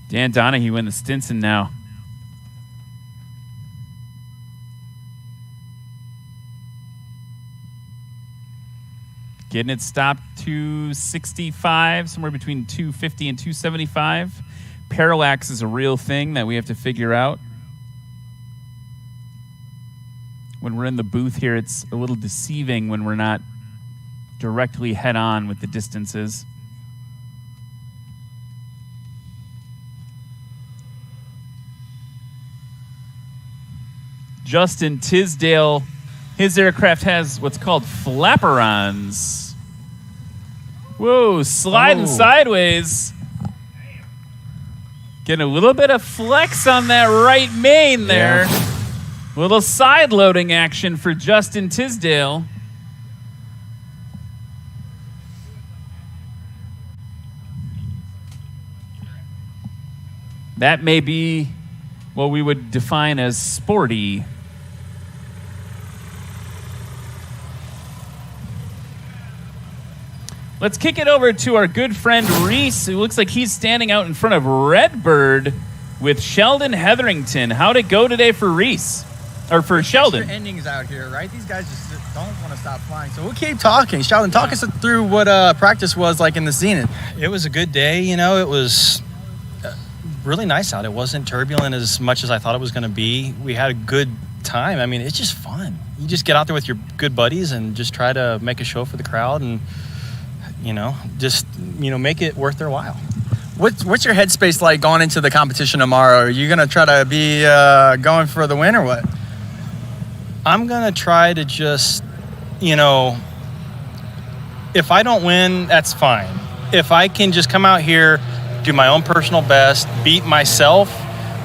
Dan Donahue in the Stinson now. Getting it stopped 265, somewhere between 250 and 275. Parallax is a real thing that we have to figure out. When we're in the booth here, it's a little deceiving when we're not directly head-on with the distances. Justin Tisdale, his aircraft has what's called flaperons. Whoa, sliding sideways. Getting a little bit of flex on that right main there. Yeah. Little side loading action for Justin Tisdale. That may be what we would define as sporty. Let's kick it over to our good friend Reese, who looks like he's standing out in front of Redbird with Sheldon Hetherington. How'd it go today for Reese? Or for Sheldon? Extra endings out here, right? These guys just don't want to stop flying. So we'll keep talking. Sheldon, talk us through what practice was like in the Zenith. It was a good day. You know, it was really nice out. It wasn't turbulent as much as I thought it was going to be. We had a good time. I mean, it's just fun. You just get out there with your good buddies and just try to make a show for the crowd and, make it worth their while. What's your headspace like going into the competition tomorrow? Are you going to try to be going for the win or what? I'm going to try to just, if I don't win, that's fine. If I can just come out here, do my own personal best, beat myself,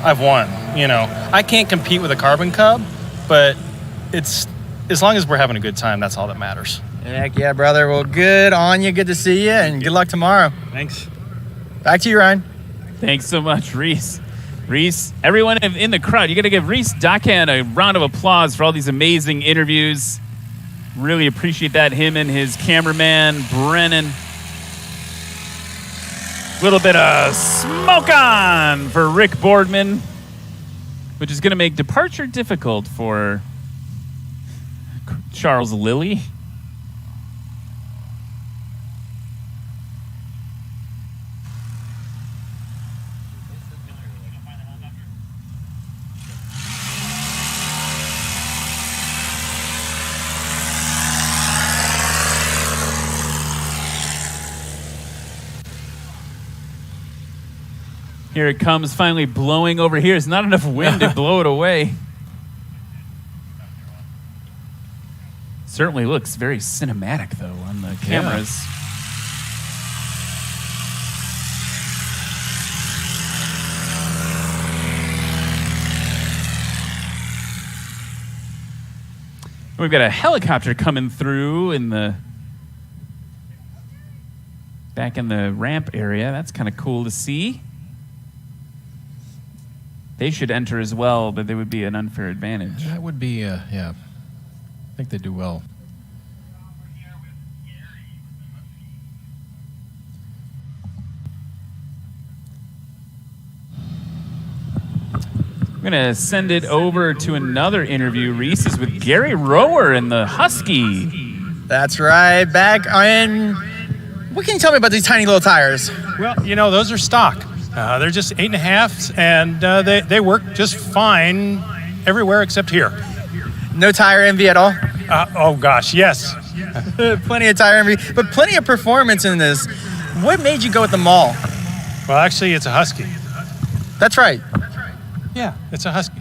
I've won. I can't compete with a Carbon Cub, but it's as long as we're having a good time, that's all that matters. Heck yeah, brother. Well, good on you. Good to see you, and good luck tomorrow. Thanks. Back to you, Ryan. Thanks so much, Reese. Reese, everyone in the crowd, you got to give Reese Dakan a round of applause for all these amazing interviews. Really appreciate that. Him and his cameraman, Brennan. Little bit of smoke on for Rick Boardman, which is going to make departure difficult for Charles Lilly. Here it comes, finally blowing over here. There's not enough wind to blow it away. Certainly looks very cinematic, though, on the cameras. We've got a helicopter coming through back in the ramp area. That's kind of cool to see. They should enter as well, but they would be an unfair advantage. That would be, I think they do well. I'm going to send it over to another interview. Reese is with Gary Rower in the Husky. That's right. Back in... What can you tell me about these tiny little tires? Well, those are stock. They're just 8.5s, and they work just fine everywhere except here. No tire envy at all? Oh, gosh, yes. Plenty of tire envy, but plenty of performance in this. What made you go with the Mall? Well, actually, it's a Husky. That's right. Yeah, it's a Husky.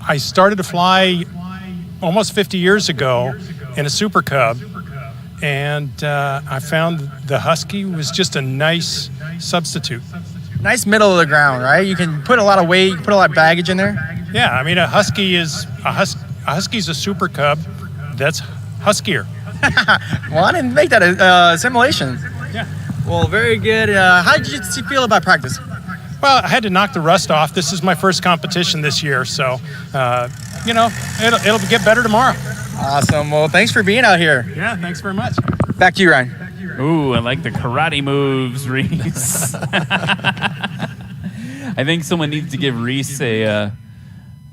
I started to fly almost 50 years ago in a Super Cub. And I found the Husky was just a nice substitute. Nice middle of the ground, right? You can put a lot of weight, you can put a lot of baggage in there. Yeah, I mean, a husky's a super cub that's huskier. Well, I didn't make that assimilation. Yeah. Well, very good. How did you feel about practice? Well, I had to knock the rust off. This is my first competition this year, so it'll get better tomorrow. Awesome. Well, thanks for being out here. Yeah, thanks very much. Back to you, Ryan. Ooh, I like the karate moves, Reese. I think someone needs to give Reese a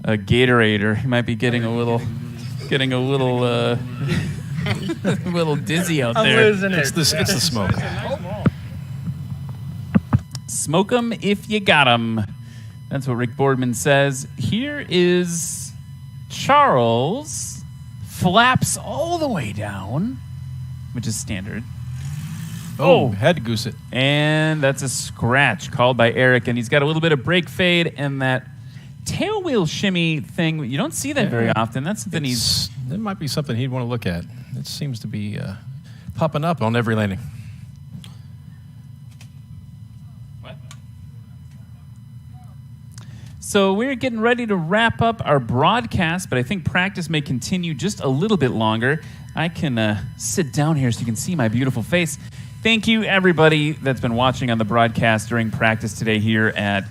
Gatorade. He might be getting a little a little dizzy out I'm there. losing it. It's the smoke. Smoke 'em if you got 'em. That's what Rick Boardman says. Here is Charles. Flaps all the way down, which is standard. Oh, had to goose it. And that's a scratch called by Eric. And he's got a little bit of brake fade and that tail wheel shimmy thing. You don't see that very often. That's something That might be something he'd want to look at. It seems to be popping up on every landing. So we're getting ready to wrap up our broadcast, but I think practice may continue just a little bit longer. I can sit down here so you can see my beautiful face. Thank you, everybody that's been watching on the broadcast during practice today here at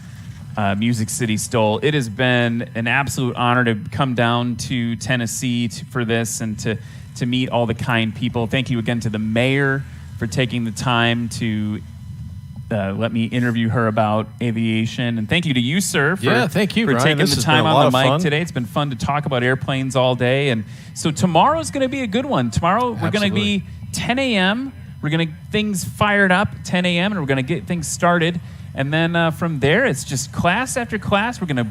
Music City STOL. It has been an absolute honor to come down to Tennessee for this and to meet all the kind people. Thank you again to the mayor for taking the time to let me interview her about aviation. And thank you to you, sir, for, thank you, for Ryan. taking This the has time been a on lot the of mic fun. today. It's been fun to talk about airplanes all day. And so tomorrow's going to be a good one. Tomorrow we're going to be 10 a.m. We're going to get things fired up 10 a.m. and we're going to get things started. And then from there, it's just class after class. We're going to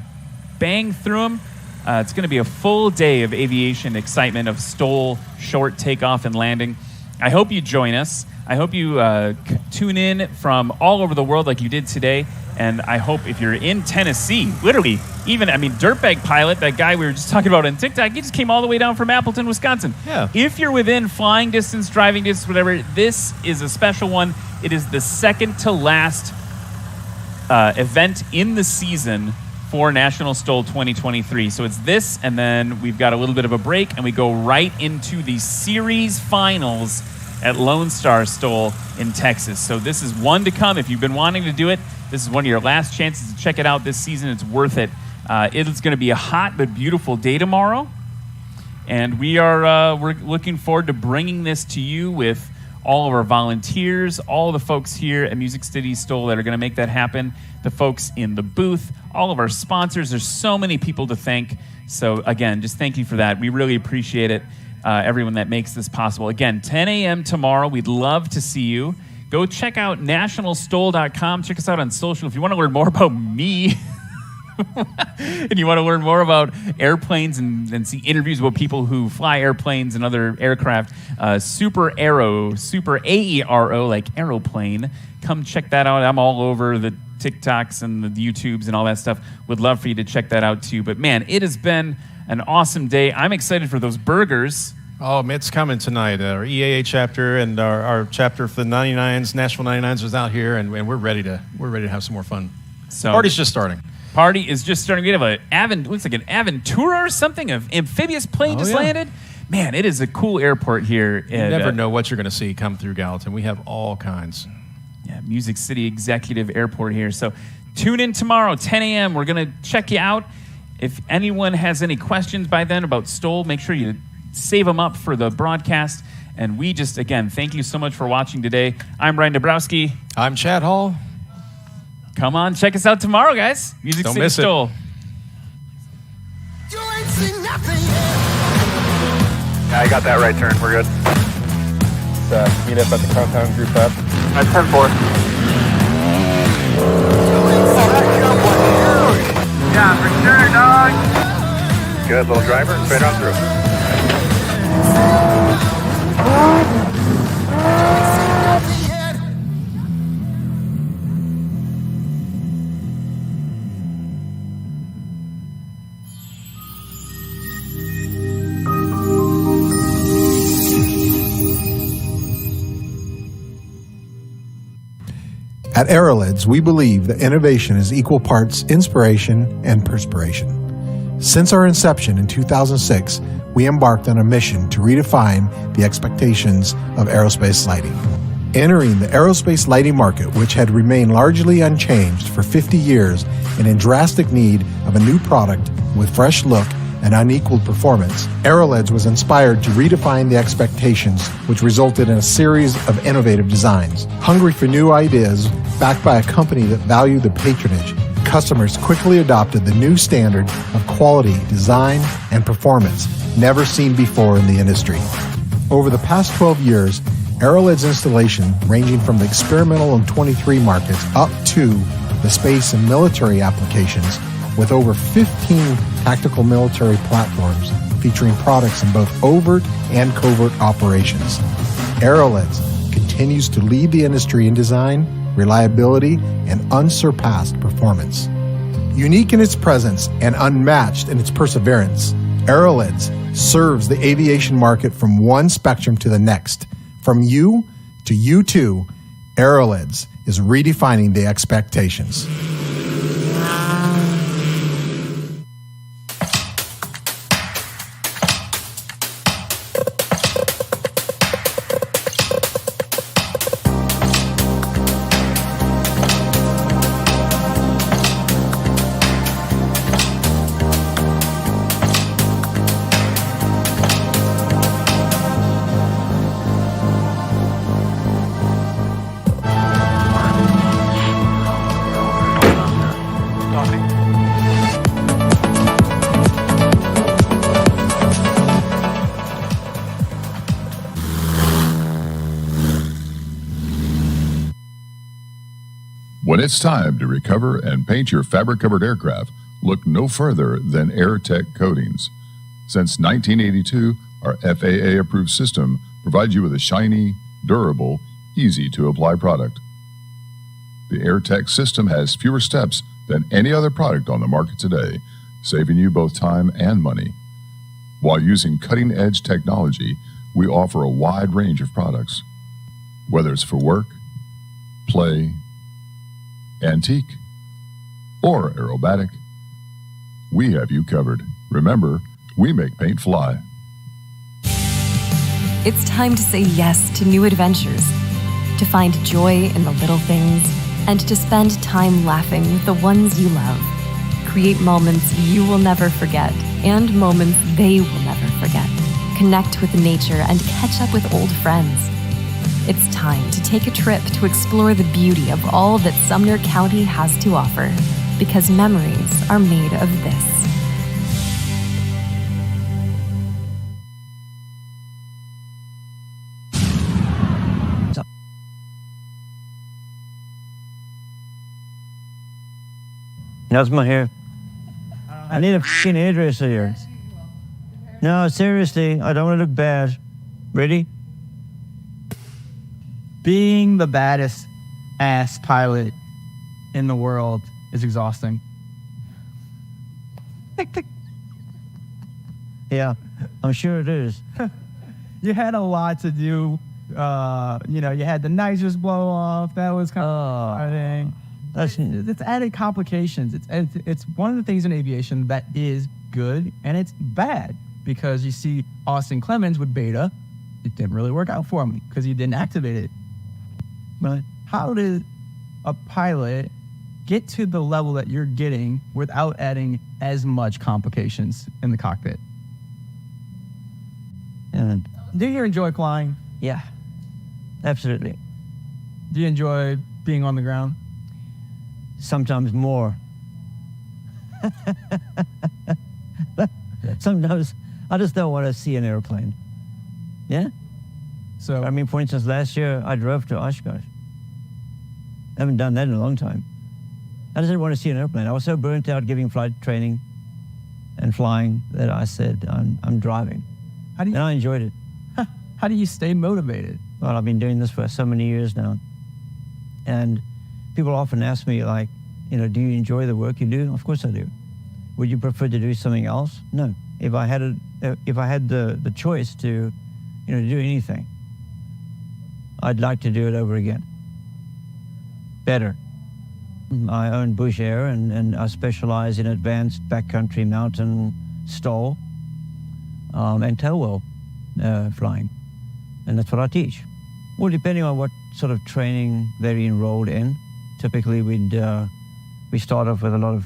bang through them. It's going to be a full day of aviation excitement, of STOL short takeoff and landing. I hope you join us. I hope you tune in from all over the world like you did today. And I hope if you're in Tennessee, literally, Dirtbag Pilot, that guy we were just talking about on TikTok, he just came all the way down from Appleton, Wisconsin. Yeah. If you're within flying distance, driving distance, whatever, this is a special one. It is the second to last event in the season for National STOL 2023. So it's this, and then we've got a little bit of a break, and we go right into the series finals at Lone Star STOL in Texas. So this is one to come. If you've been wanting to do it, this is one of your last chances to check it out this season. It's worth it. It is going to be a hot but beautiful day tomorrow, and we're looking forward to bringing this to you with all of our volunteers, all the folks here at Music City STOL that are going to make that happen, the folks in the booth, all of our sponsors. There's so many people to thank. So again, just thank you for that. We really appreciate it, everyone that makes this possible. Again, 10 a.m. tomorrow. We'd love to see you. Go check out nationalstol.com. Check us out on social. If you want to learn more about me, and you want to learn more about airplanes and see interviews with people who fly airplanes and other aircraft, Super AERO, like aeroplane. Come check that out. I'm all over the TikToks and the YouTubes and all that stuff. Would love for you to check that out too. But man, it has been an awesome day. I'm excited for those burgers. Oh, it's coming tonight. Our EAA chapter and our chapter for the 99s, Nashville 99s, was out here, and we're ready to have some more fun. So party's just starting. Party is just starting. We have looks like an Aventura or something, of amphibious plane just landed. Man, it is a cool airport here. You never know what you're going to see come through Gallatin. We have all kinds. Yeah, Music City Executive Airport here. So tune in tomorrow, 10 a.m. We're going to check you out. If anyone has any questions by then about STOL, make sure you save them up for the broadcast. And we just, again, thank you so much for watching today. I'm Ryan Dabrowski. I'm Chad Hall. Come on, check us out tomorrow, guys. Music Don't City miss it. STOL. Yeah, I got that right turn. We're good. Let's meet up at the compound group up. At 10-4. Yeah, for sure, dog. Good, little driver. Straight on through. At Aerolids, we believe that innovation is equal parts inspiration and perspiration. Since our inception in 2006, we embarked on a mission to redefine the expectations of aerospace lighting. Entering the aerospace lighting market, which had remained largely unchanged for 50 years and in drastic need of a new product with fresh look and unequaled performance, Aerolids was inspired to redefine the expectations, which resulted in a series of innovative designs. Hungry for new ideas, backed by a company that valued the patronage, customers quickly adopted the new standard of quality, design, and performance never seen before in the industry. Over the past 12 years, Aerolids installation, ranging from the experimental and 23 markets up to the space and military applications, with over 15 tactical military platforms featuring products in both overt and covert operations. Aerolids continues to lead the industry in design, reliability, and unsurpassed performance. Unique in its presence and unmatched in its perseverance, Aerolids serves the aviation market from one spectrum to the next. From you to you too, Aerolids is redefining the expectations. When it's time to recover and paint your fabric-covered aircraft, look no further than AirTech Coatings. Since 1982, our FAA-approved system provides you with a shiny, durable, easy-to-apply product. The AirTech system has fewer steps than any other product on the market today, saving you both time and money. While using cutting-edge technology, we offer a wide range of products. Whether it's for work, play, antique, or aerobatic, we have you covered. Remember, we make paint fly. It's time to say yes to new adventures, to find joy in the little things, and to spend time laughing with the ones you love. Create moments you will never forget, and moments they will never forget. Connect with nature and catch up with old friends. It's time to take a trip to explore the beauty of all that Sumner County has to offer, because memories are made of this. How's my hair? I need a f***ing hairdresser here. No, seriously, I don't want to look bad. Ready? Being the baddest ass pilot in the world is exhausting. Yeah, I'm sure it is. You had a lot to do. You had the nitrous blow off. That was kind of it's added complications. It's one of the things in aviation that is good and it's bad, because you see Austin Clemens with Beta. It didn't really work out for him because he didn't activate it. But how did a pilot get to the level that you're getting without adding as much complications in the cockpit? And do you enjoy flying? Yeah, absolutely. Do you enjoy being on the ground? Sometimes more. Sometimes I just don't want to see an airplane. Yeah? So, I mean, for instance, last year I drove to Oshkosh. I haven't done that in a long time. I just didn't want to see an airplane. I was so burnt out giving flight training and flying that I said, I'm driving. And I enjoyed it. How do you stay motivated? Well, I've been doing this for so many years now. And people often ask me, like, do you enjoy the work you do? Of course I do. Would you prefer to do something else? No. If I had the choice to, do anything, I'd like to do it over again. better. I own Bush Air, and I specialize in advanced backcountry mountain STOL and tailwheel flying, and that's what I teach. Well, depending on what sort of training they're enrolled in, typically we start off with a lot of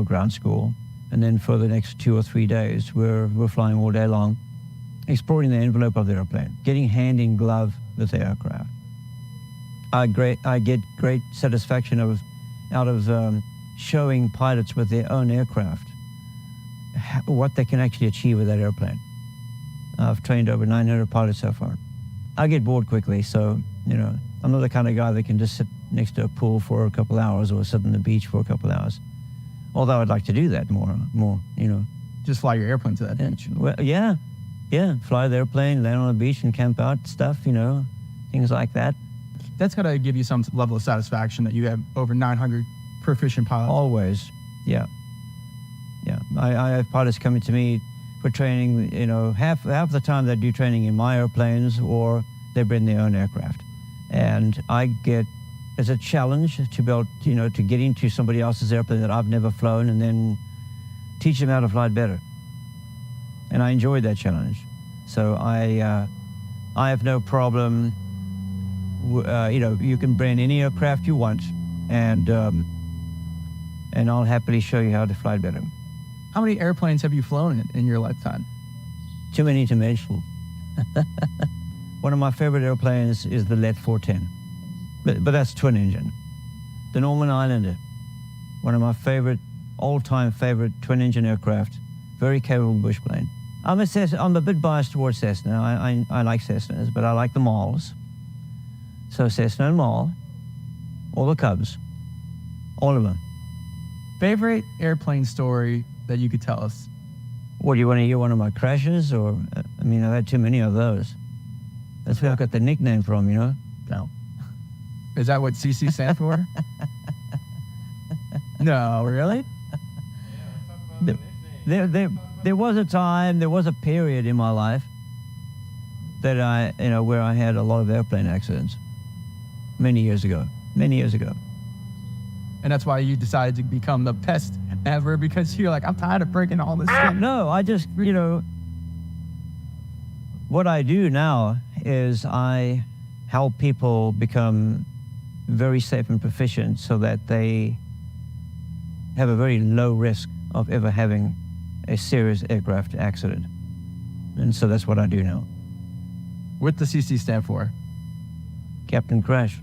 ground school, and then for the next 2 or 3 days, we're flying all day long, exploring the envelope of the airplane, getting hand in glove with the aircraft. I get great satisfaction out of showing pilots with their own aircraft what they can actually achieve with that airplane. I've trained over 900 pilots so far. I get bored quickly, so I'm not the kind of guy that can just sit next to a pool for a couple hours or sit on the beach for a couple hours. Although I'd like to do that more. Just fly your airplane to that beach. Well, yeah, fly the airplane, land on the beach, and camp out stuff. Things like that. That's got to give you some level of satisfaction that you have over 900 proficient pilots. Always, yeah. I have pilots coming to me for training. Half the time they do training in my airplanes, or they bring their own aircraft, and I get as a challenge to be able, to get into somebody else's airplane that I've never flown, and then teach them how to fly it better. And I enjoy that challenge. So I have no problem. You can bring any aircraft you want, and I'll happily show you how to fly it better. How many airplanes have you flown in your lifetime? Too many to mention. One of my favorite airplanes is the Let 410, but that's twin engine. The Norman Islander, one of my all-time favorite twin engine aircraft, very capable bush plane. I'm a bit biased towards Cessna. I like Cessnas, but I like the Mauls. So Cessna and Maul, all the Cubs, all of them. Favorite airplane story that you could tell us? What, do you want to hear one of my crashes? Or, I've had too many of those. That's where I got the nickname from, No. Is that what CC stands for? No, really? There was a time, there was a period in my life that where I had a lot of airplane accidents. Many years ago. And that's why you decided to become the best ever, because you're like, I'm tired of breaking all this stuff. No, I just, what I do now is I help people become very safe and proficient so that they have a very low risk of ever having a serious aircraft accident. And so that's what I do now. What does CC stand for? Captain Crash.